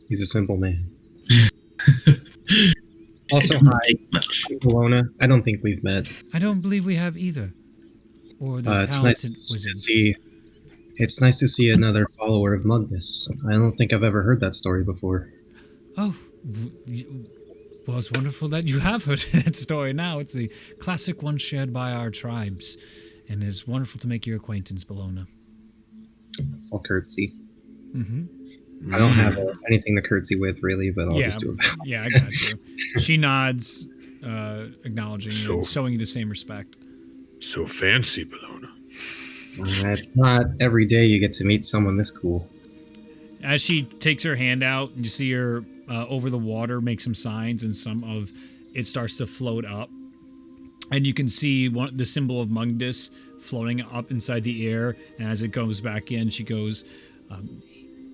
Speaker 6: He's a simple man. Also, hi, Bologna. I don't think we've met.
Speaker 1: I don't believe we have either. Or the
Speaker 6: It's
Speaker 1: talented
Speaker 6: nice
Speaker 1: wizard.
Speaker 6: to see. It's nice to see another follower of Magnus. I don't think I've ever heard that story before.
Speaker 1: Oh, well, it's wonderful that you have heard that story now. It's the classic one shared by our tribes, and it's wonderful to make your acquaintance, Bologna.
Speaker 6: I'll curtsy.
Speaker 1: Mm-hmm.
Speaker 6: I don't have anything to curtsy with, really, but I'll just do a bow.
Speaker 1: Yeah, I got you. She nods, acknowledging and showing you the same respect.
Speaker 2: So fancy, Bologna.
Speaker 6: It's not every day you get to meet someone this cool.
Speaker 1: As she takes her hand out, you see her over the water make some signs, and some of it starts to float up. And you can see the symbol of Mungdis floating up inside the air. And as it goes back in, she goes,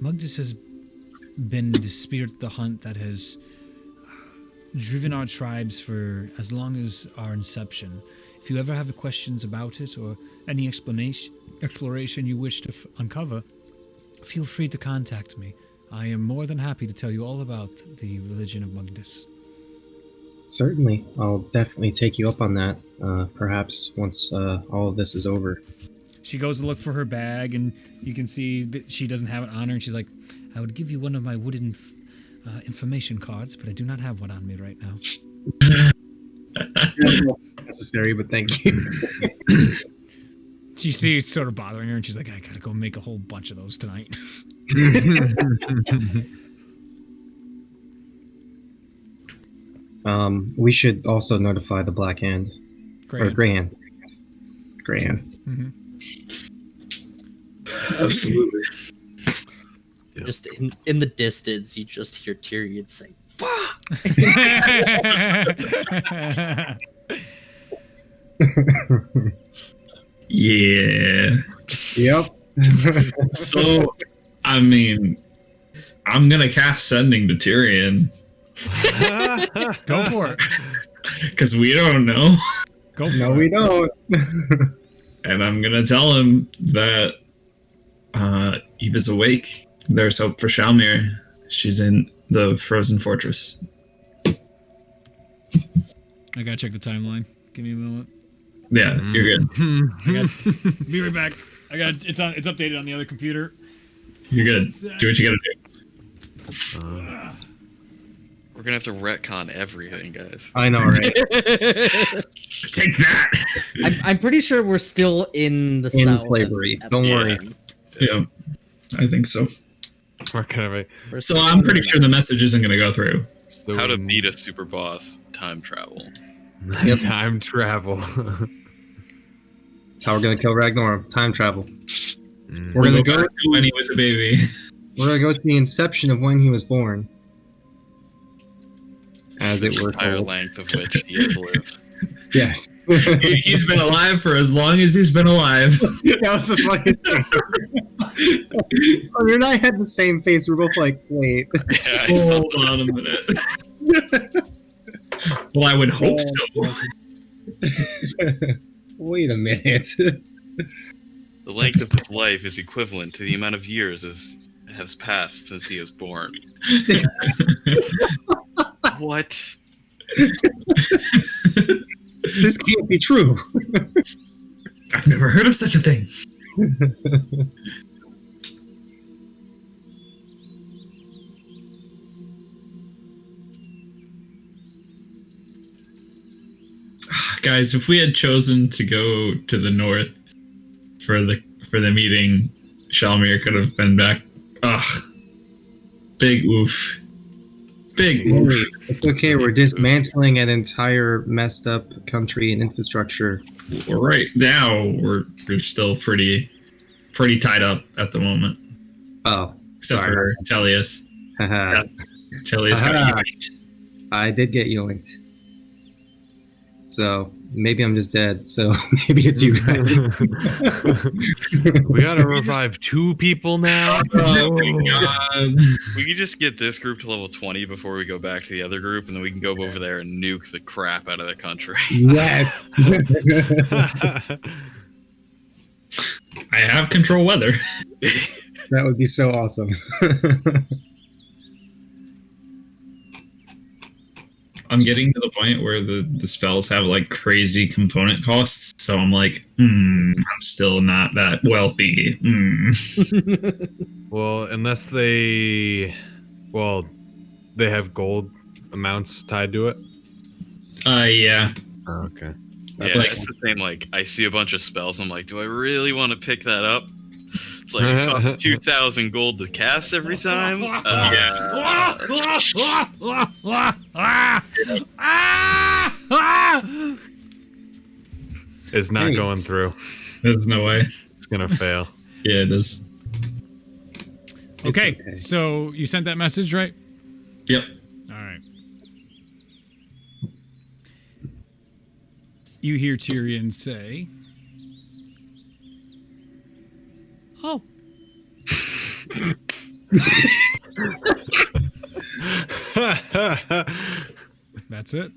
Speaker 1: Mugdis has been the spirit of the hunt that has driven our tribes for as long as our inception. If you ever have questions about it or any exploration you wish to uncover, feel free to contact me. I am more than happy to tell you all about the religion of Mugdis.
Speaker 6: Certainly. I'll definitely take you up on that, perhaps once all of this is over.
Speaker 1: She goes to look for her bag, and you can see that she doesn't have it on her, and she's like, I would give you one of my wooden information cards, but I do not have one on me right now.
Speaker 6: Necessary, but thank you.
Speaker 1: She sees sort of bothering her, and she's like, I gotta go make a whole bunch of those tonight.
Speaker 6: We should also notify the Black Hand. Or Gray Hand. Gray Hand.
Speaker 1: Mm-hmm.
Speaker 5: Absolutely.
Speaker 4: Just in the distance, you just hear Tyrion say, "Fuck!"
Speaker 5: Yeah.
Speaker 6: Yep.
Speaker 5: So, I mean, I'm gonna cast Sending to Tyrion.
Speaker 1: Go for it.
Speaker 5: Because we don't know.
Speaker 1: Go for
Speaker 6: No,
Speaker 1: it.
Speaker 6: we don't.
Speaker 5: And I'm gonna tell him that Eva's awake. There's hope for Shalmir. She's in the frozen fortress.
Speaker 1: I gotta check the timeline. Give me a moment.
Speaker 5: Yeah, you're good.
Speaker 1: Be right back. It's updated on the other computer.
Speaker 5: You're good. Do what you gotta do.
Speaker 3: We're gonna have to retcon everything, guys.
Speaker 6: I know, right?
Speaker 5: Take that.
Speaker 4: I'm pretty sure we're still in the
Speaker 6: In
Speaker 4: South
Speaker 6: slavery.
Speaker 4: at
Speaker 6: Don't
Speaker 4: the
Speaker 6: worry.
Speaker 4: time.
Speaker 5: Yeah, I think so.
Speaker 2: What kind of a
Speaker 4: We're
Speaker 5: So
Speaker 4: still
Speaker 5: I'm
Speaker 4: in
Speaker 5: pretty
Speaker 4: the-
Speaker 5: sure the message isn't gonna go through.
Speaker 2: so
Speaker 3: How to beat a super boss? Time travel.
Speaker 6: Yep.
Speaker 2: time travel?
Speaker 6: That's how we're gonna kill Ragnar. Time travel. We're
Speaker 5: We're
Speaker 6: gonna
Speaker 5: gonna
Speaker 6: go.
Speaker 5: go to when he was a baby.
Speaker 6: We're gonna go to the inception of when he was born, as it were
Speaker 3: Entire
Speaker 6: told.
Speaker 3: length of which he has lived.
Speaker 6: Yes.
Speaker 5: He's been alive for as long as he's been alive.
Speaker 6: That was the fucking thing. Oh, you and I had the same face. We're both like, wait.
Speaker 3: Yeah, I saw
Speaker 5: Hold on a minute. Well, I would hope so.
Speaker 6: Wait a minute.
Speaker 3: the length of his life is equivalent to the amount of years as has passed since he was born. What?
Speaker 6: This can't be true.
Speaker 5: I've never heard of such a thing. Guys, if we had chosen to go to the north for the meeting, Shalmir could have been back. Ugh. Big oof. Big oof.
Speaker 6: It's okay. We're dismantling an entire messed up country and infrastructure.
Speaker 5: Right now, we're still pretty tied up at the moment.
Speaker 6: Oh,
Speaker 5: Except
Speaker 6: sorry.
Speaker 5: for Tellius.
Speaker 6: Haha.
Speaker 5: Tellius got
Speaker 6: Aha.
Speaker 5: yanked.
Speaker 6: I did get yoinked. So maybe I'm just dead. So maybe it's you guys.
Speaker 2: We gotta revive 2 people now.
Speaker 5: Oh my god.
Speaker 3: We could just get this group to level 20 before we go back to the other group, and then we can go over there and nuke the crap out of the country.
Speaker 6: Yes.
Speaker 5: I have control weather.
Speaker 6: That would be so awesome.
Speaker 5: I'm getting to the point where the spells have like crazy component costs, so I'm like, I'm still not that wealthy.
Speaker 2: Well, unless they have gold amounts tied to it.
Speaker 5: Yeah.
Speaker 2: Oh, okay.
Speaker 3: Yeah, it's the same. Like, I see a bunch of spells. I'm like, do I really want to pick that up? It's like it costs 2,000 gold to cast every time.
Speaker 2: Is not going through.
Speaker 5: There's no way.
Speaker 2: It's gonna fail.
Speaker 5: Yeah, it is.
Speaker 1: Okay,
Speaker 6: okay.
Speaker 1: so you sent that message, right?
Speaker 5: Yep.
Speaker 1: All right. You hear Tyrion say, "Oh." That's it.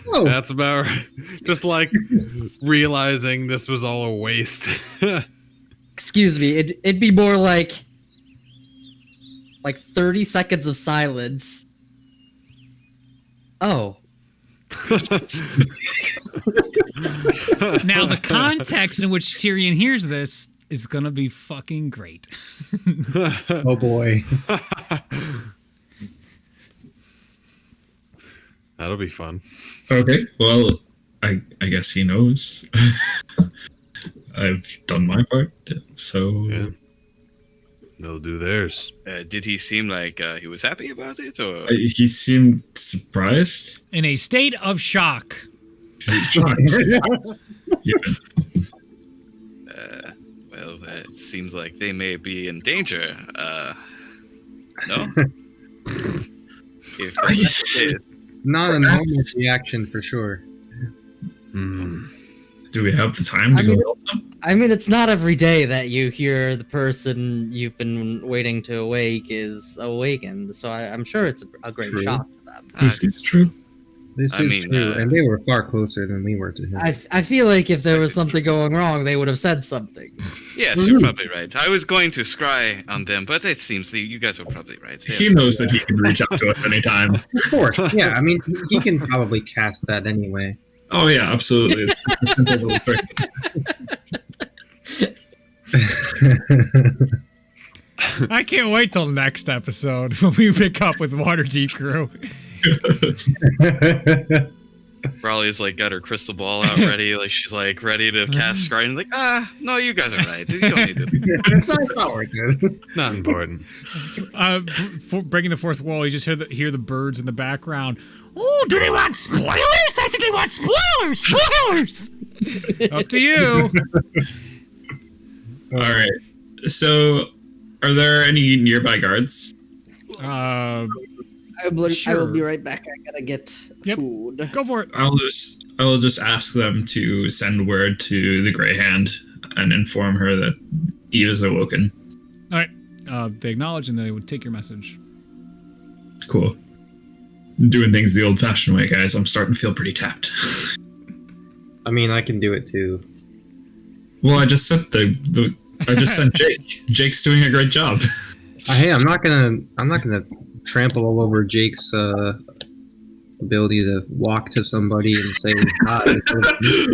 Speaker 6: Oh,
Speaker 2: That's about right. Just like realizing this was all a waste.
Speaker 4: Excuse me. It'd be more like 30 seconds of silence. Oh.
Speaker 1: Now, the context in which Tyrion hears this is gonna be fucking great.
Speaker 6: oh boy.
Speaker 2: That'll be fun.
Speaker 5: Okay, well, I guess he knows. I've done my part, so...
Speaker 2: Yeah. They'll do theirs.
Speaker 3: Did he seem like he was happy about it, or
Speaker 5: He seemed surprised.
Speaker 1: In a state of shock.
Speaker 5: Shocked. Yeah.
Speaker 3: well, it seems like they may be in danger. No. If that's the case,
Speaker 6: Not a normal reaction for sure.
Speaker 5: Do we have the time to go help them?
Speaker 4: I mean, it's not every day that you hear the person you've been waiting to awake is awakened, so I'm sure it's a great
Speaker 6: True.
Speaker 4: shock for them.
Speaker 5: This is true.
Speaker 6: This
Speaker 3: I
Speaker 6: is
Speaker 3: mean,
Speaker 6: true, and they were far closer than we were to him.
Speaker 4: I feel like if there was something going wrong, they would have said something.
Speaker 3: yes, you're probably right. I was going to scry on them, but it seems that you guys were probably right.
Speaker 5: He knows that he can reach out to us anytime.
Speaker 6: Of course, yeah. I mean, he can probably cast that anyway.
Speaker 5: Oh yeah, absolutely.
Speaker 1: I can't wait till next episode when we pick up with Waterdeep Crew.
Speaker 3: Raleigh's like got her crystal ball out ready, like she's like ready to cast scry, and like, no, you guys are right. You don't need to.
Speaker 6: It's not worth it.
Speaker 2: Not important.
Speaker 1: Breaking the fourth wall, you just hear the birds in the background. Oh, do they want spoilers? I think they want spoilers. Spoilers. Up to you.
Speaker 5: All right. So, are there any nearby guards?
Speaker 4: I will
Speaker 1: Sure.
Speaker 4: be right back. I gotta get food.
Speaker 1: Go for it.
Speaker 5: I will just ask them to send word to the Grey Hand and inform her that Eve is awoken.
Speaker 1: All right. They acknowledge and they would take your message.
Speaker 5: Cool. Doing things the old-fashioned way, guys. I'm starting to feel pretty tapped.
Speaker 6: I mean, I can do it too.
Speaker 5: Well, I just sent I just sent Jake. Jake's doing a great job.
Speaker 6: Hey, I'm not gonna trample all over Jake's ability to walk to somebody and say hi.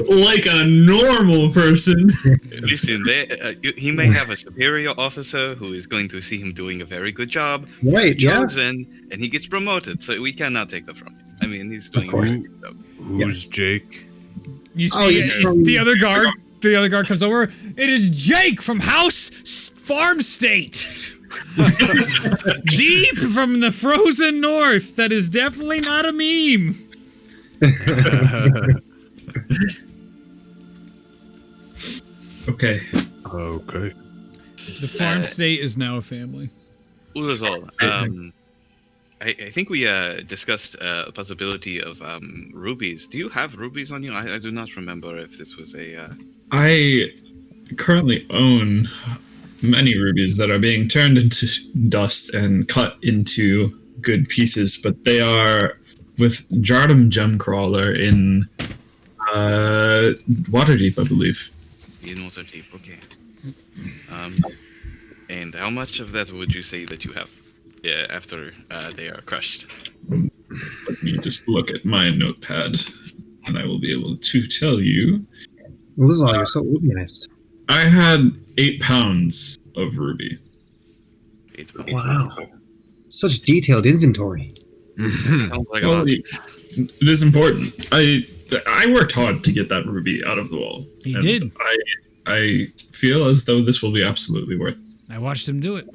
Speaker 5: Like a normal person.
Speaker 3: Listen, he may have a superior officer who is going to see him doing a very good job.
Speaker 6: Right, yeah.
Speaker 3: Chosen, and he gets promoted, so we cannot take that from him. I mean, he's doing a very good job.
Speaker 2: Who's Jake?
Speaker 1: You see the other guard. The other guard comes over. It is Jake from House Farm State. Deep from the frozen north. That is definitely not a meme.
Speaker 5: Okay.
Speaker 2: Okay.
Speaker 1: The farm state is now a family.
Speaker 3: Ulazol, I think we discussed the possibility of rubies. Do you have rubies on you? I do not remember if this was a...
Speaker 5: I currently own many rubies that are being turned into dust and cut into good pieces, but they are with Jardum Gemcrawler in Waterdeep, I believe.
Speaker 3: In Waterdeep, okay. And how much of that would you say that you have after they are crushed?
Speaker 5: Let me just look at my notepad, and I will be able to tell you.
Speaker 6: Lizal, you're so organized.
Speaker 5: I had 8 pounds of ruby.
Speaker 3: 8
Speaker 6: Wow. Such detailed inventory.
Speaker 3: Sounds like a
Speaker 5: Well,
Speaker 3: lot.
Speaker 5: it is important. I worked hard to get that ruby out of the wall.
Speaker 1: He
Speaker 5: and
Speaker 1: did.
Speaker 5: I feel as though this will be absolutely worth it.
Speaker 1: I watched him do it.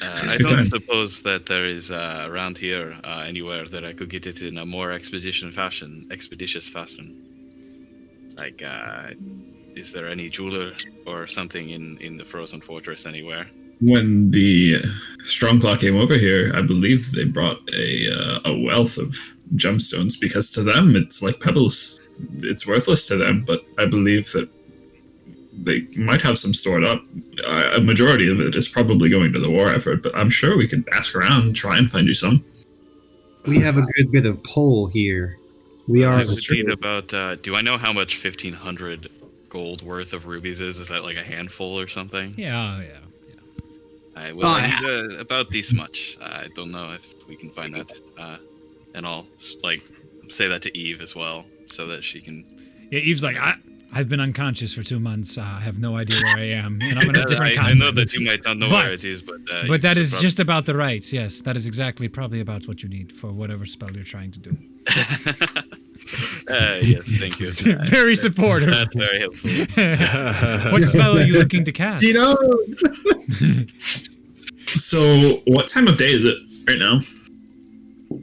Speaker 3: I don't suppose that there is around here anywhere that I could get it in a more expeditious fashion. Like, is there any jeweler or something in the Frozen Fortress anywhere?
Speaker 5: When the Strongclaw came over here, I believe they brought a wealth of gemstones, because to them it's like pebbles. It's worthless to them, but I believe that they might have some stored up. A majority of it is probably going to the war effort, but I'm sure we could ask around, try and find you some.
Speaker 6: We have a good bit of pull here. We are.
Speaker 3: I would need about. Do I know how much 1,500 gold worth of rubies is? Is that like a handful or something?
Speaker 1: Yeah.
Speaker 3: I need about this much. I don't know if we can find that, and I'll like say that to Eve as well, so that she can.
Speaker 1: Yeah, Eve's like, I I've been unconscious for 2 months. I have no idea where I am, and I'm in a different
Speaker 3: I
Speaker 1: continent.
Speaker 3: know that you might not know where it is, but
Speaker 1: that is just about the right. Yes, that is exactly probably about what you need for whatever spell you're trying to do.
Speaker 3: Yes, thank you.
Speaker 1: Very supportive.
Speaker 3: That's very helpful.
Speaker 1: What spell are you looking to cast?
Speaker 5: He knows. So, what time of day is it right now?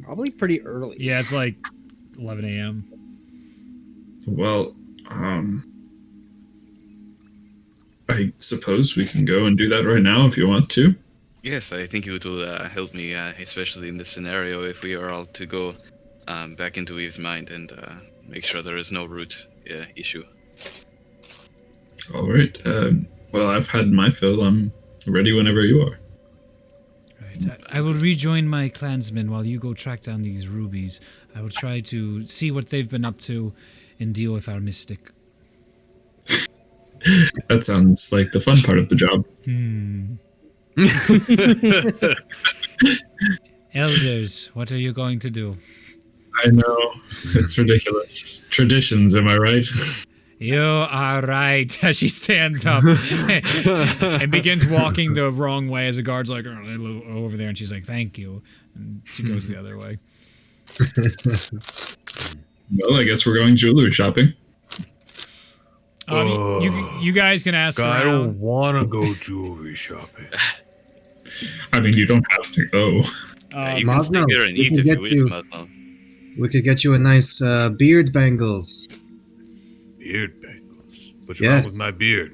Speaker 4: Probably pretty early.
Speaker 1: Yeah, it's like 11 a.m.
Speaker 5: Well, I suppose we can go and do that right now if you want to.
Speaker 3: Yes, I think it will help me, especially in this scenario, if we are all to go back into Eve's mind and make sure there is no root issue.
Speaker 5: All right. Well, I've had my fill. I'm ready whenever you are.
Speaker 1: Right. I will rejoin my clansmen while you go track down these rubies. I will try to see what they've been up to and deal with our mystic.
Speaker 5: That sounds like the fun part of the job.
Speaker 1: Elders, what are you going to do?
Speaker 5: I know. It's ridiculous. Traditions, am I right?
Speaker 1: You are right. As she stands up and begins walking the wrong way as the guard's like, over there, and she's like, thank you. And she goes the other way.
Speaker 5: Well, I guess we're going jewelry shopping.
Speaker 1: You guys can ask around.
Speaker 2: I don't want to go jewelry shopping.
Speaker 5: I mean, you don't have to go.
Speaker 3: You can stay
Speaker 6: Mazno,
Speaker 3: here and
Speaker 6: we
Speaker 3: eat
Speaker 6: can
Speaker 3: if
Speaker 6: get
Speaker 3: you wish,
Speaker 6: you-
Speaker 3: Mazno.
Speaker 6: We could get you a nice beard bangles.
Speaker 2: Beard bangles. What's
Speaker 6: Yes.
Speaker 2: wrong with my beard?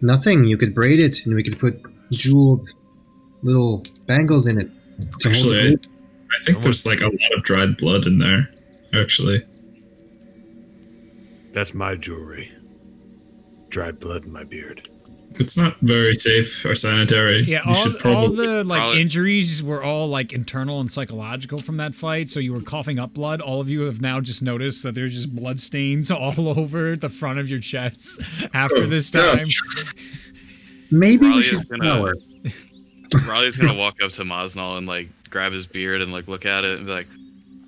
Speaker 6: Nothing. You could braid it, and we could put jeweled little bangles in it. to hold
Speaker 5: Actually,
Speaker 6: it.
Speaker 5: I think there's like a lot of dried blood in there, actually.
Speaker 2: That's my jewelry. Dried blood in my beard.
Speaker 5: It's not very safe or sanitary.
Speaker 1: Yeah,
Speaker 5: You should
Speaker 1: all the
Speaker 3: Probably-
Speaker 1: injuries were all like internal and psychological from that fight. So you were coughing up blood. All of you have now just noticed that there's just blood stains all over the front of your chest after this time.
Speaker 6: Maybe we
Speaker 3: Raleigh's
Speaker 6: should
Speaker 3: gonna-
Speaker 6: shower.
Speaker 3: Raleigh's gonna walk up to Mosnell and like grab his beard and like look at it and be like,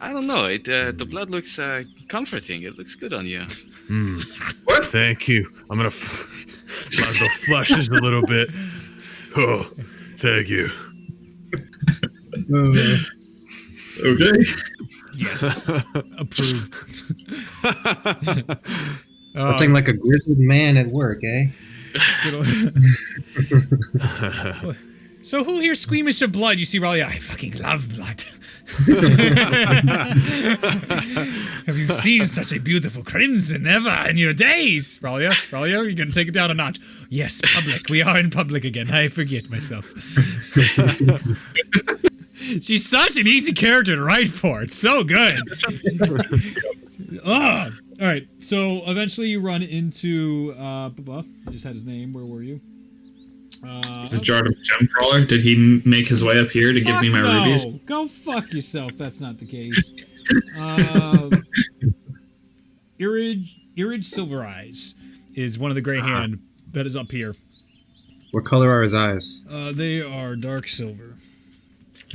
Speaker 3: I don't know, the blood looks comforting. It looks good on you.
Speaker 5: What?
Speaker 2: Thank you. I'm gonna. Mazno flushes a little bit. Oh, thank you.
Speaker 5: Okay.
Speaker 1: Yes, approved.
Speaker 6: Something like a grizzled man at work, eh?
Speaker 1: So who here squeamish of blood? You see Raleigh, I fucking love blood. Have you seen such a beautiful crimson ever in your days? Raleigh, are you gonna take it down a notch? Yes, public. We are in public again. I forget myself. She's such an easy character to write for. It's so good. All right. So eventually you run into I just had his name. Where were you?
Speaker 5: Is it Jardim Gem Crawler? Did he make his way up here to give me my rubies?
Speaker 1: Go fuck yourself. That's not the case. Irridge Silver Eyes is one of the gray hand that is up here.
Speaker 6: What color are his eyes?
Speaker 1: They are dark silver.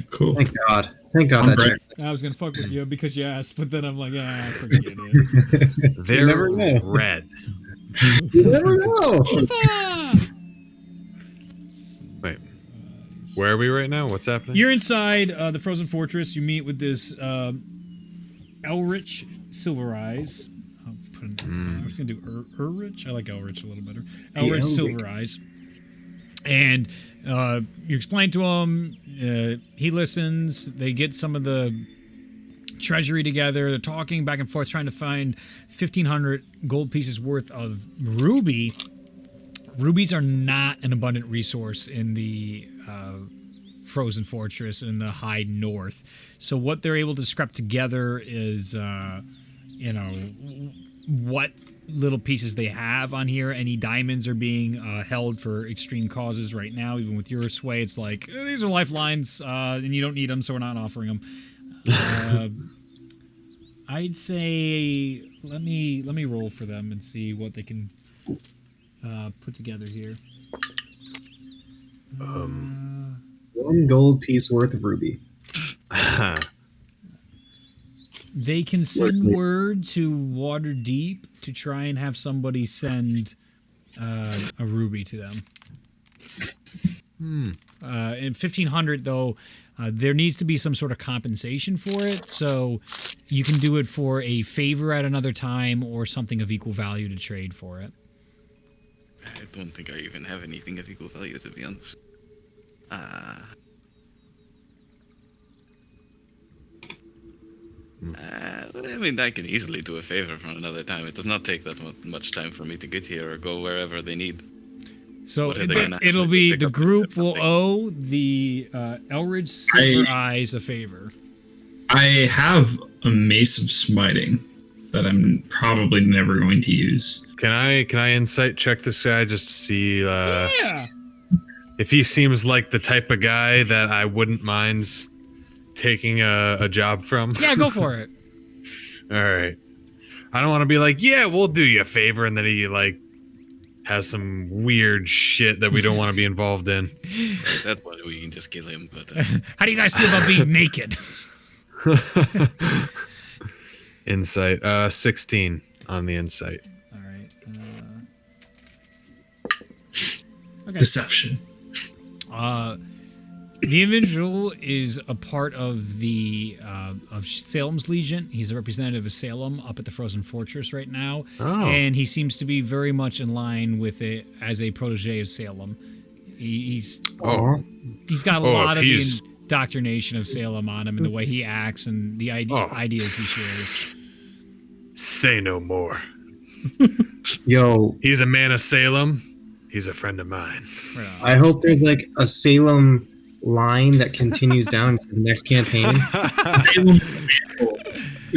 Speaker 5: Cool.
Speaker 6: Thank God. Thank God that
Speaker 5: Right.
Speaker 6: checked.
Speaker 1: I was gonna fuck with you because you asked, but then I'm like, forget it.
Speaker 2: They're
Speaker 6: never know.
Speaker 2: red.
Speaker 6: You never know.
Speaker 2: Wait. Where are we right now? What's happening?
Speaker 1: You're inside the Frozen Fortress. You meet with this Elrich Silver Eyes. I was gonna do Elrich. I like Elrich a little better. Elrich
Speaker 6: Elric.
Speaker 1: Silver Eyes. And you explain to him. He listens. They get some of the treasury together. They're talking back and forth, trying to find 1,500 gold pieces worth of ruby. Rubies are not an abundant resource in the Frozen Fortress in the high north. So what they're able to scrap together is, what little pieces they have on here. Any diamonds are being held for extreme causes right now. Even with your sway, it's like, these are lifelines, and you don't need them, so we're not offering them. I'd say let me roll for them and see what they can put together here.
Speaker 6: 1 gold piece worth of ruby.
Speaker 1: They can send word to Waterdeep to try and have somebody send a ruby to them. In 1500, though, there needs to be some sort of compensation for it, so you can do it for a favor at another time or something of equal value to trade for it.
Speaker 3: I don't think I even have anything of equal value, to be honest. I mean, I can easily do a favor for another time. It does not take that much time for me to get here or go wherever they need.
Speaker 1: So it'll be the group will owe the Elridge Silver Eyes a favor.
Speaker 5: I have a Mace of Smiting that I'm probably never going to use.
Speaker 2: Can I insight check this guy just to see if he seems like the type of guy that I wouldn't mind taking a job from?
Speaker 1: Yeah, go for it.
Speaker 2: All right. I don't want to be like, yeah, we'll do you a favor, and then he like has some weird shit that we don't want to be involved in.
Speaker 3: That's why we can just kill him. But
Speaker 1: how do you guys feel about being naked?
Speaker 2: Insight, 16 on the insight.
Speaker 1: All right. Okay.
Speaker 5: Deception.
Speaker 1: The individual is a part of the of Salem's Legion. He's a representative of Salem up at the Frozen Fortress right now, and he seems to be very much in line with it as a protege of Salem. He's got a lot of the indoctrination of Salem on him and the way he acts and the ideas he shares.
Speaker 2: Say no more.
Speaker 6: Yo,
Speaker 2: he's a man of Salem. He's a friend of mine.
Speaker 6: I hope there's like a Salem line that continues down to the next campaign.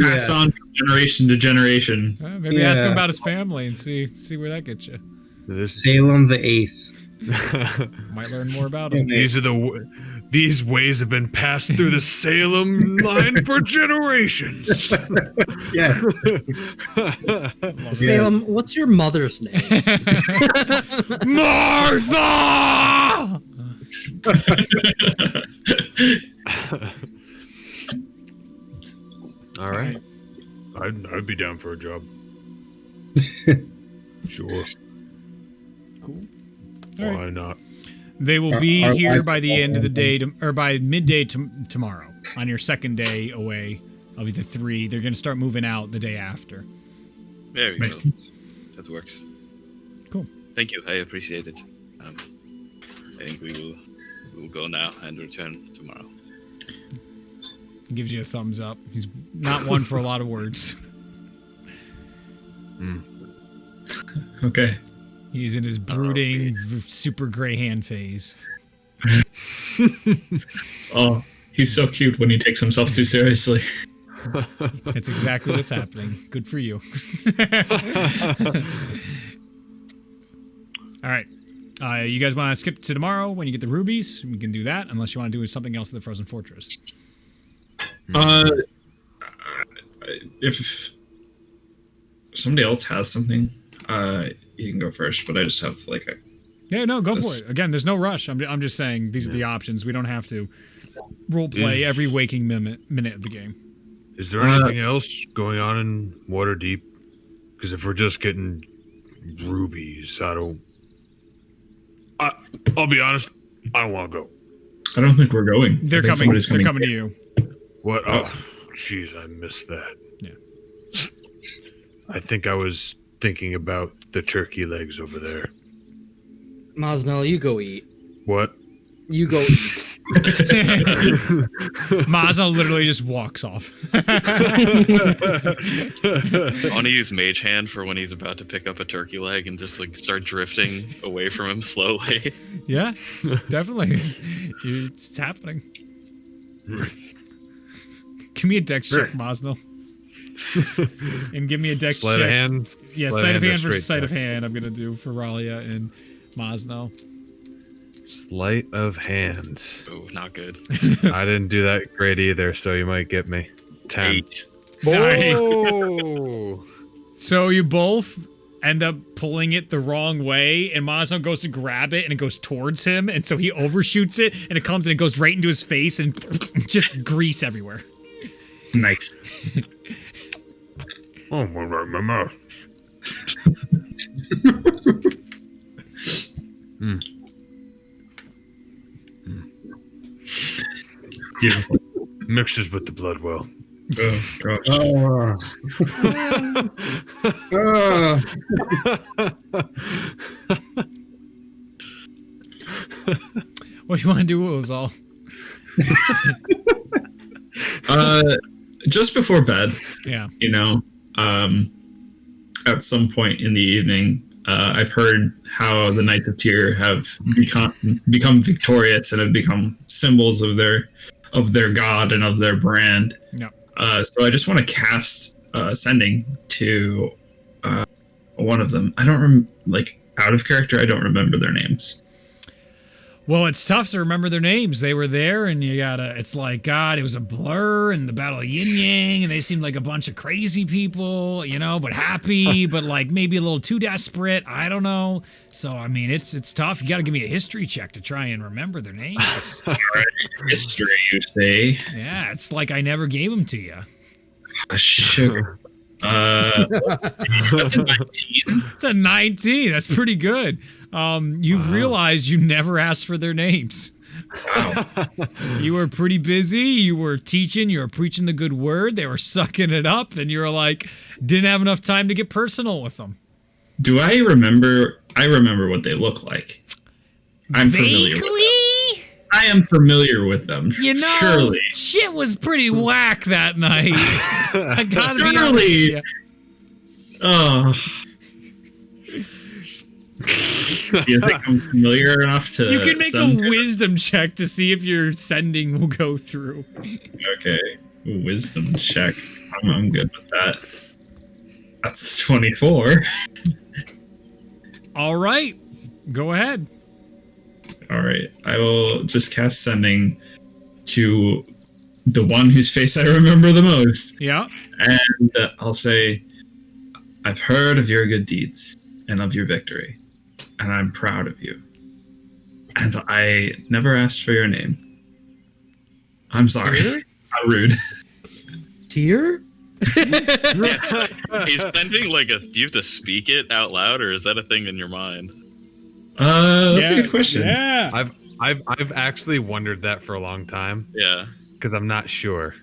Speaker 5: Passed on from generation to generation.
Speaker 1: Maybe ask him about his family and see where that gets you.
Speaker 6: Salem the Eighth.
Speaker 1: Might learn more about him.
Speaker 2: These ways have been passed through the Salem line for generations.
Speaker 6: Yeah.
Speaker 4: Salem, what's your mother's name?
Speaker 1: Martha!
Speaker 2: All right. I'd be down for a job. Sure.
Speaker 1: Cool.
Speaker 2: Why not?
Speaker 1: They will be here by the end of the day, or by midday tomorrow, on your second day away of the 3. They're going to start moving out the day after.
Speaker 3: There we go. That works.
Speaker 1: Cool.
Speaker 3: Thank you. I appreciate it. I think we will go now and return tomorrow.
Speaker 1: He gives you a thumbs up. He's not one for a lot of words.
Speaker 5: Okay.
Speaker 1: He's in his brooding, super gray hand phase.
Speaker 5: Oh, he's so cute when he takes himself too seriously.
Speaker 1: That's exactly what's happening. Good for you. All right. You guys want to skip to tomorrow when you get the rubies? We can do that, unless you want to do something else at the Frozen Fortress.
Speaker 5: If somebody else has something, you can go first, but I just have like a...
Speaker 1: Yeah, no, go for it. Again, there's no rush. I'm just saying these are the options. We don't have to role play every waking minute of the game.
Speaker 2: Is there anything else going on in Waterdeep? Because if we're just getting rubies, I'll be honest, I don't want to go.
Speaker 5: I don't think we're going.
Speaker 1: They're coming. They're coming to you.
Speaker 2: What? Oh, jeez, I missed that.
Speaker 1: Yeah.
Speaker 2: I think I was thinking about the turkey legs over there.
Speaker 4: Mosnell, you go eat.
Speaker 2: What?
Speaker 4: You go eat.
Speaker 1: Mosnell literally just walks off.
Speaker 3: I want to use Mage Hand for when he's about to pick up a turkey leg and just like start drifting away from him slowly.
Speaker 1: Yeah, definitely. It's happening. Give me a dex check, Mosnell. And give me a dex check.
Speaker 2: Sleight of hand?
Speaker 1: Yeah, sleight of hand versus sleight of hand. I'm going to do for Ralia and Mosnell.
Speaker 2: Sleight of hand.
Speaker 3: Oh, not good.
Speaker 2: I didn't do that great either, so you might get me. 10.
Speaker 3: 8.
Speaker 1: Nice.
Speaker 2: Oh.
Speaker 1: So you both end up pulling it the wrong way, and Mosnell goes to grab it, and it goes towards him, and so he overshoots it, and it comes and it goes right into his face, and just grease everywhere.
Speaker 5: Nice.
Speaker 2: Oh, right in my mouth.
Speaker 5: Beautiful.
Speaker 2: Mixes with the blood well.
Speaker 5: Oh gosh.
Speaker 1: What do you want to do, Ulazal?
Speaker 5: Just before bed.
Speaker 1: Yeah.
Speaker 5: At some point in the evening, I've heard how the Knights of Tyr have become victorious and have become symbols of their god and of their brand.
Speaker 1: Yeah.
Speaker 5: So I just want to cast sending to one of them. I don't out of character. I don't remember their names.
Speaker 1: Well, it's tough to remember their names. They were there, and it's like, God, it was a blur, and the Battle of Yin Yang, and they seemed like a bunch of crazy people, but happy, but like maybe a little too desperate. I don't know. So, I mean, it's tough. You got to give me a history check to try and remember their names.
Speaker 5: History, you say?
Speaker 1: Yeah, it's like I never gave them to you.
Speaker 5: Sugar. That's a 19.
Speaker 1: It's a 19. That's pretty good. You've realized you never asked for their names.
Speaker 5: Wow.
Speaker 1: You were pretty busy. You were teaching. You were preaching the good word. They were sucking it up, and you were like, didn't have enough time to get personal with them.
Speaker 5: Do I remember? I remember what they look like. I'm familiar with them. I am familiar with them. Surely.
Speaker 1: Shit was pretty whack that night. I gotta be honest with you.
Speaker 5: Oh. You think I'm familiar enough to?
Speaker 1: You can make a wisdom check to see if your sending will go through.
Speaker 5: Okay, wisdom check. I'm good with that. That's 24.
Speaker 1: All right, go ahead.
Speaker 5: All right, I will just cast sending to the one whose face I remember the most.
Speaker 1: Yeah.
Speaker 5: And I'll say, I've heard of your good deeds and of your victory, and I'm proud of you. And I never asked for your name. I'm sorry. How rude.
Speaker 4: Tyr?
Speaker 3: He's sending do you have to speak it out loud, or is that a thing in your mind?
Speaker 5: That's a good question.
Speaker 1: Yeah.
Speaker 2: I've actually wondered that for a long time.
Speaker 3: Yeah.
Speaker 2: Because I'm not sure.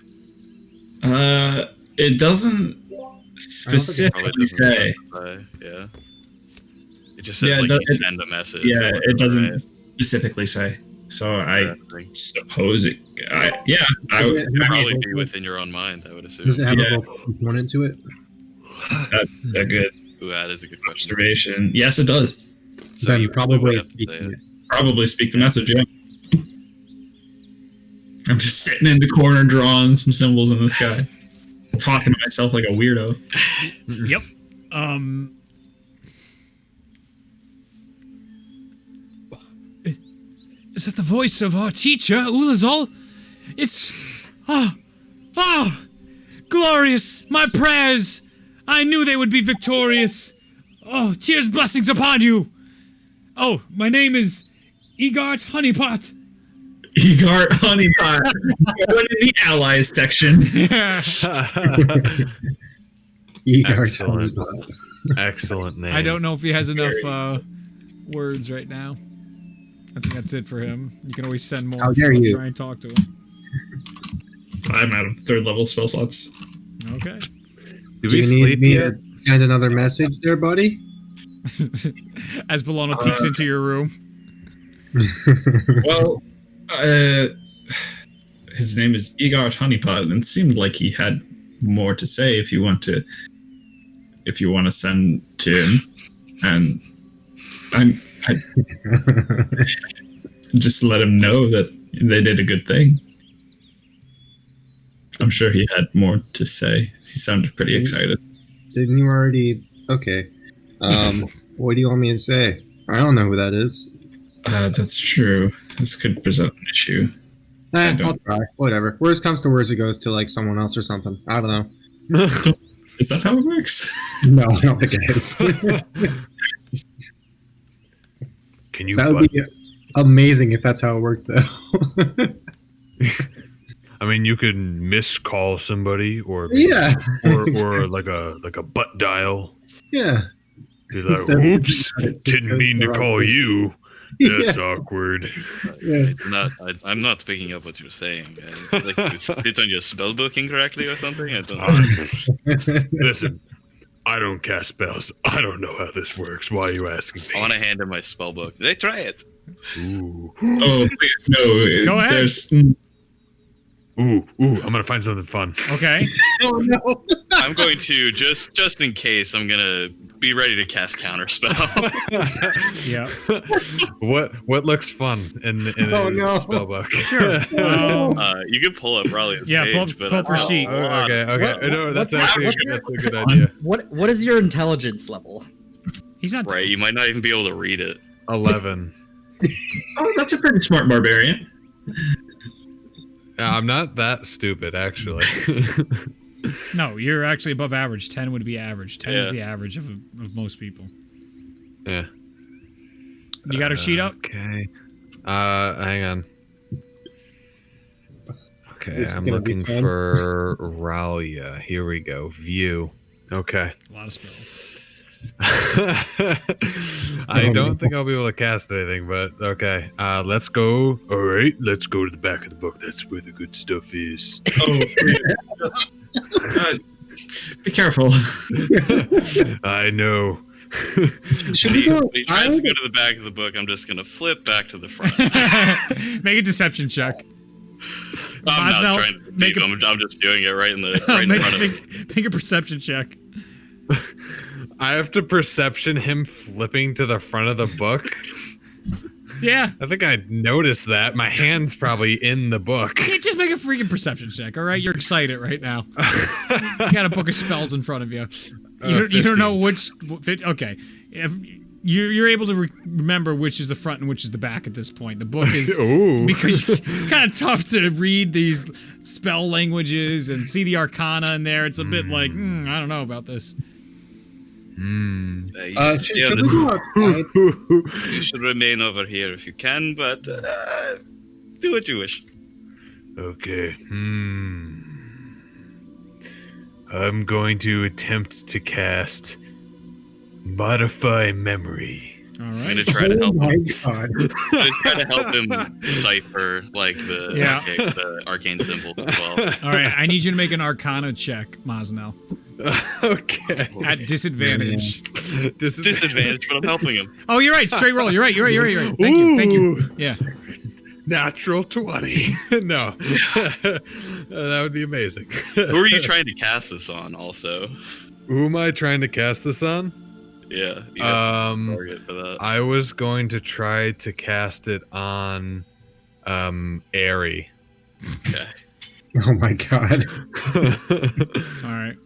Speaker 5: It doesn't specifically say.
Speaker 3: Yeah. It just says you send a message.
Speaker 5: Yeah, it doesn't specifically say. So I suppose it. I would
Speaker 3: probably be within your own mind. I would assume.
Speaker 6: Does it have a vocal component to it?
Speaker 5: That's a good.
Speaker 3: Ooh, that is a good question.
Speaker 5: Observation. Yes, it does.
Speaker 3: So
Speaker 6: then
Speaker 3: you
Speaker 6: probably
Speaker 5: probably speak the message. Yeah. I'm just sitting in the corner drawing some symbols in the sky, talking to myself like a weirdo.
Speaker 1: Yep. Is that the voice of our teacher, Ulazal? It's... glorious! My prayers! I knew they would be victorious! Oh, Tyr's blessings upon you! Oh, my name is Egart Honeypot.
Speaker 5: Egart Honeypot. What in the allies section?
Speaker 2: Excellent. Excellent name.
Speaker 1: I don't know if he has enough words right now. I think that's it for him. You can always send more.
Speaker 6: How dare you?
Speaker 1: Try and talk to him.
Speaker 5: I'm out of third level spell slots.
Speaker 1: Okay.
Speaker 6: Do you need me to send another message there, buddy?
Speaker 1: As Bologna peeks into your room.
Speaker 5: Well, his name is Egart Honeypot, and it seemed like he had more to say if you want to send to him. And I just let him know that they did a good thing. I'm sure he had more to say. He sounded pretty excited.
Speaker 6: Didn't you already? Okay. What do you want me to say? I don't know who that is.
Speaker 5: That's true. This could present an issue.
Speaker 6: I'll try. Whatever. Worst comes to worst, it goes to like someone else or something. I don't know.
Speaker 5: Is that how it works?
Speaker 6: No, I don't think it is.
Speaker 2: Can you?
Speaker 6: That would be amazing if that's how it worked, though.
Speaker 2: I mean, you can miscall somebody, or
Speaker 6: yeah,
Speaker 2: or like a butt dial.
Speaker 6: Yeah.
Speaker 2: He's like, oops, didn't mean to call you. That's awkward.
Speaker 3: I'm not picking up what you're saying. Like, it's on your spell book incorrectly or something? I don't know.
Speaker 2: Listen, I don't cast spells. I don't know how this works. Why are you asking me?
Speaker 3: I want to hand him my spell book. Did I try it?
Speaker 2: Ooh.
Speaker 5: Oh, please, no.
Speaker 1: Go ahead.
Speaker 5: There's...
Speaker 2: Ooh, I'm gonna find something fun.
Speaker 1: Okay.
Speaker 6: Oh no!
Speaker 3: I'm going to, just in case, I'm gonna be ready to cast counterspell.
Speaker 1: Yeah.
Speaker 2: What looks fun in his spellbook?
Speaker 1: Sure.
Speaker 3: You can pull up Raleigh's page,
Speaker 1: pull up her sheet.
Speaker 2: Okay. No, that's actually a good
Speaker 4: on,
Speaker 2: idea.
Speaker 4: What is your intelligence level?
Speaker 1: He's not
Speaker 3: right. You might not even be able to read it.
Speaker 2: 11.
Speaker 5: Oh, that's a pretty smart barbarian.
Speaker 2: I'm not that stupid, actually.
Speaker 1: No, you're actually above average. 10 would be average. 10 is the average of most people.
Speaker 2: Yeah.
Speaker 1: You got her sheet up?
Speaker 2: Okay. Hang on. Okay, I'm looking for Ralia. Here we go. View. Okay.
Speaker 1: A lot of spells.
Speaker 2: I don't think I'll be able to cast anything, but okay. Let's go. All right, let's go to the back of the book. That's where the good stuff is.
Speaker 5: Oh, be careful.
Speaker 2: I know.
Speaker 3: Should we go? When he tries to go to the back of the book, I'm just gonna flip back to the front.
Speaker 1: Make a deception check.
Speaker 3: I'm not trying to deceive him. I'm just doing it right in front of him.
Speaker 1: Make a perception check.
Speaker 2: I have to perception him flipping to the front of the book.
Speaker 1: Yeah.
Speaker 2: I think I noticed that. My hand's probably in the book.
Speaker 1: Yeah, just make a freaking perception check, all right? You're excited right now. You got a book of spells in front of you. You don't know which... Okay. If you're able to remember which is the front and which is the back at this point. The book is... because it's kind of tough to read these spell languages and see the arcana in there. It's a bit like, I don't know about this.
Speaker 3: You should remain over here if you can, but do what you wish.
Speaker 2: Okay. I'm going to attempt to cast Modify Memory.
Speaker 1: All right.
Speaker 3: I'm going to try to help him. I'm going to try to help him decipher like the arcane symbol as well.
Speaker 1: All right, I need you to make an Arcana check, Mosnell.
Speaker 2: Okay.
Speaker 1: At disadvantage.
Speaker 3: Disadvantage, but I'm helping him.
Speaker 1: Oh, you're right. Straight roll. You're right. Thank you. Yeah.
Speaker 2: Natural 20. No. That would be amazing.
Speaker 3: Who are you trying to cast this on also?
Speaker 2: Who am I trying to cast this on?
Speaker 3: Yeah. You have to target for that.
Speaker 2: I was going to try to cast it on Airy.
Speaker 3: Okay.
Speaker 6: Oh my god.
Speaker 1: All right.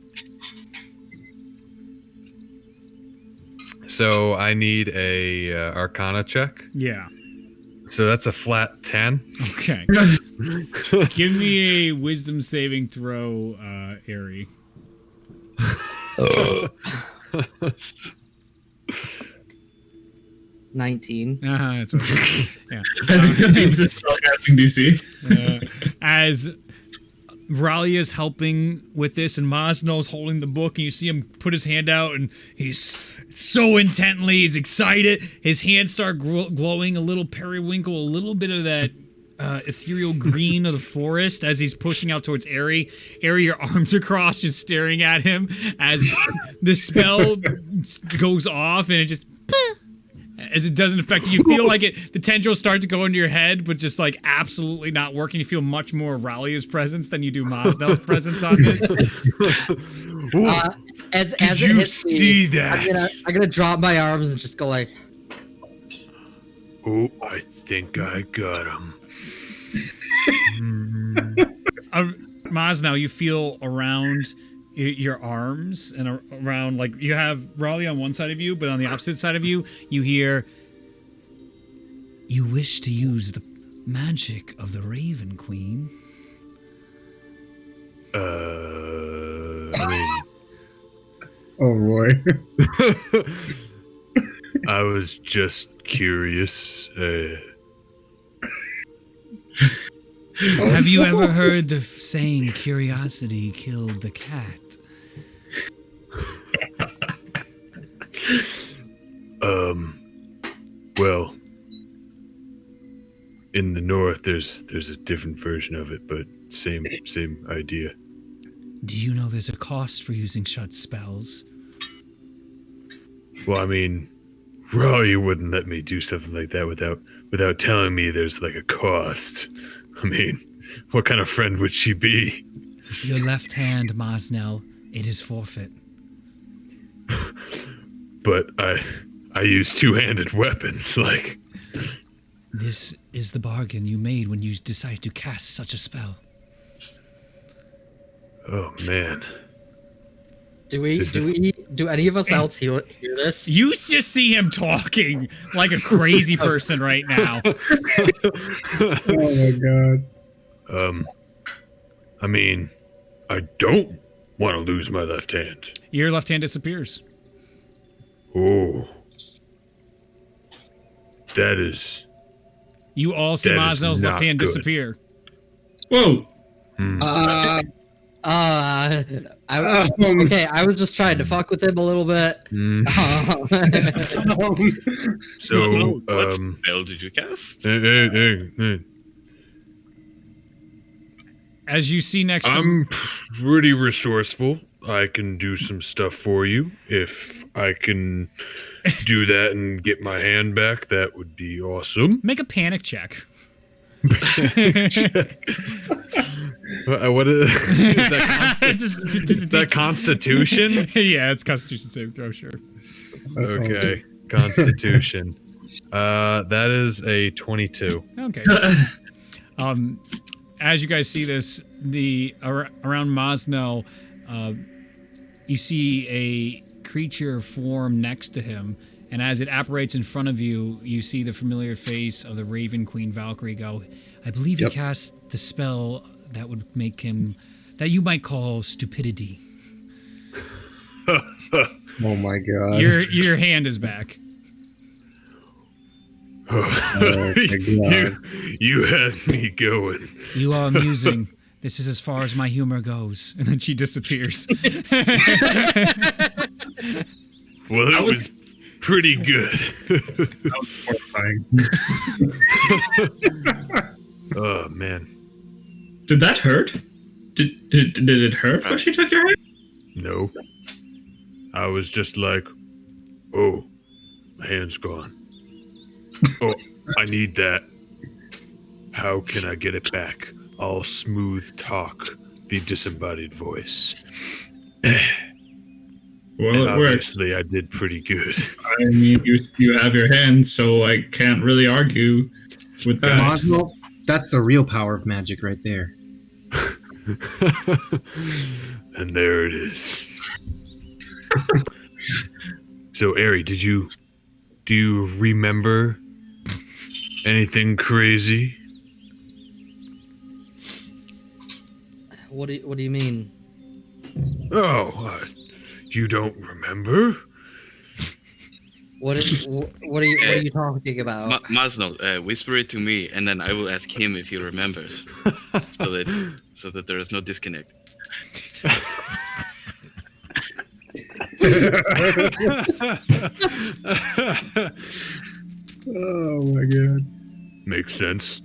Speaker 2: So I need a Arcana check.
Speaker 1: Yeah.
Speaker 2: So that's a flat 10.
Speaker 1: Okay. Give me a Wisdom saving throw, Airy.
Speaker 4: 19.
Speaker 1: That's okay. Yeah.
Speaker 5: I think that means it's spellcasting DC.
Speaker 1: As Ralia's helping with this, and Mosnell's holding the book, and you see him put his hand out, and he's so intently, he's excited. His hands start glowing, a little periwinkle, a little bit of that ethereal green of the forest as he's pushing out towards Airy. Airy, your arms are crossed, just staring at him as the spell goes off, and it just... As it doesn't affect you, you feel like the tendrils start to go into your head, but just like absolutely not working. You feel much more Ralia's presence than you do Mosnell's presence on this.
Speaker 4: As it hits
Speaker 2: see
Speaker 4: me,
Speaker 2: that?
Speaker 4: I'm gonna drop my arms and just go like,
Speaker 2: Oh, I think I got him.
Speaker 1: Mosnell, you feel around your arms and around, like, you have Ralia on one side of you, but on the opposite side of you, you hear, "You wish to use the magic of the Raven Queen."
Speaker 2: I mean,
Speaker 6: Oh, Roy.
Speaker 2: I was just curious.
Speaker 1: Have you ever heard the saying, "Curiosity killed the cat"?
Speaker 2: in the north, there's a different version of it, but same idea.
Speaker 1: Do you know there's a cost for using shut spells?
Speaker 2: Well, I mean, Raleigh wouldn't let me do something like that without telling me there's like a cost. I mean, what kind of friend would she be?
Speaker 1: Your left hand, Mosnell, it is forfeit.
Speaker 2: But I use two-handed weapons, like...
Speaker 1: This is the bargain you made when you decided to cast such a spell.
Speaker 2: Oh, man.
Speaker 4: Do any of us else hear this?
Speaker 1: You just see him talking like a crazy person right now.
Speaker 6: Oh my god.
Speaker 2: I mean, I don't want to lose my left hand.
Speaker 1: Your left hand disappears.
Speaker 2: Oh. That is...
Speaker 1: You all see Mosnell's left hand disappear.
Speaker 5: Whoa.
Speaker 4: Okay, I was just trying to fuck with him a little bit.
Speaker 2: So,
Speaker 3: what spell did you cast?
Speaker 1: As you see next to
Speaker 2: I'm pretty resourceful. I can do some stuff for you. If I can do that and get my hand back, that would be awesome.
Speaker 1: make a panic check.
Speaker 2: What is that? Constitution?
Speaker 1: Yeah, it's Constitution saving throw, sure.
Speaker 2: Okay, Constitution. That is a 22.
Speaker 1: Okay. As you guys see this, around Mosnell, you see a creature form next to him, and as it apparates in front of you, you see the familiar face of the Raven Queen Valkyrie go, I believe he cast the spell that would make him, that you might call stupidity.
Speaker 6: Oh my god.
Speaker 1: Your hand is back.
Speaker 6: Oh my god.
Speaker 2: You had me going.
Speaker 1: You are amusing. This is as far as my humor goes. And then she disappears.
Speaker 2: Well, it was pretty good.
Speaker 5: That was horrifying.
Speaker 2: Oh, man.
Speaker 5: Did that hurt? Did it hurt when she took your hand?
Speaker 2: No. I was just like, oh, my hand's gone. Oh, I need that. How can I get it back? All smooth talk, the disembodied voice.
Speaker 5: Well,
Speaker 2: and
Speaker 5: it
Speaker 2: obviously,
Speaker 5: worked.
Speaker 2: I did pretty good.
Speaker 5: I mean, you have your hand, so I can't really argue with that.
Speaker 6: Mosnell, that's the real power of magic right there.
Speaker 2: And there it is. So, Ari, do you remember anything crazy?
Speaker 4: What do you mean?
Speaker 2: Oh, you don't remember?
Speaker 4: What are you talking about?
Speaker 3: Masno, whisper it to me, and then I will ask him if he remembers, so that there is no disconnect.
Speaker 6: Oh my god.
Speaker 2: Makes sense.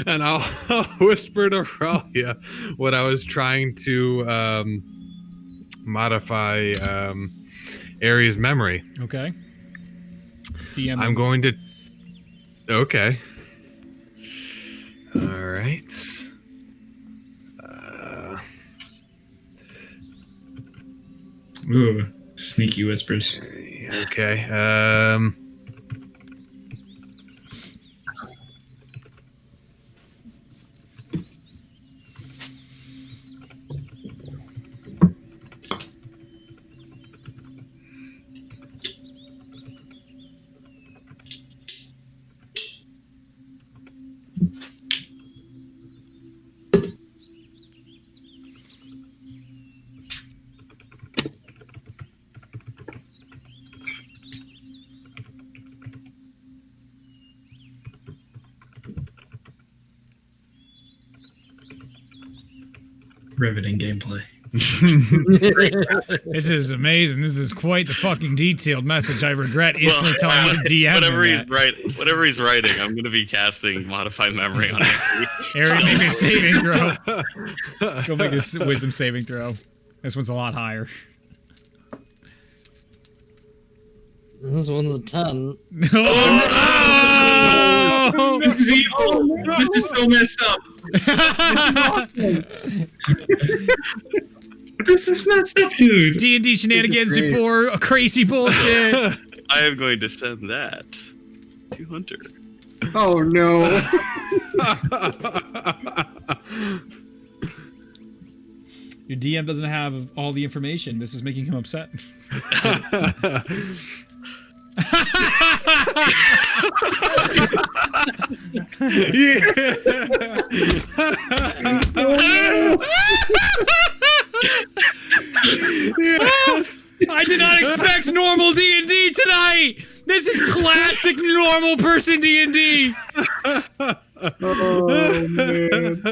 Speaker 2: and I'll whisper to Ralia what I was trying to modify Ari's memory.
Speaker 1: Okay. DM.
Speaker 2: I'm going to... Okay. All right.
Speaker 5: Ooh, sneaky whispers.
Speaker 2: Okay.
Speaker 5: Riveting gameplay.
Speaker 1: This is amazing. This is quite the fucking detailed message. I regret instantly telling the DM
Speaker 3: whatever he's writing, I'm going to be casting Modify Memory on it.
Speaker 1: Aaron, make a saving throw. Go make a wisdom saving throw. This one's a lot higher.
Speaker 4: This one's a 10.
Speaker 1: Oh, no!
Speaker 5: This is so messed up. This is messed up, dude.
Speaker 1: D&D shenanigans before crazy bullshit.
Speaker 3: I am going to send that to Hunter.
Speaker 6: Oh no.
Speaker 1: Your DM doesn't have all the information. This is making him upset. Yes. I did not expect normal D&D tonight. This is classic normal person D&D.
Speaker 6: Oh man.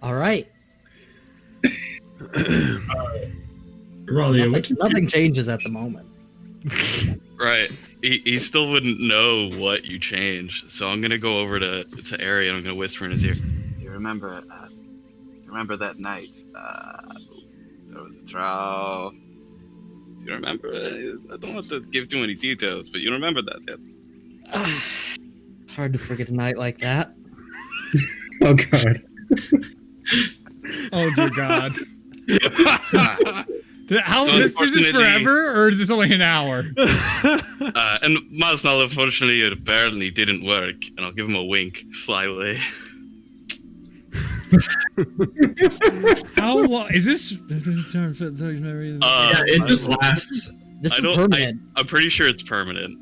Speaker 4: All right.
Speaker 5: Ralia,
Speaker 4: Nothing changes at the moment.
Speaker 3: Right. He still wouldn't know what you changed, so I'm gonna go over to Ari and I'm gonna whisper in his ear. You remember that night? There was a trial. Do you remember? I don't want to give too many details, but you remember that, yeah?
Speaker 4: It's hard to forget a night like that.
Speaker 6: Oh god.
Speaker 1: Oh dear God. This is forever, or is this only an hour?
Speaker 3: And Masnal, unfortunately, it apparently didn't work, and I'll give him a wink slyly.
Speaker 1: How long is this?
Speaker 5: yeah, it just lasts.
Speaker 4: This is permanent.
Speaker 3: I'm pretty sure it's permanent.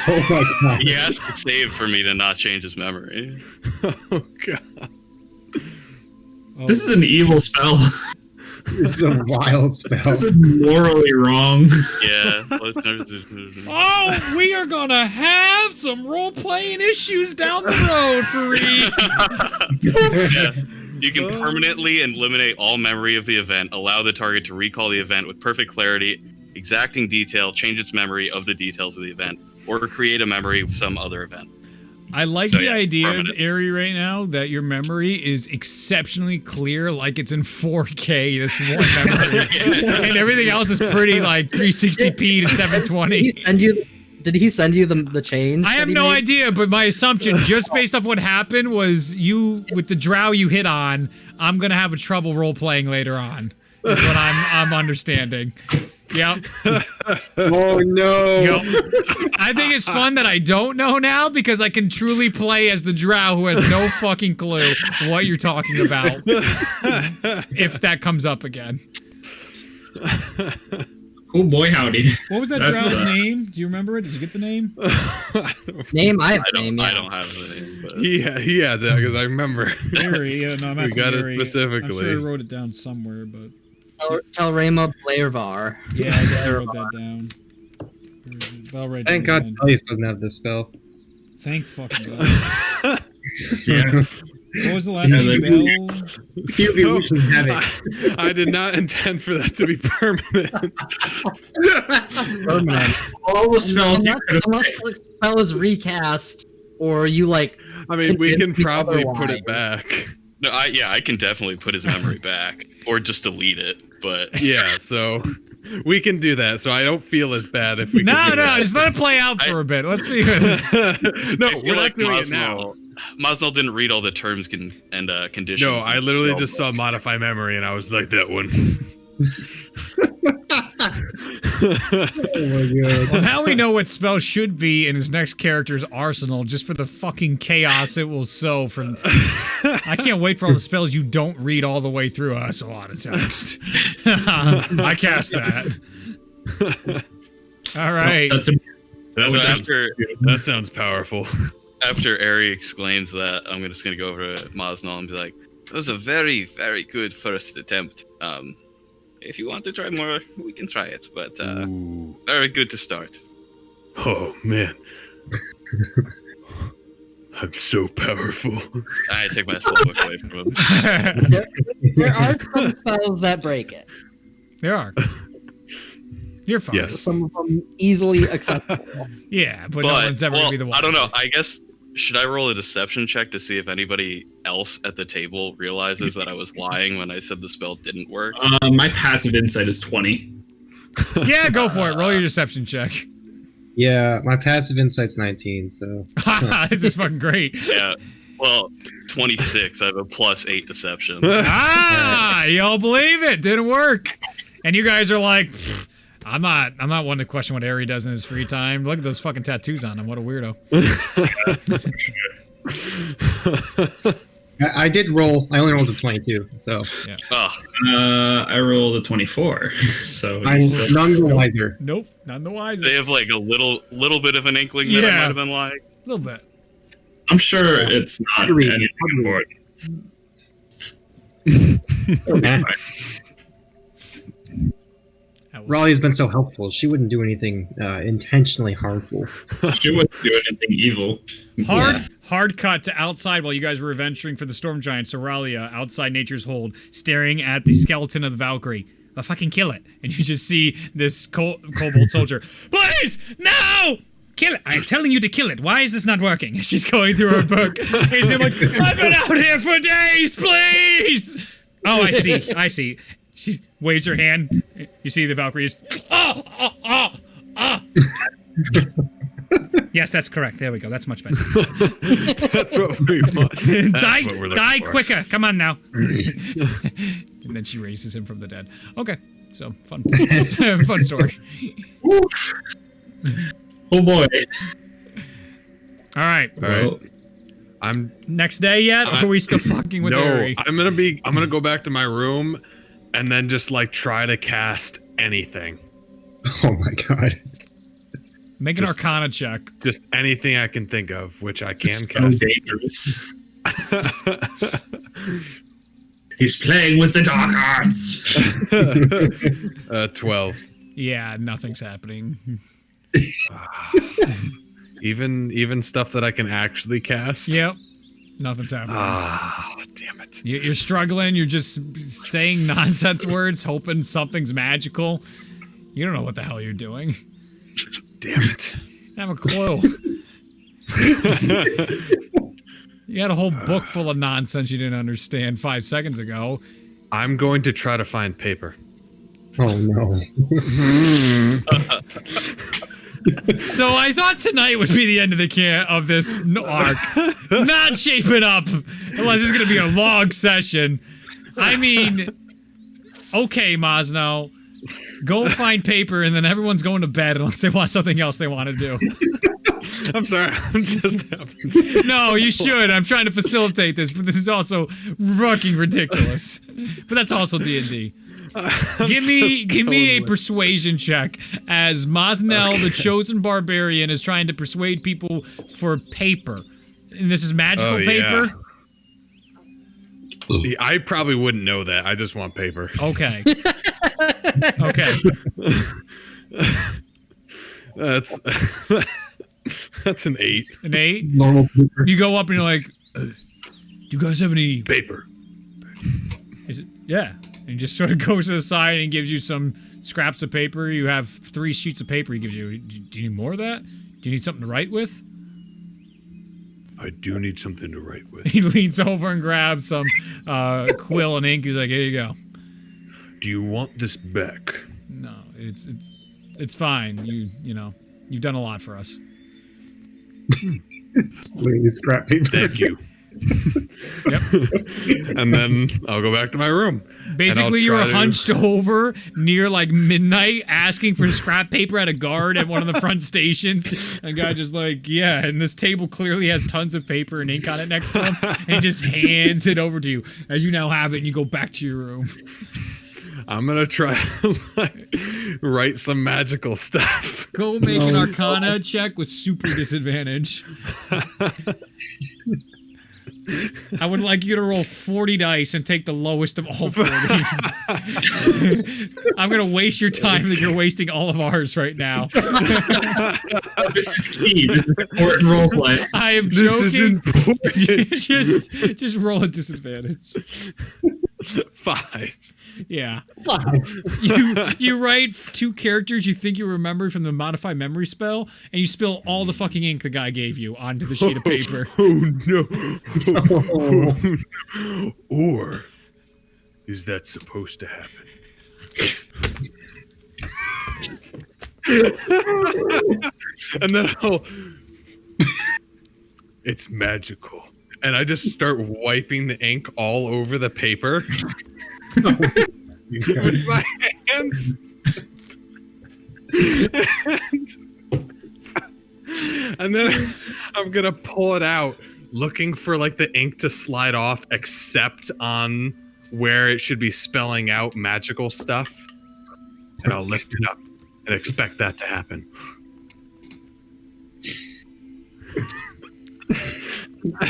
Speaker 6: Oh my god.
Speaker 3: He has to save for me to not change his memory.
Speaker 2: Oh god.
Speaker 5: This is an evil spell.
Speaker 6: This is a wild spell.
Speaker 5: This is morally wrong.
Speaker 3: Yeah.
Speaker 1: Oh, we are gonna have some role-playing issues down the road for Reed.
Speaker 3: Yeah. You can permanently eliminate all memory of the event, allow the target to recall the event with perfect clarity, exacting detail, change its memory of the details of the event, or create a memory of some other event.
Speaker 1: I like the idea, Ari, right now that your memory is exceptionally clear, like it's in 4K, this one memory. And everything else is pretty like 360p to 720.
Speaker 4: Did he send you the change?
Speaker 1: I have no idea, but my assumption, just based off what happened, was you, with the drow you hit on, I'm going to have a trouble role-playing later on. Is what I'm understanding. Yep.
Speaker 6: Oh no.
Speaker 1: Yep. I think it's fun that I don't know now because I can truly play as the drow who has no fucking clue what you're talking about. If that comes up again.
Speaker 5: Oh boy, howdy.
Speaker 1: What was that drow's name? Do you remember it? Did you get the name?
Speaker 4: Name? I
Speaker 3: don't have the name. But...
Speaker 2: He has it because I remember.
Speaker 1: Ari, no, I'm
Speaker 2: we got it
Speaker 1: Ari.
Speaker 2: specifically.
Speaker 1: I'm sure I wrote it down somewhere, but...
Speaker 4: Tell Rayma Blairvar.
Speaker 1: Yeah, I wrote that down.
Speaker 6: Thank God Elias doesn't have this spell.
Speaker 1: Thank fucking God.
Speaker 5: Yeah.
Speaker 1: What was the last name? Bell?
Speaker 2: I did not intend for that to be permanent.
Speaker 4: Permanent.
Speaker 5: All the spells
Speaker 4: unless the spell is recast, or you like...
Speaker 2: I mean, we can probably put it back.
Speaker 3: No, I can definitely put his memory back, or just delete it. But
Speaker 2: yeah, so we can do that. So I don't feel as bad if we.
Speaker 1: No, just let it play out for a bit. Let's see.
Speaker 2: No, we're not doing it now.
Speaker 3: Masnal didn't read all the terms and conditions.
Speaker 2: No, I literally just saw modify memory, and I was like, that one.
Speaker 6: Oh my god.
Speaker 1: Well, now we know what spell should be in his next character's arsenal, just for the fucking chaos it will sow from... I can't wait for all the spells you don't read all the way through. That's a lot of text. I cast that. All right.
Speaker 2: That sounds powerful.
Speaker 3: After Ari exclaims that, I'm just going to go over to Masnal and be like, that was a very, very good first attempt. If you want to try more, we can try it, but very good to start.
Speaker 2: Oh, man. I'm so powerful.
Speaker 3: I take my spellbook away from him.
Speaker 4: There are some spells that break it.
Speaker 1: There are. You're fine.
Speaker 2: Yes.
Speaker 4: Some of them easily accessible.
Speaker 1: Yeah, but no one's ever gonna be the one.
Speaker 3: I don't know. I guess should I roll a deception check to see if anybody else at the table realizes that I was lying when I said the spell didn't work?
Speaker 5: My passive insight is 20.
Speaker 1: Yeah, go for it. Roll your deception check.
Speaker 6: Yeah, my passive insight's 19, so...
Speaker 1: This is fucking great.
Speaker 3: Yeah. Well, 26. I have a +8 deception.
Speaker 1: Y'all believe it. Didn't work. And you guys are like, I'm not one to question what Ari does in his free time. Look at those fucking tattoos on him. What a weirdo.
Speaker 6: I did roll. I only rolled a 22, so...
Speaker 1: Yeah.
Speaker 5: I rolled a 24, so...
Speaker 6: I'm none the wiser.
Speaker 1: Nope, none the wiser.
Speaker 3: They have like a little bit of an inkling that I might have been lying.
Speaker 1: A little bit.
Speaker 5: I'm sure it's not anything important.
Speaker 6: Raleigh's been so helpful. She wouldn't do anything intentionally harmful.
Speaker 5: She wouldn't do anything evil.
Speaker 1: Hard cut to outside while you guys were adventuring for the Storm Giant. Soralia outside Nature's Hold, staring at the skeleton of the Valkyrie. I'll fucking kill it. And you just see this Cobalt soldier. Please, no! Kill it. I'm telling you to kill it. Why is this not working? And she's going through her book. And she's like, I've been out here for days, please! Oh, I see. She waves her hand. You see the Valkyrie is... Yes, that's correct. There we go. That's much better.
Speaker 2: That's what we want.
Speaker 1: Die quicker. Come on now. And then she raises him from the dead. Okay. So, fun story.
Speaker 5: Oh boy.
Speaker 1: All right.
Speaker 2: I'm
Speaker 1: next day yet? Or are we still fucking with Ari?
Speaker 2: I'm gonna go back to my room and then just like try to cast anything.
Speaker 6: Oh my god.
Speaker 1: Make an Arcana check.
Speaker 2: Just anything I can think of, which I can
Speaker 5: So
Speaker 2: cast.
Speaker 5: dangerous. He's playing with the dark arts.
Speaker 2: 12.
Speaker 1: Yeah, nothing's happening.
Speaker 2: Even stuff that I can actually cast.
Speaker 1: Yep. Nothing's happening.
Speaker 2: Damn it.
Speaker 1: You're struggling. You're just saying nonsense words, hoping something's magical. You don't know what the hell you're doing.
Speaker 2: Damn it.
Speaker 1: I have a clue. You had a whole book full of nonsense you didn't understand 5 seconds ago.
Speaker 2: I'm going to try to find paper.
Speaker 6: Oh no.
Speaker 1: So I thought tonight would be the end of of this arc. Not shaping up, unless it's going to be a long session. I mean, okay, Mosno. Go find paper, and then everyone's going to bed unless they want something else they want to do.
Speaker 2: I'm sorry. I'm just
Speaker 1: No, you should. I'm trying to facilitate this, but this is also fucking ridiculous. But that's also D&D. Give me a persuasion check as Mosnell, the chosen barbarian, is trying to persuade people for paper. And this is magical paper?
Speaker 2: Yeah, I probably wouldn't know that. I just want paper.
Speaker 1: Okay. Okay.
Speaker 2: That's an 8.
Speaker 1: An 8?
Speaker 6: Normal paper.
Speaker 1: You go up and you're like, do you guys have any
Speaker 2: Paper.
Speaker 1: Is it? Yeah. And he just sort of goes to the side and gives you some scraps of paper. You have 3 sheets of paper he gives you. Do you need more of that? Do you need something to write with?
Speaker 2: I do need something to write with.
Speaker 1: He leans over and grabs some quill and ink. He's like, here you go.
Speaker 2: Do you want this back?
Speaker 1: No, it's fine. You know, you've done a lot for us.
Speaker 6: Scrap paper.
Speaker 2: Thank you.
Speaker 1: Yep.
Speaker 2: And then I'll go back to my room.
Speaker 1: Basically, you were hunched over near like midnight asking for scrap paper at a guard at one of the front stations. And guy just like, yeah, and this table clearly has tons of paper and ink on it next to him. And he just hands it over to you as you now have it and you go back to your room.
Speaker 2: I'm gonna try to write some magical stuff.
Speaker 1: Go make an Arcana check with super disadvantage. I would like you to roll 40 dice and take the lowest of all 40. I'm going to waste your time that you're wasting all of ours right now.
Speaker 5: This is key. This is important roleplay.
Speaker 1: I am joking. just roll a disadvantage.
Speaker 2: 5.
Speaker 1: Yeah. You write 2 characters you think you remembered from the modify memory spell, and you spill all the fucking ink the guy gave you onto the sheet of paper.
Speaker 2: Oh no. Or is that supposed to happen? And then it's magical. And I just start wiping the ink all over the paper with my hands. And then I'm gonna pull it out, looking for like the ink to slide off, except on where it should be spelling out magical stuff. And I'll lift it up and expect that to happen.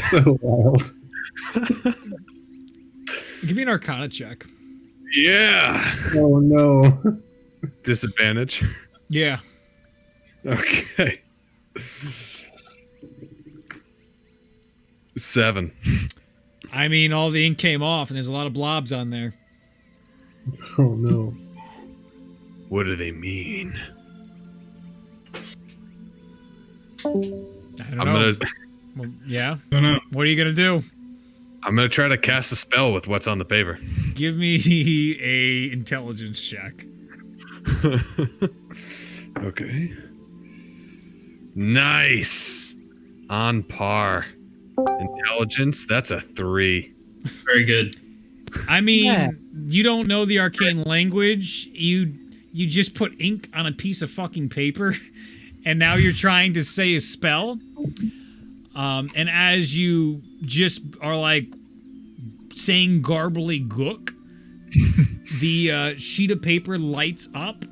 Speaker 6: So wild.
Speaker 1: Give me an Arcana check.
Speaker 2: Yeah.
Speaker 6: Oh no.
Speaker 2: Disadvantage.
Speaker 1: Yeah.
Speaker 2: Okay. 7.
Speaker 1: I mean, all the ink came off, and there's a lot of blobs on there.
Speaker 6: Oh no.
Speaker 2: What do they mean?
Speaker 1: I don't know. Well, yeah?
Speaker 5: I don't know.
Speaker 1: What are you going to do?
Speaker 2: I'm gonna try to cast a spell with what's on the paper.
Speaker 1: Give me a intelligence check.
Speaker 2: Okay. Nice. On par. Intelligence, that's a 3.
Speaker 5: Very good.
Speaker 1: I mean, you don't know the arcane language. You just put ink on a piece of fucking paper, and now you're trying to say a spell. And as you just are like saying garbly gook, the sheet of paper lights up,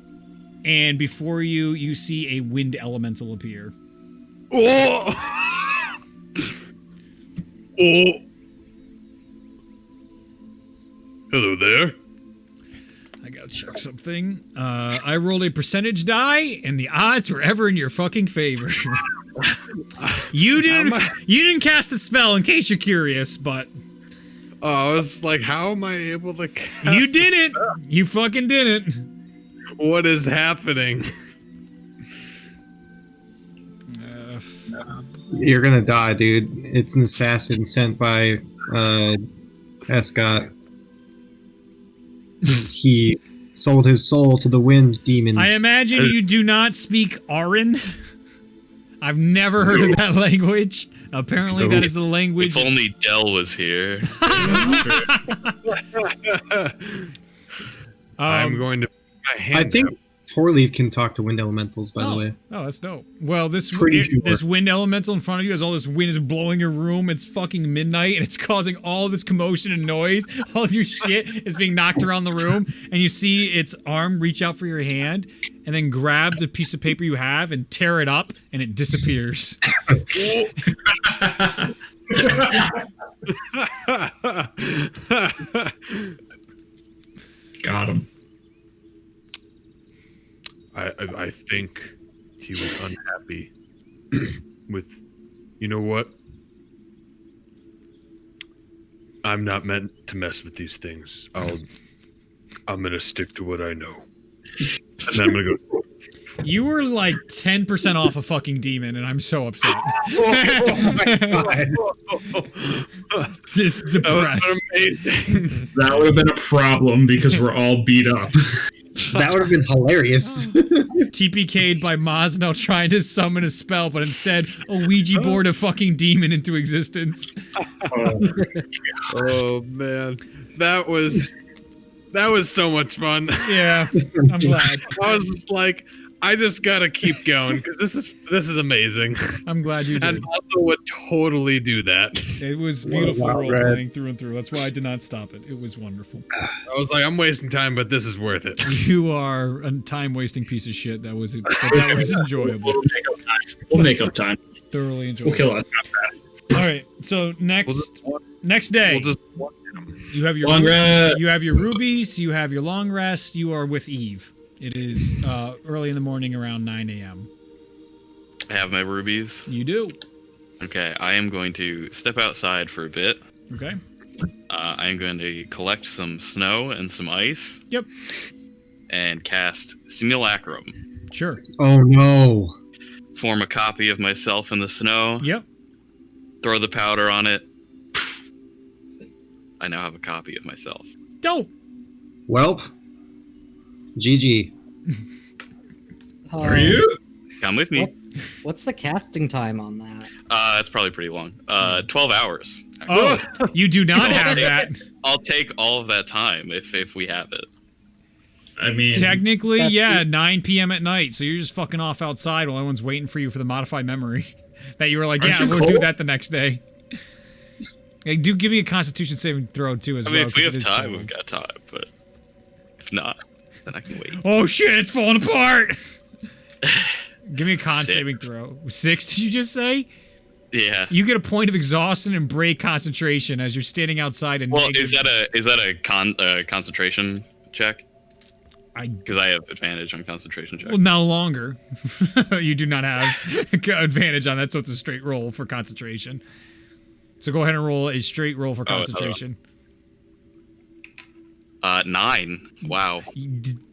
Speaker 1: and before you see a wind elemental appear.
Speaker 2: Oh! Oh! Hello there.
Speaker 1: I gotta check something. I rolled a percentage die, and the odds were ever in your fucking favor. You didn't cast a spell, in case you're curious, but
Speaker 2: I was like, how am I able to cast
Speaker 1: you didn't. You fucking didn't.
Speaker 2: What is happening?
Speaker 6: You're gonna die, dude. It's an assassin sent by Escott. He sold his soul to the wind demons.
Speaker 1: I imagine you do not speak Aran. I've never heard of that language. Apparently, that is the language.
Speaker 3: If only Dell was here.
Speaker 2: I'm going to put my hand
Speaker 6: I think
Speaker 2: up.
Speaker 6: Fourleaf can talk to wind elementals, by the way.
Speaker 1: Oh, that's dope. Well, this
Speaker 6: Pretty
Speaker 1: this
Speaker 6: sure.
Speaker 1: wind elemental in front of you, as all this wind is blowing your room, it's fucking midnight, and it's causing all this commotion and noise. All your shit is being knocked around the room, and you see its arm reach out for your hand, and then grab the piece of paper you have and tear it up, and it disappears.
Speaker 5: Got him.
Speaker 2: I think he was unhappy with, you know what? I'm not meant to mess with these things. I'm gonna stick to what I know. And then I'm gonna go.
Speaker 1: You were like 10% off a fucking demon, and I'm so upset.
Speaker 6: Oh my god.
Speaker 1: Just depressed.
Speaker 5: That would have been a problem because we're all beat up.
Speaker 6: That would have been hilarious.
Speaker 1: TPK'd by Mosno trying to summon a spell, but instead a Ouija board a fucking demon into existence.
Speaker 2: Oh man, that was so much fun.
Speaker 1: Yeah, I'm glad.
Speaker 2: I was just like, I just gotta keep going because this is amazing.
Speaker 1: I'm glad you did.
Speaker 2: And also would totally do that.
Speaker 1: It was beautiful role playing through and through. That's why I did not stop it. It was wonderful.
Speaker 2: I was like, I'm wasting time, but this is worth it.
Speaker 1: You are a time wasting piece of shit. That was enjoyable.
Speaker 5: We'll make up time.
Speaker 1: thoroughly enjoy.
Speaker 5: We'll kill us not fast.
Speaker 1: All right. So next day, you have your
Speaker 5: long rest.
Speaker 1: you have your rubies. You have your long rest. You are with Eve. It is early in the morning, around 9 a.m.
Speaker 3: I have my rubies.
Speaker 1: You do.
Speaker 3: Okay, I am going to step outside for a bit.
Speaker 1: Okay.
Speaker 3: I am going to collect some snow and some ice.
Speaker 1: Yep.
Speaker 3: And cast Simulacrum.
Speaker 1: Sure.
Speaker 6: Oh no.
Speaker 3: Form a copy of myself in the snow.
Speaker 1: Yep.
Speaker 3: Throw the powder on it. I now have a copy of myself.
Speaker 1: Dope.
Speaker 6: Welp. GG.
Speaker 5: Are you?
Speaker 3: Come with me.
Speaker 4: What's the casting time on that?
Speaker 3: It's probably pretty long. 12 hours.
Speaker 1: Oh, you do not have that.
Speaker 3: I'll take all of that time if we have it.
Speaker 5: I mean,
Speaker 1: Technically, yeah, 9 p.m. at night. So you're just fucking off outside while everyone's waiting for you for the modified memory. That you were like,
Speaker 5: Aren't
Speaker 1: yeah,
Speaker 5: you
Speaker 1: we'll do
Speaker 5: cold?
Speaker 1: that the next day. Like, do give me a Constitution saving throw too as
Speaker 3: I
Speaker 1: well.
Speaker 3: mean, if we
Speaker 1: 'cause
Speaker 3: have
Speaker 1: it is
Speaker 3: time,
Speaker 1: cold.
Speaker 3: we've got time. But if not, then I can wait.
Speaker 1: Oh shit, it's falling apart. Give me a con
Speaker 3: 6.
Speaker 1: saving throw. 6? Did you just say?
Speaker 3: Yeah.
Speaker 1: You get a point of exhaustion and break concentration as you're standing outside and.
Speaker 3: Well, is that a concentration check? Because I have advantage on concentration checks.
Speaker 1: Well, no longer. You do not have advantage on that, so it's a straight roll for concentration. So go ahead and roll a straight roll for concentration.
Speaker 3: 9. Wow.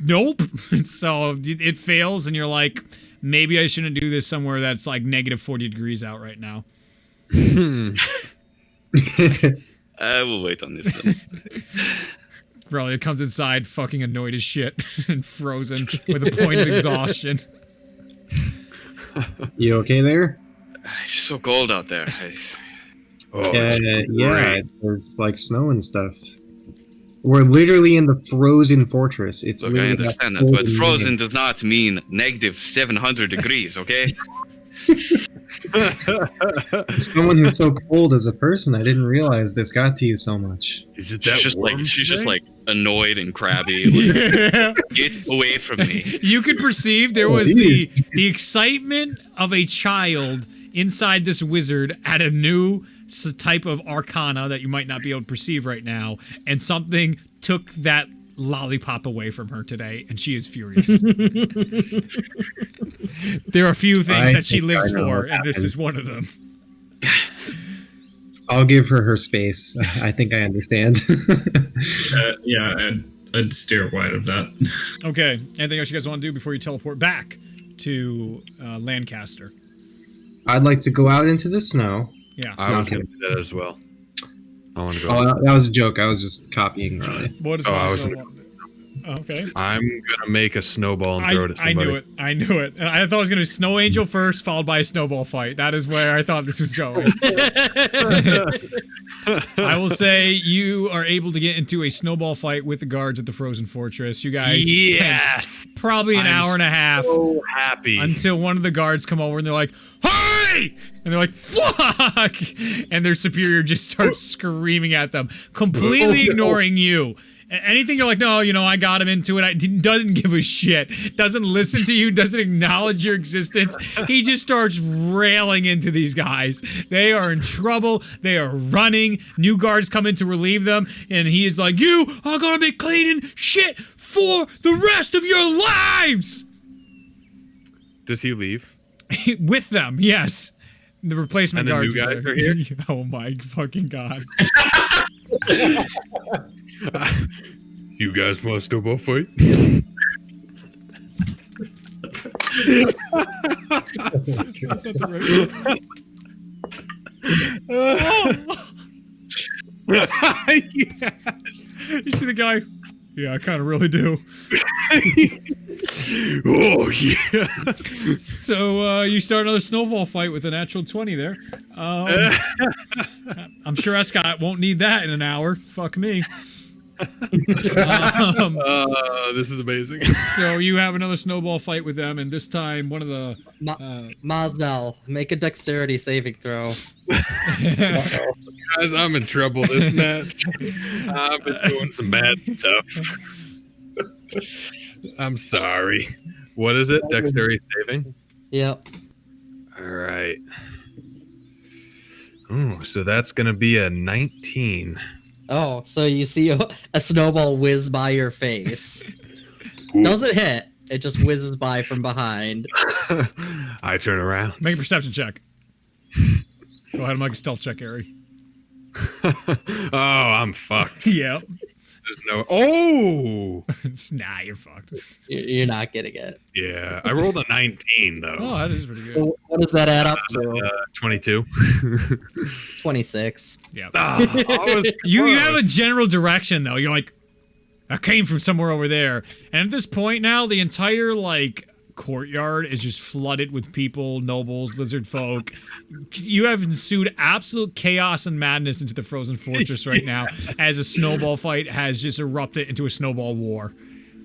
Speaker 1: Nope. So it fails, and you're like, maybe I shouldn't do this somewhere that's like negative 40 degrees out right now.
Speaker 3: I will wait on this then.
Speaker 1: Probably comes inside fucking annoyed as shit and frozen with a point of exhaustion.
Speaker 6: You okay there?
Speaker 3: It's just so cold out there.
Speaker 6: Yeah, there's like snow and stuff. We're literally in the frozen fortress. It's
Speaker 3: Look, I understand that, but frozen does not mean negative 700 degrees, okay?
Speaker 6: Someone who's so cold as a person, I didn't realize this got to you so much.
Speaker 2: Is it that
Speaker 3: She's just like annoyed and crabby. Like, get away from me.
Speaker 1: You could perceive there was the excitement of a child inside this wizard at a new type of arcana that you might not be able to perceive right now, and something took that lollipop away from her today, and she is furious. There are a few things that she lives for, and this is one of them.
Speaker 6: I'll give her space. I think I understand.
Speaker 5: Yeah, I'd steer wide of that.
Speaker 1: Okay, anything else you guys want to do before you teleport back to Lancaster?
Speaker 6: I'd like to go out into the snow.
Speaker 1: Yeah.
Speaker 2: I was going to do that as well. I want to go.
Speaker 6: Oh, that was a joke. I was just copying Riley.
Speaker 1: What is okay.
Speaker 2: I'm gonna make a snowball and throw it at somebody.
Speaker 1: I knew it. I thought it was gonna be Snow Angel first, followed by a snowball fight. That is where I thought this was going. I will say you are able to get into a snowball fight with the guards at the Frozen Fortress. You guys,
Speaker 2: Yes,
Speaker 1: probably an hour and a half.
Speaker 2: So happy
Speaker 1: until one of the guards come over and they're like, "Hey!" And they're like, "Fuck!" And their superior just starts screaming at them, completely ignoring you. Anything you're like, no, I got him into it. Doesn't give a shit. Doesn't listen to you. Doesn't acknowledge your existence. He just starts railing into these guys. They are in trouble. They are running. New guards come in to relieve them. And he is like, you are going to be cleaning shit for the rest of your lives.
Speaker 2: Does he leave?
Speaker 1: With them, yes. The replacement
Speaker 2: and the
Speaker 1: guards
Speaker 2: new guys
Speaker 1: are
Speaker 2: here.
Speaker 1: Oh my fucking god.
Speaker 2: You guys want to snowball fight?
Speaker 1: Is that the right yes. You see the guy? Yeah, I kind of really do.
Speaker 2: Oh yeah.
Speaker 1: So you start another snowball fight with a natural 20 there. I'm sure Escott won't need that in an hour. Fuck me.
Speaker 2: This is amazing.
Speaker 1: So you have another snowball fight with them, and this time one of the
Speaker 4: Mazdal, make a dexterity saving throw.
Speaker 2: Guys, I'm in trouble this match. I've been doing some bad stuff. I'm sorry. What is it? Dexterity saving?
Speaker 4: Yep.
Speaker 2: All right. Ooh, so that's going to be a 19.
Speaker 4: Oh, so you see a snowball whiz by your face. Doesn't hit. It just whizzes by from behind.
Speaker 2: I turn around.
Speaker 1: Make a perception check. Go ahead and make a stealth check, Ari.
Speaker 2: Oh, I'm fucked.
Speaker 1: Yep.
Speaker 2: There's no. Oh!
Speaker 1: Nah, you're fucked.
Speaker 4: You're not getting it.
Speaker 2: Yeah, I rolled a 19, though.
Speaker 1: Oh, that is pretty good.
Speaker 4: So what does that add up to?
Speaker 2: 22.
Speaker 4: 26.
Speaker 1: Yeah. You have a general direction, though. You're like, I came from somewhere over there. And at this point now, the entire, like, courtyard is just flooded with people, nobles, lizard folk. You have ensued absolute chaos and madness into the frozen fortress right now as a snowball fight has just erupted into a snowball war.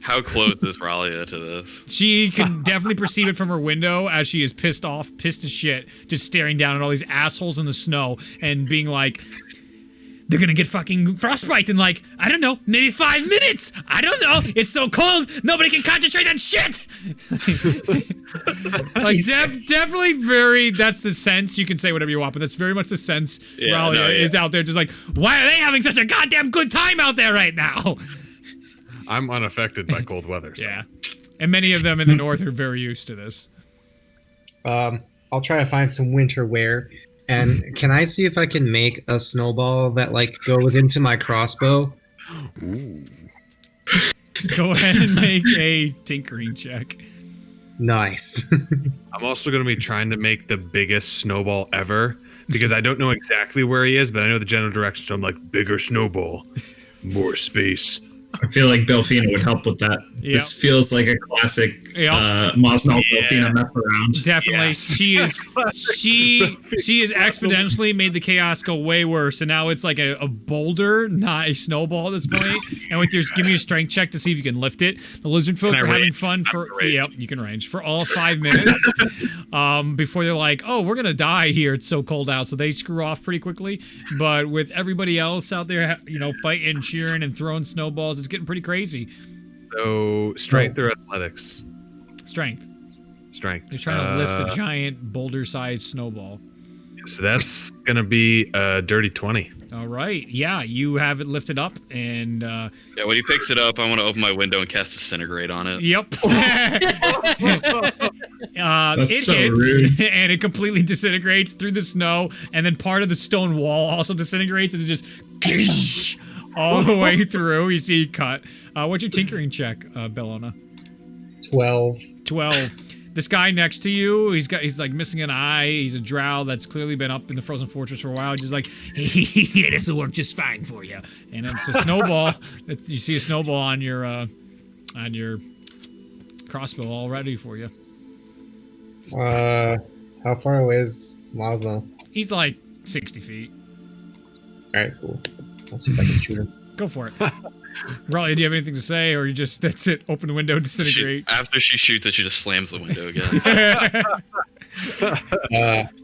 Speaker 3: How close is Ralia to this?
Speaker 1: She can definitely perceive it from her window as she is pissed as shit, just staring down at all these assholes in the snow and being like, they're gonna get fucking frostbite in like, I don't know, maybe 5 minutes. I don't know. It's so cold. Nobody can concentrate on shit. Like, definitely very, that's the sense. You can say whatever you want, but that's very much the sense Ralia is out there just like, why are they having such a goddamn good time out there right now?
Speaker 2: I'm unaffected by cold weather. So.
Speaker 1: Yeah. And many of them in the north are very used to this.
Speaker 6: I'll try to find some winter wear. And can I see if I can make a snowball that, like, goes into my crossbow?
Speaker 2: Ooh.
Speaker 1: Go ahead and make a tinkering check.
Speaker 6: Nice.
Speaker 2: I'm also going to be trying to make the biggest snowball ever, because I don't know exactly where he is, but I know the general direction, so I'm like, bigger snowball, more space.
Speaker 5: I feel like Belfina would help with that.
Speaker 1: Yep.
Speaker 5: This feels like a classic Mosnell Belfina mess around.
Speaker 1: Definitely. Yeah. She has exponentially made the chaos go way worse, and now it's like a boulder, not a snowball at this point. And with your give me a strength check to see if you can lift it. The lizard folk are having fun for you can range for all 5 minutes. Before they're like, oh, we're gonna die here, it's so cold out, so they screw off pretty quickly. But with everybody else out there, fighting, cheering, and throwing snowballs, it's getting pretty crazy.
Speaker 2: So, strength or athletics?
Speaker 1: Strength.
Speaker 2: Strength.
Speaker 1: You're trying to lift a giant boulder-sized snowball.
Speaker 2: So that's gonna be a dirty 20.
Speaker 1: All right. Yeah, you have it lifted up, and
Speaker 3: yeah, when he picks it up, I want to open my window and cast Disintegrate on it.
Speaker 1: Yep. It
Speaker 5: so
Speaker 1: hits,
Speaker 5: rude.
Speaker 1: and it completely disintegrates through the snow, and then part of the stone wall also disintegrates, and it just all the way through. You see cut. What's your tinkering check, Bellona?
Speaker 6: 12.
Speaker 1: This guy next to you, he's like missing an eye. He's a drow that's clearly been up in the frozen fortress for a while. Just like, yeah, this will work just fine for you. And it's a snowball. You see a snowball on your crossbow all ready for you.
Speaker 6: How far away is Mazda?
Speaker 1: He's like 60 feet.
Speaker 6: Alright, cool. Let's see if I can shoot him.
Speaker 1: Go for it. Raleigh, do you have anything to say, or you just, that's it, open the window, disintegrate?
Speaker 3: After she shoots it, she just slams the window again.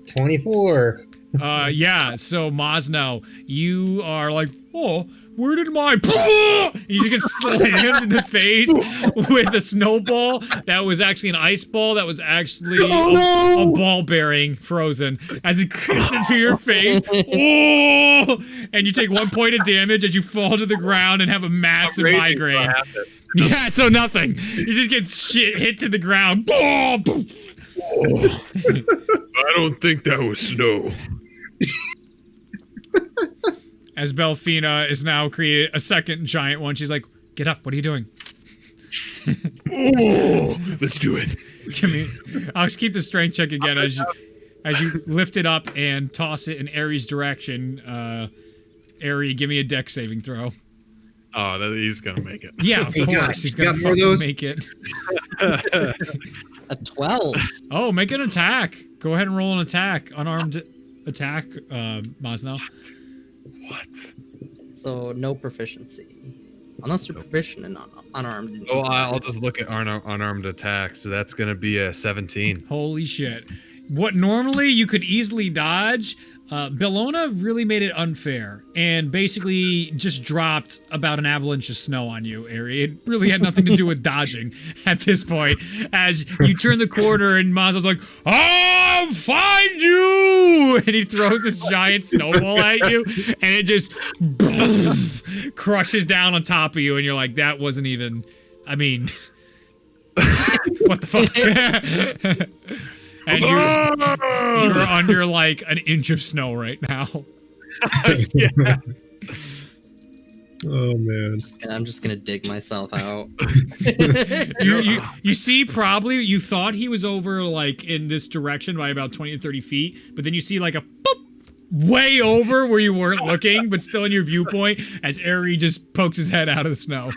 Speaker 6: 24.
Speaker 1: Yeah, so Mosno, you are like, oh, where did my... You get slammed in the face with a snowball that was actually an ice ball that was actually a ball bearing frozen as it hits into your face. Oh! And you take 1 point of damage as you fall to the ground and have a massive migraine. Yeah, so nothing. You just get shit hit to the ground.
Speaker 2: I don't think that was snow.
Speaker 1: As Belfina is now created a second giant one, she's like, get up, what are you doing?
Speaker 2: Oh, let's do it.
Speaker 1: I'll just keep the strength check again as you lift it up and toss it in Aries' direction. Aries, give me a dex saving throw.
Speaker 2: Oh, he's gonna make it.
Speaker 1: Yeah, of course. He's gonna fucking make it.
Speaker 4: A 12.
Speaker 1: Oh, make an attack. Go ahead and roll an attack. Unarmed attack, Mosno.
Speaker 2: What?
Speaker 4: So no proficiency. Unless you're proficient in unarmed.
Speaker 2: Oh, I'll just look at unarmed attack. So that's going to be a 17.
Speaker 1: Holy shit. What normally you could easily dodge, Bellona really made it unfair and basically just dropped about an avalanche of snow on you, Ari. It really had nothing to do with dodging at this point. As you turn the corner and Mazo's like, I'll find you! and he throws this giant snowball at you, and it just crushes down on top of you, and you're like, that wasn't even. I mean, what the fuck? And you're under like an inch of snow right now.
Speaker 2: Yeah.
Speaker 6: Oh man.
Speaker 4: I'm just gonna dig myself out.
Speaker 1: You see, probably you thought he was over like in this direction by about 20 to 30 feet, but then you see like a boop way over where you weren't looking, but still in your viewpoint as Ari just pokes his head out of the snow.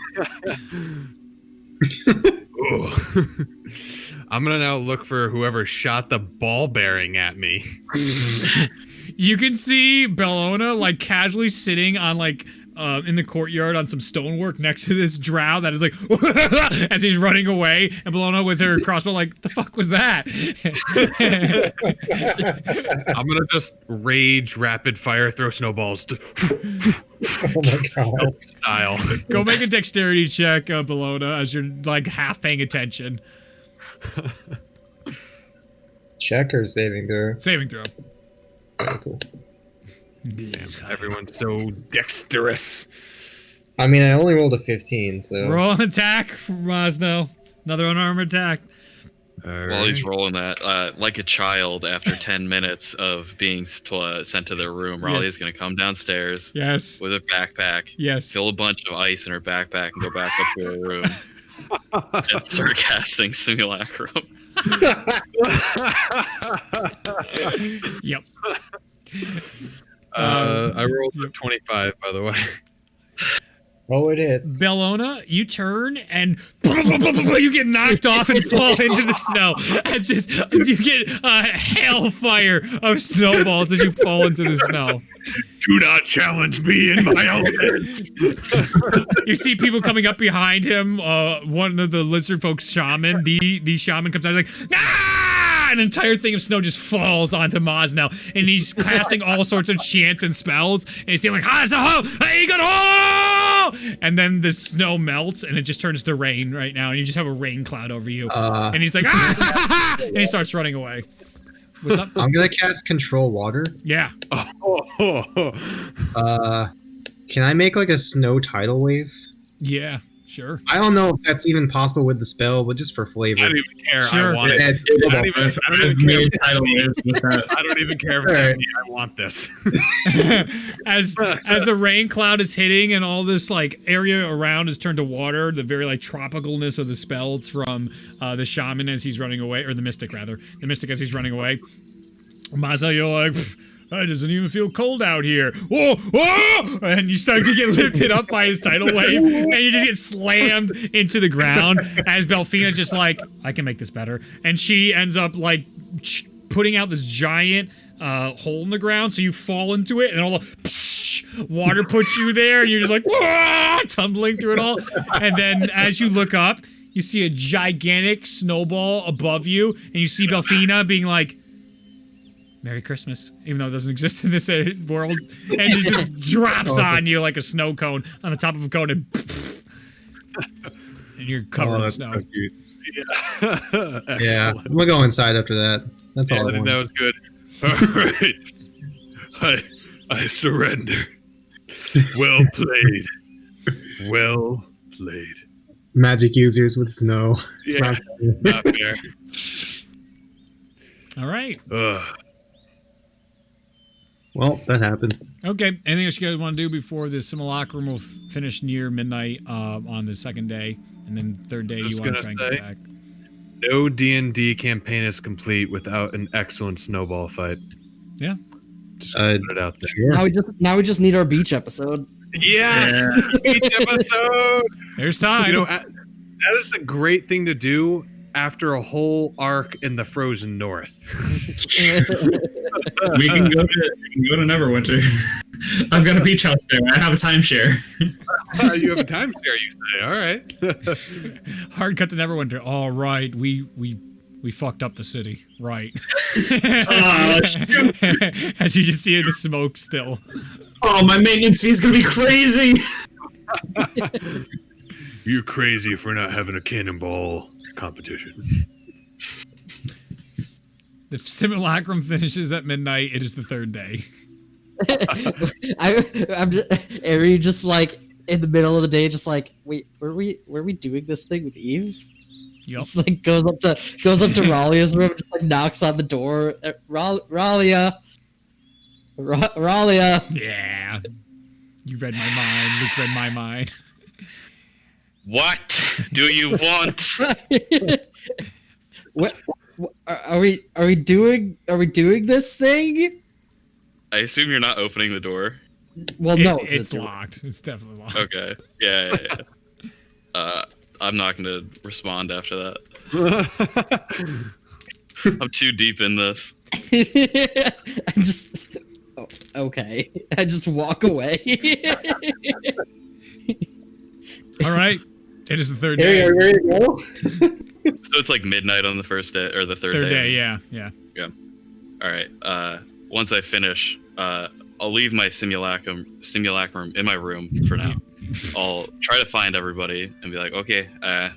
Speaker 2: I'm gonna now look for whoever shot the ball bearing at me.
Speaker 1: You can see Bellona like casually sitting on like in the courtyard on some stonework next to this drow that is like as he's running away, and Bellona with her crossbow like, the fuck was that?
Speaker 2: I'm gonna just rage rapid fire throw snowballs to
Speaker 6: Oh my god.
Speaker 2: style.
Speaker 1: Go make a dexterity check, Bellona, as you're like half paying attention.
Speaker 6: Check or saving throw?
Speaker 1: Saving throw.
Speaker 6: Very cool.
Speaker 2: Everyone's so dexterous.
Speaker 6: I mean, I only rolled a 15, so.
Speaker 1: Roll an attack from Rosno. Another unarmed attack.
Speaker 3: While he's rolling that, like a child after 10 minutes of being sent to their room, Raleigh's going to come downstairs
Speaker 1: Yes.
Speaker 3: with her backpack,
Speaker 1: Yes.
Speaker 3: fill a bunch of ice in her backpack, and go back up to her room and start casting Simulacrum.
Speaker 1: Yep.
Speaker 2: I rolled a 25, by the way.
Speaker 6: Oh, it is.
Speaker 1: Bellona, you turn and you get knocked off and fall into the snow. It's just you get a hailfire of snowballs as you fall into the snow.
Speaker 2: Do not challenge me in my element.
Speaker 1: You see people coming up behind him. One of the lizard folks, shaman. The shaman comes out like, ah! An entire thing of snow just falls onto Maz now, and he's casting all sorts of chants and spells. And he's saying like, and then the snow melts, and it just turns to rain right now, and you just have a rain cloud over you. And he's like, ah! And he starts running away. What's up?
Speaker 6: I'm gonna cast Control Water.
Speaker 1: Yeah.
Speaker 6: Can I make like a snow tidal wave?
Speaker 1: Yeah. Sure.
Speaker 6: I don't know if that's even possible with the spell, but just for flavor.
Speaker 2: I don't even care.
Speaker 1: Sure.
Speaker 2: I want it. I don't even care if it's me. I want this.
Speaker 1: as the rain cloud is hitting and all this like area around is turned to water, the very like tropicalness of the spells from the shaman as he's running away, or the mystic rather, the mystic as he's running away. Maza, you're like, it doesn't even feel cold out here. Whoa, whoa! And you start to get lifted up by his tidal wave, and you just get slammed into the ground as Belfina just like, I can make this better. And she ends up like putting out this giant hole in the ground, so you fall into it, and all the water puts you there, and you're just like, whoa, tumbling through it all. And then as you look up, you see a gigantic snowball above you, and you see Belfina being like, Merry Christmas, even though it doesn't exist in this world, and it just drops on you like a snow cone on the top of a cone, and you're covered in snow.
Speaker 2: So cute. Yeah.
Speaker 6: Yeah, I'm gonna go inside after that. That's all I
Speaker 2: think
Speaker 6: want.
Speaker 2: that was good. All right. I surrender. Well played. Well played.
Speaker 6: Magic users with snow. It's
Speaker 2: Yeah. Not fair.
Speaker 1: All right.
Speaker 6: Well, that happened.
Speaker 1: Okay. Anything else you guys want to do before the simulacrum will finish near midnight on the second day, and then third day you want to try and get back?
Speaker 2: No D&D campaign is complete without an excellent snowball fight.
Speaker 1: Yeah.
Speaker 2: Just put it out there.
Speaker 6: Sure.
Speaker 4: Now we just need our beach episode.
Speaker 2: Yes, each episode.
Speaker 1: There's time.
Speaker 2: You know, that is a great thing to do after a whole arc in the frozen north.
Speaker 5: We can go to Neverwinter. I've got a beach house there. I have a timeshare.
Speaker 2: You have a timeshare, you say? All right.
Speaker 1: Hard cut to Neverwinter. All right, we fucked up the city. Right. As you just see the smoke still.
Speaker 5: Oh, my maintenance fee is gonna be crazy.
Speaker 2: You're crazy for not having a cannonball competition.
Speaker 1: The simulacrum finishes at midnight. It is the third day.
Speaker 4: I'm just, Ari just like in the middle of the day, just like, wait, were we doing this thing with Eve?
Speaker 1: Yep.
Speaker 4: Just like goes up to Ralia's room, just like knocks on the door. Ralia.
Speaker 1: Yeah. You read my mind. Luke read my mind.
Speaker 3: What do you want?
Speaker 4: What are we doing this thing?
Speaker 3: I assume you're not opening the door.
Speaker 4: Well, no,
Speaker 1: it's locked. It's definitely locked.
Speaker 3: Okay. Yeah. I'm not gonna respond after that. I'm too deep in this.
Speaker 4: I'm just okay. I just walk away.
Speaker 1: All right. It is the third day.
Speaker 6: Hey, are you ready to go?
Speaker 3: So it's like midnight on the first day or the third day.
Speaker 1: Yeah.
Speaker 3: All right. Once I finish, I'll leave my simulacrum in my room for now. I'll try to find everybody and be like, okay, I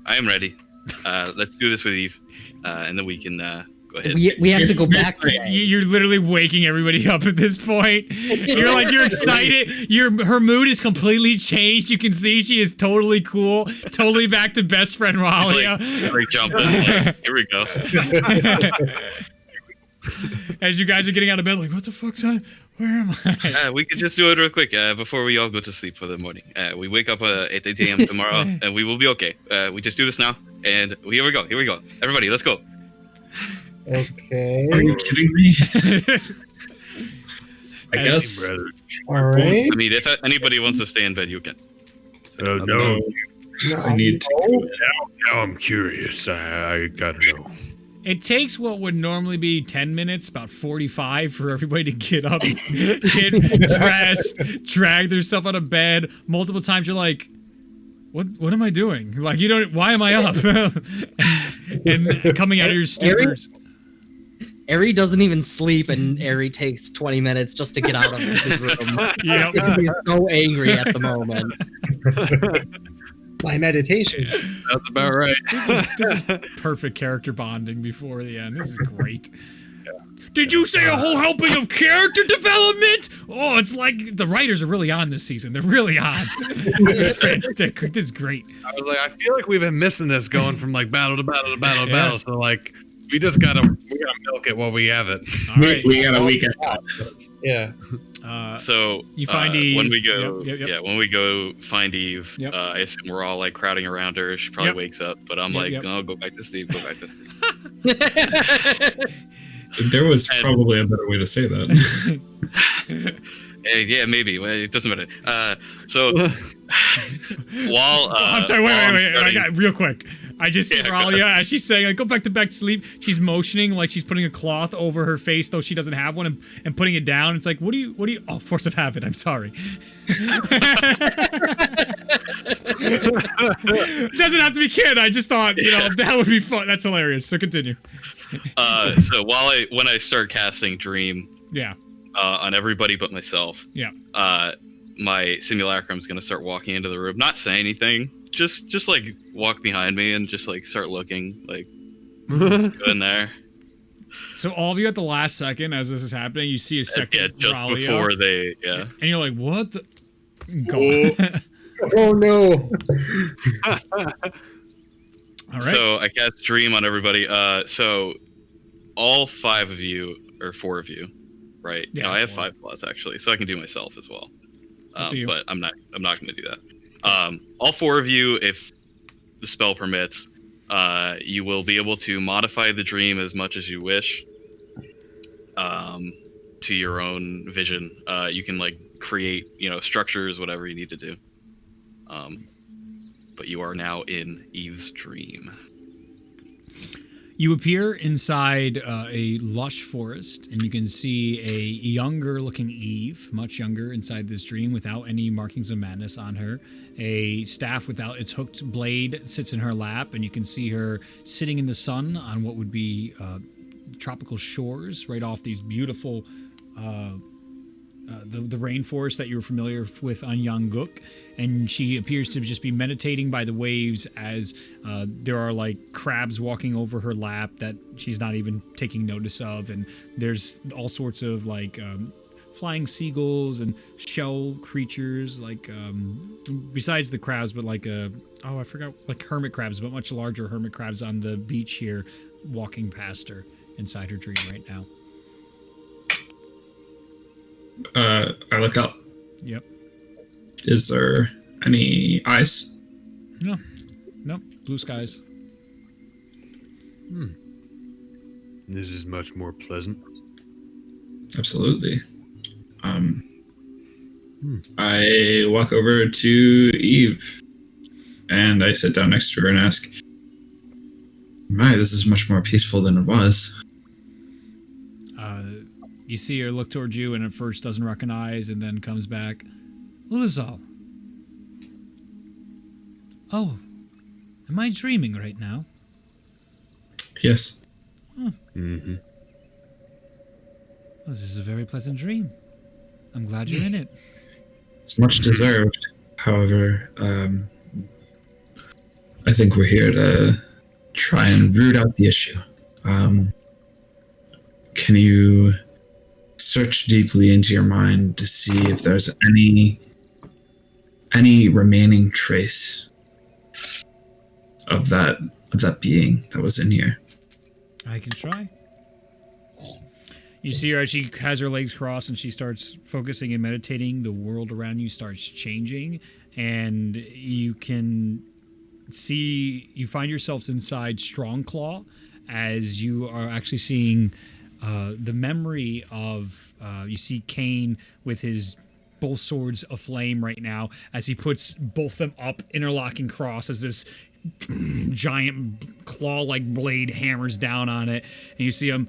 Speaker 3: am ready. Let's do this with Eve, and then we can go ahead.
Speaker 4: We have to go back to
Speaker 1: You're literally waking everybody up at this point. You're excited. Her mood is completely changed. You can see she is totally cool, totally back to best friend Ralia.
Speaker 3: Like, jumping. Like, here we go.
Speaker 1: As you guys are getting out of bed, like, what the fuck's on? Where am I?
Speaker 3: We could just do it real quick before we all go to sleep for the morning. We wake up at 8 a.m. tomorrow, and we will be okay. We just do this now, and here we go. Everybody, let's go.
Speaker 6: Okay.
Speaker 5: Are you kidding me? I guess.
Speaker 6: All right.
Speaker 3: I mean, if anybody wants to stay in bed, you can.
Speaker 2: Oh, no.
Speaker 5: I need to.
Speaker 2: Now I'm curious. I gotta know.
Speaker 1: It takes what would normally be 10 minutes, about 45, for everybody to get up, get dressed, drag themselves out of bed. Multiple times you're like, what am I doing? Like, why am I up? and coming out of your stupors.
Speaker 4: Ari doesn't even sleep, and Ari takes 20 minutes just to get out of his room.
Speaker 1: Yep.
Speaker 4: He's so angry at the moment.
Speaker 6: My meditation.
Speaker 2: That's about right.
Speaker 1: This is perfect character bonding before the end. This is great. Did you say a whole helping of character development? Oh, it's like the writers are really on this season. They're really on. This is great.
Speaker 2: I was like, I feel like we've been missing this going from like battle to battle to battle to battle. So like, we gotta milk it while we have it.
Speaker 1: All right.
Speaker 5: We got a weekend.
Speaker 6: Yeah.
Speaker 3: So
Speaker 1: you find Eve.
Speaker 3: when we go,
Speaker 1: Yep.
Speaker 3: when we go find Eve,
Speaker 1: Yep.
Speaker 3: I assume we're all like crowding around her. She probably
Speaker 1: Yep.
Speaker 3: wakes up, but I'm
Speaker 1: Yep,
Speaker 3: like,
Speaker 1: yep.
Speaker 3: oh, go back to sleep.
Speaker 5: There was probably a better way to say that.
Speaker 3: Yeah, maybe. Well, it doesn't matter. So while
Speaker 1: I'm sorry. Wait. I got real quick. I just see
Speaker 3: Yeah,
Speaker 1: Ralia as she's saying, like, go back to sleep. She's motioning like she's putting a cloth over her face, though she doesn't have one, and putting it down. It's like, what do you? Oh, force of habit. I'm sorry. It doesn't have to be kid. I just thought, that would be fun. That's hilarious. So continue.
Speaker 3: So when I start casting Dream,
Speaker 1: Yeah.
Speaker 3: On everybody but myself,
Speaker 1: Yeah.
Speaker 3: my simulacrum's gonna start walking into the room, not say anything, just like walk behind me and just like start looking, like go in there.
Speaker 1: So all of you at the last second, as this is happening, you see a second
Speaker 3: Yeah, just
Speaker 1: Ralia,
Speaker 3: before they, yeah.
Speaker 1: and you're like, what? Go.
Speaker 6: Oh no.
Speaker 1: All right.
Speaker 3: So I cast Dream on everybody. So all 5 of you, or 4 of you, right?
Speaker 1: Yeah,
Speaker 3: No, I have
Speaker 1: 4.
Speaker 3: 5 slots actually, so I can do myself as well.
Speaker 1: Up to you.
Speaker 3: But I'm not going to do that. All 4 of you, if the spell permits, you will be able to modify the dream as much as you wish, to your own vision. You can like create, structures, whatever you need to do. But you are now in Eve's dream.
Speaker 1: You appear inside a lush forest, and you can see a younger-looking Eve, much younger, inside this dream, without any markings of madness on her. A staff without its hooked blade sits in her lap, and you can see her sitting in the sun on what would be tropical shores, right off these beautiful the rainforest that you were familiar with on Yangguk, and she appears to just be meditating by the waves as there are like crabs walking over her lap that she's not even taking notice of, and there's all sorts of like flying seagulls and shell creatures like besides the crabs, but like I forgot, like hermit crabs, but much larger hermit crabs on the beach here walking past her inside her dream right now.
Speaker 5: I look up.
Speaker 1: Yep.
Speaker 5: Is there any ice?
Speaker 1: No. Nope. Blue skies.
Speaker 2: This is much more pleasant.
Speaker 5: Absolutely. I walk over to Eve and I sit down next to her and ask, "My, this is much more peaceful than it was."
Speaker 1: You see her look towards you and at first doesn't recognize and then comes back. Ulazal. Oh, am I dreaming right now?
Speaker 5: Yes.
Speaker 2: Mm-hmm.
Speaker 1: Well, this is a very pleasant dream. I'm glad you're in it.
Speaker 5: It's much deserved. However, I think we're here to try and root out the issue. Can you search deeply into your mind to see if there's any remaining trace of that being that was in here?
Speaker 1: I can try. You see her as she has her legs crossed and she starts focusing and meditating. The world around you starts changing, and you can see, you find yourselves inside Strongclaw as you are actually seeing the memory of, you see Kane with his both swords aflame right now as he puts both them up, interlocking cross as this giant claw-like blade hammers down on it. And you see him,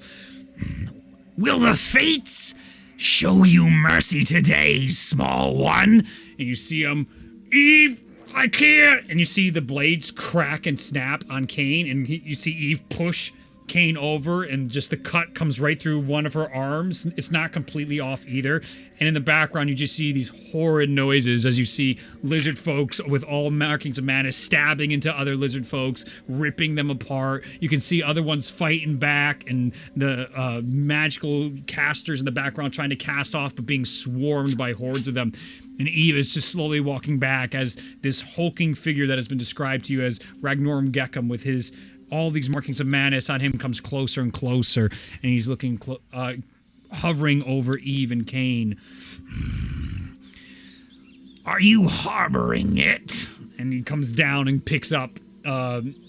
Speaker 1: "Will the fates show you mercy today, small one?" And you see him, "Eve, I can't." And you see the blades crack and snap on Kane, and you see Eve push Kane over, and just the cut comes right through one of her arms. It's not completely off either. And in the background, you just see these horrid noises as you see lizard folks with all markings of madness stabbing into other lizard folks, ripping them apart. You can see other ones fighting back, and the magical casters in the background trying to cast off, but being swarmed by hordes of them. And Eve is just slowly walking back as this hulking figure that has been described to you as Ragnorum Geckum with his all these markings of madness on him comes closer and closer, and he's looking, hovering over Eve and Kane. "Are you harboring it?" And he comes down and picks up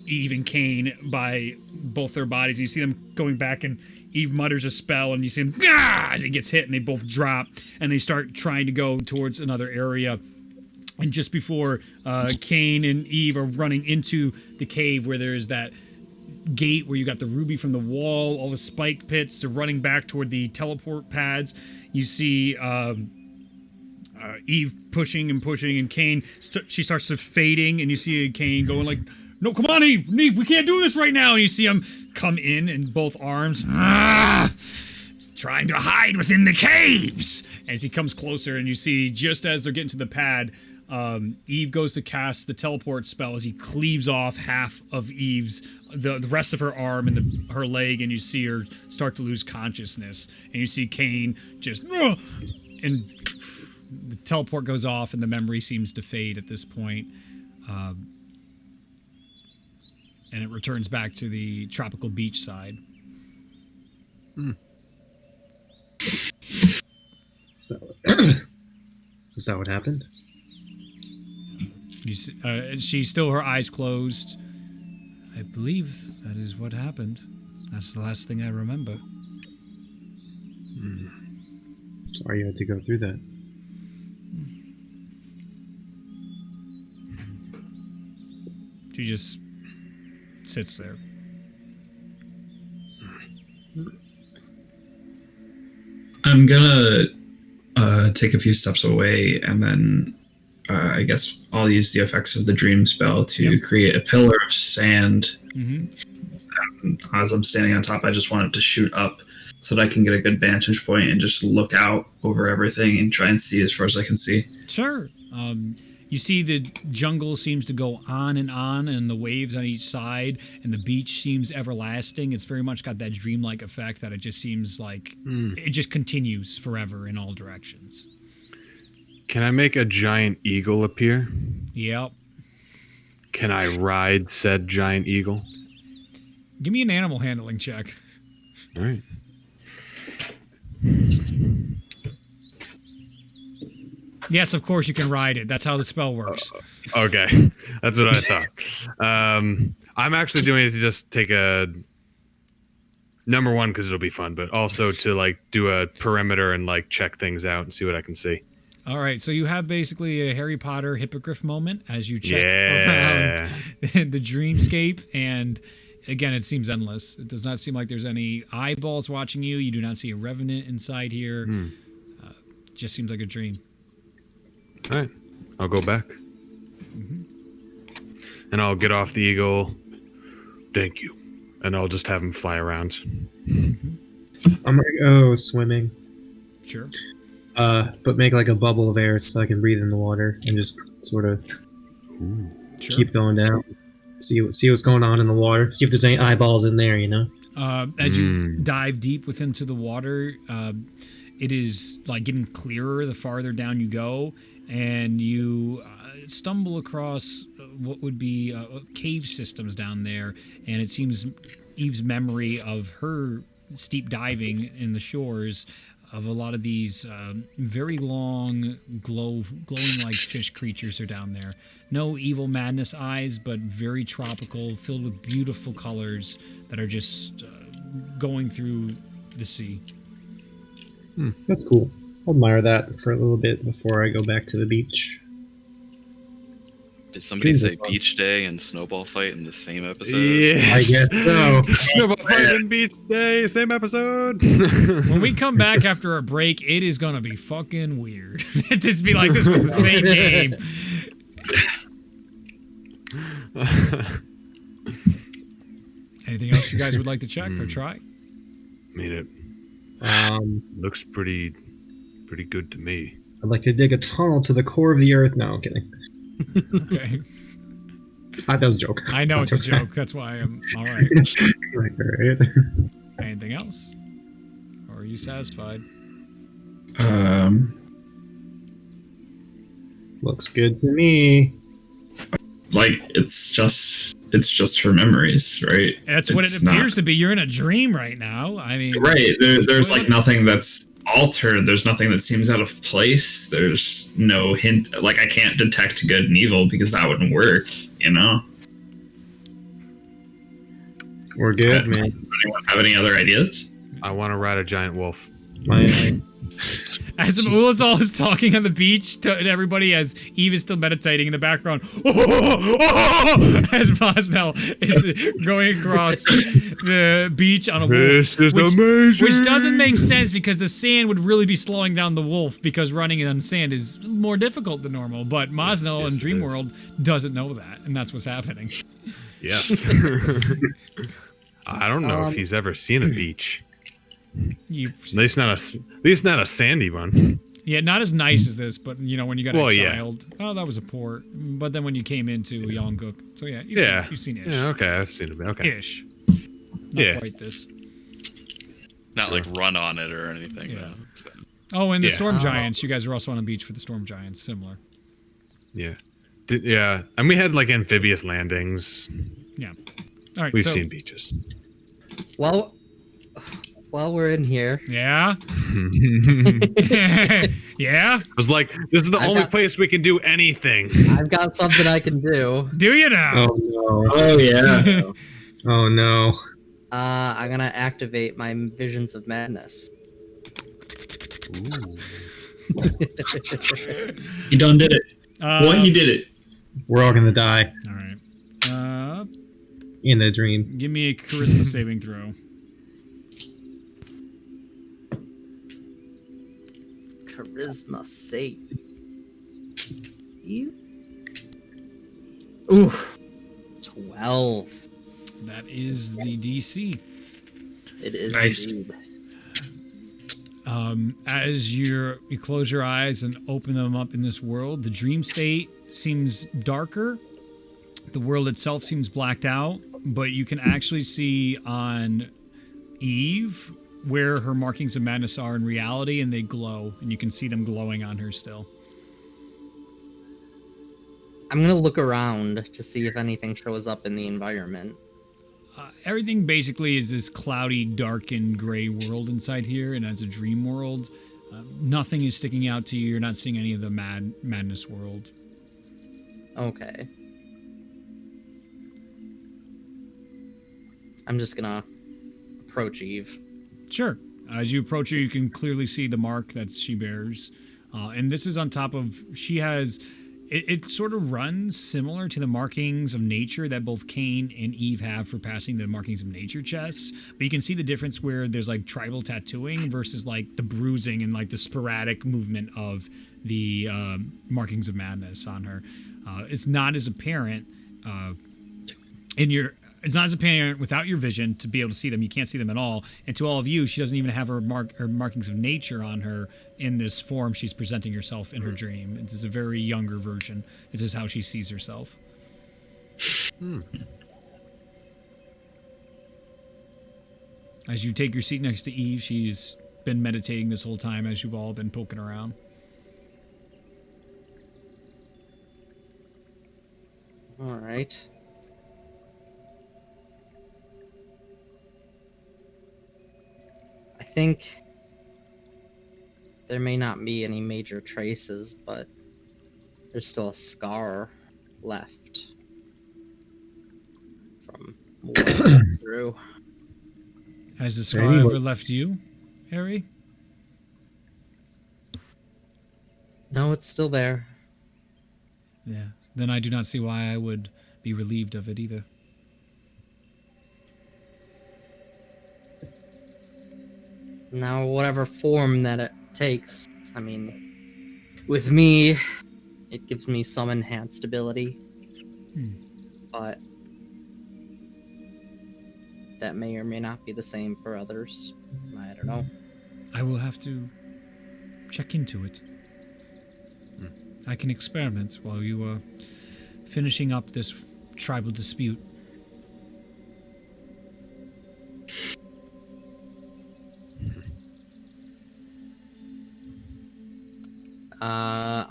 Speaker 1: Eve and Kane by both their bodies. You see them going back, and Eve mutters a spell, and you see him as he gets hit, and they both drop, and they start trying to go towards another area. And just before Kane and Eve are running into the cave where there's that gate where you got the ruby from the wall, all the spike pits, they're running back toward the teleport pads. You see Eve pushing and pushing, and Kane, she starts to fading, and you see Kane going like, "No, come on, Eve, we can't do this right now." And you see him come in both arms, trying to hide within the caves. As he comes closer, and you see just as they're getting to the pad, Eve goes to cast the teleport spell as he cleaves off half of Eve's, the rest of her arm and her leg, and you see her start to lose consciousness. And you see Kane just, and the teleport goes off, and the memory seems to fade at this point. And it returns back to the tropical beach side.
Speaker 6: Is that what happened?
Speaker 1: You see, she's still, her eyes closed. "I believe that is what happened. That's the last thing I remember."
Speaker 6: Sorry you had to go through that.
Speaker 1: She just sits there.
Speaker 5: I'm gonna take a few steps away, and then I guess I'll use the effects of the dream spell to create a pillar of sand. And as I'm standing on top, I just want it to shoot up so that I can get a good vantage point and just look out over everything and try and see as far as I can see.
Speaker 1: Sure. You see the jungle seems to go on, and the waves on each side, and the beach seems everlasting. It's very much got that dreamlike effect that it just seems like it just continues forever in all directions.
Speaker 2: Can I make a giant eagle appear?
Speaker 1: Yep.
Speaker 2: Can I ride said giant eagle?
Speaker 1: Give me an animal handling check.
Speaker 2: All right.
Speaker 1: Yes, of course you can ride it. That's how the spell works.
Speaker 2: Okay, that's what I thought. I'm actually doing it to just take a number one because it'll be fun, but also to like do a perimeter and like check things out and see what I can see.
Speaker 1: All right, so you have basically a Harry Potter hippogriff moment as you check around the dreamscape, and again, it seems endless. It does not seem like there's any eyeballs watching you. You do not see a revenant inside here. Just seems like a dream.
Speaker 2: All right, I'll go back. And I'll get off the eagle. Thank you. And I'll just have him fly around.
Speaker 6: I'm gonna go swimming.
Speaker 1: Sure.
Speaker 6: But make like a bubble of air so I can breathe in the water and just sort of keep going down. See what's going on in the water. See if there's any eyeballs in there, you know?
Speaker 1: As you dive deep into the water, it is like getting clearer the farther down you go, and you stumble across what would be cave systems down there, and it seems Eve's memory of her steep diving in the shores of a lot of these very long, glowing like fish creatures are down there. No evil madness eyes, but very tropical, filled with beautiful colors that are just going through the sea.
Speaker 6: That's cool. I'll admire that for a little bit before I go back to the beach.
Speaker 3: Did somebody say beach day and snowball fight in the same episode?
Speaker 2: Yes.
Speaker 6: I guess so.
Speaker 2: Snowball fight and beach day, same episode.
Speaker 1: When we come back after a break, it is going to be fucking weird. It just be like this was the same game. Anything else you guys would like to check or try?
Speaker 2: Made it. Looks pretty good to me.
Speaker 6: I'd like to dig a tunnel to the core of the earth. No, I'm kidding.
Speaker 1: Okay.
Speaker 6: That was a joke.
Speaker 1: I know it's a joke. That's why I'm all right.
Speaker 6: Right.
Speaker 1: Anything else? Or are you satisfied?
Speaker 6: Looks good to me.
Speaker 5: Like it's just her memories, right?
Speaker 1: That's what it appears to be. You're in a dream right now. I mean,
Speaker 5: right? There's like nothing that's altered. There's nothing that seems out of place. There's no hint. Like I can't detect good and evil because that wouldn't work. You know.
Speaker 6: We're good, man.
Speaker 5: Does anyone have any other ideas?
Speaker 2: I want to ride a giant wolf.
Speaker 1: As Ulazal is talking on the beach to everybody, as Eve is still meditating in the background, as Mosnell is going across the beach on a wolf.
Speaker 2: This is amazing.
Speaker 1: Which doesn't make sense because the sand would really be slowing down the wolf because running on sand is more difficult than normal. But Mosnell in Dreamworld doesn't know that, and that's what's happening.
Speaker 2: Yes. I don't know if he's ever seen a beach. At least not a sandy one.
Speaker 1: Yeah, not as nice as this, but you know when you got exiled. Yeah. Oh, that was a port. But then when you came into Yongguk, so yeah, you've seen Ish.
Speaker 2: Yeah, okay, I've seen it. Okay,
Speaker 1: Ish. Not quite this.
Speaker 3: Not like run on it or anything.
Speaker 1: Yeah.
Speaker 3: No.
Speaker 1: Oh, and the Storm Giants. You guys were also on a beach for the Storm Giants. Similar.
Speaker 2: Yeah. Yeah, and we had like amphibious landings.
Speaker 1: Yeah. All right.
Speaker 2: We've seen beaches.
Speaker 4: Well, while we're in here.
Speaker 1: Yeah. Yeah.
Speaker 2: I was like, this is the only place we can do anything.
Speaker 4: I've got something I can do.
Speaker 1: Do you now?
Speaker 6: Oh no.
Speaker 5: Oh yeah.
Speaker 6: Oh no.
Speaker 4: I'm gonna activate my Visions of Madness.
Speaker 5: He done did it. Boy, he did it.
Speaker 6: We're all gonna die.
Speaker 1: All right.
Speaker 6: In the dream.
Speaker 1: Give me a charisma saving throw.
Speaker 4: Charisma save. Ooh. 12.
Speaker 1: That is the DC.
Speaker 4: It is
Speaker 5: nice.
Speaker 4: indeed.
Speaker 1: As you close your eyes and open them up in this world, the dream state seems darker. The world itself seems blacked out, but you can actually see on Eve where her markings of madness are in reality, and they glow, and you can see them glowing on her still.
Speaker 4: I'm gonna look around to see if anything shows up in the environment.
Speaker 1: Everything basically is this cloudy, darkened, gray world inside here, and as a dream world, nothing is sticking out to you. You're not seeing any of the madness world.
Speaker 4: Okay. I'm just gonna approach Eve.
Speaker 1: Sure. As you approach her, you can clearly see the mark that she bears. And this is on top of, she has, it sort of runs similar to the markings of nature that both Cain and Eve have for passing the markings of nature chests. But you can see the difference where there's like tribal tattooing versus like the bruising and like the sporadic movement of the markings of madness on her. It's not as apparent it's not as apparent without your vision to be able to see them. You can't see them at all. And to all of you, she doesn't even have her markings of nature on her in this form she's presenting herself in her dream. This is a very younger version. This is how she sees herself. As you take your seat next to Eve, she's been meditating this whole time as you've all been poking around.
Speaker 4: All right. I think there may not be any major traces, but there's still a scar left from what I went through.
Speaker 1: Has the scar ever left you, Harry?
Speaker 4: No, it's still there.
Speaker 1: Yeah. Then I do not see why I would be relieved of it either.
Speaker 4: Now, whatever form that it takes, I mean, with me, it gives me some enhanced ability. But that may or may not be the same for others. I don't know.
Speaker 1: I will have to check into it. I can experiment while you are finishing up this tribal dispute.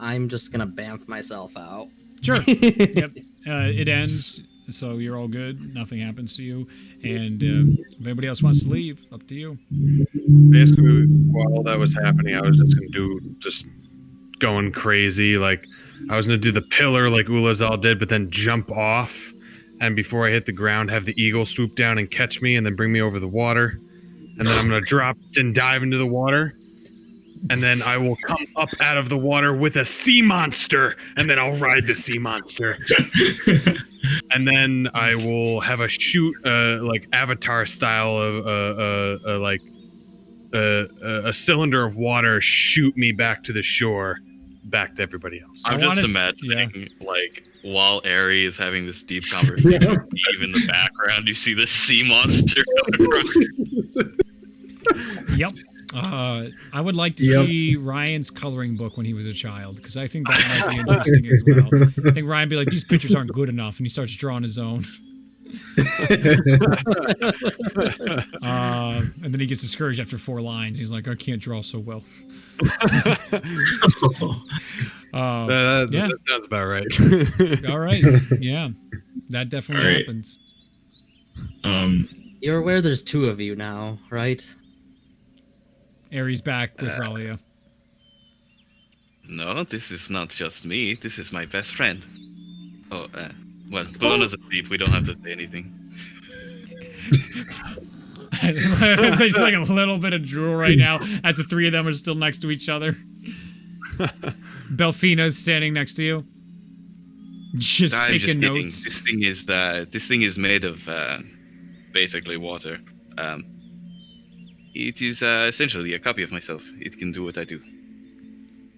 Speaker 4: I'm just gonna bamf myself out.
Speaker 1: Sure. Yep. It ends, so you're all good. Nothing happens to you. And if anybody else wants to leave, up to you.
Speaker 2: Basically, while that was happening, I was just going crazy. Like, I was going to do the pillar like Ulazal did, but then jump off. And before I hit the ground, have the eagle swoop down and catch me and then bring me over the water. And then I'm going to drop and dive into the water. And then I will come up out of the water with a sea monster, and then I'll ride the sea monster. And then I will have a shoot, like Avatar style of a cylinder of water shoot me back to the shore, back to everybody else.
Speaker 3: I'm just imagining, like, while Aerie is having this deep conversation, Eve in the background, you see the sea monster come across.
Speaker 1: Yep. I would like to see Ryan's coloring book when he was a child, because I think that might be interesting as well. I think Ryan would be like, these pictures aren't good enough, and he starts drawing his own. And then he gets discouraged after 4 lines. He's like, I can't draw so well.
Speaker 2: That sounds about right.
Speaker 1: All right. Yeah. That definitely happens.
Speaker 4: You're aware there's 2 of you now, right?
Speaker 1: Aerie's back with Ralia.
Speaker 3: No, this is not just me. This is my best friend. Oh, well, Bologna's asleep. We don't have to say anything.
Speaker 1: There's like a little bit of drool right now as the 3 of them are still next to each other. Belfina's standing next to you, just taking notes.
Speaker 3: This thing is made of basically water. It is essentially a copy of myself. It can do what I do.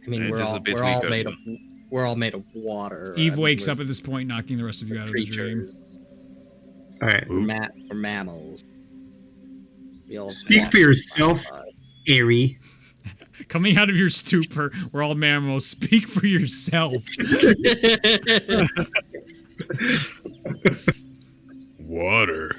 Speaker 4: I mean, we're all made of water.
Speaker 1: Eve wakes up at this point, knocking the rest of you out of the dream.
Speaker 6: All right,
Speaker 4: we're mammals.
Speaker 6: Speak for yourself, Aerie.
Speaker 1: Coming out of your stupor, World Mammal, speak for yourself.
Speaker 2: Water.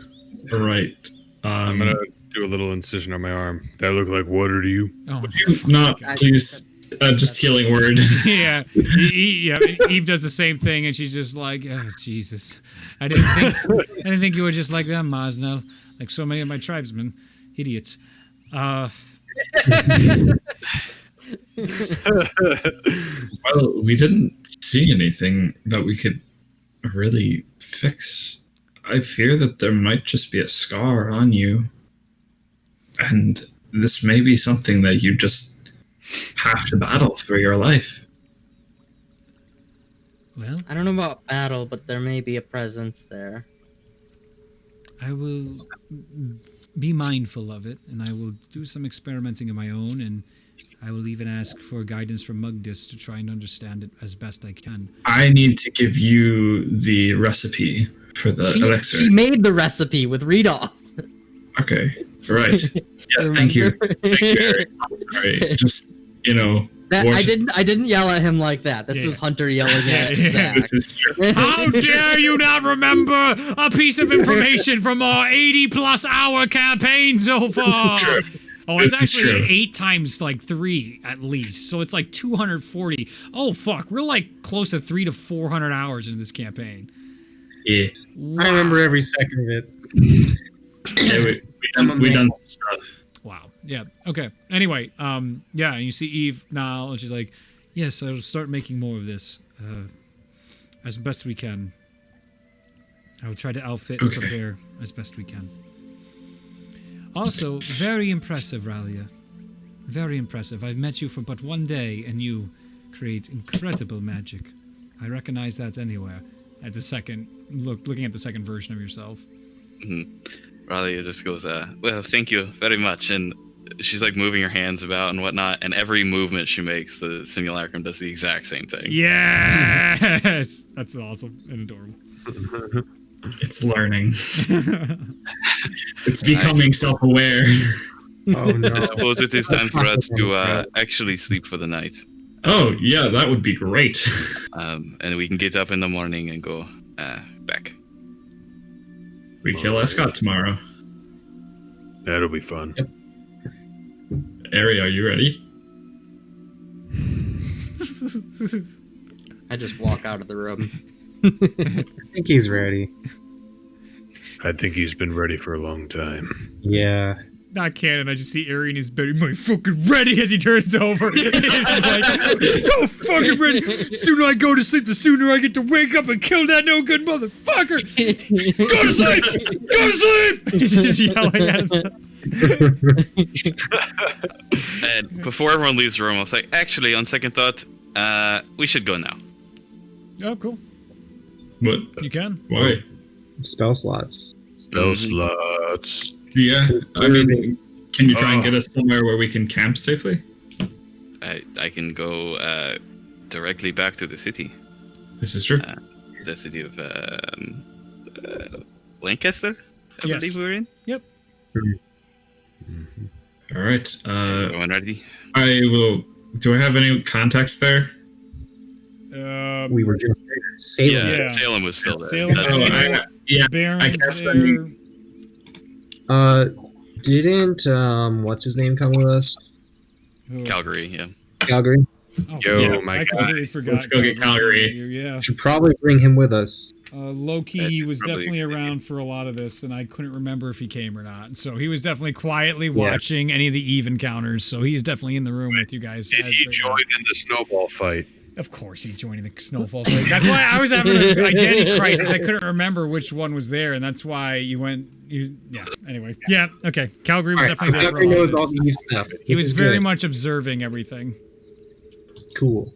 Speaker 5: All right.
Speaker 2: I'm gonna do a little incision on my arm. That look like water to you?
Speaker 1: Oh,
Speaker 5: not please. Just healing word.
Speaker 1: yeah. Eve does the same thing, and she's just like, oh, Jesus. I didn't think you were just like them, Mosnell. Like so many of my tribesmen. Idiots.
Speaker 5: Well, we didn't see anything that we could really fix. I fear that there might just be a scar on you. And this may be something that you just have to battle for your life.
Speaker 1: Well,
Speaker 4: I don't know about battle, but there may be a presence there.
Speaker 1: I will be mindful of it, and I will do some experimenting of my own, and I will even ask for guidance from Mugdis to try and understand it as best I can.
Speaker 5: I need to give you the recipe for the elixir.
Speaker 4: She made the recipe with Readoff.
Speaker 5: Okay, right. Yeah, thank you. Thank you, Eric. Sorry, just,
Speaker 4: I didn't yell at him like that. This was Hunter yelling at Zach.
Speaker 5: This is true.
Speaker 1: How dare you not remember a piece of information from our 80-plus hour campaign so far?
Speaker 5: True.
Speaker 1: Oh, it's
Speaker 5: This is
Speaker 1: actually
Speaker 5: true.
Speaker 1: 8 times like 3 at least, so it's like 240. Oh fuck, we're like close to 300 to 400 hours into this campaign.
Speaker 5: Yeah.
Speaker 1: Wow.
Speaker 6: I remember every second of it.
Speaker 5: Yeah, we done some stuff.
Speaker 1: Wow. Yeah. Okay. Anyway, yeah, and you see Eve now, and she's like, "Yes, I'll start making more of this, as best we can. I will try to outfit and prepare as best we can." Also, very impressive, Ralia. Very impressive. I've met you for but one day, and you create incredible magic. I recognize that anywhere. At the second looking at the second version of yourself.
Speaker 3: Mm-hmm. Ralia just goes, well, thank you very much. And she's like moving her hands about and whatnot, and every movement she makes, the simulacrum does the exact same thing.
Speaker 1: Yes! That's awesome and adorable.
Speaker 5: It's learning. It's becoming self-aware.
Speaker 6: Oh no.
Speaker 3: I suppose it is time for us to actually sleep for the night.
Speaker 5: Oh, yeah, that would be great.
Speaker 3: And we can get up in the morning and go back.
Speaker 5: We kill Escott tomorrow.
Speaker 2: That'll be fun.
Speaker 5: Yep. Ari, are you ready?
Speaker 4: I just walk out of the room.
Speaker 6: I think he's ready.
Speaker 2: I think he's been ready for a long time.
Speaker 6: Yeah.
Speaker 1: Not canon. I just see Ari in his bed. My fucking ready as he turns over. He's like, so fucking ready. The sooner I go to sleep, the sooner I get to wake up and kill that no good motherfucker. Go to sleep. Go to sleep. He's just yelling at himself.
Speaker 3: And before everyone leaves the room, I'll say, actually, on second thought, we should go now.
Speaker 1: Oh, cool.
Speaker 5: What?
Speaker 1: You can.
Speaker 5: Why?
Speaker 6: Spell slots.
Speaker 2: Spell slots.
Speaker 5: Yeah, I mean, can you try and get us somewhere where we can camp safely?
Speaker 3: I can go directly back to the city.
Speaker 5: This is true.
Speaker 3: The city of Lancaster, I believe we're in.
Speaker 1: Yep.
Speaker 5: All right.
Speaker 3: Is everyone ready?
Speaker 5: I will. Do I have any contacts there?
Speaker 6: We were just there. Salem.
Speaker 3: Yeah, Salem was still there.
Speaker 1: Salem.
Speaker 5: Yeah,
Speaker 1: Baron's
Speaker 5: I guess
Speaker 1: there.
Speaker 6: Didn't what's his name come with us?
Speaker 3: Calgary, yeah.
Speaker 6: Calgary.
Speaker 1: Oh,
Speaker 2: Yo,
Speaker 5: yeah,
Speaker 2: my
Speaker 1: I
Speaker 2: God.
Speaker 1: completely forgot.
Speaker 5: Let's go get Calgary.
Speaker 1: Yeah.
Speaker 6: Should probably bring him with us.
Speaker 1: Low-key, he was
Speaker 3: probably
Speaker 1: definitely around for a lot of this, and I couldn't remember if he came or not. So he was definitely quietly watching any of the Eve encounters, so he's definitely in the room with you guys.
Speaker 2: Did he join in the snowball fight?
Speaker 1: Of course he joined in the snowfall fight. That's why I was having an identity crisis. I couldn't remember which one was there, and that's why you went... anyway. Yeah, okay. Calgary was definitely there for a
Speaker 6: Calgary
Speaker 1: lot
Speaker 6: knows
Speaker 1: of
Speaker 6: all
Speaker 1: this.
Speaker 6: the Eve stuff.
Speaker 1: He was very
Speaker 6: good.
Speaker 1: much observing everything.
Speaker 6: Cool.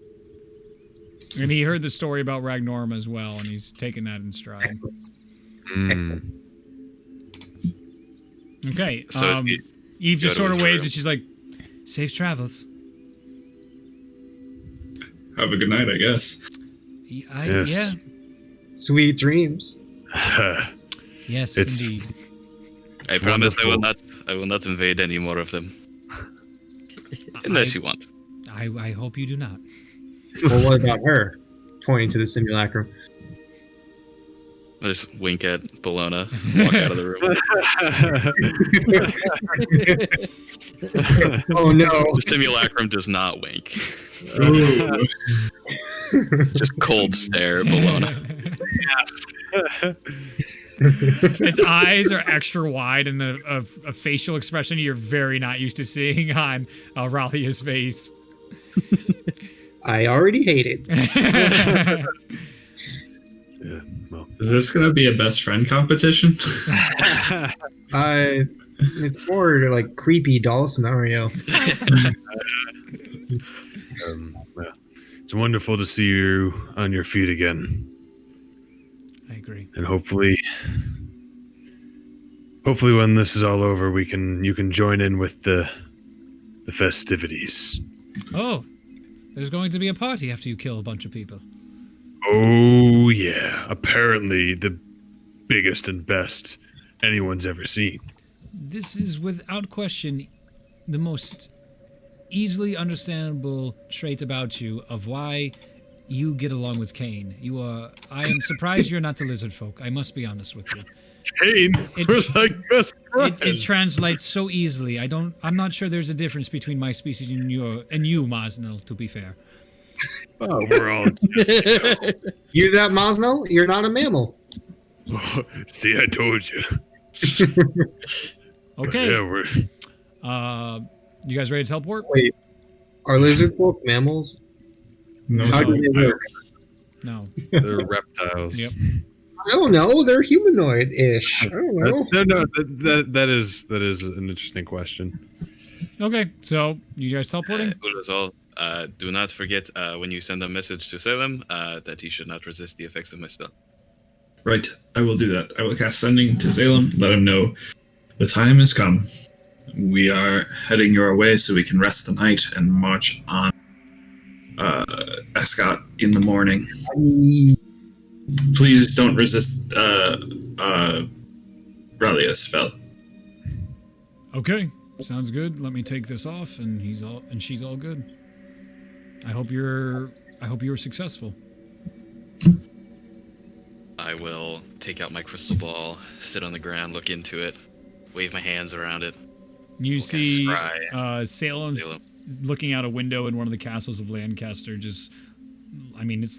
Speaker 1: And he heard the story about Ragnorm as well, and he's taken that in stride.
Speaker 6: Excellent.
Speaker 1: Okay.
Speaker 3: So
Speaker 1: Eve just
Speaker 3: go to
Speaker 1: sort of
Speaker 3: his
Speaker 1: waves,
Speaker 3: room.
Speaker 1: and she's like, safe travels.
Speaker 5: Have a good night, I guess.
Speaker 2: Yes.
Speaker 1: Yeah.
Speaker 6: Sweet dreams.
Speaker 1: Yes,
Speaker 2: It's-
Speaker 1: indeed.
Speaker 3: I promise I will not invade any more of them. Unless you want.
Speaker 1: I hope you do not.
Speaker 6: Well, what about her? Pointing to the simulacrum.
Speaker 3: I just wink at Bologna, walk out of the room.
Speaker 6: Oh no!
Speaker 3: The simulacrum does not wink. Just cold stare at Bologna.
Speaker 1: Its eyes are extra wide, and a facial expression you're very not used to seeing on Ralia's face.
Speaker 6: I already hate it.
Speaker 2: Yeah, well,
Speaker 5: Is this gonna be a best friend competition?
Speaker 6: It's more like creepy doll scenario.
Speaker 2: well, it's wonderful to see you on your feet again,
Speaker 1: I agree.
Speaker 2: and hopefully when this is all over, you can join in with the festivities.
Speaker 1: Oh, there's going to be a party after you kill a bunch of people.
Speaker 2: Oh yeah, apparently the biggest and best anyone's ever seen.
Speaker 1: This is without question the most easily understandable trait about you of why you get along with Cain. I am surprised you're not the lizard folk. I must be honest with you.
Speaker 2: Cain, we're like best friends.
Speaker 1: It translates so easily. I'm not sure there's a difference between my species and you, Masnel, to be fair.
Speaker 2: Oh, we're all
Speaker 6: You're that Mosno? You're not a mammal.
Speaker 2: See, I told you.
Speaker 1: Okay.
Speaker 2: Yeah, we're
Speaker 1: You guys ready to teleport?
Speaker 6: Wait, are lizard folk mammals?
Speaker 5: No.
Speaker 6: How do they work?
Speaker 1: No.
Speaker 2: they're reptiles.
Speaker 1: Yep.
Speaker 6: I don't know. They're humanoid-ish. I don't know.
Speaker 2: No, that is an interesting question.
Speaker 1: Okay, so you guys teleporting?
Speaker 3: Ulazal, do not forget when you send a message to Salem that he should not resist the effects of my spell.
Speaker 5: Right, I will do that. I will cast Sending to Salem, let him know the time has come. We are heading your way so we can rest the night and march on Escott in the morning. Please don't resist Ralia's spell.
Speaker 1: Okay, sounds good. Let me take this off, and she's all good. I hope you're successful.
Speaker 3: I will take out my crystal ball, sit on the ground, look into it, wave my hands around it.
Speaker 1: You
Speaker 3: We'll
Speaker 1: see
Speaker 3: cast
Speaker 1: Salem's
Speaker 3: Salem.
Speaker 1: looking out a window in one of the castles of Lancaster. It's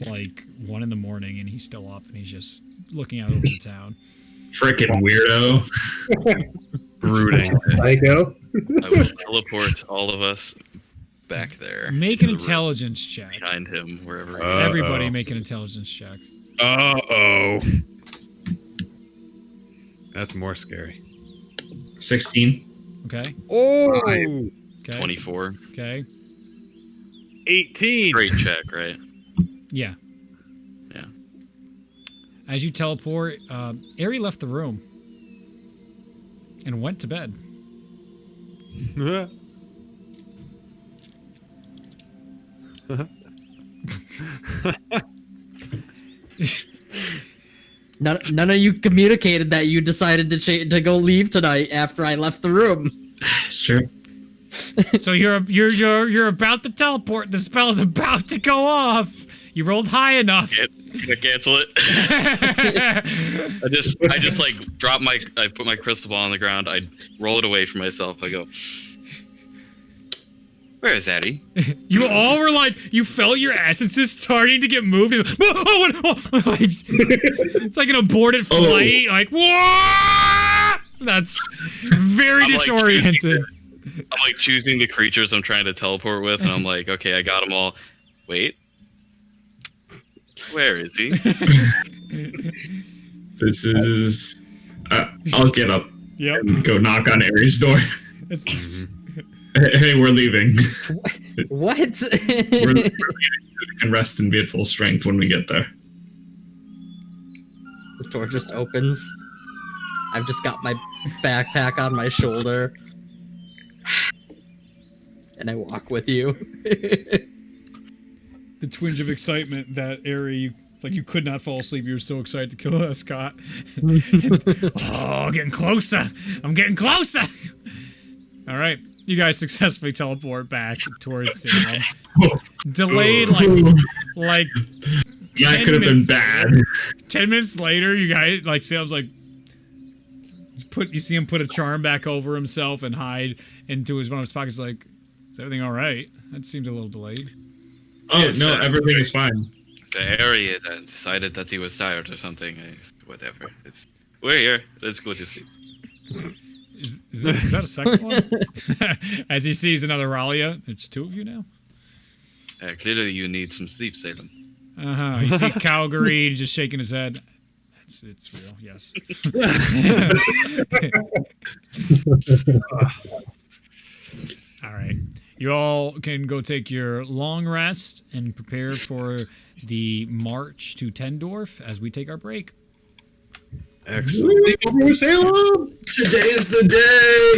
Speaker 1: like 1 a.m, and he's still up, and he's just looking out over the town.
Speaker 5: Frickin' weirdo.
Speaker 2: Brooding.
Speaker 6: Psycho.
Speaker 3: I will teleport all of us back there.
Speaker 1: Make
Speaker 3: to
Speaker 1: an
Speaker 3: the room
Speaker 1: intelligence check.
Speaker 3: behind him, wherever. he
Speaker 2: Uh,
Speaker 3: is.
Speaker 1: Everybody make an intelligence check.
Speaker 2: Uh-oh. That's more scary.
Speaker 5: 16.
Speaker 1: Okay.
Speaker 2: Oh!
Speaker 1: Okay.
Speaker 3: 24.
Speaker 1: Okay.
Speaker 2: 18.
Speaker 3: Great check, right?
Speaker 1: Yeah.
Speaker 3: Yeah.
Speaker 1: As you teleport, Ari left the room and went to bed.
Speaker 4: None of you communicated that you decided to go leave tonight after I left the room.
Speaker 5: It's true.
Speaker 1: So you're about to teleport. The spell's about to go off. You rolled high enough.
Speaker 3: Can I cancel it? I just like I put my crystal ball on the ground. I roll it away from myself. I go, where is Addie?
Speaker 1: You all were like, you felt your essences starting to get moved. And, like, it's like an aborted flight. Like, whoa! That's very
Speaker 3: I'm like
Speaker 1: disoriented.
Speaker 3: I'm like choosing the creatures I'm trying to teleport with, and I'm like, okay, I got them all. Wait, where is he?
Speaker 5: This is... I'll get up
Speaker 1: Yep.
Speaker 5: and go knock on Aries' door. Hey, we're leaving.
Speaker 4: What?
Speaker 5: We're leaving so we can rest and be at full strength when we get there.
Speaker 4: The door just opens. I've just got my backpack on my shoulder. And I walk with you.
Speaker 1: The twinge of excitement that Ari, like you could not fall asleep. You were so excited to kill Escott. Oh, getting closer. I'm getting closer. All right. You guys successfully teleport back towards Salem. Delayed like
Speaker 5: that could have been bad.
Speaker 1: 10 minutes later, you guys like Salem's like you see him put a charm back over himself and hide into one of his pockets. Like, is everything all right? That seems a little delayed.
Speaker 5: Oh yes, no, everything is fine.
Speaker 3: The area that decided that he was tired or something. Whatever. We're here. Let's go to sleep.
Speaker 1: Is that a second one? As he sees another Ralia, there's two of you now.
Speaker 3: Clearly, you need some sleep, Salem.
Speaker 1: You see Calgary just shaking his head. It's real, yes. All right. You all can go take your long rest and prepare for the march to Tendorf as we take our break.
Speaker 2: Excellent.
Speaker 5: Today is the day.